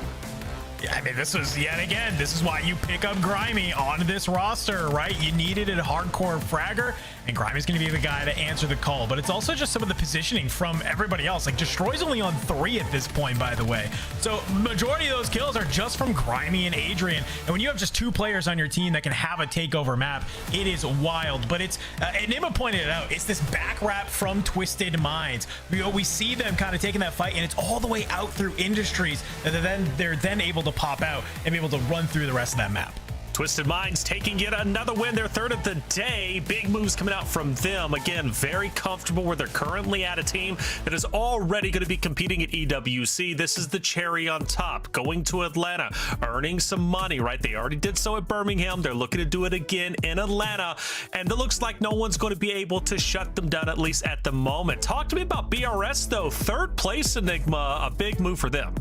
S6: Yeah, I mean, this is, yet again, this is why you pick up Grimy on this roster, right? You needed a hardcore fragger, and Grimy's going to be the guy to answer the call. But it's also just some of the positioning from everybody else. Like, Destroy's only on 3 at this point, by the way. So majority of those kills are just from Grimy and Adrian. And when you have just 2 players on your team that can have a takeover map, it is wild. But it's, Enigma pointed it out, it's this back wrap from Twisted Minds. We see them kind of taking that fight, and it's all the way out through Industries, and they're then able to pop out and be able to run through the rest of that map.
S2: Twisted Minds taking yet another win, their third of the day. Big moves coming out from them. Again, very comfortable where they're currently at, a team that is already going to be competing at EWC. This is the cherry on top. Going to Atlanta, earning some money, right? They already did so at Birmingham. They're looking to do it again in Atlanta. And it looks like no one's going to be able to shut them down, at least at the moment. Talk to me about BRS, though. 3rd place, Enigma, a big move for them.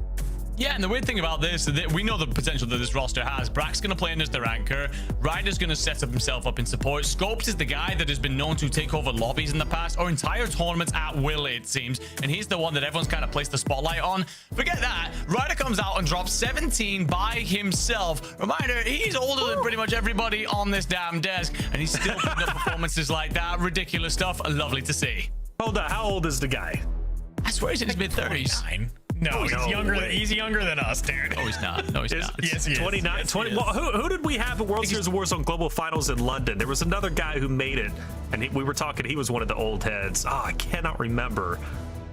S7: Yeah, and the weird thing about this is that we know the potential that this roster has. Brack's going to play in as their anchor. Ryder's going to set up himself up in support. Scopes is the guy that has been known to take over lobbies in the past, or entire tournaments at will, it seems. And he's the one that everyone's kind of placed the spotlight on. Forget that. Ryder comes out and drops 17 by himself. Reminder, he's older than pretty much everybody on this damn desk, and he's still putting up performances like that. Ridiculous stuff. Lovely to see.
S2: Hold on. How old is the guy?
S7: I swear he's in his mid-30s.
S6: No, he's younger. He's younger than us, dude.
S7: No, he's not. No, he's not.
S6: Yes, he is.
S2: 29,
S6: Yes,
S2: 20. Well, who did we have at World Series of Warzone Global Finals in London? There was another guy who made it, and we were talking. He was one of the old heads. Oh, I cannot remember.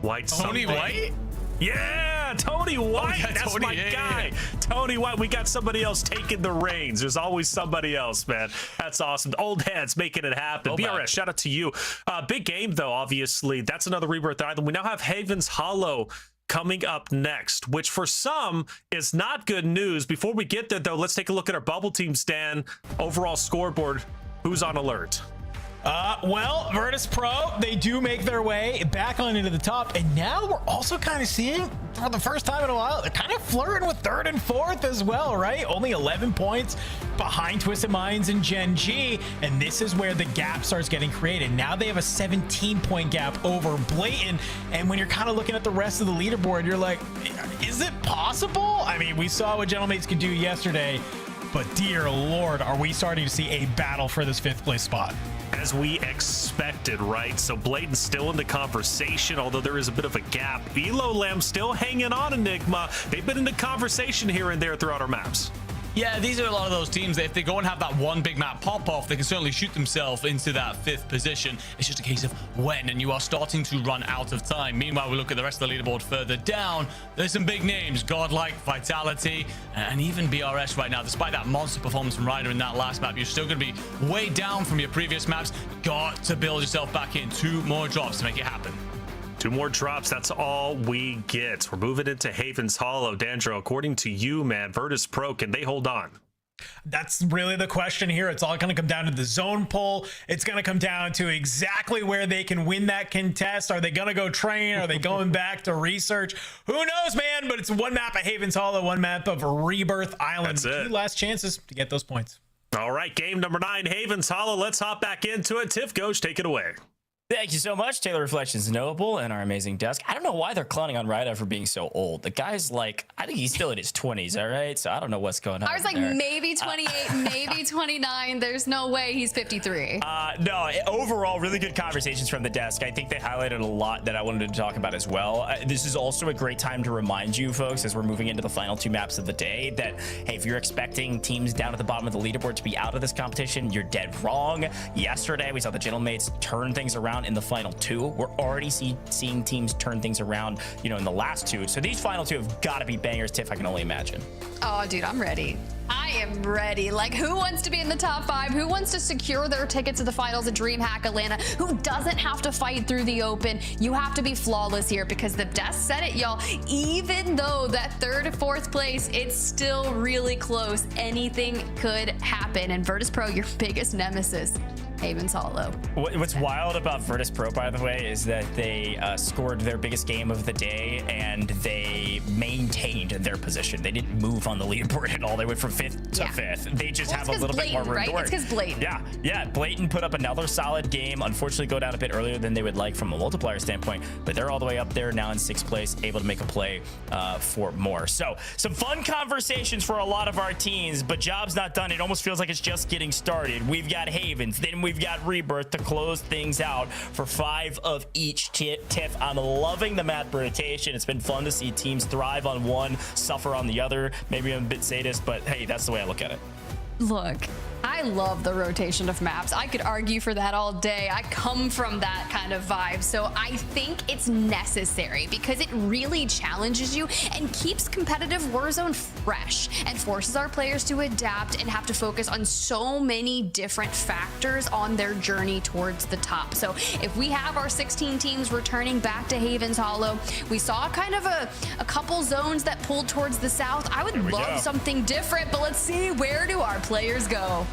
S2: White.
S7: Tony
S2: something.
S7: White?
S2: Yeah, Tony White.
S7: Oh, yeah,
S2: That's
S7: Tony,
S2: my
S7: yeah,
S2: guy.
S7: yeah.
S2: Tony White. We got somebody else taking the reins. There's always somebody else, man. That's awesome. Old heads making it happen. BRS, shout out to you. Big game, though, obviously. That's another Rebirth Island. We now have Havens Hollow coming up next, which for some is not good news. Before we get there, though, let's take a look at our bubble team, Stan. Overall scoreboard. Who's on alert?
S6: Well, Virtus Pro, they do make their way back on into the top, and now we're also kind of seeing, for the first time in a while, they're kind of flirting with third and fourth as well, right? Only 11 points behind Twisted Minds and Gen G, and this is where the gap starts getting created. Now they have a 17-point gap over Blatant, and when you're kind of looking at the rest of the leaderboard, you're like, is it possible? I mean, we saw what Gentlemates could do yesterday, but dear Lord, are we starting to see a battle for this 5th place spot?
S2: As we expected, right? So Blayton's still in the conversation, although there is a bit of a gap. Elo Lamb still hanging on, Enigma. They've been in the conversation here and there throughout our maps.
S7: Yeah, these are a lot of those teams that if they go and have that one big map pop off, they can certainly shoot themselves into that 5th position. It's just a case of when, and you are starting to run out of time. Meanwhile, we look at the rest of the leaderboard further down. There's some big names, Godlike, Vitality, and even BRS right now. Despite that monster performance from Ryder in that last map, you're still going to be way down from your previous maps. Got to build yourself back in. 2 more drops to make it happen.
S2: 2 more drops. That's all we get. We're moving into Havens Hollow. Dandro, according to you, man, Virtus Pro, can they hold on?
S6: That's really the question here. It's all going to come down to the zone pull. It's going to come down to exactly where they can win that contest. Are they going to go train? Are they going back to research? Who knows, man? But it's 1 map of Havens Hollow, 1 map of Rebirth Island.
S2: That's it.
S6: 2 last chances to get those points.
S2: All right, game number 9, Havens Hollow. Let's hop back into it. Tiff Ghost, take it away.
S3: Thank you so much, Taylor Reflections Noble and our amazing desk. I don't know why they're clowning on Riyadh for being so old. The guy's like, I think he's still in his 20s, all right? So I don't know what's going on.
S4: I was like,
S3: there.
S4: maybe 28, maybe 29. There's no way he's 53.
S3: No, overall, really good conversations from the desk. I think they highlighted a lot that I wanted to talk about as well. This is also a great time to remind you folks, as we're moving into the final 2 maps of the day, that, hey, if you're expecting teams down at the bottom of the leaderboard to be out of this competition, you're dead wrong. Yesterday, we saw the Gentlemates turn things around in the final 2. We're already seeing teams turn things around, you know, in the last 2. So these final 2 have got to be bangers, Tiff. I can only imagine.
S4: Oh, dude, I'm ready. I am ready. Like, who wants to be in the top 5? Who wants to secure their ticket to the finals at DreamHack Atlanta? Who doesn't have to fight through the open? You have to be flawless here, because the desk said it, y'all. Even though that 3rd or 4th place, it's still really close. Anything could happen. And Virtus Pro, your biggest nemesis, Havens Hollow.
S3: What's wild about Virtus Pro, by the way, is that they scored their biggest game of the day and they maintained their position. They didn't move on the leaderboard at all. They went from 5th to 5th. They just have a little bit more room
S4: right?
S3: to work.
S4: It's because Blatant.
S3: Yeah. Blatant put up another solid game. Unfortunately, go down a bit earlier than they would like from a multiplier standpoint, but they're all the way up there now in 6th place, able to make a play for more. So some fun conversations for a lot of our teams, but job's not done. It almost feels like it's just getting started. We've got Havens, then we've got Rebirth to close things out for 5 of each. Tiff, I'm loving the map rotation. It's been fun to see teams thrive on one, suffer on the other. Maybe I'm a bit sadist, but hey, that's the way I look at it.
S4: Look, I love the rotation of maps. I could argue for that all day. I come from that kind of vibe. So I think it's necessary because it really challenges you and keeps competitive Warzone fresh and forces our players to adapt and have to focus on so many different factors on their journey towards the top. So if we have our 16 teams returning back to Havens Hollow, we saw kind of a couple zones that pulled towards the south. I would love something different, but let's see, where do our players go?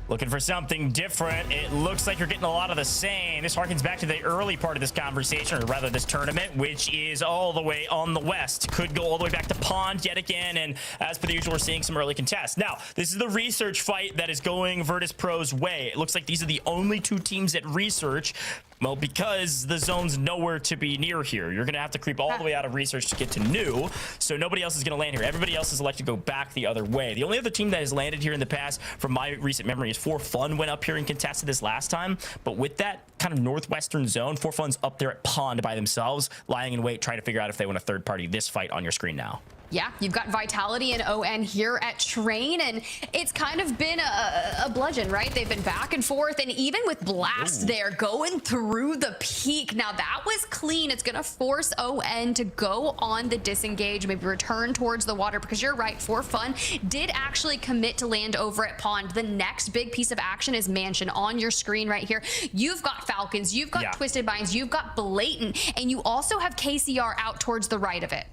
S3: Looking for something different. It looks like you're getting a lot of the same. This harkens back to the early part of this conversation, or rather this tournament, which is all the way on the west. Could go all the way back to Pond yet again, and as per the usual, we're seeing some early contests. Now, this is the research fight that is going Virtus Pro's way. It looks like these are the only 2 teams at research. Well, because the zone's nowhere to be near here. You're going to have to creep all the way out of research to get to new. So nobody else is going to land here. Everybody else has elected to go back the other way. The only other team that has landed here in the past, from my recent memory, is 4Fun went up here and contested this last time. But with that kind of northwestern zone, 4Fun's up there at Pond by themselves, lying in wait, trying to figure out if they want a third party this fight on your screen now.
S4: Yeah, you've got Vitality and ON here at Train, and it's kind of been a bludgeon, right? They've been back and forth, and even with Blast there going through the peak. Now, that was clean. It's going to force ON to go on the disengage, maybe return towards the water, because you're right, 4Fun did actually commit to land over at Pond. The next big piece of action is Mansion on your screen right here. You've got Falcons, you've got Twisted Minds, you've got Blatant, and you also have KCR out towards the right of it.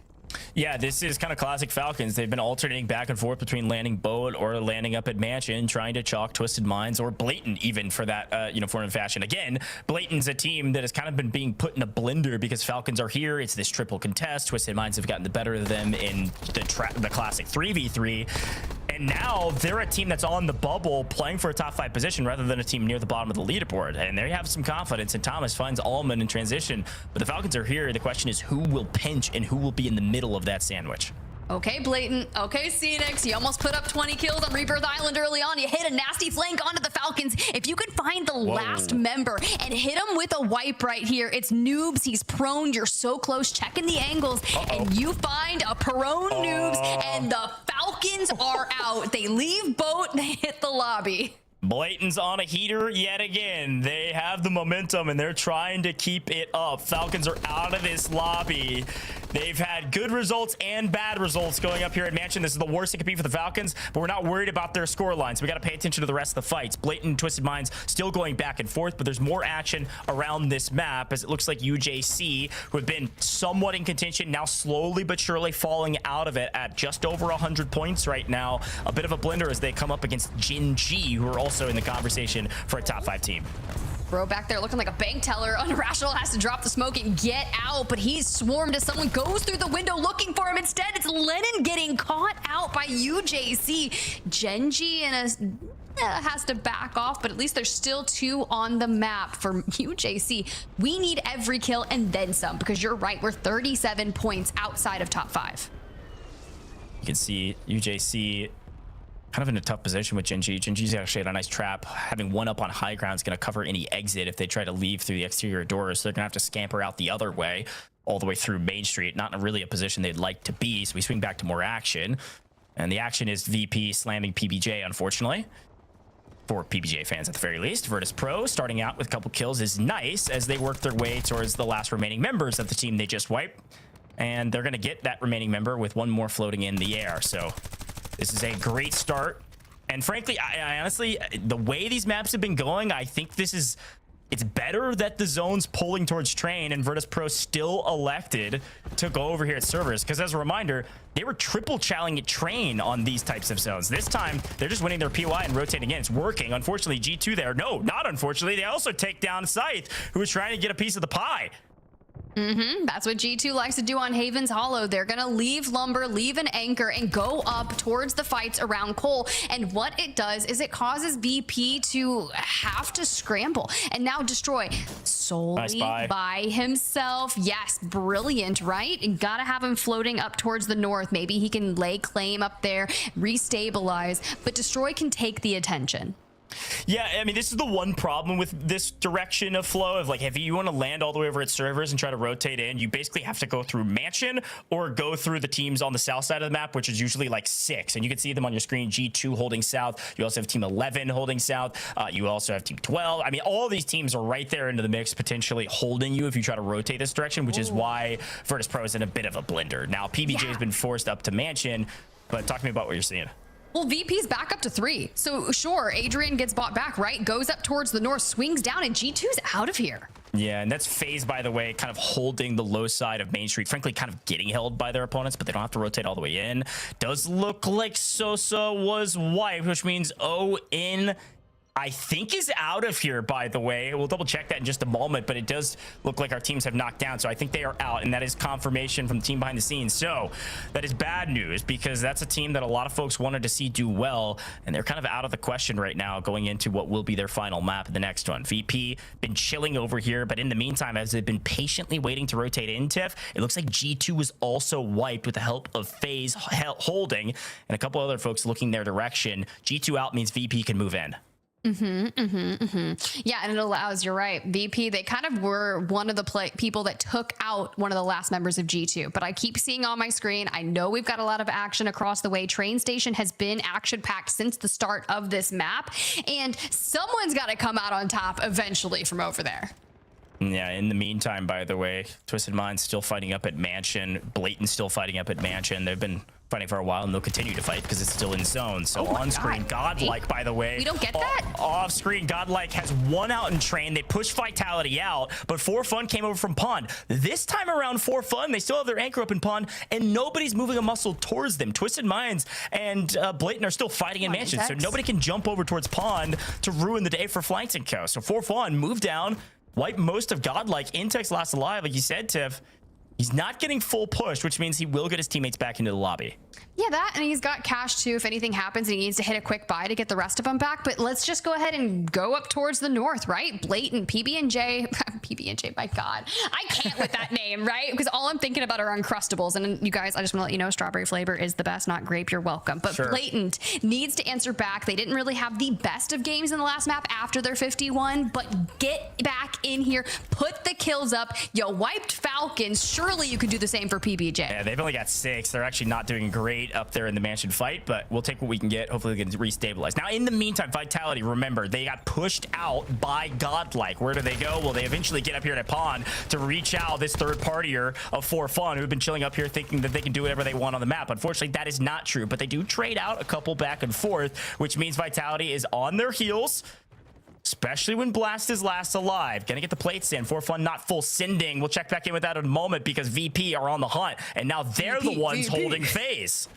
S3: Yeah, this is kind of classic Falcons. They've been alternating back and forth between landing boat or landing up at Mansion, trying to chalk Twisted Minds or Blatant even for that uniform and fashion. Again, Blatant's a team that has kind of been being put in a blender because Falcons are here. It's this triple contest. Twisted Minds have gotten the better of them in the classic 3v3. And now they're a team that's on the bubble playing for a top 5 position rather than a team near the bottom of the leaderboard. And they have some confidence. And Thomas finds Allman in transition. But the Falcons are here. The question is who will pinch and who will be in the middle of that sandwich.
S4: Okay, Blatant. Okay, Phoenix. You almost put up 20 kills on Rebirth Island early on. You hit a nasty flank onto the Falcons. If you can find the last member and hit him with a wipe right here, it's Noobs. He's prone. You're so close. Checking the angles. And you find a prone Noobs, and the Falcons are out. They leave boat. They hit the lobby.
S3: Blatant's on a heater yet again. They have the momentum and they're trying to keep it up. Falcons are out of this lobby. They've had good results and bad results going up here at Mansion. This is the worst it could be for the Falcons, but we're not worried about their score lines. We got to pay attention to the rest of the fights. Blatant and Twisted Minds still going back and forth, but there's more action around this map as it looks like UJC, who have been somewhat in contention, now slowly but surely falling out of it at just over 100 points right now. A bit of a blender as they come up against Jin G, who are also in the conversation for a top 5 team.
S4: Bro back there looking like a bank teller. Unrational has to drop the smoke and get out, but he's swarmed as someone goes through the window looking for him. Instead, it's Lennon getting caught out by UJC. Genji has to back off, but at least there's still 2 on the map for UJC. We need every kill and then some, because you're right, we're 37 points outside of top 5.
S3: You can see UJC kind of in a tough position with Genji. Genji's actually had a nice trap. Having one up on high ground is going to cover any exit if they try to leave through the exterior doors. So they're going to have to scamper out the other way, all the way through Main Street. Not in really a position they'd like to be. So we swing back to more action. And the action is VP slamming PBJ, unfortunately. For PBJ fans at the very least. Virtus Pro starting out with a couple kills is nice as they work their way towards the last remaining members of the team they just wiped. And they're going to get that remaining member with one more floating in the air. So this is a great start. And frankly, I honestly, the way these maps have been going, I think it's better that the zone's pulling towards Train and Virtus Pro still elected to go over here at servers. Because as a reminder, they were triple challenging at Train on these types of zones. This time, they're just winning their POI and rotating in. It's working. Unfortunately, G2 there. No, not unfortunately. They also take down Scythe, who was trying to get a piece of the pie.
S4: That's what G2 likes to do on Haven's Hollow. They're gonna leave Lumber, leave an anchor, and go up towards the fights around Cole. And what it does is it causes VP to have to scramble. And now Destroy solely by himself. Yes, brilliant, right? And gotta have him floating up towards the north. Maybe he can lay claim up there, restabilize. But Destroy can take the attention.
S3: Yeah, I mean, this is the one problem with this direction of flow of like, if you want to land all the way over at servers and try to rotate in, you basically have to go through Mansion or go through the teams on the south side of the map, which is usually like 6. And you can see them on your screen, G2 holding south. You also have team 11 holding south. You also have team 12. I mean, all these teams are right there into the mix, potentially holding you if you try to rotate this direction, which is why Virtus Pro is in a bit of a blender. Now, PBJ has been forced up to Mansion, but talk to me about what you're seeing.
S4: Well, VP's back up to 3. So sure, Adrian gets bought back, right? Goes up towards the north, swings down, and G2's out of here.
S3: Yeah, and that's FaZe, by the way, kind of holding the low side of Main Street, frankly, kind of getting held by their opponents, but they don't have to rotate all the way in. Does look like Sosa was wiped, which means O in I think is out of here, by the way. We'll double check that in just a moment, but it does look like our teams have knocked down. So I think they are out, and that is confirmation from the team behind the scenes. So that is bad news, because that's a team that a lot of folks wanted to see do well, and they're kind of out of the question right now going into what will be their final map in the next one. VP been chilling over here, but in the meantime, as they've been patiently waiting to rotate in, Tiff, it looks like G2 was also wiped with the help of FaZe holding, and a couple other folks looking their direction. G2 out means VP can move in.
S4: Yeah, and it allows, you're right, VP, they kind of were one of the people that took out one of the last members of G2, but I keep seeing on my screen, I know we've got a lot of action across the way. Train Station has been action-packed since the start of this map, and someone's got to come out on top eventually from over there.
S3: Yeah, in the meantime, by the way, Twisted Minds still fighting up at Mansion. Blatant still fighting up at Mansion. They've been fighting for a while, and they'll continue to fight because it's still in zone. So on screen, Godlike, by the way.
S4: We don't get that?
S3: Off screen, Godlike has one out in Train. They pushed Vitality out, but For Fun came over from Pond. This time around, For Fun, they still have their anchor up in Pond, and nobody's moving a muscle towards them. Twisted Minds and Blatant are still fighting in Mansion, so nobody can jump over towards Pond to ruin the day for Flanks & Co. So For Fun, move down, wipe most of Godlike. Intex last alive, like you said, Tiff. He's not getting full push, which means he will get his teammates back into the lobby.
S4: Yeah, that, and he's got cash too if anything happens and he needs to hit a quick buy to get the rest of them back. But let's just go ahead and go up towards the north, right? Blatant, PB&J, PB&J, my God. I can't with that name, right? Because all I'm thinking about are Uncrustables. And you guys, I just want to let you know, strawberry flavor is the best, not grape. You're welcome. But sure. Blatant needs to answer back. They didn't really have the best of games in the last map after their 51, but get back in here, put the kills up. You wiped Falcons. Surely you could do the same for PB&J.
S3: Yeah, they've only got 6. They're actually not doing great up there in the Mansion fight, but we'll take what we can get. Hopefully they can restabilize. Now, in the meantime, Vitality, remember, they got pushed out by Godlike. Where do they go? Well, they eventually get up here at Pond to reach out this third partier of For Fun, who've been chilling up here thinking that they can do whatever they want on the map. Unfortunately, that is not true, but they do trade out a couple back and forth, which means Vitality is on their heels, especially when Blast is last alive. Gonna get the plates in. For Fun not full sending. We'll check back in with that in a moment because VP are on the hunt, and now they're the ones holding FaZe.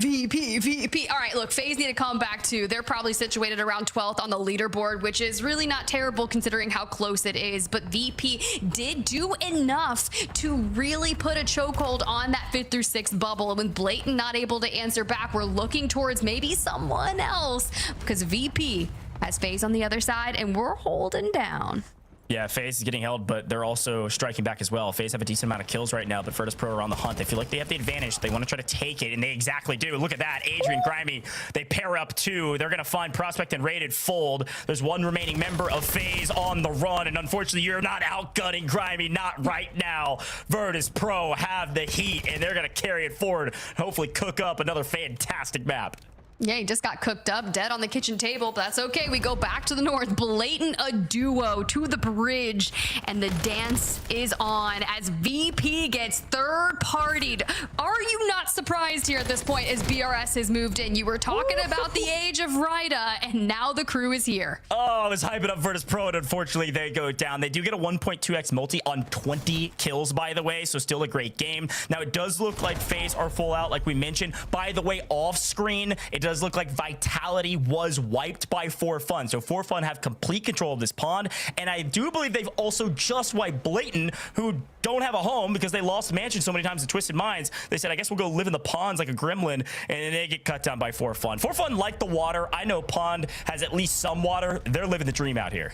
S4: VP. All right, look, FaZe need to come back too. They're probably situated around 12th on the leaderboard, which is really not terrible considering how close it is. But VP did do enough to really put a chokehold on that 5th through 6th bubble. And with Blatant not able to answer back, we're looking towards maybe someone else because VP has FaZe on the other side and we're holding down.
S3: Yeah, FaZe is getting held, but they're also striking back as well. FaZe have a decent amount of kills right now, but Virtus Pro are on the hunt. They feel like they have the advantage. They want to try to take it, and they exactly do. Look at that. Adrian, Grimy, they pair up 2. They're going to find Prospect and Rated fold. There's one remaining member of FaZe on the run, and unfortunately, you're not outgunning Grimy. Not right now. Virtus Pro have the heat, and they're going to carry it forward, hopefully cook up another fantastic map.
S4: Yeah, he just got cooked up, dead on the kitchen table, but that's okay. We go back to the north. Blatant a duo to the bridge, and the dance is on as VP gets third-partied. Are you not surprised here at this point as BRS has moved in? You were talking about the age of Riyadh, and now the crew is here.
S3: Oh, I was hyping up Virtus Pro, and unfortunately, they go down. They do get a 1.2x multi on 20 kills, by the way, so still a great game. Now, it does look like FaZe are full out, like we mentioned. By the way, off-screen, it does look like Vitality was wiped by For Fun. So For Fun have complete control of this pond, and I do believe they've also just wiped Blatant, who don't have a home because they lost Mansion so many times to Twisted Minds. They said, I guess we'll go live in the ponds like a gremlin, and they get cut down by For Fun. For Fun like the water. I know Pond has at least some water. They're living the dream out here.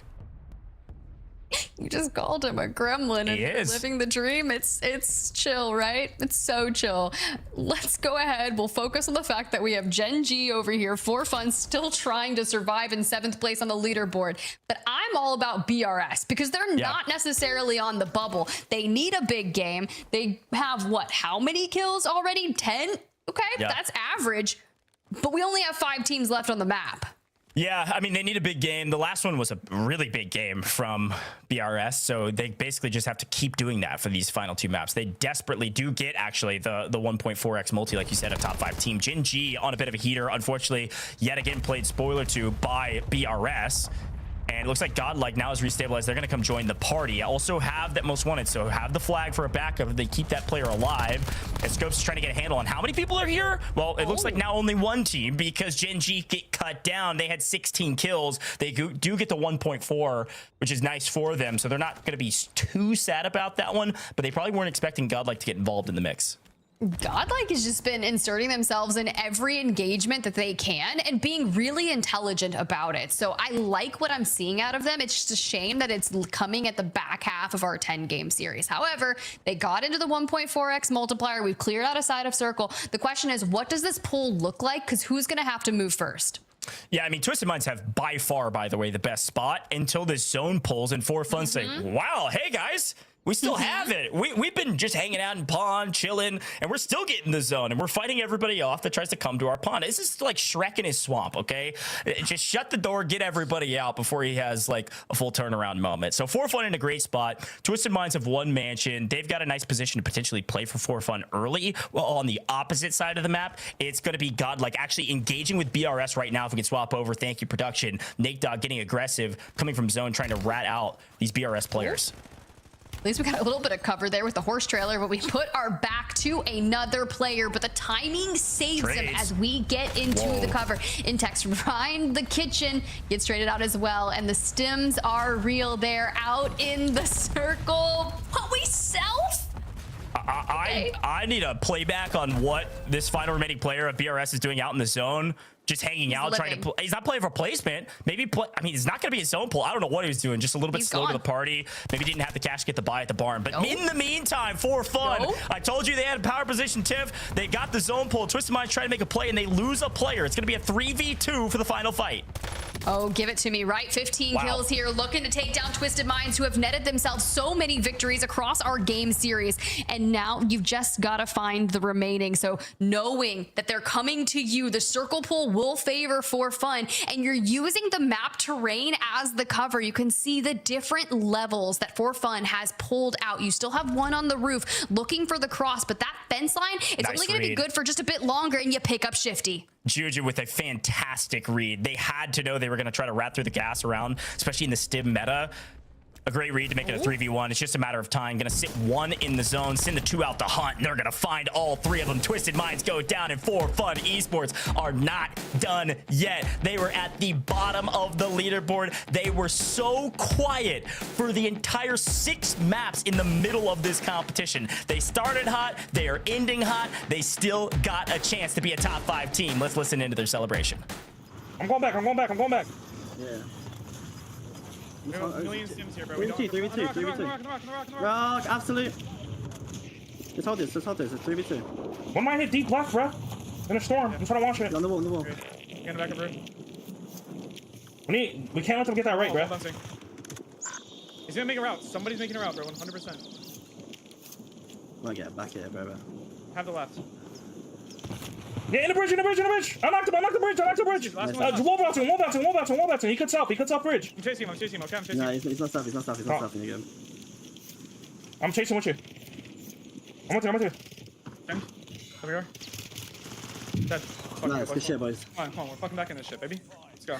S4: You just called him a gremlin and
S3: is
S4: living the dream. It's chill, right? It's so chill. Let's go ahead. We'll focus on the fact that we have Gen G over here, For Fun, still trying to survive in 7th place on the leaderboard. But I'm all about BRS because they're not necessarily on the bubble. They need a big game. They have what? How many kills already? 10? Okay, that's average. But we only have 5 teams left on the map.
S3: Yeah, I mean, they need a big game. The last one was a really big game from BRS, so they basically just have to keep doing that for these final 2 maps. They desperately do get, actually, the 1.4x multi, like you said, a top 5 team. Gen G on a bit of a heater, unfortunately, yet again played spoiler 2 by BRS. And it looks like Godlike now is restabilized. They're going to come join the party. I also have that most wanted, so have the flag for a backup if they keep that player alive. And Scopes is trying to get a handle on how many people are here. Well, it looks like now only one team because Gen G get cut down. They had 16 kills. They do get the 1.4, which is nice for them. So they're not going to be too sad about that one, but they probably weren't expecting Godlike to get involved in the mix.
S4: Godlike has just been inserting themselves in every engagement that they can and being really intelligent about it. So I like what I'm seeing out of them. It's just a shame that it's coming at the back half of our 10-game series. However, they got into the 1.4x multiplier. We've cleared out a side of circle. The question is, what does this pool look like? Because who's going to have to move first?
S3: Yeah, I mean, Twisted Minds have by far, by the way, the best spot until this zone pulls and For Fun say, wow, hey guys, we still have it. We've been just hanging out in pond, chilling, and we're still getting the zone, and we're fighting everybody off that tries to come to our pond. This is like Shrek in his swamp, okay? Just shut the door, get everybody out before he has like a full turnaround moment. So For Fun in a great spot. Twisted Minds have one mansion. They've got a nice position to potentially play for Fun early. Well, on the opposite side of the map, it's going to be Godlike actually engaging with BRS right now. If we can swap over, thank you, production. Nate Dogg getting aggressive, coming from zone, trying to rat out these BRS players.
S4: At least we got a little bit of cover there with the horse trailer, but we put our back to another player, but the timing saves him as we get into the cover. Intex behind the kitchen gets traded out as well, and the stims are real. They're out in the circle. What we self?
S3: I need a playback on what this final remaining player of BRS is doing out in the zone. Just hanging out, trying to he's not playing for placement. Maybe I mean, he's not going to be his zone pull. I don't know what he was doing. Just a little bit slow to the party. Maybe didn't have the cash to get the buy at the barn. But in the meantime, For Fun, I told you they had a power position Tiff. They got the zone pull. Twisted Minds trying to make a play, and they lose a player. It's going to be a 3v2 for the final fight.
S4: Oh, give it to me, right? 15 kills here, looking to take down Twisted Minds, who have netted themselves so many victories across our game series. And now you've just got to find the remaining. So knowing that they're coming to you, the circle pull will favor For Fun, and you're using the map terrain as the cover. You can see the different levels that For Fun has pulled out. You still have one on the roof looking for the cross, but that fence line is only going to be good for just a bit longer, and you pick up Shifty.
S3: Juju with a fantastic read. They had to know they were going to try to rat through the gas around, especially in the stim meta. A great read to make it a 3v1. It's just a matter of time. Going to sit one in the zone, send the two out to hunt, and they're going to find all three of them. Twisted Minds go down, and For Fun Esports are not done yet. They were at the bottom of the leaderboard. They were so quiet for the entire 6 maps in the middle of this competition. They started hot. They are ending hot. They still got a chance to be a top 5 team. Let's listen into their celebration.
S12: I'm going back. I'm going back. I'm going back.
S20: Yeah.
S12: Million stims here, bro.
S20: 3v2. Rock, absolute. Let's hold this. It's 3v2.
S12: One might hit deep left, bro. In a storm. I'm trying to watch it.
S20: On the wall.
S12: Get back up, bro. We can't let them get that right, bro. He's gonna make a route. Somebody's making a route, bro. 100%.
S20: Might get back here, bro.
S12: Have the left. Yeah, in the bridge. I knocked the bridge. Wall bouncing. He cuts out bridge. I'm chasing him, okay? I'm chasing him.
S20: No, he's not stopping again.
S12: I'm chasing with you. I'm with you. Okay. Over here. Dead.
S20: Nice, good shit, boys.
S12: Come on, we're fucking back in this shit, baby. Let's go.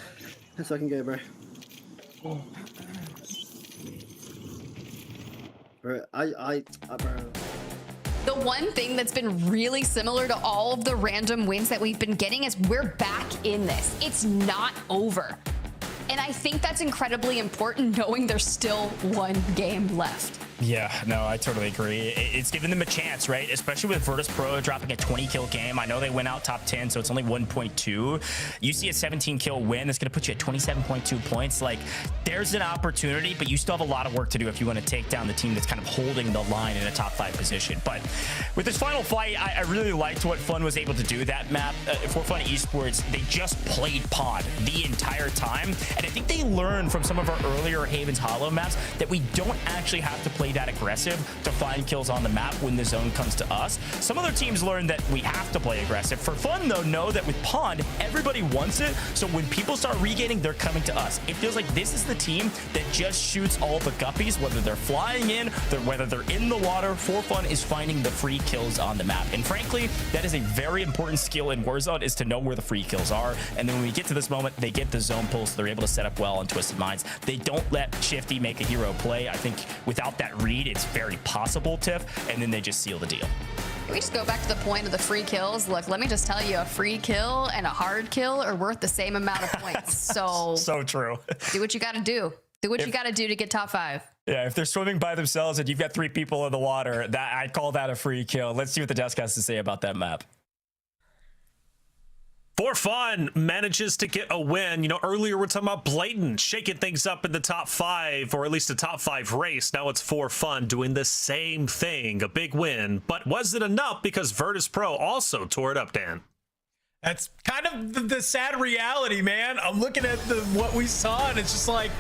S20: Let's fucking go, bro. Bro, bro.
S4: The one thing that's been really similar to all of the random wins that we've been getting is we're back in this. It's not over. And I think that's incredibly important, knowing there's still one game left.
S3: Yeah, no, I totally agree. It's giving them a chance, right? Especially with Virtus Pro dropping a 20-kill game. I know they went out top 10, so it's only 1.2. You see a 17-kill win, that's going to put you at 27.2 points. Like, there's an opportunity, but you still have a lot of work to do if you want to take down the team that's kind of holding the line in a top 5 position. But with this final fight, I really liked what Fun was able to do. That map, For Fun Esports, they just played Pod the entire time. And I think they learned from some of our earlier Havens Hollow maps that we don't actually have to play that aggressive to find kills on the map when the zone comes to us. Some other teams learn that we have to play aggressive. For fun, though, know that with Pond, everybody wants it. So when people start regaining, they're coming to us. It feels like this is the team that just shoots all the guppies, whether they're flying in, whether they're in the water. For fun is finding the free kills on the map. And frankly, that is a very important skill in Warzone, is to know where the free kills are. And then when we get to this moment, they get the zone pull, so they're able to set up well on Twisted Minds. They don't let Shifty make a hero play. I think without that read, it's very possible, Tiff, and then they just seal the deal.
S4: Can we just go back to the point of the free kills? Look, let me just tell you, a free kill and a hard kill are worth the same amount of points. So
S3: true.
S4: Do what you got to do. Do what you got to do to get top 5.
S3: Yeah, if they're swimming by themselves and you've got 3 people in the water, that I'd call that a free kill. Let's see what the desk has to say about that map.
S2: For Fun manages to get a win. You know, earlier we're talking about Blatant shaking things up in the top 5, or at least the top 5 race. Now it's For Fun doing the same thing, a big win. But was it enough? Because Virtus Pro also tore it up, Dan.
S6: That's kind of the sad reality, man. I'm looking at what we saw, and it's just like,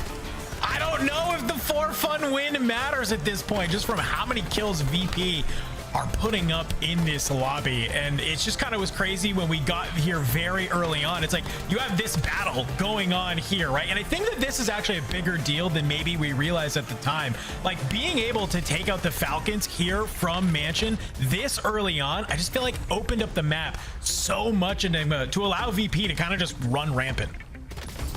S6: I don't know if the For Fun win matters at this point, just from how many kills VP are putting up in this lobby. And it's just kind of was crazy when we got here very early on. It's like you have this battle going on here, right? And I think that this is actually a bigger deal than maybe we realized at the time. Like being able to take out the Falcons here from Mansion this early on, I just feel like opened up the map so much, Enigma, to allow VP to kind of just run rampant.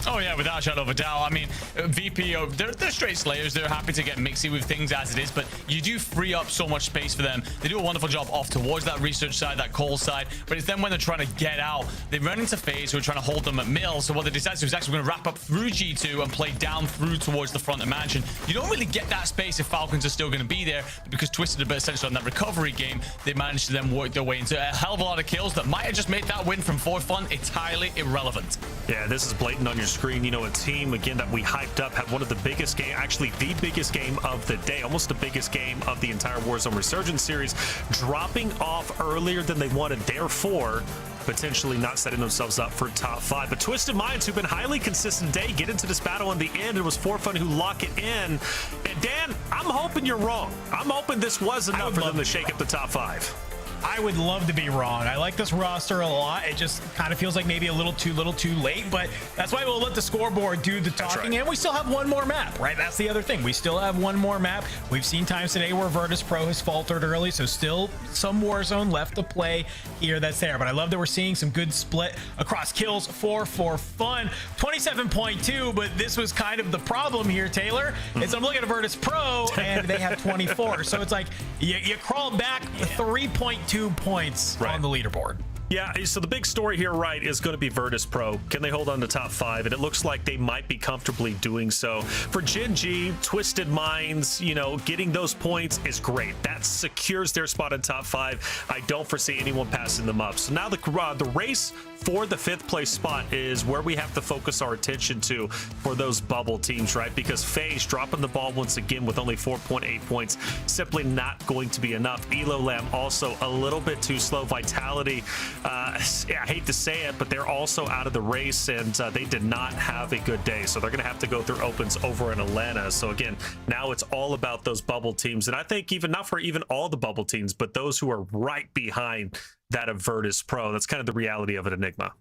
S7: Oh yeah, without a shadow of a doubt. I mean, VP, they're straight slayers. They're happy to get mixy with things as it is, but you do free up so much space for them. They do a wonderful job off towards that research side, that call side, but it's then when they're trying to get out, they run into FaZe who are trying to hold them at mill. So what they decide to do is actually going to wrap up through G2 and play down through towards the front of Mansion. You don't really get that space if Falcons are still going to be there, because Twisted a bit essentially on that recovery game, they managed to then work their way into a hell of a lot of kills that might have just made that win from For Fun entirely irrelevant.
S2: Yeah, this is Blatant on your screen. You know, a team, again, that we hyped up, had one of the biggest game, actually the biggest game of the day, almost the biggest game of the entire Warzone Resurgence series, dropping off earlier than they wanted, therefore potentially not setting themselves up for top 5. But Twisted Minds, who've been highly consistent today, get into this battle in the end. It was For Fun who lock it in. And Dan, I'm hoping you're wrong. I'm hoping this was enough for them to shake up the top 5.
S6: I would love to be wrong. I like this roster a lot. It just kind of feels like maybe a little too late, but that's why we'll let the scoreboard do the talking. Right. And we still have one more map, right? That's the other thing. We still have one more map. We've seen times today where Virtus Pro has faltered early, so still some Warzone left to play here that's there. But I love that we're seeing some good split across kills for Fun. 27.2, but this was kind of the problem here, Taylor. Is I'm looking at Virtus Pro, and they have 24. So it's like you crawl back 3.2 points on the leaderboard.
S2: Yeah, so the big story here, right, is going to be Virtus Pro. Can they hold on to top 5? And it looks like they might be comfortably doing so. For Gen G, Twisted Minds, you know, getting those points is great. That secures their spot in top 5. I don't foresee anyone passing them up. So now the race for the 5th place spot is where we have to focus our attention to for those bubble teams, right? Because FaZe dropping the ball once again with only 4.8 points, simply not going to be enough. Elo Lamb also a little bit too slow. Vitality, yeah, I hate to say it, but they're also out of the race, and they did not have a good day. So they're going to have to go through opens over in Atlanta. So again, now it's all about those bubble teams. And I think even not for even all the bubble teams, but those who are right behind that of Virtus Pro. That's kind of the reality of it, Enigma.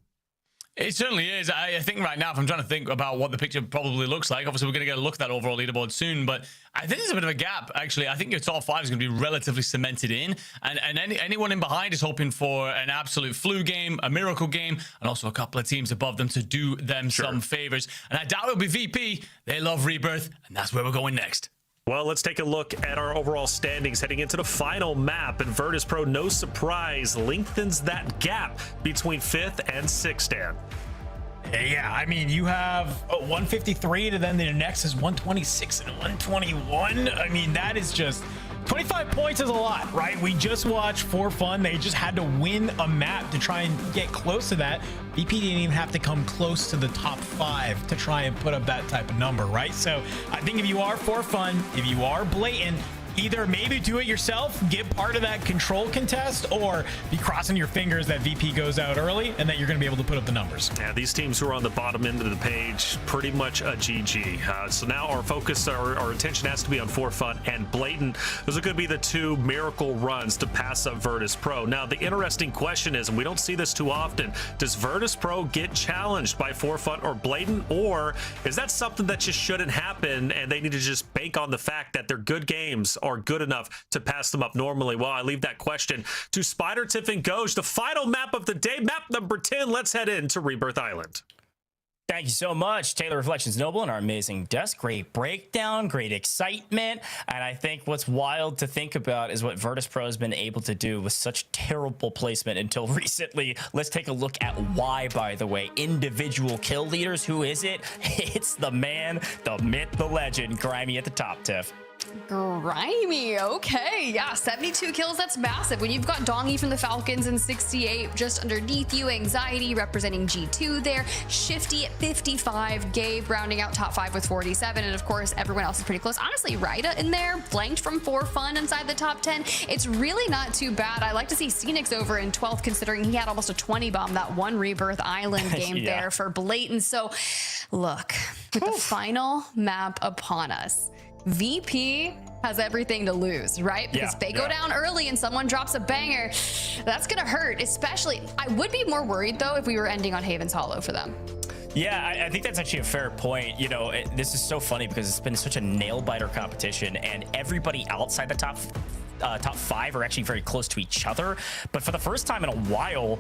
S7: It certainly is. I think right now, if I'm trying to think about what the picture probably looks like, obviously we're going to get a look at that overall leaderboard soon, but I think there's a bit of a gap, actually. I think your top 5 is going to be relatively cemented in, and anyone in behind is hoping for an absolute flu game, a miracle game, and also a couple of teams above them to do them some favors. And I doubt it'll be VP. They love Rebirth, and that's where we're going next.
S2: Well, let's take a look at our overall standings heading into the final map. And Virtus Pro, no surprise, lengthens that gap between 5th and 6th, Dan.
S6: Yeah, I mean, you have 153 to then the next is 126 and 121. I mean, that is just 25 points is a lot, right? We just watched For Fun. They just had to win a map to try and get close to that. VP didn't even have to come close to the top 5 to try and put up that type of number, right? So I think if you are For Fun, if you are Blatant, either maybe do it yourself, get part of that control contest, or be crossing your fingers that VP goes out early and that you're going to be able to put up the numbers.
S2: Yeah, these teams who are on the bottom end of the page, pretty much a GG. So now our focus, our attention has to be on Forefront and Blatant. Those are going to be the two miracle runs to pass up Virtus Pro. Now, the interesting question is, and we don't see this too often, does Virtus Pro get challenged by Forefront or Blatant, or is that something that just shouldn't happen and they need to just bank on the fact that their good games are good enough to pass them up normally? Well, I leave that question to Spider, Tiff, and Goj. The final map of the day, map number 10. Let's head into Rebirth Island.
S3: Thank you so much, Taylor Reflections Noble, and our amazing desk. Great breakdown, great excitement. And I think what's wild to think about is what Virtus Pro has been able to do with such terrible placement until recently. Let's take a look at why, by the way. Individual kill leaders. Who is it? It's the man, the myth, the legend, Grimy at the top, Tiff.
S4: Grimy, okay, yeah, 72 kills, that's massive. When you've got Dongy from the Falcons and 68 just underneath you, Anxiety representing G2 there, Shifty at 55, Gabe rounding out top 5 with 47, and of course everyone else is pretty close. Honestly, Riyadh in there, flanked from 4Fun inside the top 10. It's really not too bad. I like to see Scenics over in 12th, considering he had almost a 20 bomb that one Rebirth Island game there for Blatant. So look, with the final map upon us, VP has everything to lose, right? Because if they go down early and someone drops a banger, that's gonna hurt. Especially, I would be more worried though if we were ending on Haven's Hollow for them.
S3: Yeah, I think that's actually a fair point. You know, this is so funny because it's been such a nail-biter competition, and everybody outside the top 5 are actually very close to each other. But for the first time in a while,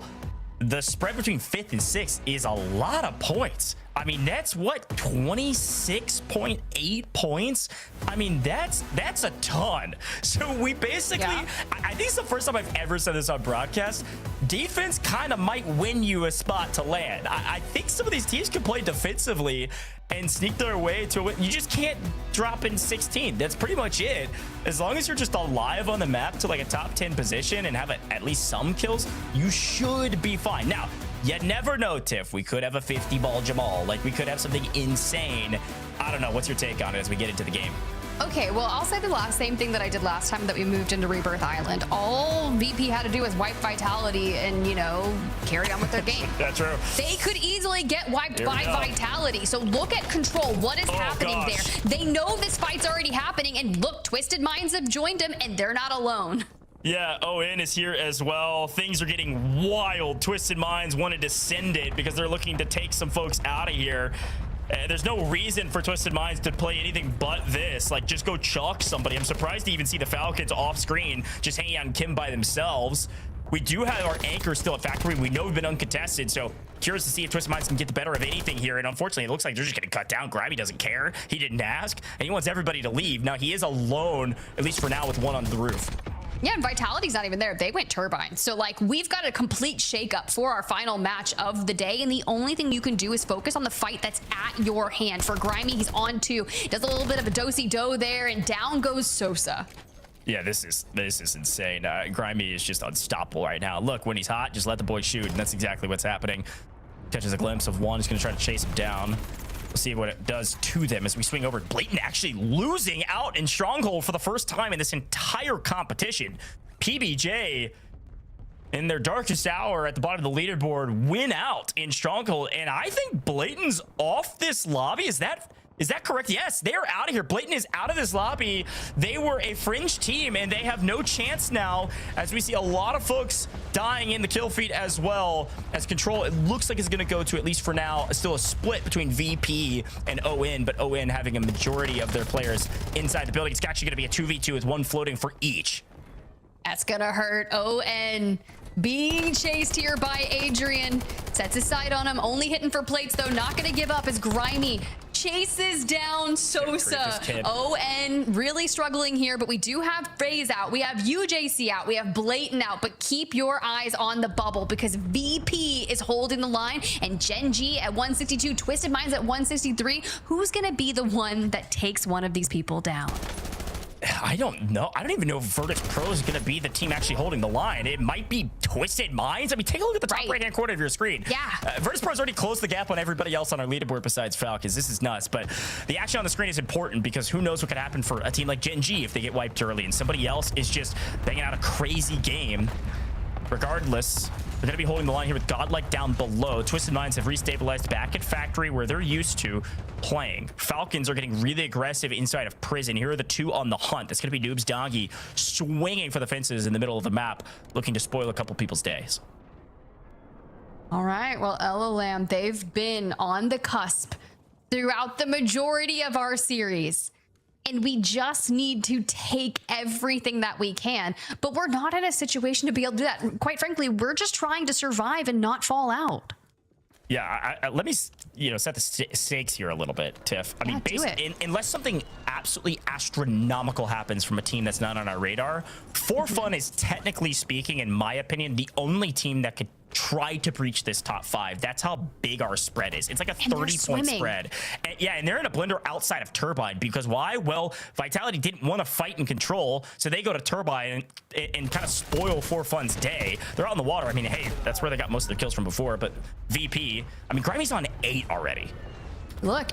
S3: the spread between 5th and 6th is a lot of points. I mean, that's what, 26.8 points? I mean, that's a ton. So we basically, I think it's the first time I've ever said this on broadcast. Defense kind of might win you a spot to land. I think some of these teams can play defensively and sneak their way to a win. You just can't drop in 16. That's pretty much it. As long as you're just alive on the map to like a top 10 position and have at least some kills, you should be fine. Now, you never know, Tiff. We could have a 50-ball Jamal. Like, we could have something insane. I don't know. What's your take on it as we get into the game?
S4: Okay, well, I'll say the same thing that I did last time that we moved into Rebirth Island. All VP had to do was wipe Vitality and, you know, carry on with their game.
S3: That's true.
S4: They could easily get wiped by Vitality. So look at Control. What is happening there? They know this fight's already happening, and look, Twisted Minds have joined them, and they're not alone.
S3: Yeah, ON is here as well. Things are getting wild. Twisted Minds wanted to send it because they're looking to take some folks out of here. There's no reason for Twisted Minds to play anything but this. Like, just go chalk somebody. I'm surprised to even see the Falcons off screen just hanging on Kim by themselves. We do have our anchor still at Factory. We know we've been uncontested, so curious to see if Twisted Minds can get the better of anything here. And unfortunately, it looks like they're just getting cut down. Grimy doesn't care. He didn't ask, and he wants everybody to leave. Now, he is alone, at least for now, with one on the roof.
S4: Yeah, and Vitality's not even there. They went Turbine. So, like, we've got a complete shakeup for our final match of the day, and the only thing you can do is focus on the fight that's at your hand. For Grimy, he's on 2. Does a little bit of a do-si-do there, and down goes Sosa.
S3: Yeah, this is insane. Grimy is just unstoppable right now. Look, when he's hot, just let the boy shoot, and that's exactly what's happening. Catches a glimpse of one. He's going to try to chase him down. We'll see what it does to them as we swing over. Blatant actually losing out in Stronghold for the first time in this entire competition. PBJ, in their darkest hour at the bottom of the leaderboard, win out in Stronghold. And I think Blatant's off this lobby. Is that correct? Yes, they're out of here. Blatant is out of this lobby. They were a fringe team, and they have no chance now, as we see a lot of folks dying in the kill feed as well. As Control, it looks like it's going to go to, at least for now, still a split between VP and ON, but ON having a majority of their players inside the building. It's actually going to be a 2v2 with one floating for each.
S4: That's going to hurt. ON being chased here by Adrian. Sets his sight on him. Only hitting for plates, though. Not going to give up as Grimy chases down Sosa. ON really struggling here, but we do have FaZe out. We have UJC out. We have Blatant out, but keep your eyes on the bubble because VP is holding the line, and Gen G at 162, Twisted Minds at 163. Who's going to be the one that takes one of these people down?
S3: I don't know. I don't even know if Virtus Pro is going to be the team actually holding the line. It might be Twisted Minds. I mean, take a look at the top right-hand corner of your screen.
S4: Yeah.
S3: Virtus Pro's already closed the gap on everybody else on our leaderboard besides Falcons. This is nuts. But the action on the screen is important because who knows what could happen for a team like Gen G if they get wiped early and somebody else is just banging out a crazy game. Regardless, they're going to be holding the line here with Godlike down below. Twisted Minds have restabilized back at Factory where they're used to playing. Falcons are getting really aggressive inside of Prison. Here are the two on the hunt. That's going to be Noobs Doggy swinging for the fences in the middle of the map, looking to spoil a couple people's days.
S4: All right, well, LLM, they've been on the cusp throughout the majority of our series. And we just need to take everything that we can. But we're not in a situation to be able to do that. Quite frankly, we're just trying to survive and not fall out.
S3: Yeah, let me, set the stakes here a little bit, Tiff. I mean, unless something absolutely astronomical happens from a team that's not on our radar, For Fun is technically speaking, in my opinion, the only team that could try to breach this top 5. That's how big our spread is. It's like a 30-point spread. And they're in a blender outside of Turbine because why? Well, Vitality didn't want to fight and control, so they go to Turbine and kind of spoil For Fun's day. They're out in the water. I mean, hey, that's where they got most of their kills from before, but VP, I mean, Grimey's on 8 already.
S4: Look,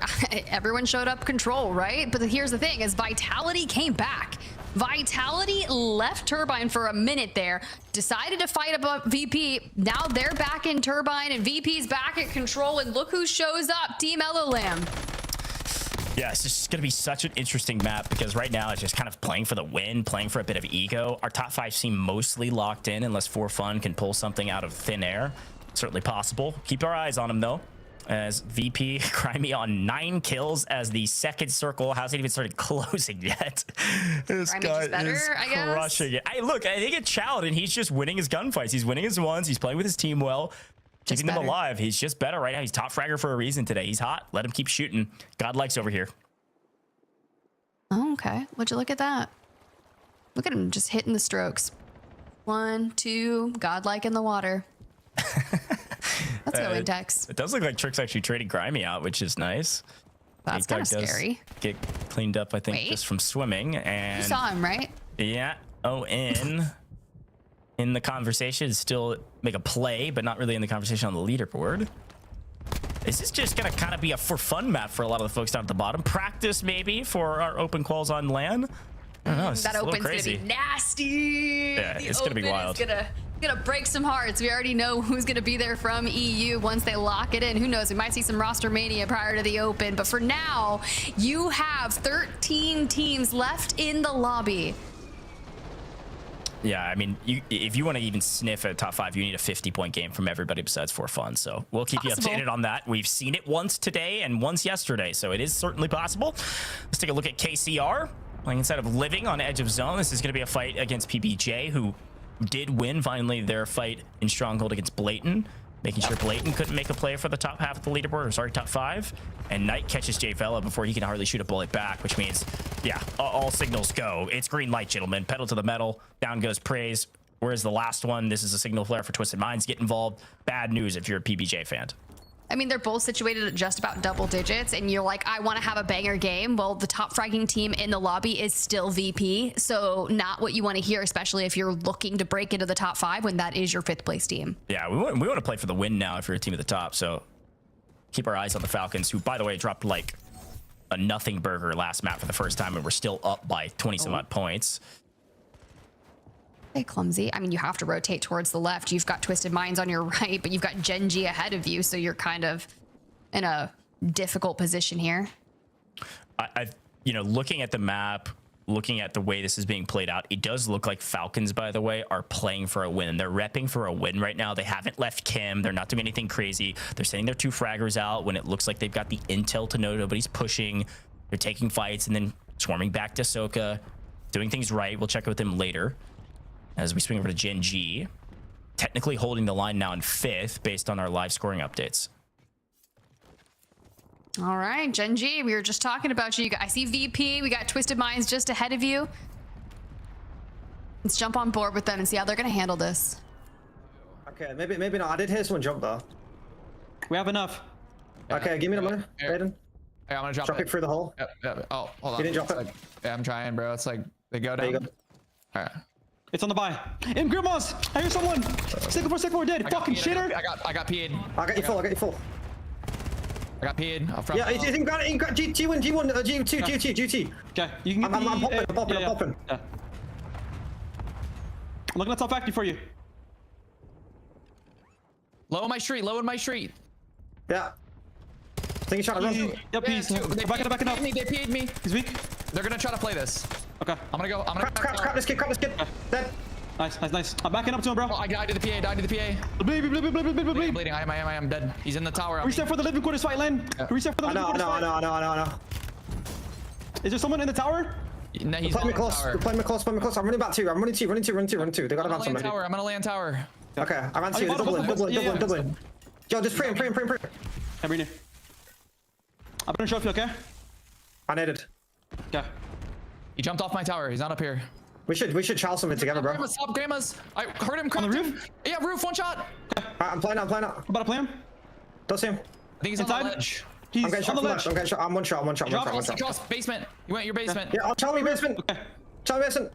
S4: everyone showed up control, right? But here's the thing, is Vitality came back. Vitality left Turbine for a minute there, decided to fight above VP. Now they're back in Turbine and VP's back at control, and look who shows up, Team LLM.
S3: Yeah, it's just going to be such an interesting map because right now it's just kind of playing for the win, playing for a bit of ego. Our top 5 seem mostly locked in unless For Fun can pull something out of thin air. Certainly possible. Keep our eyes on him though. As VP Crimey on 9 kills as the second circle hasn't even started closing yet. This guy is crushing it. Hey, look, I think it's Child, and he's just winning his gunfights. He's winning his ones. He's playing with his team well, keeping them alive. He's just better right now. He's top fragger for a reason today. He's hot. Let him keep shooting. Godlike's over here.
S4: Oh, okay. Would you look at that? Look at him just hitting the strokes. 1, 2, Godlike in the water. Let's go, Intex.
S3: It does look like Trick's actually trading Grimey out, which is nice.
S4: That's kind of scary.
S3: Get cleaned up, I think, just from swimming. And
S4: you saw him, right?
S3: Yeah. Oh, in the conversation, still make a play, but not really in the conversation on the leaderboard. This is just going to kind of be a For Fun map for a lot of the folks down at the bottom. Practice, maybe, for our open quals on LAN. I don't know.
S4: That open's going to be nasty.
S3: Yeah, it's going to be wild.
S4: It's gonna break some hearts. We already know who's gonna be there from EU once they lock it in. Who knows? We might see some roster mania prior to the open, but for now, you have 13 teams left in the lobby.
S3: Yeah, I mean, if you want to even sniff at top 5, you need a 50-point game from everybody besides For Fun. So we'll keep you updated on that. We've seen it once today and once yesterday, so it is certainly possible. Let's take a look at KCR playing inside of Living on Edge of Zone. This is going to be a fight against PBJ, who did win finally their fight in Stronghold against Blatant, making sure Blatant couldn't make a play for the top half of the leaderboard, or sorry, top 5. And Knight catches Jay Vela before he can hardly shoot a bullet back, which means, yeah, all signals go. It's green light, gentlemen. Pedal to the metal. Down goes Praise. Where's the last one? This is a signal flare for Twisted Minds. Get involved. Bad news if you're a PBJ fan.
S4: I mean, they're both situated at just about double digits, and you're like, I want to have a banger game. Well, the top fragging team in the lobby is still VP, so not what you want to hear, especially if you're looking to break into the top 5 when that is your 5th place team.
S3: Yeah, we want to play for the win now if you're a team at the top, so keep our eyes on the Falcons, who, by the way, dropped like a nothing burger last map for the first time, and we're still up by 20-some-odd points.
S4: Hey, clumsy. I mean, you have to rotate towards the left. You've got Twisted Minds on your right, but you've got Gen G ahead of you, so you're kind of in a difficult position here.
S3: Looking at the map, looking at the way this is being played out, it does look like Falcons, by the way, are playing for a win. They're repping for a win right now. They haven't left Kim. They're not doing anything crazy. They're sending their 2 fraggers out when it looks like they've got the intel to know nobody's pushing. They're taking fights and then swarming back to Soka, doing things right. We'll check with them later. As we swing over to Gen G, technically holding the line now in 5th based on our live scoring updates.
S4: All right, Gen G, we were just talking about you. I see VP. We got Twisted Minds just ahead of you. Let's jump on board with them and see how they're going to handle this.
S10: Okay, maybe not. I did hear someone jump though.
S8: We have enough.
S10: Okay, give me the money, Aiden.
S21: Hey, I'm gonna drop
S10: it through the hole.
S21: Yep. Oh, hold on.
S10: You didn't drop it?
S21: Yeah, I'm trying, bro. It's like They go down. All right.
S17: It's on the buy. In Grimace! I hear someone! Stick for dead. Fucking shitter!
S21: I got PA'd.
S10: I got you full. I got you full.
S21: I got PA'd.
S10: Yeah, it's in G1, G2.
S17: Okay, you can.
S10: I'm popping.
S17: Yeah. I'm looking at top factory for you.
S21: Low in my street.
S10: Yeah. I think he's trying to run.
S17: Yep, he's backing up.
S21: They PA'd me.
S17: He's weak.
S21: They're gonna try to play this.
S17: Okay.
S21: I'm gonna go.
S10: Crap this kid. Dead.
S17: Nice. I'm backing up to him, bro.
S21: Oh, I died to the PA.
S17: Bleed.
S21: I'm bleeding. I am dead. He's in the tower.
S17: Reset for the living quarters fight, Len. Reset for the living quarters fight.
S10: No.
S17: Is there someone in the tower?
S21: No, he's
S10: playing me close. I'm running back two. Running two. They got a somebody.
S21: I'm gonna land tower.
S10: Okay, I ran two. Doubling. Yo, just pray.
S17: I'm in here. I'm gonna show you, okay?
S10: I needed.
S17: Okay.
S21: He jumped off my tower. He's not up here.
S10: We should child something together, bro.
S21: Grandma's. I heard him.
S17: On the roof?
S21: Yeah, roof. One shot.
S10: Okay. I'm playing out.
S17: I'm about to play him.
S10: Don't see him.
S21: I think he's
S17: inside.
S21: on the ledge.
S17: He's
S10: I'm getting shot
S17: on the
S10: from
S17: ledge.
S10: I'm one shot.
S21: Cross basement. You went your basement.
S10: Yeah, I'll Charlie basement.
S17: Okay.
S10: Charlie basement.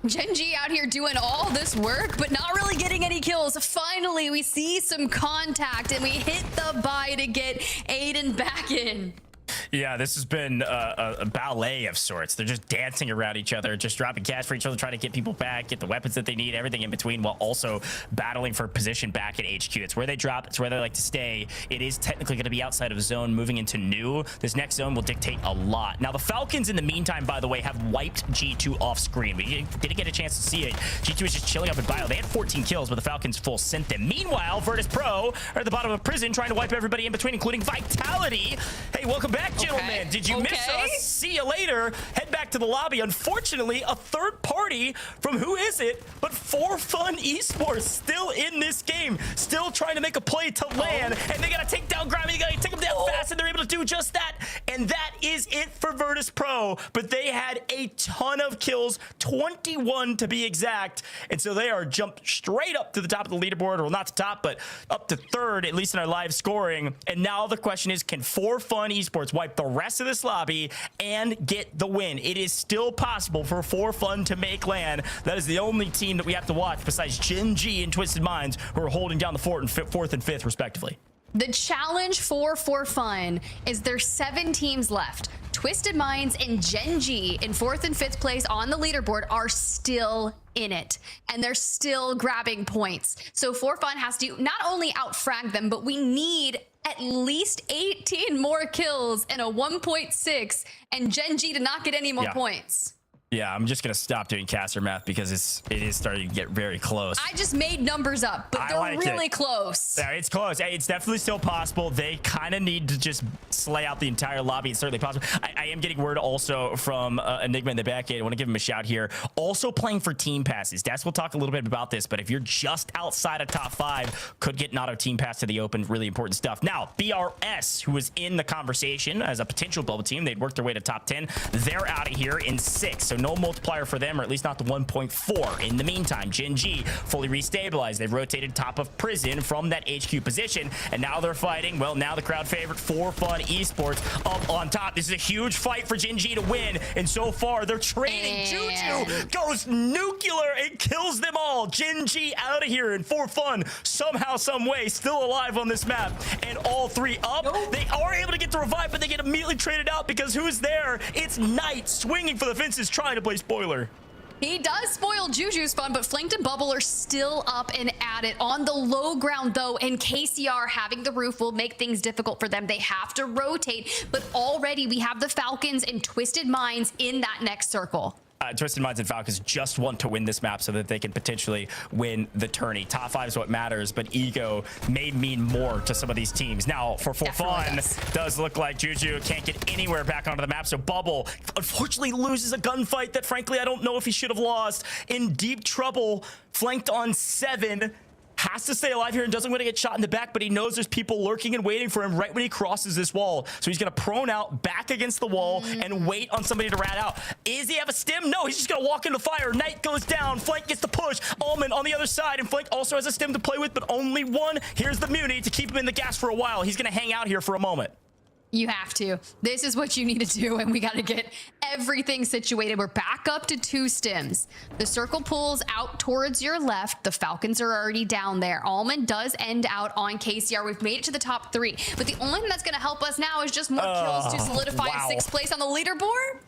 S4: Gen G out here doing all this work, but not really getting any kills. Finally, we see some contact, and we hit the buy to get Aiden back in.
S3: Yeah, this has been a ballet of sorts. They're just dancing around each other, just dropping cash for each other, trying to get people back, get the weapons that they need, everything in between, while also battling for position back at HQ. It's where they drop. It's where they like to stay. It is technically going to be outside of zone, moving into new. This next zone will dictate a lot. Now, the Falcons, in the meantime, by the way, have wiped G2 off screen. We didn't get a chance to see it. G2 is just chilling up in bio. They had 14 kills, but the Falcons full sent them. Meanwhile, Virtus Pro are at the bottom of prison, trying to wipe everybody in between, including Vitality. Hey, welcome back, gentlemen.
S4: Okay.
S3: Did you miss us? See you later. Head back to the lobby. Unfortunately, a third party from who is it but For Fun Esports still in this game, still trying to make a play to LAN, and they gotta take down Grimy. They gotta take them down fast, and they're able to do just that. And that is it for Virtus Pro. But they had a ton of kills, 21 to be exact, and so they are jumped straight up to the top of the leaderboard, or not the top, but up to third, at least in our live scoring. And now the question is, can For Fun Esports wipe the rest of this lobby and get the win? It is still possible for Fun to make LAN. That is the only team that we have to watch besides Gen G and Twisted Minds, who are holding down the fourth and fifth respectively.
S4: The challenge for Fun is there's 7 teams left. Twisted Minds and Gen G in 4th and 5th place on the leaderboard are still in it, and they're still grabbing points. So For Fun has to not only outfrag them, but we need at least 18 more kills and a 1.6, and Gen G to not get any more points.
S3: Yeah, I'm just gonna stop doing caster math because it is starting to get very close.
S4: I just made numbers up, but they're really close.
S3: Yeah, it's close. It's definitely still possible. They kind of need to just slay out the entire lobby. It's certainly possible. I am getting word also from Enigma in the back end. I want to give him a shout here. Also playing for team passes. Des will talk a little bit about this, but if you're just outside of top 5, could get an auto team pass to the open. Really important stuff. Now, BRS, who was in the conversation as a potential bubble team, they'd worked their way to top 10. They're out of here in 6. So no multiplier for them, or at least not the 1.4. In the meantime, Gen G fully restabilized. They've rotated top of prison from that HQ position, and now they're fighting, well, now the crowd favorite For Fun Esports up on top. This is a huge fight for Gen G to win, and so far they're trading. Juju goes nuclear and kills them all. Gen G out of here, and For Fun somehow, some way, still alive on this map, and all 3 up. They are able to get the revive, but they get immediately traded out because who's there? It's Knight swinging for the fences, trying to play spoiler.
S4: He does spoil Juju's fun, but Flanked and Bubble are still up and at it. On the low ground, though, and KCR having the roof will make things difficult for them. They have to rotate, but already we have the Falcons and Twisted Minds in that next circle.
S3: Twisted Minds and Falcons just want to win this map so that they can potentially win the tourney. Top 5 is what matters, but ego may mean more to some of these teams. Now, for Fun, does look like Juju can't get anywhere back onto the map, so Bubble unfortunately loses a gunfight that, frankly, I don't know if he should have lost. In deep trouble, flanked on 7. Has to stay alive here and doesn't want to get shot in the back, but he knows there's people lurking and waiting for him right when he crosses this wall. So he's going to prone out back against the wall and wait on somebody to rat out. Is he have a stim? No, he's just going to walk into fire. Knight goes down. Flank gets the push. Almond on the other side, and Flank also has a stim to play with, but only one. Here's the Muni to keep him in the gas for a while. He's going to hang out here for a moment.
S4: You have to. This is what you need to do, and we got to get everything situated. We're back up to 2 stims. The circle pulls out towards your left. The Falcons are already down there. Almond does end out on KCR. We've made it to the top 3, but the only thing that's going to help us now is just more kills to solidify 6th place on the leaderboard.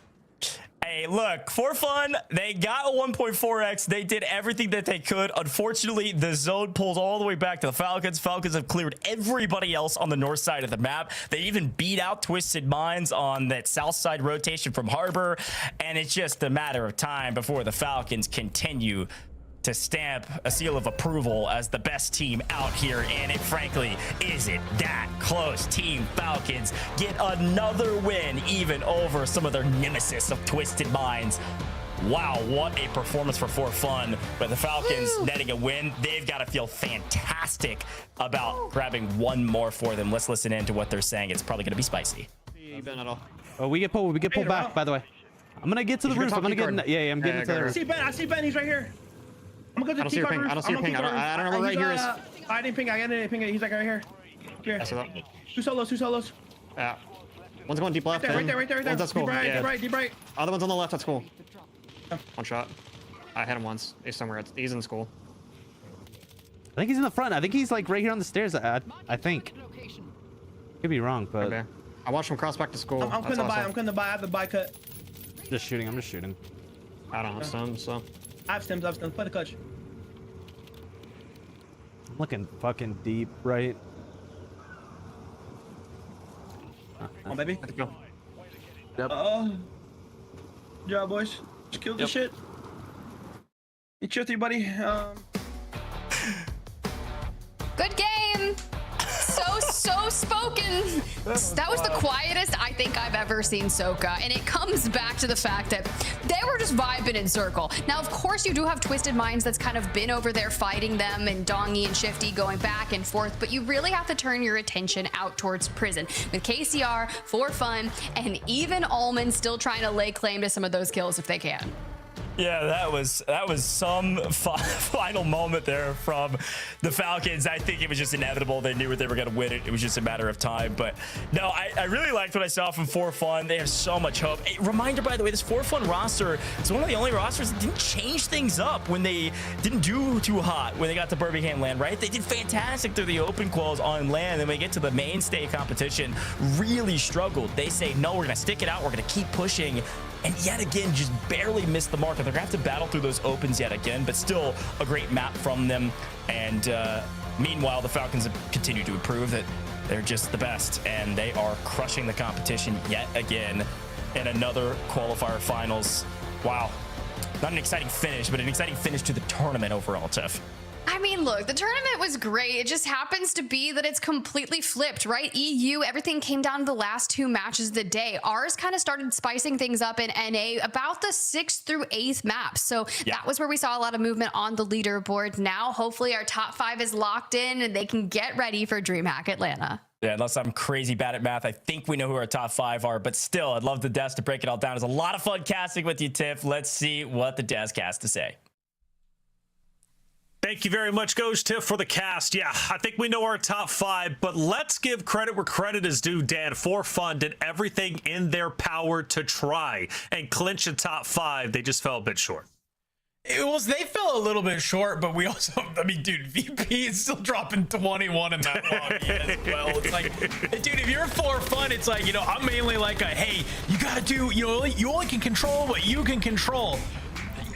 S3: Hey, look, for fun, they got a 1.4x. They did everything that they could. Unfortunately, the zone pulls all the way back to the Falcons. Falcons have cleared everybody else on the north side of the map. They even beat out Twisted Minds on that south side rotation from Harbor. And it's just a matter of time before the Falcons continue to stamp a seal of approval as the best team out here, and it frankly isn't that close. Team Falcons get another win, even over some of their nemesis of Twisted Minds. Wow, what a performance for Fun. But the Falcons netting a win, they've got to feel fantastic about grabbing one more for them. Let's listen in to what they're saying. It's probably going to be spicy.
S14: Oh, we get pulled back, by the way. I'm gonna get to the roof. I'm gonna get I'm getting to the roof.
S12: I see Ben, he's right here. I'm gonna go to the T-card roof.
S10: I don't see your ping. I don't know where right here is.
S12: I didn't ping. I didn't ping. He's like right here. Here. 2 solos.
S10: Yeah. One's going deep left.
S12: Right there.
S10: One's at school.
S12: Deep right.
S10: Other one's on the left at school. One shot. I hit him once. He's somewhere. He's in school.
S14: I think he's in the front. I think he's like right here on the stairs. I think. Could be wrong, but.
S10: Okay. I watched him cross back to school.
S12: I'm coming to buy. I have the buy cut.
S14: I'm just shooting.
S10: I don't have some, so.
S12: I have stems. Play the clutch.
S14: I'm looking fucking deep, right?
S12: Come on, baby.
S10: Let's go.
S14: Yep.
S12: Good job, boys. Just killed this shit. You chill with you, buddy.
S4: Good game. So spoken. That was the quietest I think I've ever seen Soka, and it comes back to the fact that they were just vibing in circle. Now, of course, you do have Twisted Minds that's kind of been over there fighting them, and Dongy and Shifty going back and forth, but you really have to turn your attention out towards prison with KCR, For Fun, and even Almond still trying to lay claim to some of those kills if they can.
S3: Yeah, that was some final moment there from the Falcons. I think it was just inevitable. They knew they were going to win it. It was just a matter of time. But no, I really liked what I saw from For Fun. They have so much hope. A reminder, by the way, this For Fun roster is one of the only rosters that didn't change things up when they didn't do too hot when they got to Birmingham LAN, right? They did fantastic through the open quals on LAN. Then when they get to the mainstay competition, really struggled. They say, no, we're going to stick it out. We're going to keep pushing. And yet again, just barely missed the mark. They're going to have to battle through those opens yet again, but still a great map from them. And meanwhile, the Falcons have continued to prove that they're just the best, and they are crushing the competition yet again in another qualifier finals. Wow. Not an exciting finish, but an exciting finish to the tournament overall, Tiff.
S4: I mean, look, the tournament was great. It just happens to be that it's completely flipped, right? EU, everything came down to the last 2 matches of the day. Ours kind of started spicing things up in NA about the 6th through 8th maps. So that was where we saw a lot of movement on the leaderboard. Now, hopefully our top 5 is locked in and they can get ready for DreamHack Atlanta.
S3: Yeah, unless I'm crazy bad at math, I think we know who our top 5 are, but still, I'd love the Des to break it all down. It's a lot of fun casting with you, Tiff. Let's see what the Des has to say.
S2: Thank you very much, Ghost Tiff, for the cast. Yeah, I think we know our top 5, but let's give credit where credit is due, Dan. For Fun did everything in their power to try and clinch a top 5. They just fell a bit short.
S6: They fell a little bit short, but we also, I mean, dude, VP is still dropping 21 in that lobby as well. It's like, dude, if you're For Fun, it's like, you know, I'm mainly like hey, you gotta do, you only can control what you can control.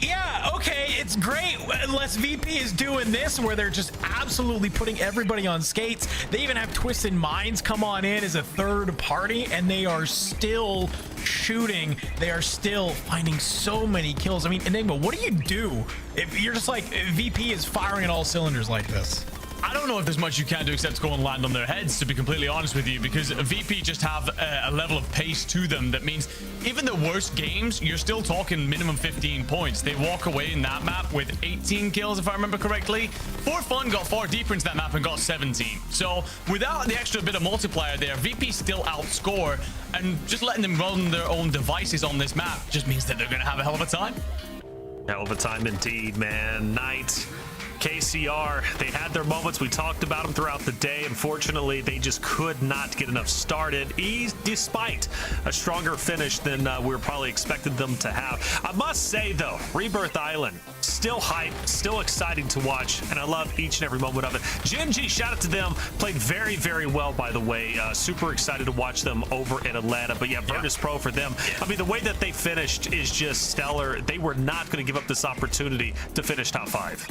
S6: Yeah, okay, it's great unless VP is doing this where they're just absolutely putting everybody on skates. They even have Twisted Minds come on in as a third party, and they are still shooting. They are still finding so many kills. I mean, Enigma, what do if you're just like, VP is firing at all cylinders like this?
S7: I don't know if there's much you can do except go and land on their heads, to be completely honest with you, because VP just have a level of pace to them that means even the worst games, you're still talking minimum 15 points. They walk away in that map with 18 kills, if I remember correctly. For Fun got far deeper into that map and got 17. So without the extra bit of multiplier there, VP still outscore, and just letting them run their own devices on this map just means that they're going to have a hell of a time.
S2: Hell of a time indeed, man. Knight KCR, they had their moments. We talked about them throughout the day. Unfortunately, they just could not get enough started, despite a stronger finish than we were probably expected them to have. I must say, though, Rebirth Island, still hype, still exciting to watch, and I love each and every moment of it. Gen.G, shout out to them. Played very, very well, by the way. Super excited to watch them over in Atlanta. But yeah, Virtus Pro for them. I mean, the way that they finished is just stellar. They were not going to give up this opportunity to finish top 5.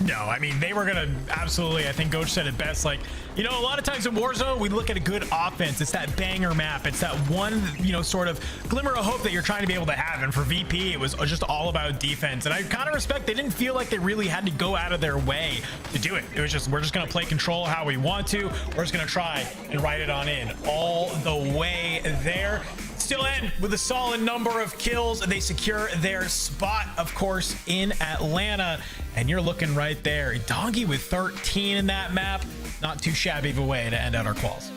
S6: No, I mean, they were going to absolutely, I think Coach said it best. Like, you know, a lot of times in Warzone, we look at a good offense. It's that banger map. It's that one, you know, sort of glimmer of hope that you're trying to be able to have. And for VP, it was just all about defense. And I kind of respect they didn't feel like they really had to go out of their way to do it. It was just, we're just going to play control how we want to. We're just going to try and write it on in all the way there. Still end with a solid number of kills. They secure their spot, of course, in Atlanta. And you're looking right there. Dongi with 13 in that map. Not too shabby of a way to end out our quals.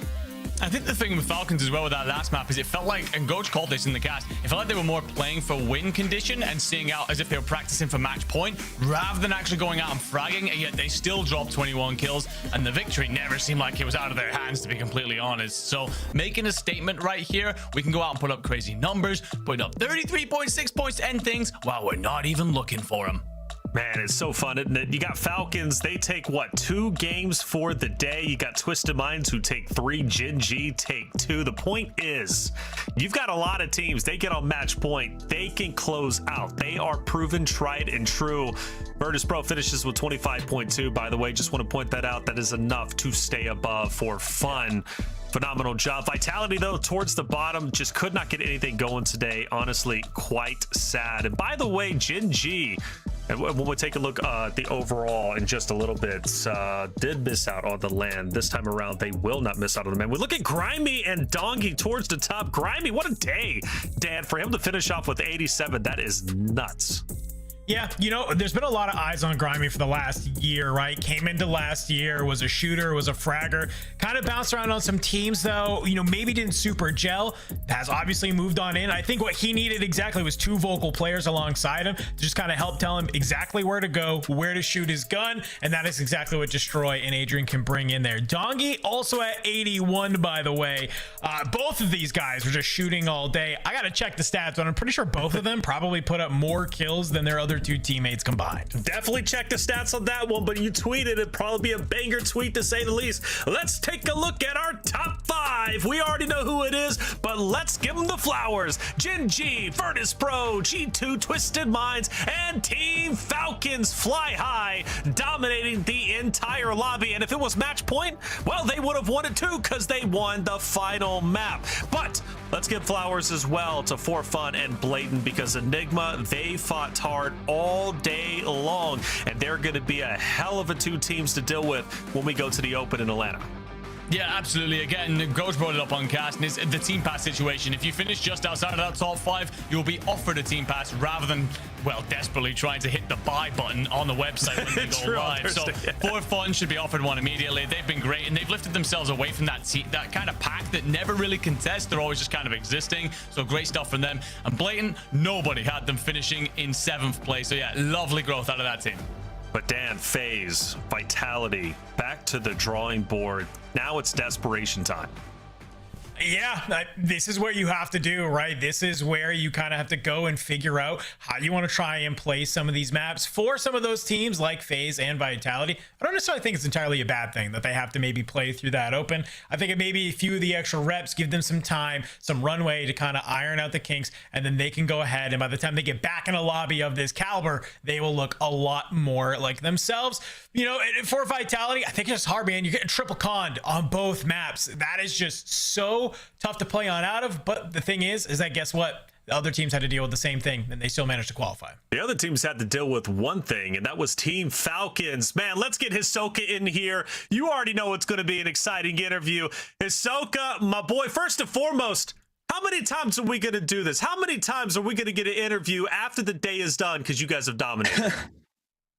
S7: I think the thing with Falcons as well with that last map is it felt like, and Goach called this in the cast, it felt like they were more playing for win condition and seeing out as if they were practicing for match point rather than actually going out and fragging, and yet they still dropped 21 kills and the victory never seemed like it was out of their hands, to be completely honest. So making a statement right here, we can go out and put up crazy numbers, putting up 33.6 points to end things while we're not even looking for them.
S2: Man, it's so fun, isn't it? You got Falcons, they take, what, 2 games for the day? You got Twisted Minds who take 3, Gen.G take 2. The point is, you've got a lot of teams, they get on match point, they can close out. They are proven, tried, and true. Virtus Pro finishes with 25.2, by the way. Just want to point that out. That is enough to stay above for fun. Phenomenal job. Vitality, though, towards the bottom, just could not get anything going today. Honestly, quite sad. And by the way, Gen.G, and we'll take a look at the overall in just a little bit, did miss out on the LAN. This time around, they will not miss out on the man. We look at Grimy and Dongi towards the top. Grimy, what a day, Dan, for him to finish off with 87. That is nuts.
S6: Yeah, you know, there's been a lot of eyes on Grimy for the last year, right? Came into last year, was a shooter, was a fragger, kind of bounced around on some teams, though, you know, maybe didn't super gel. Has obviously moved on in. I think what he needed exactly was 2 vocal players alongside him to just kind of help tell him exactly where to go, where to shoot his gun, and that is exactly what Destroy and Adrian can bring in there. Dongi also at 81, by the way. Both of these guys were just shooting all day. I got to check the stats, but I'm pretty sure both of them probably put up more kills than their other 2 teammates combined.
S2: Definitely check the stats on that one, but you tweeted it'd probably be a banger tweet to say the least. Let's take a look at our top 5. We already know who it is, but let's give them the flowers. Gen.G, Virtus Pro, G2, Twisted Minds, and Team Falcons fly high, dominating the entire lobby. And if it was match point, well, they would have won it too, because they won the final map. But let's give flowers as well to For Fun and Blatant, because Enigma, they fought hard all day long, and they're going to be a hell of a 2 teams to deal with when we go to the Open in Atlanta.
S7: Yeah, absolutely. Again, Coach brought it up on cast, and it's the team pass situation. If you finish just outside of that top 5, you'll be offered a team pass rather than, well, desperately trying to hit the buy button on the website when they go live. So For Fun should be offered one immediately. They've been great, and they've lifted themselves away from that kind of pack that never really contests. They're always just kind of existing. So great stuff from them. And Blatant, nobody had them finishing in 7th place. So yeah, lovely growth out of that team.
S2: But Dan, FaZe, Vitality, back to the drawing board. Now it's desperation time.
S6: Yeah, this is what you have to do, right? This is where you kind of have to go and figure out how you want to try and play some of these maps for some of those teams like FaZe and Vitality. I don't necessarily think it's entirely a bad thing that they have to maybe play through that Open. I think it maybe a few of the extra reps, give them some time, some runway to kind of iron out the kinks, and then they can go ahead, and by the time they get back in a lobby of this caliber, they will look a lot more like themselves. You know, for Vitality, I think it's hard, man. You're getting triple conned on both maps. That is just so tough to play on out of. But the thing is that guess what? The other teams had to deal with the same thing, and they still managed to qualify.
S2: The other teams had to deal with one thing, and that was Team Falcons. Man, let's get Hisoka in here. You already know it's going to be an exciting interview. Hisoka, my boy, first and foremost, how many times are we going to do this? How many times are we going to get an interview after the day is done because you guys have dominated?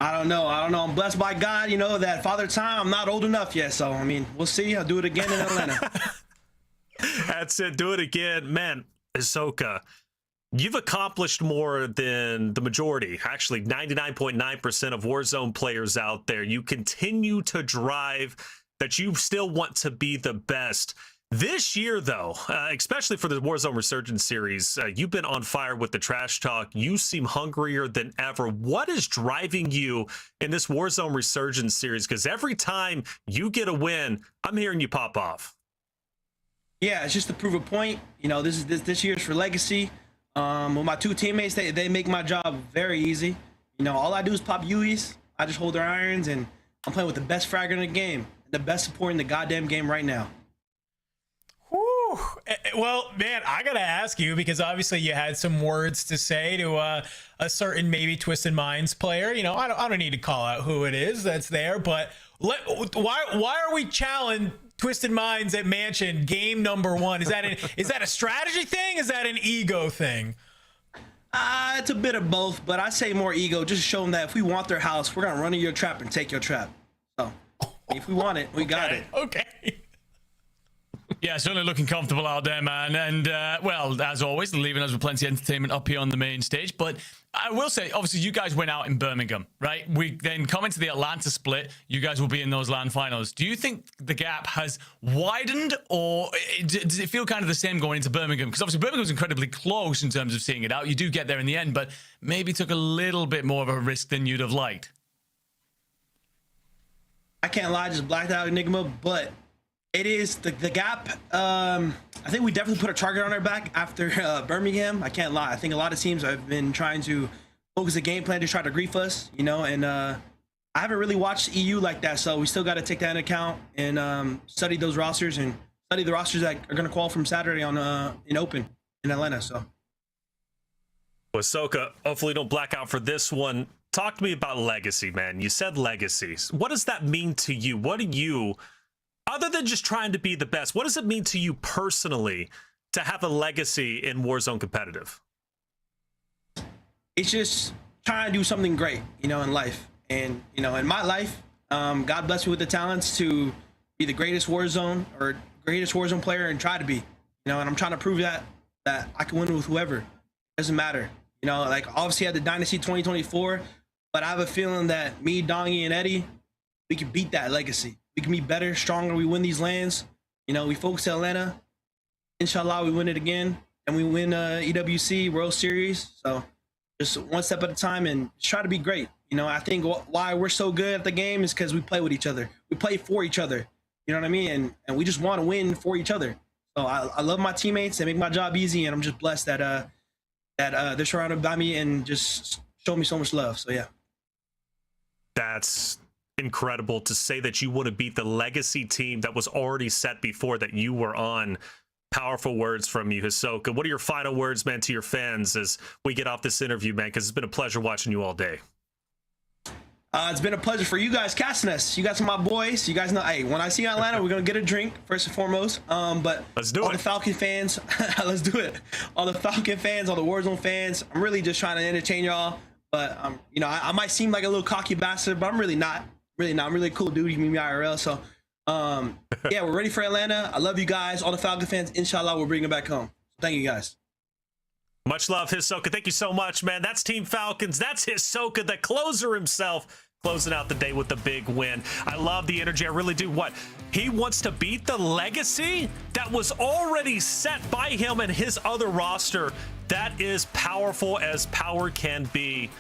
S12: I don't know. I'm blessed by God, you know, that Father Time. I'm not old enough yet, so, I mean, we'll see. I'll do it again in Atlanta.
S2: That's it. Do it again. Man, Hisoka, You've accomplished more than the majority, actually 99.9% of Warzone players out there. You continue to drive that you still want to be the best. This year, though, especially for the Warzone Resurgence Series, you've been on fire with the trash talk. You seem hungrier than ever. What is driving you in this Warzone Resurgence Series? Because every time you get a win, I'm hearing you pop off.
S12: Yeah, it's just to prove a point. You know, this year's for legacy. With my two teammates, they make my job very easy. You know, all I do is pop UEs. I just hold their irons, and I'm playing with the best fragger in the game, the best support in the goddamn game right now.
S6: Whew. Well, man, I gotta ask you, because obviously you had some words to say to a certain maybe Twisted Minds player. You know, I don't need to call out who it is that's there, but why are we challenging Twisted Minds at Mansion game number 1? Is that a strategy thing? Is that an ego thing?
S12: It's a bit of both, but I say more ego. Just show them that if we want their house, we're gonna run in your trap and take your trap. So if we want it, we got it.
S6: Okay.
S7: Yeah, certainly looking comfortable out there, man. And, well, as always, leaving us with plenty of entertainment up here on the main stage. But I will say, obviously, you guys went out in Birmingham, right? We then come into the Atlanta split. You guys will be in those LAN Finals. Do you think the gap has widened, or does it feel kind of the same going into Birmingham? Because obviously, Birmingham was incredibly close in terms of seeing it out. You do get there in the end, but maybe took a little bit more of a risk than you'd have liked.
S12: I can't lie, just blacked out Enigma, but it is the gap. I think we definitely put a target on our back after Birmingham. I can't lie. I think a lot of teams have been trying to focus a game plan to try to grief us, you know, and I haven't really watched EU like that, so we still got to take that into account and study those rosters and study the rosters that are going to qualify from Saturday on in Open in Atlanta. So,
S2: Ahsoka, hopefully don't black out for this one. Talk to me about legacy, man. You said legacies. What does that mean to you? What do you, other than just trying to be the best, what does it mean to you personally to have a legacy in Warzone competitive?
S12: It's just trying to do something great, you know, in life. And, you know, in my life, God bless me with the talents to be the greatest Warzone or greatest Warzone player and try to be, you know, and I'm trying to prove that I can win with whoever. Doesn't matter. You know, like obviously at the Dynasty 2024, but I have a feeling that me, Dongy, and Eddie, we can beat that legacy. We can be better, stronger. We win these lands. You know, we focus on Atlanta. Inshallah, we win it again. And we win EWC World Series. So just one step at a time and try to be great. You know, I think why we're so good at the game is because we play with each other. We play for each other. You know what I mean? And we just want to win for each other. So I love my teammates. They make my job easy. And I'm just blessed that they're surrounded by me and just show me so much love. So, yeah.
S2: That's incredible to say that you want to beat the legacy team that was already set before that you were on. Powerful words from you, Ahsoka. What are your final words, man, to your fans as we get off this interview, man? Because it's been a pleasure watching you all day.
S12: It's been a pleasure for you guys casting us. You guys are my boys. You guys know, hey, when I see you in Atlanta, we're going to get a drink, first and foremost. But
S2: let's do
S12: all
S2: it.
S12: The Falcon fans, let's do it. All the Falcon fans, all the Warzone fans, I'm really just trying to entertain y'all. But, you know, I might seem like a little cocky bastard, but I'm really not. Really not. I'm really a cool dude. You can meet me IRL. So, yeah, we're ready for Atlanta. I love you guys. All the Falcon fans, inshallah, we'll bring it back home. Thank you, guys.
S2: Much love, Ahsoka. Thank you so much, man. That's Team Falcons. That's Ahsoka, the closer himself, closing out the day with a big win. I love the energy. I really do. What? He wants to beat the legacy that was already set by him and his other roster. That is powerful as power can be.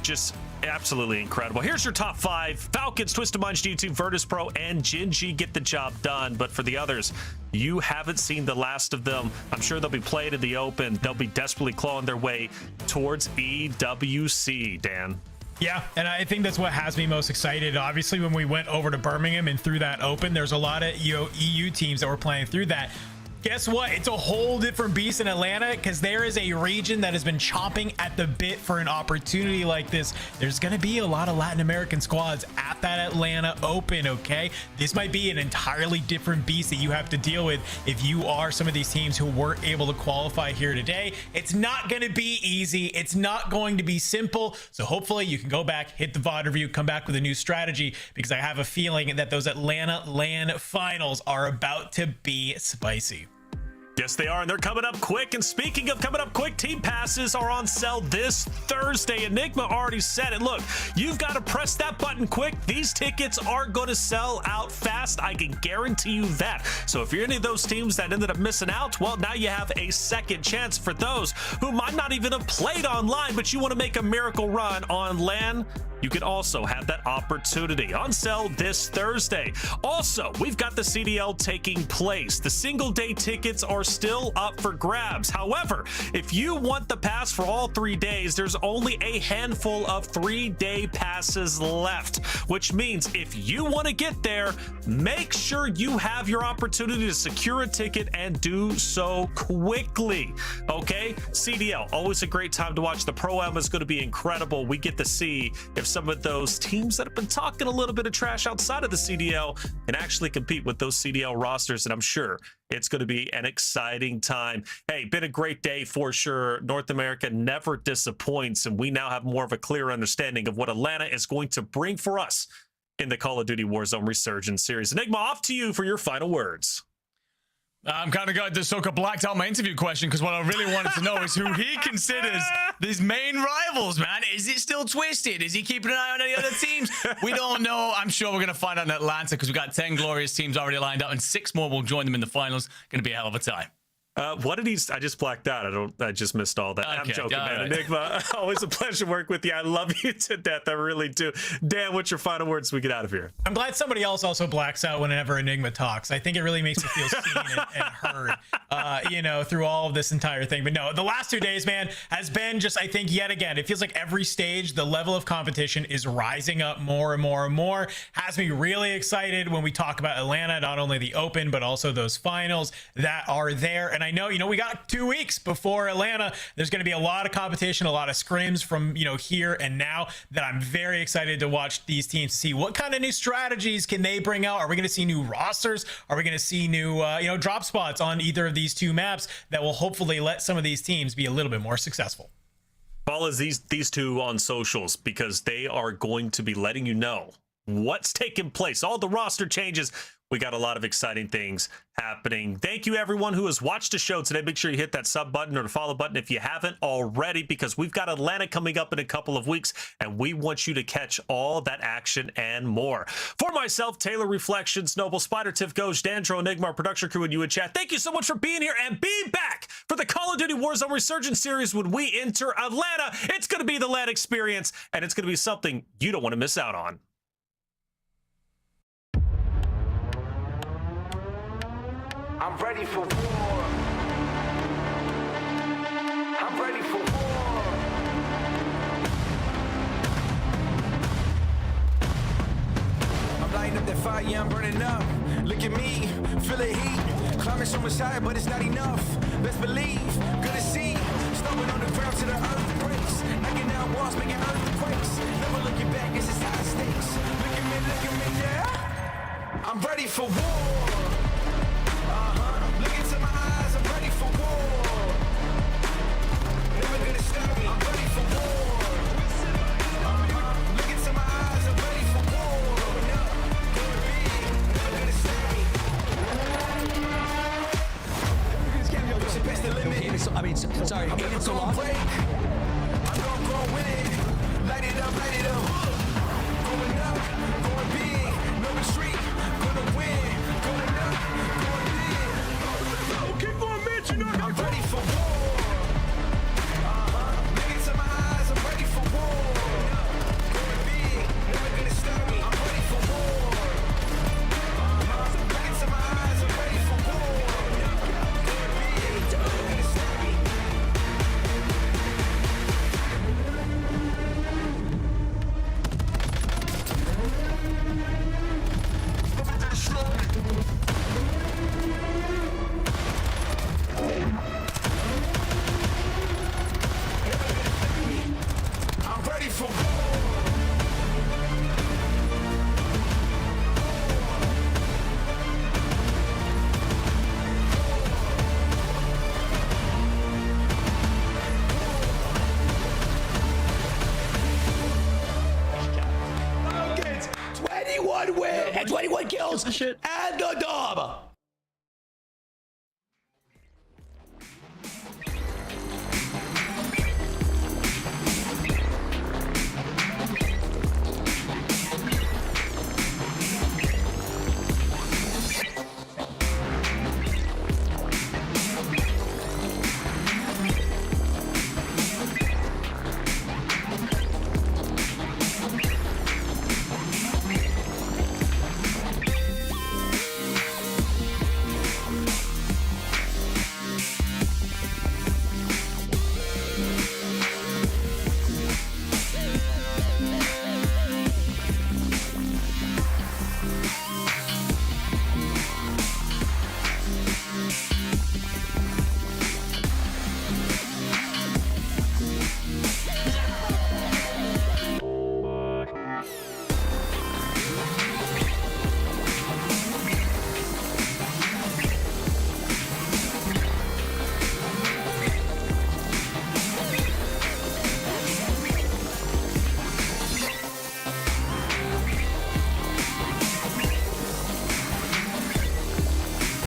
S2: Just absolutely incredible. Here's your top 5. Falcons, Twisted Minds, G2, Virtus Pro, and Gingy get the job done. But for the others, you haven't seen the last of them. I'm sure they'll be playing in the open. They'll be desperately clawing their way towards EWC, Dan.
S6: Yeah, and I think that's what has me most excited. Obviously, when we went over to Birmingham and through that open, there's a lot of EU teams that were playing through that. Guess what? It's a whole different beast in Atlanta because there is a region that has been chomping at the bit for an opportunity like this. There's going to be a lot of Latin American squads at that Atlanta Open, okay? This might be an entirely different beast that you have to deal with if you are some of these teams who weren't able to qualify here today. It's not going to be easy. It's not going to be simple. So hopefully you can go back, hit the VOD review, come back with a new strategy because I have a feeling that those Atlanta LAN Finals are about to be spicy.
S2: Yes, they are, and they're coming up quick. And speaking of coming up quick, team passes are on sale this Thursday. Enigma already said it. Look, you've got to press that button quick. These tickets are going to sell out fast. I can guarantee you that. So if you're any of those teams that ended up missing out, well, now you have a second chance. For those who might not even have played online, but you want to make a miracle run on LAN, you can also have that opportunity. On sale this Thursday. Also, we've got the CDL taking place. The single day tickets are still up for grabs. However, if you want the pass for all 3 days, there's only a handful of 3-day passes left, which means if you want to get there, make sure you have your opportunity to secure a ticket and do so quickly. Okay, CDL, always a great time to watch. The Pro-Am is going to be incredible. We get to see if some of those teams that have been talking a little bit of trash outside of the CDL can actually compete with those CDL rosters, and I'm sure it's going to be an exciting time. Hey, been a great day for sure. North America never disappoints, and we now have more of a clear understanding of what Atlanta is going to bring for us in the Call of Duty Warzone Resurgence Series. Enigma, off to you for your final words.
S7: I'm kind of glad that Soka blacked out my interview question, because what I really wanted to know is who he considers these main rivals, man. Is it still Twisted? Is he keeping an eye on any other teams? We don't know. I'm sure we're going to find out in Atlanta, because we've got 10 glorious teams already lined up, and 6 more will join them in the finals. Going to be a hell of a time.
S2: What did he? I just blacked out. I just missed all that. Okay, I'm joking, man. Right. Enigma, always a pleasure to work with you. I love you to death. I really do. Dan, what's your final words as we get out of here?
S6: I'm glad somebody else also blacks out whenever Enigma talks. I think it really makes me feel seen and heard, you know, through all of this entire thing. But no, the last 2 days, man, has been just, I think, yet again, it feels like every stage, the level of competition is rising up more and more and more. Has me really excited when we talk about Atlanta, not only the Open, but also those finals that are there. And I know, you know, we got 2 weeks before Atlanta. There's going to be a lot of competition, a lot of scrims from, you know, here and now, that I'm very excited to watch these teams, see what kind of new strategies can they bring out. Are we going to see new rosters? Are we going to see new, you know, drop spots on either of these 2 maps that will hopefully let some of these teams be a little bit more successful?
S2: Follow these 2 on socials, because they are going to be letting you know what's taking place, all the roster changes. We got a lot of exciting things happening. Thank you, everyone who has watched the show today. Make sure you hit that sub button or the follow button if you haven't already, because we've got Atlanta coming up in a couple of weeks, and we want you to catch all that action and more. For myself, Taylor, Reflections, Noble, Spider, Tiff, Goj, Dandro, Enigma, our production crew, and you in chat, thank you so much for being here, and be back for the Call of Duty Warzone Resurgence Series when we enter Atlanta. It's going to be the LAN experience, and it's going to be something you don't want to miss out on.
S5: I'm ready for war. I'm ready for war. I'm lighting up that fire, yeah, I'm burning up. Look at me, feel the heat. Climbing so much higher, but it's not enough. Best believe, good to see. Stomping on the ground to the earth breaks. Knocking down walls, making earthquakes. Never looking back, this is high stakes. Look at me, yeah. I'm ready for war. Look into my eyes, I'm ready for war. Never gonna stop me, I'm ready for war. Look into my eyes, I'm ready for war. Never gonna stop me. Pushing past the limit.
S1: Sorry, it's so long.
S5: I'm gonna go with it. Light it up, light it up. Going up, going big, no retreat. Gonna win, going up, going big. Keep going, bitch, you know I'm ready for war. Look into my eyes, I'm ready for war. Going big, never gonna stop me. I'm ready for war. Look into my eyes, I'm ready for war. Going big, never gonna stop me. I'm ready for war.
S1: Falcons, 21 wins and 21 kills and the dub.